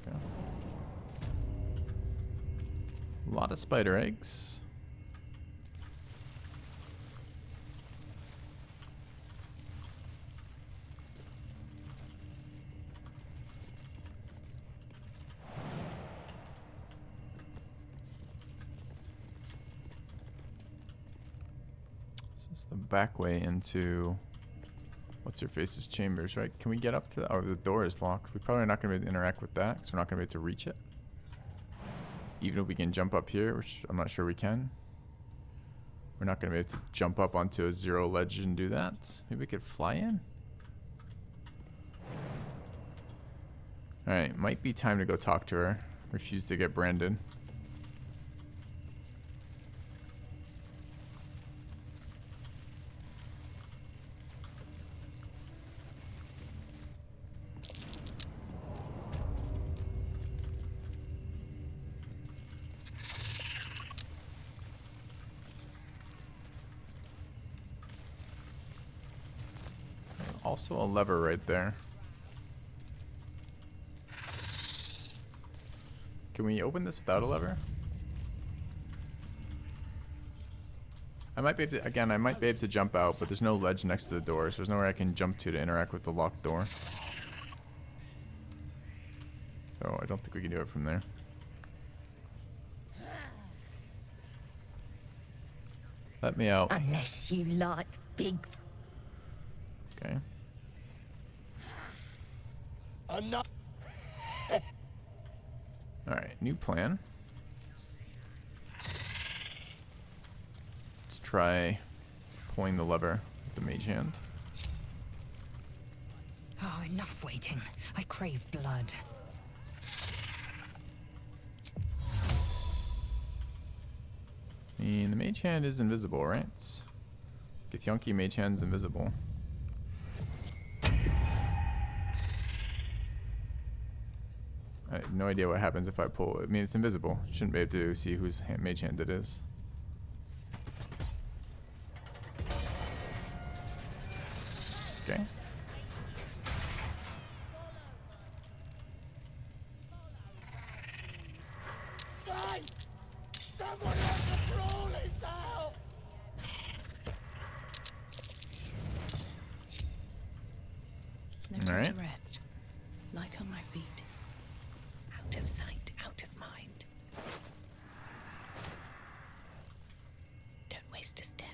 Okay. A lot of spider eggs. This is the back way into what's your face's chambers, right? Can we get up to? Oh, the door is locked. We're probably not going to be able to interact with that, because we're not going to be able to reach it. Even if we can jump up here, which I'm not sure we can. We're not going to be able to jump up onto a zero ledge and do that. Maybe we could fly in. Alright, might be time to go talk to her. Refuse to get branded. Also a lever right there. Can we open this without a lever? I might be able to, again, I might be able to jump out, but there's no ledge next to the door, so there's nowhere I can jump to interact with the locked door. So I don't think we can do it from there. Let me out. Unless you like big. Okay. Enough. Alright, new plan. Let's try pulling the lever with the mage hand. Oh, enough waiting. I crave blood. I mean, the mage hand is invisible, right? Githyanki mage hand's invisible. I have no idea what happens if I pull it. I mean, it's invisible. Shouldn't be able to see whose mage hand it is. Okay. No time Alright. to rest. Light on my feet. Out of sight, out of mind. Don't waste a step.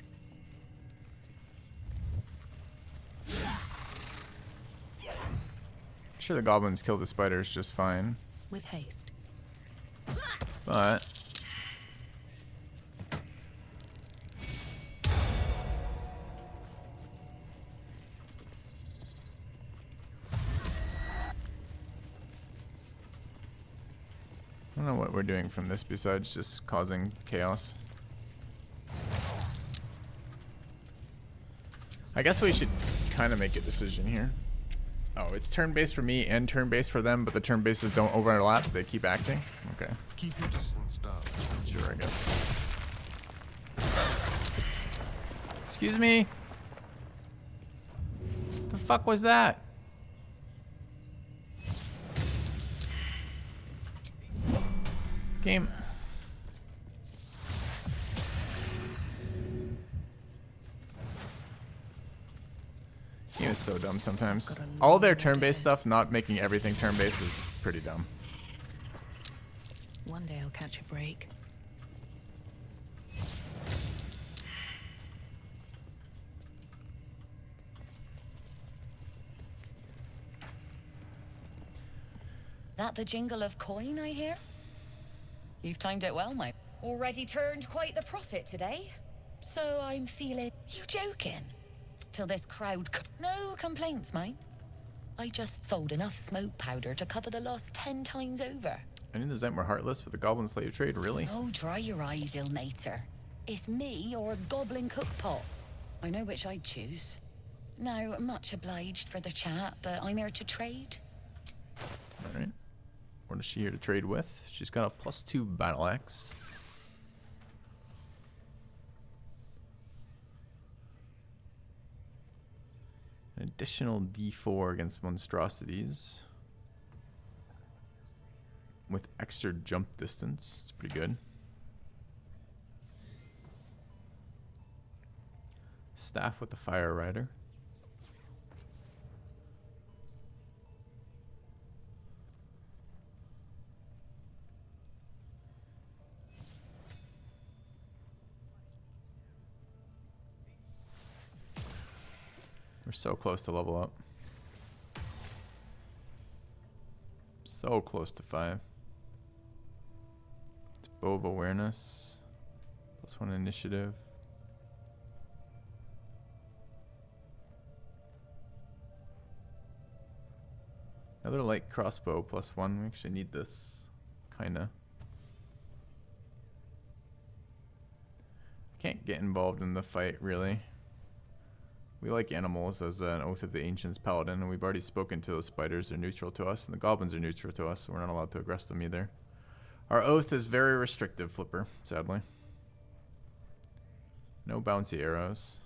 Sure, the goblins kill the spiders just fine, With haste. but I don't know what we're doing from this besides just causing chaos. I guess we should kind of make a decision here. Oh, it's turn-based for me and turn-based for them, but the turn-bases don't overlap. They keep acting. Okay. Keep your distance, darling. Sure, I guess. Excuse me? The fuck was that? Game. Game is so dumb sometimes. All their turn-based stuff not making everything turn-based is pretty dumb. One day I'll catch a break. That the jingle of coin, I hear? You've timed it well, mate. Already turned quite the profit today. So I'm feeling... You joking? Till this crowd... No complaints, mate. I just sold enough smoke powder to cover the loss 10 times over. I knew the Zent were heartless, but the goblin slave trade, really? Oh, dry your eyes, ill-mater. It's me or a goblin cookpot. I know which I'd choose. Now, much obliged for the chat, but I'm here to trade. Alright. What is she here to trade with? She's got a +2 battle axe. An additional D4 against monstrosities. With extra jump distance. It's pretty good. Staff with the Fire Rider. We're so close to level up. So close to 5. It's Bow of Awareness. +1 initiative. Another light crossbow +1. We actually need this. Kinda. Can't get involved in the fight, really. We like animals as an Oath of the Ancients Paladin, and we've already spoken to those spiders. They're neutral to us, and the goblins are neutral to us, so we're not allowed to aggress them either. Our Oath is very restrictive, Flipper, sadly. No bouncy arrows.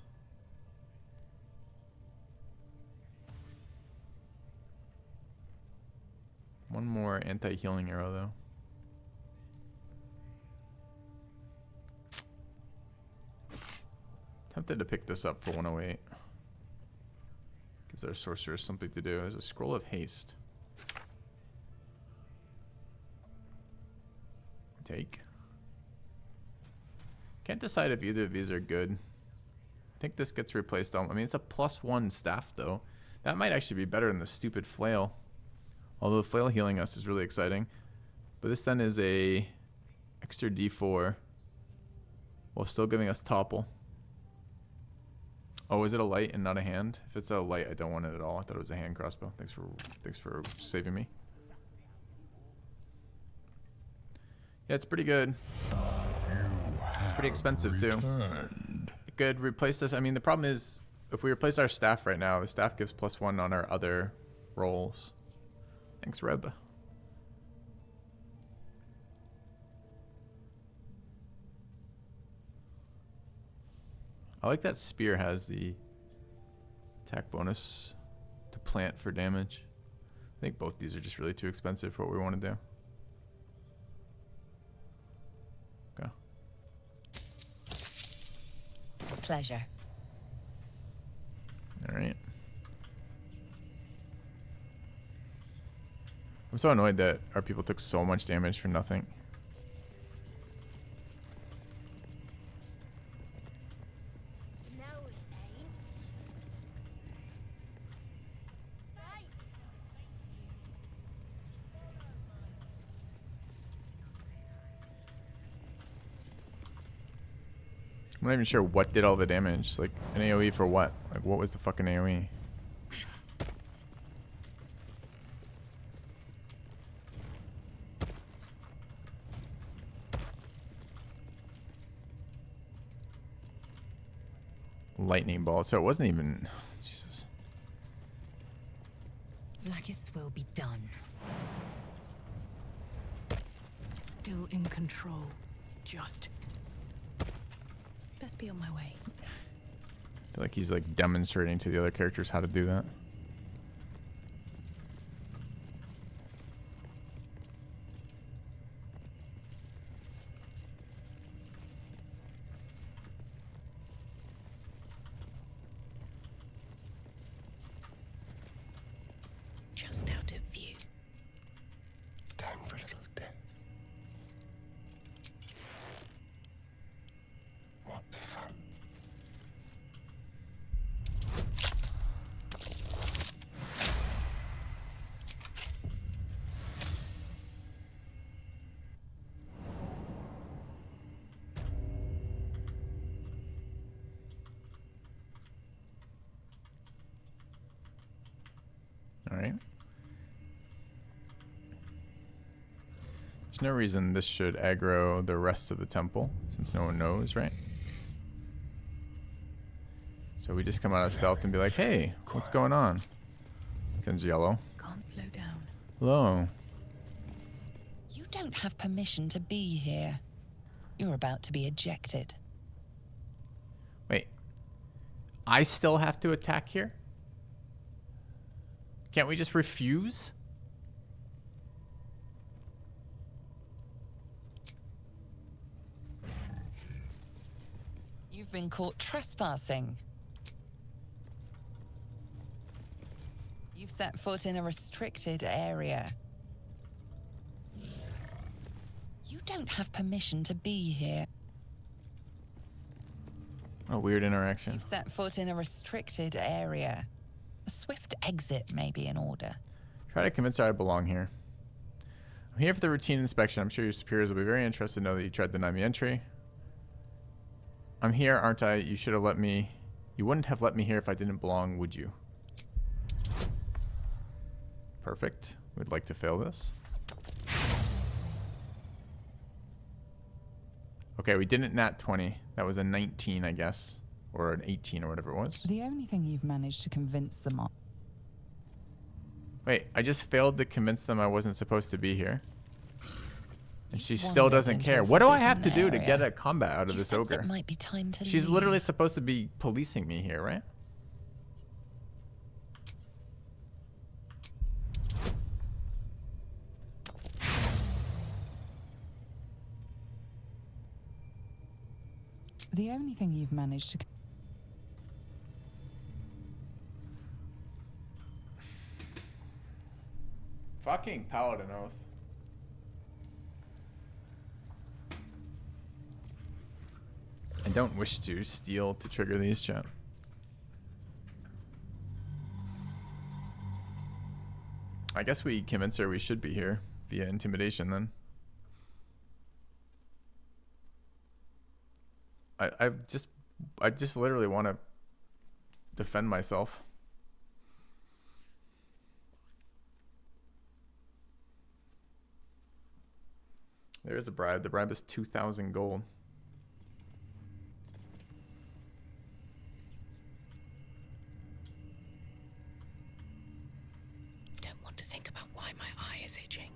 One more anti-healing arrow, though. Tempted to pick this up for 108. Gives our sorcerers something to do. There's a Scroll of Haste. Take. Can't decide if either of these are good. I think this gets replaced on... I mean, it's a +1 staff, though. That might actually be better than the stupid flail. Although the flail healing us is really exciting. But this then is a extra D4 while still giving us topple. Oh, is it a light and not a hand? If it's a light, I don't want it at all. I thought it was a hand crossbow. Thanks for saving me. Yeah, it's pretty good. It's pretty expensive too. It could replace this. I mean, the problem is if we replace our staff right now, the staff gives +1 on our other rolls. Thanks, Reb. I like that spear has the attack bonus to plant for damage. I think both these are just really too expensive for what we want to do. Okay. Pleasure. All right. I'm so annoyed that our people took so much damage for nothing. I'm not even sure what did all the damage. Like, an AoE for what? Like, what was the fucking AoE? Lightning bolt. So it wasn't even... Jesus. Like its will be done. Still in control. Just... Best be on my way. I feel like he's like demonstrating to the other characters how to do that. Just out of view. Time for a little death. What fun. right? There's no reason this should aggro the rest of the temple, since no one knows, right? So we just come out of stealth and be like, hey, what's going on? Guns yellow. Can't slow down. Hello. You don't have permission to be here. You're about to be ejected. Wait. I still have to attack here? Can't we just refuse? You've been caught trespassing. You've set foot in a restricted area. You don't have permission to be here. A weird interaction. You've set foot in a restricted area. A swift exit may be in order. Try to convince her I belong here. I'm here for the routine inspection. I'm sure your superiors will be very interested to know that you tried to deny me entry. I'm here, aren't I? You should have let me... You wouldn't have let me here if I didn't belong, would you? Perfect. We'd like to fail this. Okay, we didn't nat 20. That was a 19, I guess. Or an 18 or whatever it was. The only thing you've managed to convince them on... Wait, I just failed to convince them I wasn't supposed to be here. And she still doesn't care. What do I have to do to get a combat out of this ogre? It might be time to She's leave. literally supposed to be policing me here, right? The only thing you've managed to... Fucking Paladin oath. I don't wish to steal to trigger these, chat. I guess we convince her we should be here via intimidation then. I just literally want to defend myself. There is a bribe. The bribe is 2,000 gold. Don't want to think about why my eye is itching.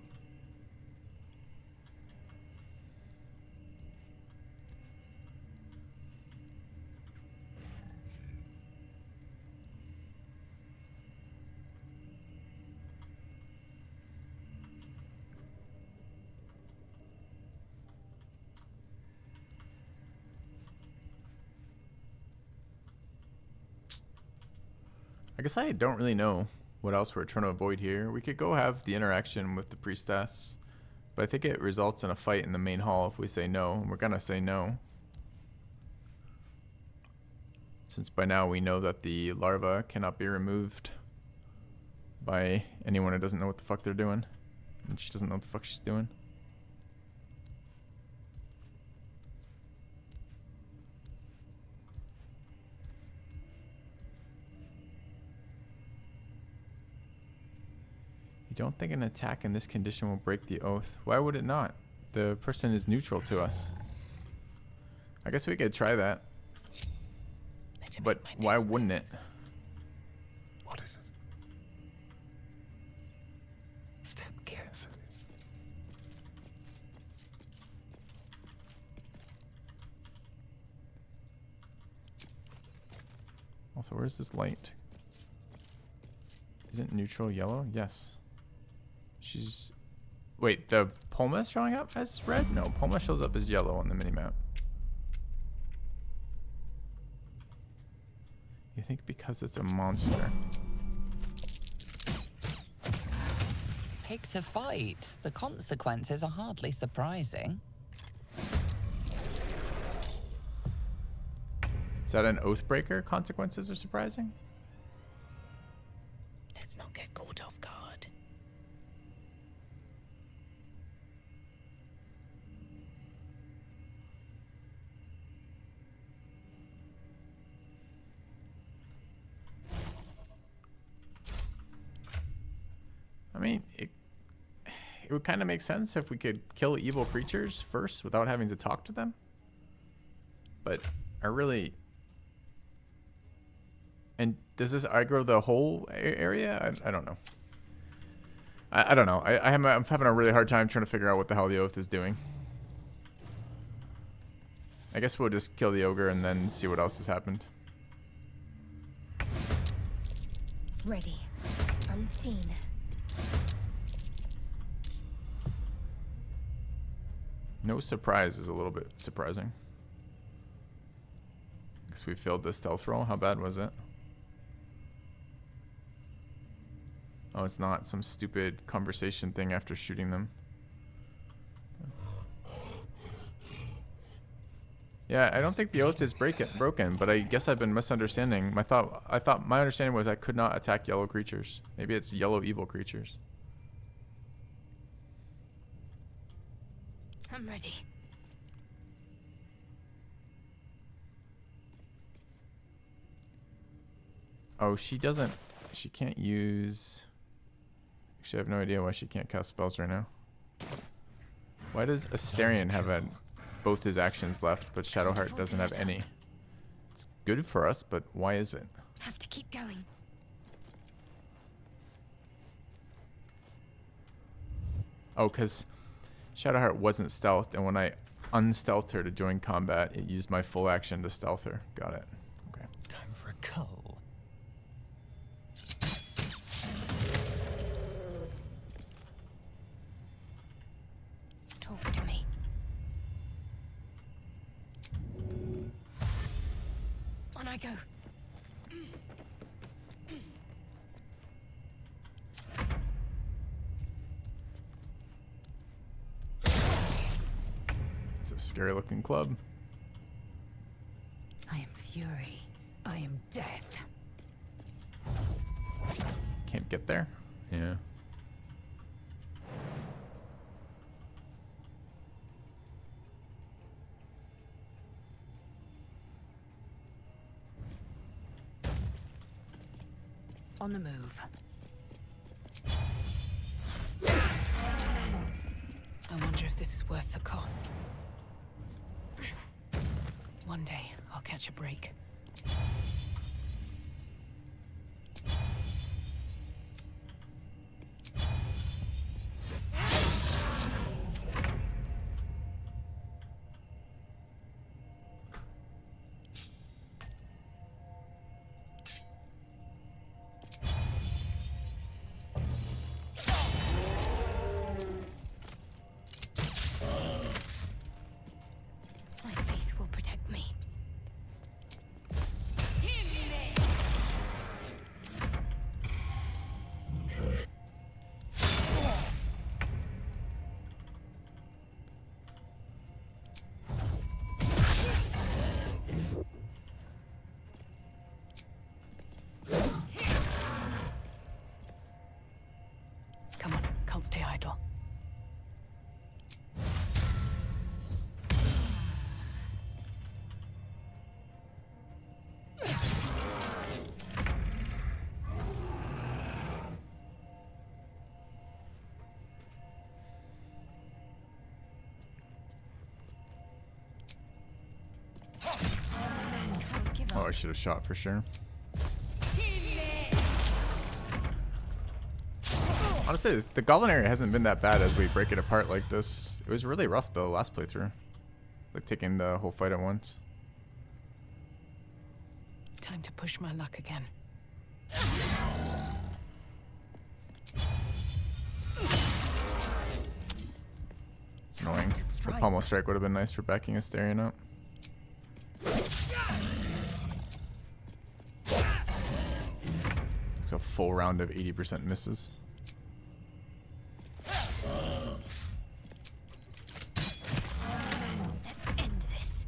I guess I don't really know what else we're trying to avoid here. We could go have the interaction with the priestess, but I think it results in a fight in the main hall if we say no, and we're gonna say no. Since by now we know that the larva cannot be removed by anyone who doesn't know what the fuck they're doing. And she doesn't know what the fuck she's doing. You don't think an attack in this condition will break the oath? Why would it not? The person is neutral to us. I guess we could try that. But why wouldn't it? What is it? Step carefully. Also, where's this light? Isn't neutral yellow? Yes. She's... Wait, the Pulma is showing up as red? No, Pulma shows up as yellow on the minimap. You think because it's a monster? Pick to fight. The consequences are hardly surprising. Is that an Oathbreaker? Consequences are surprising? Let's not get caught off guard. point, it would kind of make sense if we could kill evil creatures first without having to talk to them. But I really... And does this aggro the whole area? I don't know. I don't know. I'm having a really hard time trying to figure out what the hell the Oath is doing. I guess we'll just kill the ogre and then see what else has happened. Ready. Unseen. No surprise is a little bit surprising. Guess we failed the stealth roll. How bad was it? Oh, it's not some stupid conversation thing after shooting them. Yeah, I don't think the oath is broken, but I guess I've been misunderstanding. I thought my understanding was I could not attack yellow creatures. Maybe it's yellow evil creatures. I'm ready. Oh, she can't use... Actually, I have no idea why she can't cast spells right now. Why does Asterion have both his actions left, but Shadowheart doesn't have any? It's good for us, but why is it? Have to keep going. Oh, because Shadowheart wasn't stealthed, and when I unstealthed her to join combat, it used my full action to stealth her. Got it. Okay. Time for a cull. Talk to me. On I go. It's a scary looking club. I am fury. I am death. Can't get there? Yeah. On the move. I wonder if this is worth the cost. One day, I'll catch a break. Can't stay idle. Oh, I should have shot for sure. Honestly, the goblin area hasn't been that bad as we break it apart like this. It was really rough the last playthrough. Like taking the whole fight at once. Time to push my luck again. Annoying. The pommel strike would have been nice for backing Asterion up. It's a full round of 80% misses. Let's end this.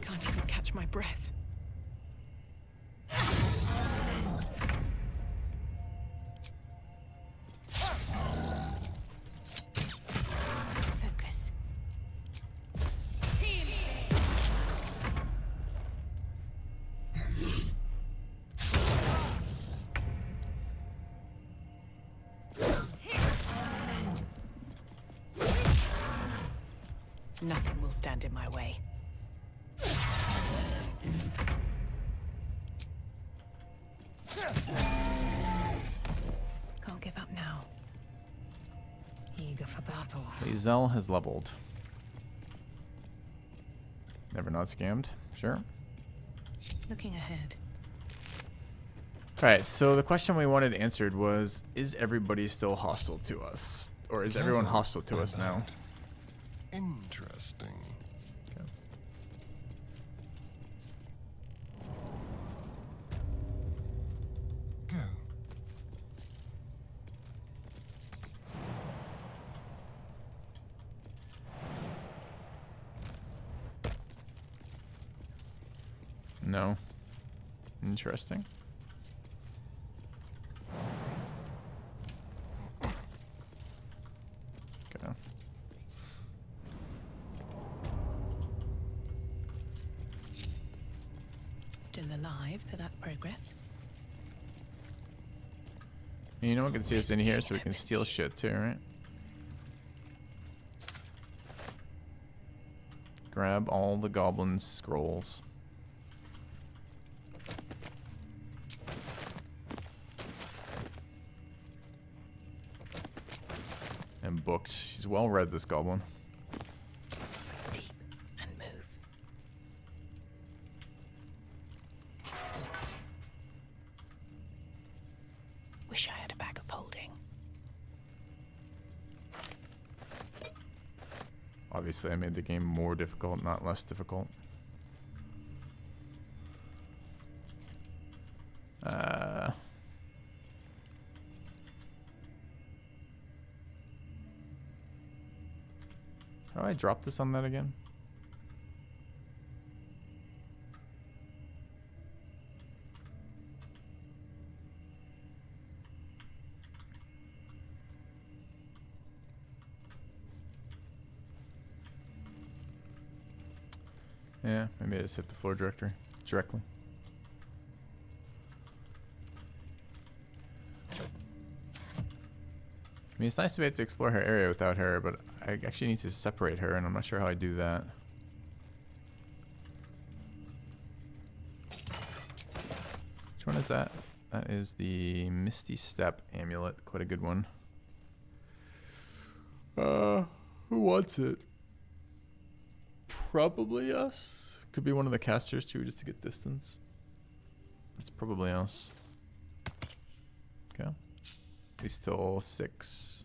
Can't even catch my breath. Nothing will stand in my way. Can't give up now. Eager for battle. Hazel has leveled. Never not scammed. Sure. Looking ahead. Alright, so the question we wanted answered was, is everybody still hostile to us? Or is everyone hostile to us now? Interesting. Okay. Go. No. Interesting. Okay. Still alive, so that's progress. You know what can see us in here so we can steal shit too, right? Grab all the goblin scrolls. And booked. She's well read, this goblin. Deep and move. Wish I had a bag of holding. Obviously, I made the game more difficult, not less difficult. How do I drop this on that again? Yeah, maybe I just hit the floor directly. I mean, it's nice to be able to explore her area without her, but I actually need to separate her, and I'm not sure how I do that. Which one is that? That is the Misty Step amulet. Quite a good one. Who wants it? Probably us. Could be one of the casters too, just to get distance. It's probably us. Okay. He's still 6.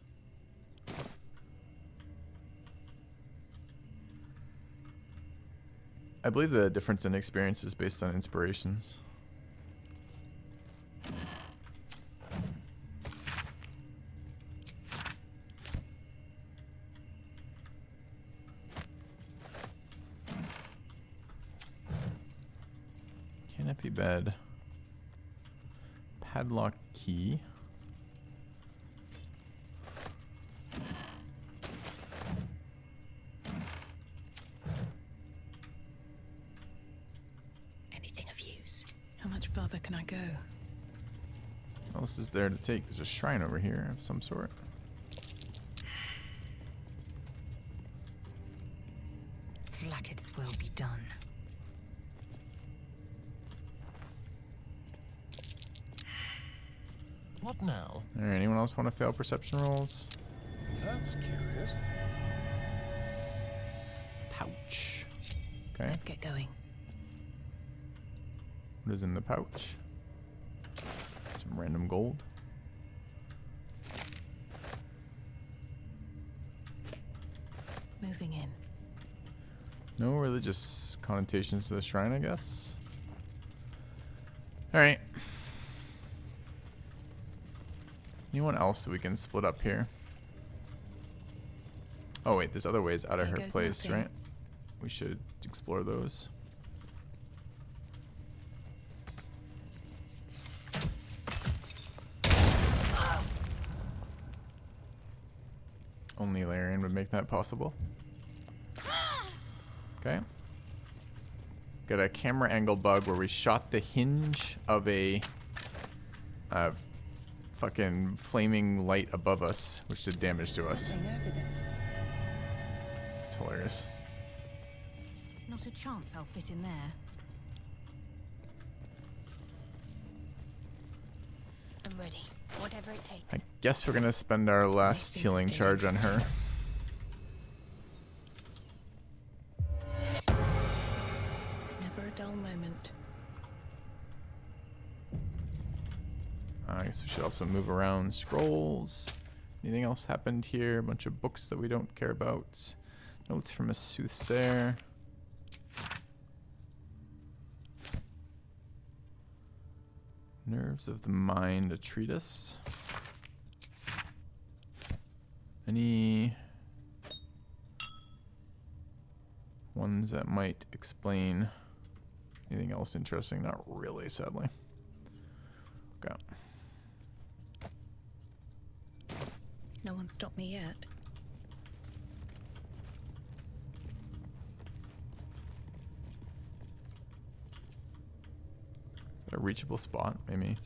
I believe the difference in experience is based on inspirations. Canopy bed. Padlock key. Anything of use. How much farther can I go? What else is there to take? There's a shrine over here of some sort. Vlaakith's will be done. What now? Alright, anyone else want to fail perception rolls? That's curious. Pouch. Okay. Let's get going. What is in the pouch? Some random gold. Moving in. No religious connotations to the shrine, I guess. Alright. Anyone else that we can split up here? Oh wait, there's other ways out of her place, right? We should explore those. Only Larian would make that possible. Okay. Got a camera angle bug where we shot the hinge of a fucking flaming light above us, which did damage to us. It's hilarious. Not a chance I'll fit in there. I'm ready. Whatever it takes. I guess we're gonna spend our last healing charge on her. Never a dull moment. I guess we should also move around scrolls. Anything else happened here? A bunch of books that we don't care about. Notes from a soothsayer. Nerves of the Mind, a treatise. Any ones that might explain anything else interesting? Not really, sadly. Okay. No one stopped me yet. A reachable spot, maybe.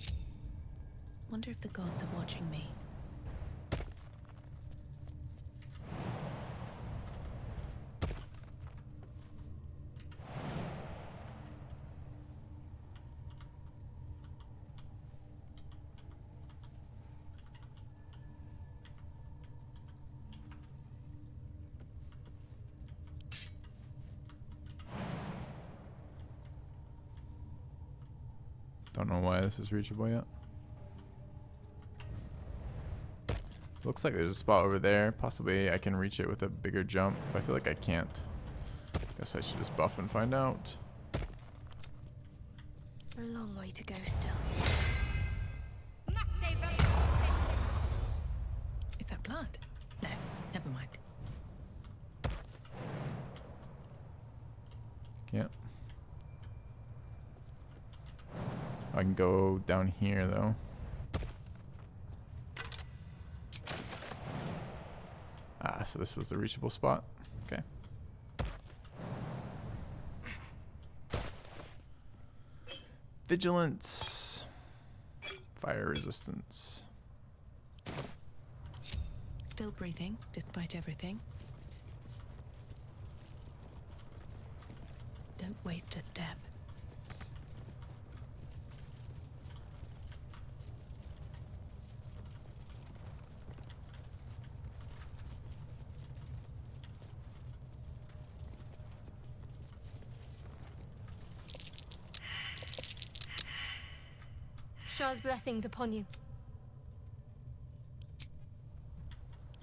Wonder if the gods are watching me. Don't know why this is reachable yet. Looks like there's a spot over there. Possibly I can reach it with a bigger jump, but I feel like I can't. Guess I should just buff and find out. A long way to go still. Is that blood? No, never mind. Yeah. I can go down here though. Ah, so this was the reachable spot. Okay. Vigilance. Fire resistance. Still breathing, despite everything. Don't waste a step. Shah's blessings upon you.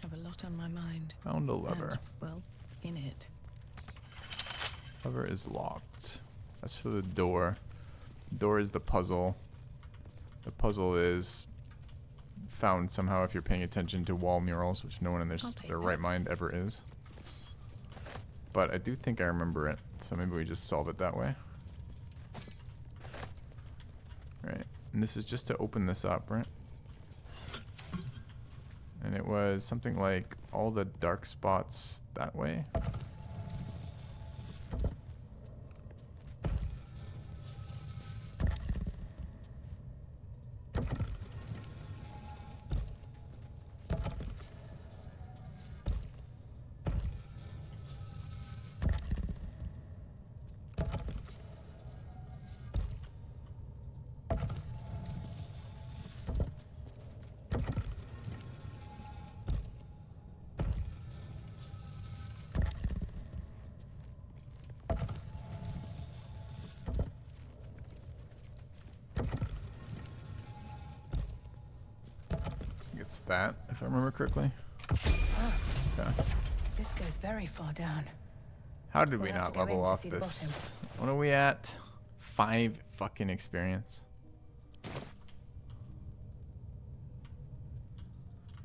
Have a lot on my mind. Found a lever. And, well, in it. Lever is locked. That's for the door. Door is the puzzle. The puzzle is found somehow if you're paying attention to wall murals, which no one in their right mind ever is. But I do think I remember it, so maybe we just solve it that way. Right. And this is just to open this up, right? And it was something like all the dark spots that way. It's that, if I remember correctly. Okay. This goes very far down. How did we We'll have not to go level in to off see the this? What are we at? 5 fucking experience.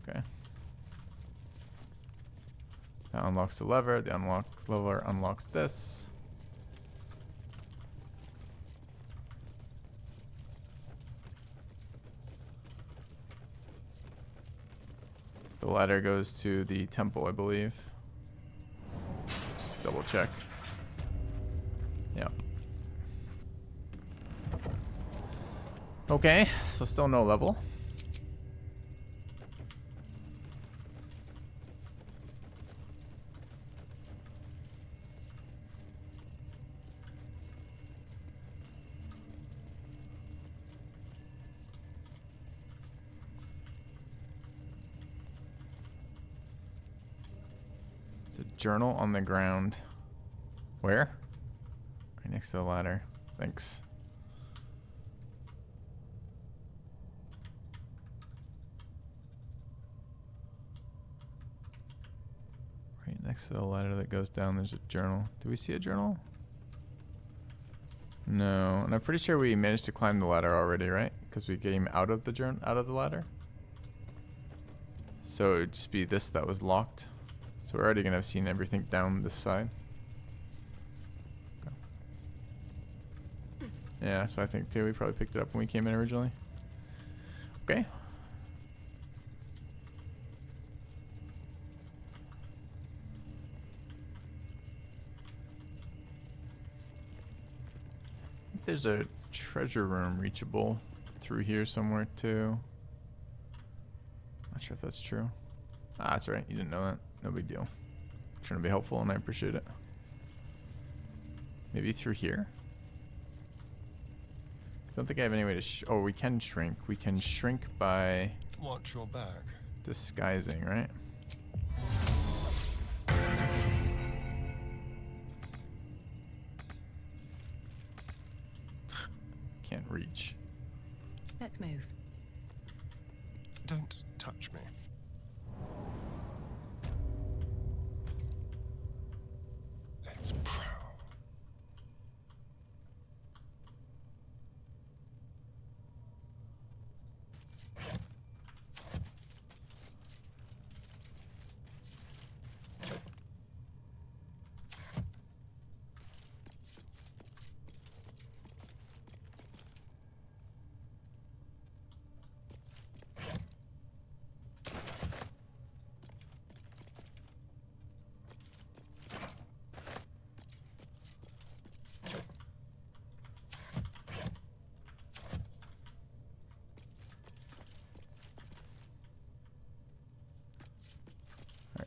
Okay. That unlocks the lever. The lever unlocks this. The ladder goes to the temple, I believe. Just double check. Yep. Okay, so still no level. journal on the ground. Where? Right next to the ladder. Thanks. Right next to the ladder that goes down, there's a journal. Do we see a journal? No, and I'm pretty sure we managed to climb the ladder already, right? Because we came out of the ladder. So it would just be this that was locked. So we're already gonna have seen everything down this side. Yeah, that's what I think too. We probably picked it up when we came in originally. Okay. There's a treasure room reachable through here somewhere too. Not sure if that's true. Ah, that's right. You didn't know that. No big deal. I'm trying to be helpful and I appreciate it. Maybe through here? I don't think I have any way to oh, we can shrink. We can shrink by... Watch your back. Disguising, right? Can't reach. Let's move. Don't touch me. Let's prowl.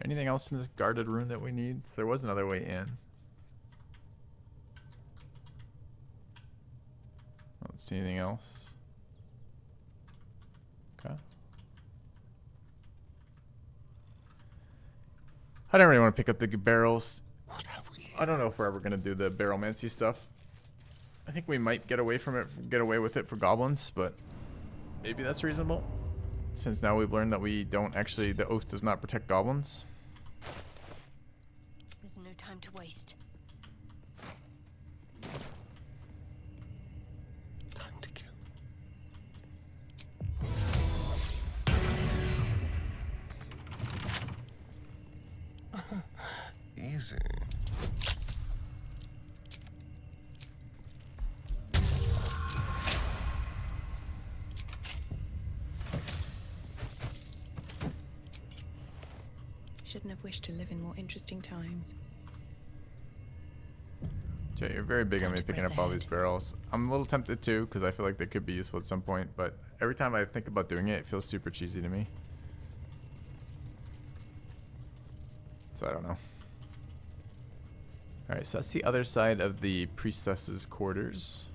Anything else in this guarded room that we need? There was another way in. I don't see anything else. Okay. I don't really want to pick up the barrels. What have we? I don't know if we're ever gonna do the barrelmancy stuff. I think we might get away from it, get away with it for goblins, but maybe that's reasonable. Since now we've learned that we don't actually, the oath does not protect goblins. There's no time to waste. Time to kill. Easy. Shouldn't have wished to live in more interesting times. Jay, you're very big on me picking up all these barrels. I'm a little tempted too, because I feel like they could be useful at some point, but every time I think about doing it, it feels super cheesy to me. So I don't know. Alright, so that's the other side of the priestess's quarters.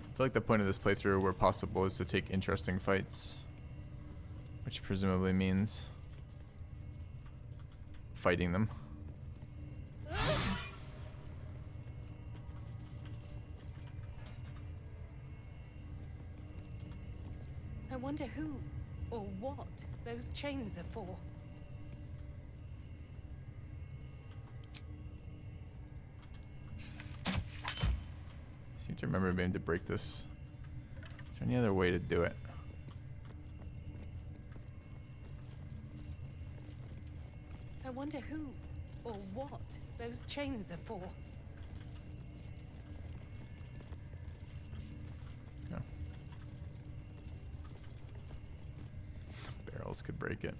I feel like the point of this playthrough, where possible, is to take interesting fights. Which presumably means fighting them. I wonder who or what those chains are for. I seem to remember being able to break this. Is there any other way to do it? I wonder who or what those chains are for. No. Barrels could break it.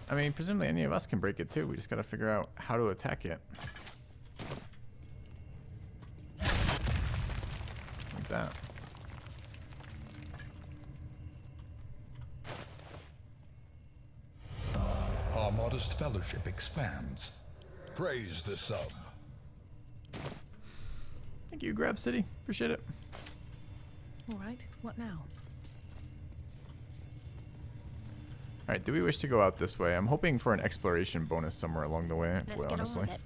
I mean, presumably any of us can break it too. We just gotta figure out how to attack it. Like that. Our modest fellowship expands. Praise the sub. Thank you, Grab City. Appreciate it. All right, what now? Alright, do we wish to go out this way? I'm hoping for an exploration bonus somewhere along the way, Let's well, get on honestly. with it.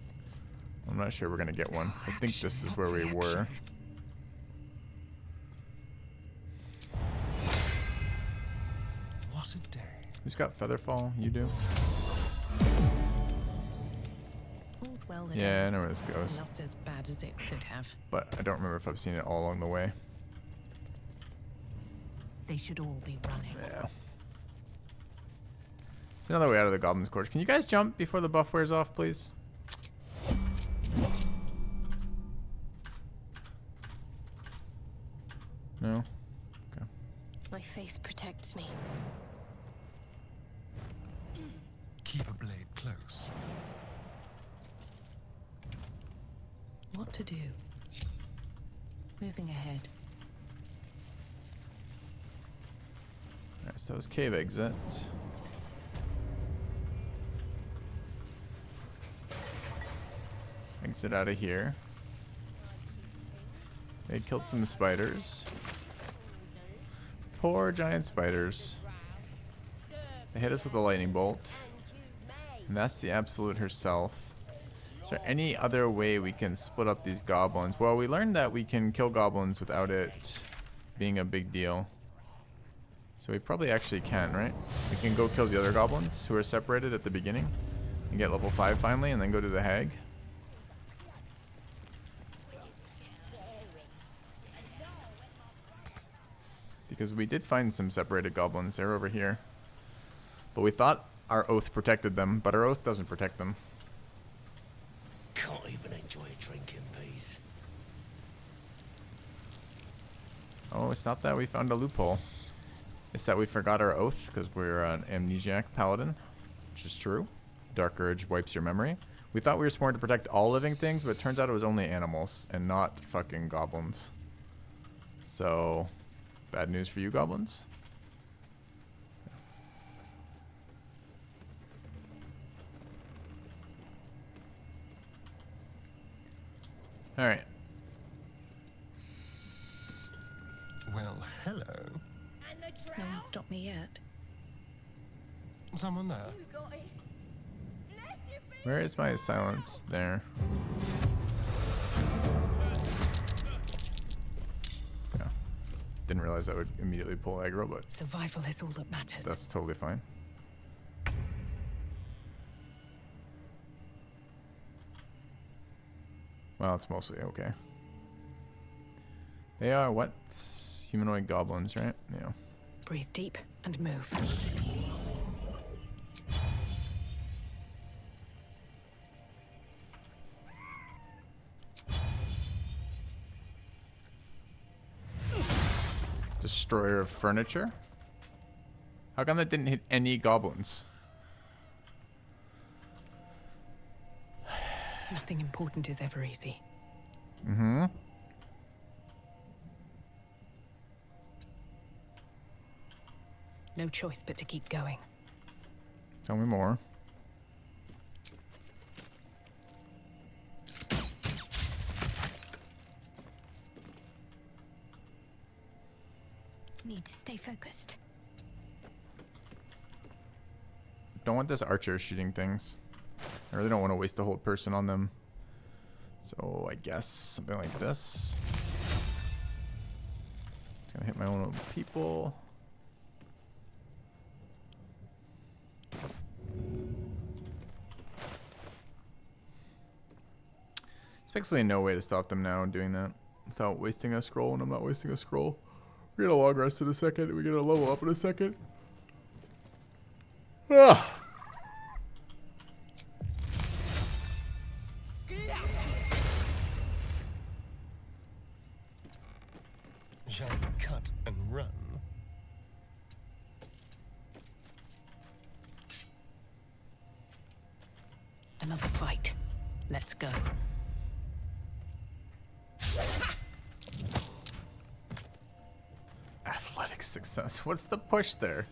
I'm not sure we're gonna get one. I think this is where we were. What a day. Who's got Featherfall? You do? All's well that Yeah, I ends. know where this goes. Not as bad as it could have. But I don't remember if I've seen it all along the way. They should all be running. Yeah. There's another way out of the Goblin's Gorge. Can you guys jump before the buff wears off, please? No? Okay. My faith protects me. Keep a blade close. What to do? Moving ahead. Alright, so that was cave exit. Exit out of here. They killed some spiders. Poor giant spiders. They hit us with a lightning bolt. And that's the Absolute herself. Is there any other way we can split up these goblins? Well, we learned that we can kill goblins without it being a big deal. So we probably actually can, right? We can go kill the other goblins who are separated at the beginning and get level 5 finally, and then go to the hag. Because we did find some separated goblins. They're over here. But we thought our oath protected them, but our oath doesn't protect them. Can't even enjoy a drink in peace. Oh, it's not that we found a loophole. It's that we forgot our oath because we're an amnesiac paladin, which is true. Dark Urge wipes your memory. We thought we were sworn to protect all living things, but it turns out it was only animals and not fucking goblins. So, bad news for you, goblins. All right. Well, hello. No one stopped me yet. Someone there? Where is my silence? There. Yeah. Didn't realize that would immediately pull aggro, but Survival is all that matters. that's totally fine. Well, it's mostly okay. They are what? Humanoid goblins, right? Yeah. Breathe deep and move. Destroyer of furniture? How come that didn't hit any goblins? Nothing important is ever easy. Mm-hmm. No choice but to keep going. Tell me more. Need to stay focused. Don't want this archer shooting things. I really don't want to waste the whole person on them. So I guess something like this. It's gonna hit my own people. There's basically no way to stop them now doing that without wasting a scroll, and I'm not wasting a scroll. We get a long rest in a second. We get a level up in a second. Ah! Shall we cut and run? Another fight. Let's go. Athletic success. What's the push there?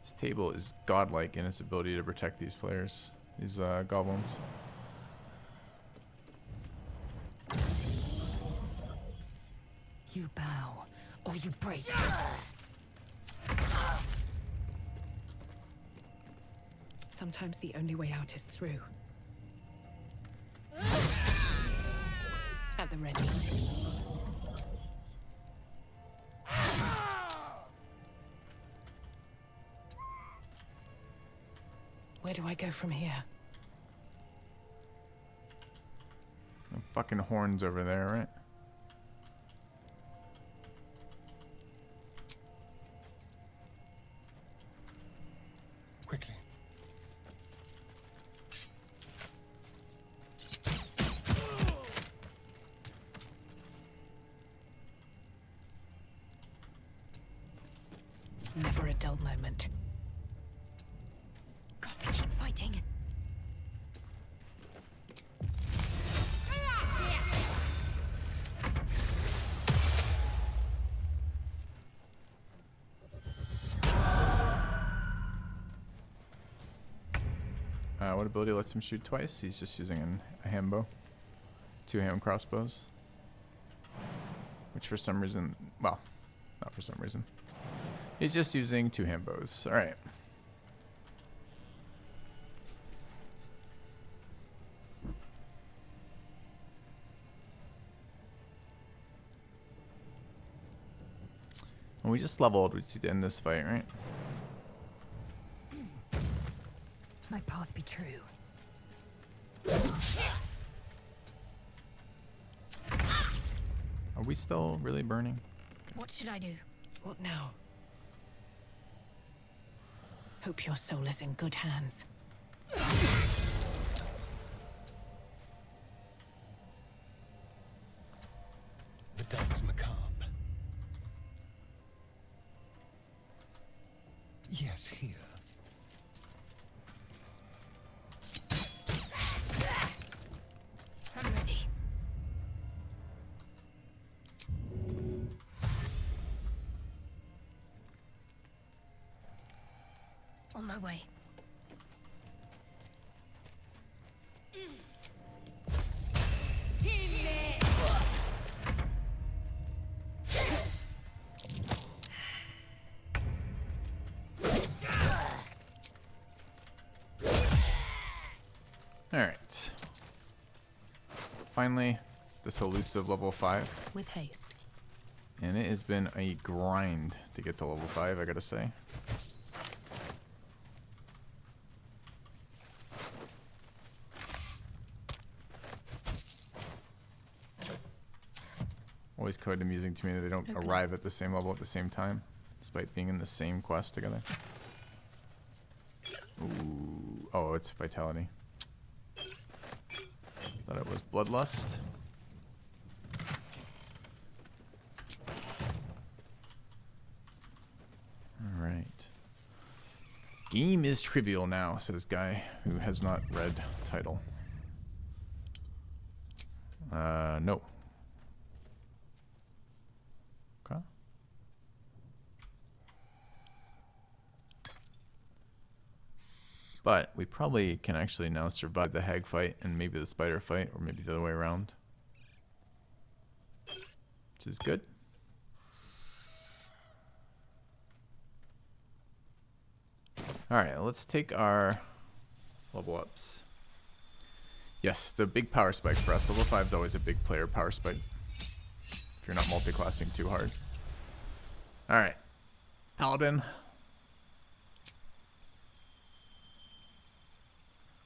This table is godlike in its ability to protect these players, these goblins. You bow, or you break. Sometimes the only way out is through. At the ready. Where do I go from here? The fucking horns over there, right? Quickly. Never a dull moment. Got to keep fighting. What ability lets him shoot twice? He's just using a hand bow. 2 hand crossbows. Which for some reason, well, not for some reason. He's just using 2 hand bows. Alright. When we just leveled, we need to end this fight, right? My path be true. Are we still really burning? What should I do? What now? Hope your soul is in good hands. The dance macabre. Yes, here. I'm ready. On my way. Alright. Finally, this elusive level 5. With haste. And it has been a grind to get to level 5, I gotta say. Always quite amusing to me that they don't arrive at the same level at the same time, despite being in the same quest together. Ooh. Oh, it's vitality. Thought it was bloodlust. Alright. Game is trivial now, says guy who has not read title. No. Okay. But we probably can actually now survive the hag fight and maybe the spider fight, or maybe the other way around. Which is good. Alright, let's take our level ups. Yes, it's a big power spike for us. Level 5 is always a big player power spike. If you're not multi-classing too hard. Alright. Paladin.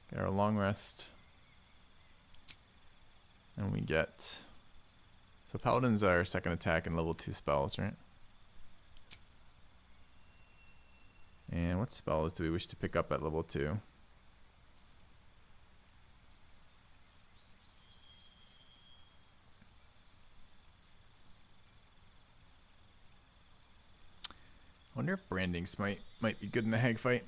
Get our long rest. And we get... So Paladin's our second attack and level 2 spells, right? And what spells do we wish to pick up at level 2? I wonder if Branding Smite might be good in the hag fight.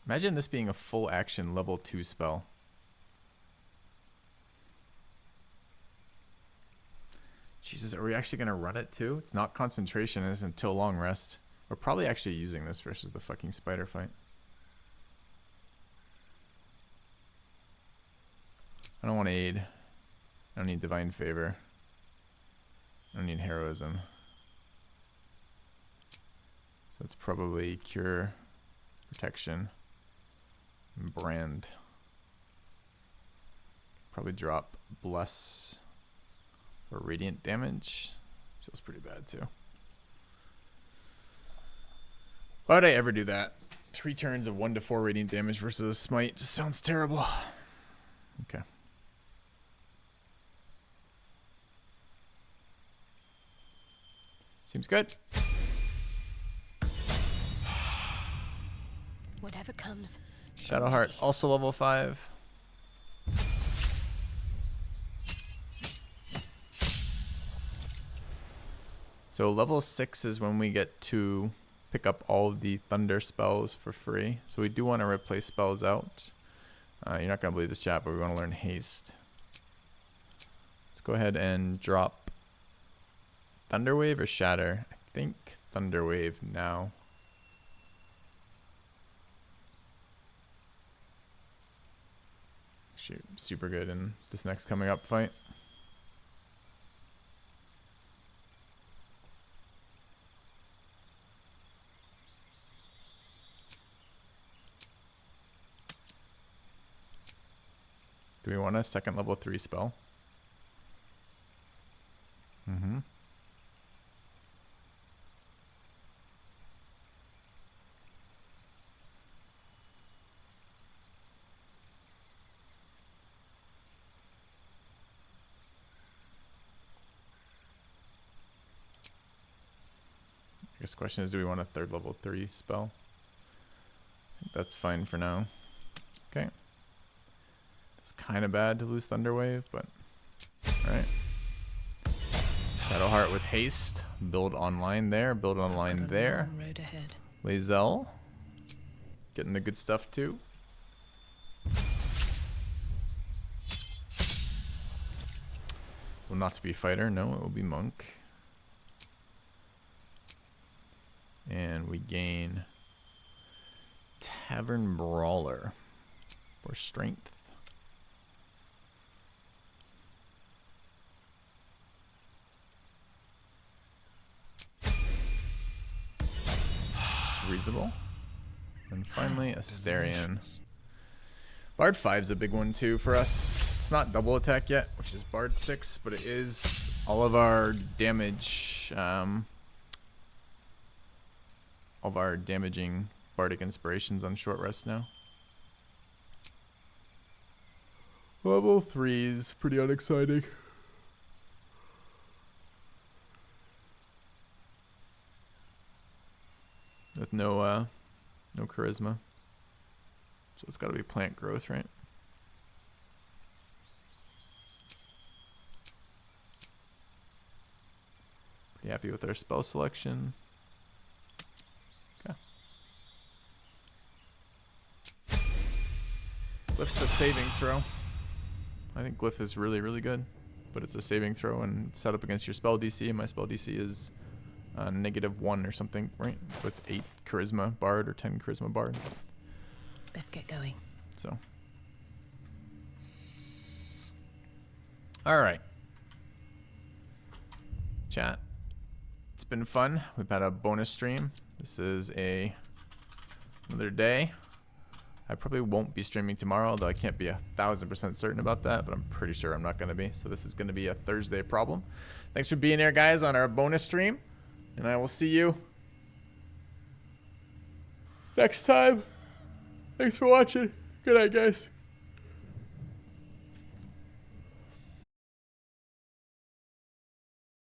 Imagine this being a full action level 2 spell. Jesus, are we actually going to run it too? It's not concentration, it's until long rest. We're probably actually using this versus the fucking spider fight. I don't want aid. I don't need divine favor. I don't need heroism. So it's probably cure, protection, and brand. Probably drop bless or radiant damage. Feels pretty bad too. Why would I ever do that? 3 turns of 1 to 4 radiant damage versus a smite just sounds terrible. Okay. Seems good. Whatever comes. Shadowheart, also level 5. So level 6 is when we get to pick up all of the thunder spells for free. So we do want to replace spells out. You're not going to believe this, chat, but we want to learn haste. Let's go ahead and drop Thunderwave or Shatter. I think Thunderwave now. Actually, super good in this next coming up fight. Do we want a second level 3 spell? Mm-hmm. I guess the question is, do we want a 3rd level 3 spell? I think that's fine for now. Okay. It's kind of bad to lose Thunderwave, but alright. Shadowheart with haste. Build online there. Build online there. Road ahead. Lae'zel. Getting the good stuff too. Will not be fighter. No, it will be monk. And we gain Tavern Brawler for strength. Reasonable. And finally, Asterion. Bard 5 is a big one too for us. It's not double attack yet, which is Bard 6, but it is all of our damage, all of our damaging Bardic inspirations on short rest now. Level 3 is pretty unexciting. With no charisma. So it's gotta be plant growth, right? Pretty happy with our spell selection. Okay. Glyph's a saving throw. I think Glyph is really, really good. But it's a saving throw and it's set up against your spell DC, and my spell DC is -1 or something, right? With 8 charisma bard or 10 charisma bard. Best get going. So. Alright. Chat. It's been fun. We've had a bonus stream. This is another day. I probably won't be streaming tomorrow, although I can't be 1000% certain about that, but I'm pretty sure I'm not going to be. So this is going to be a Thursday problem. Thanks for being here, guys, on our bonus stream. And I will see you next time. Thanks for watching. Good night, guys.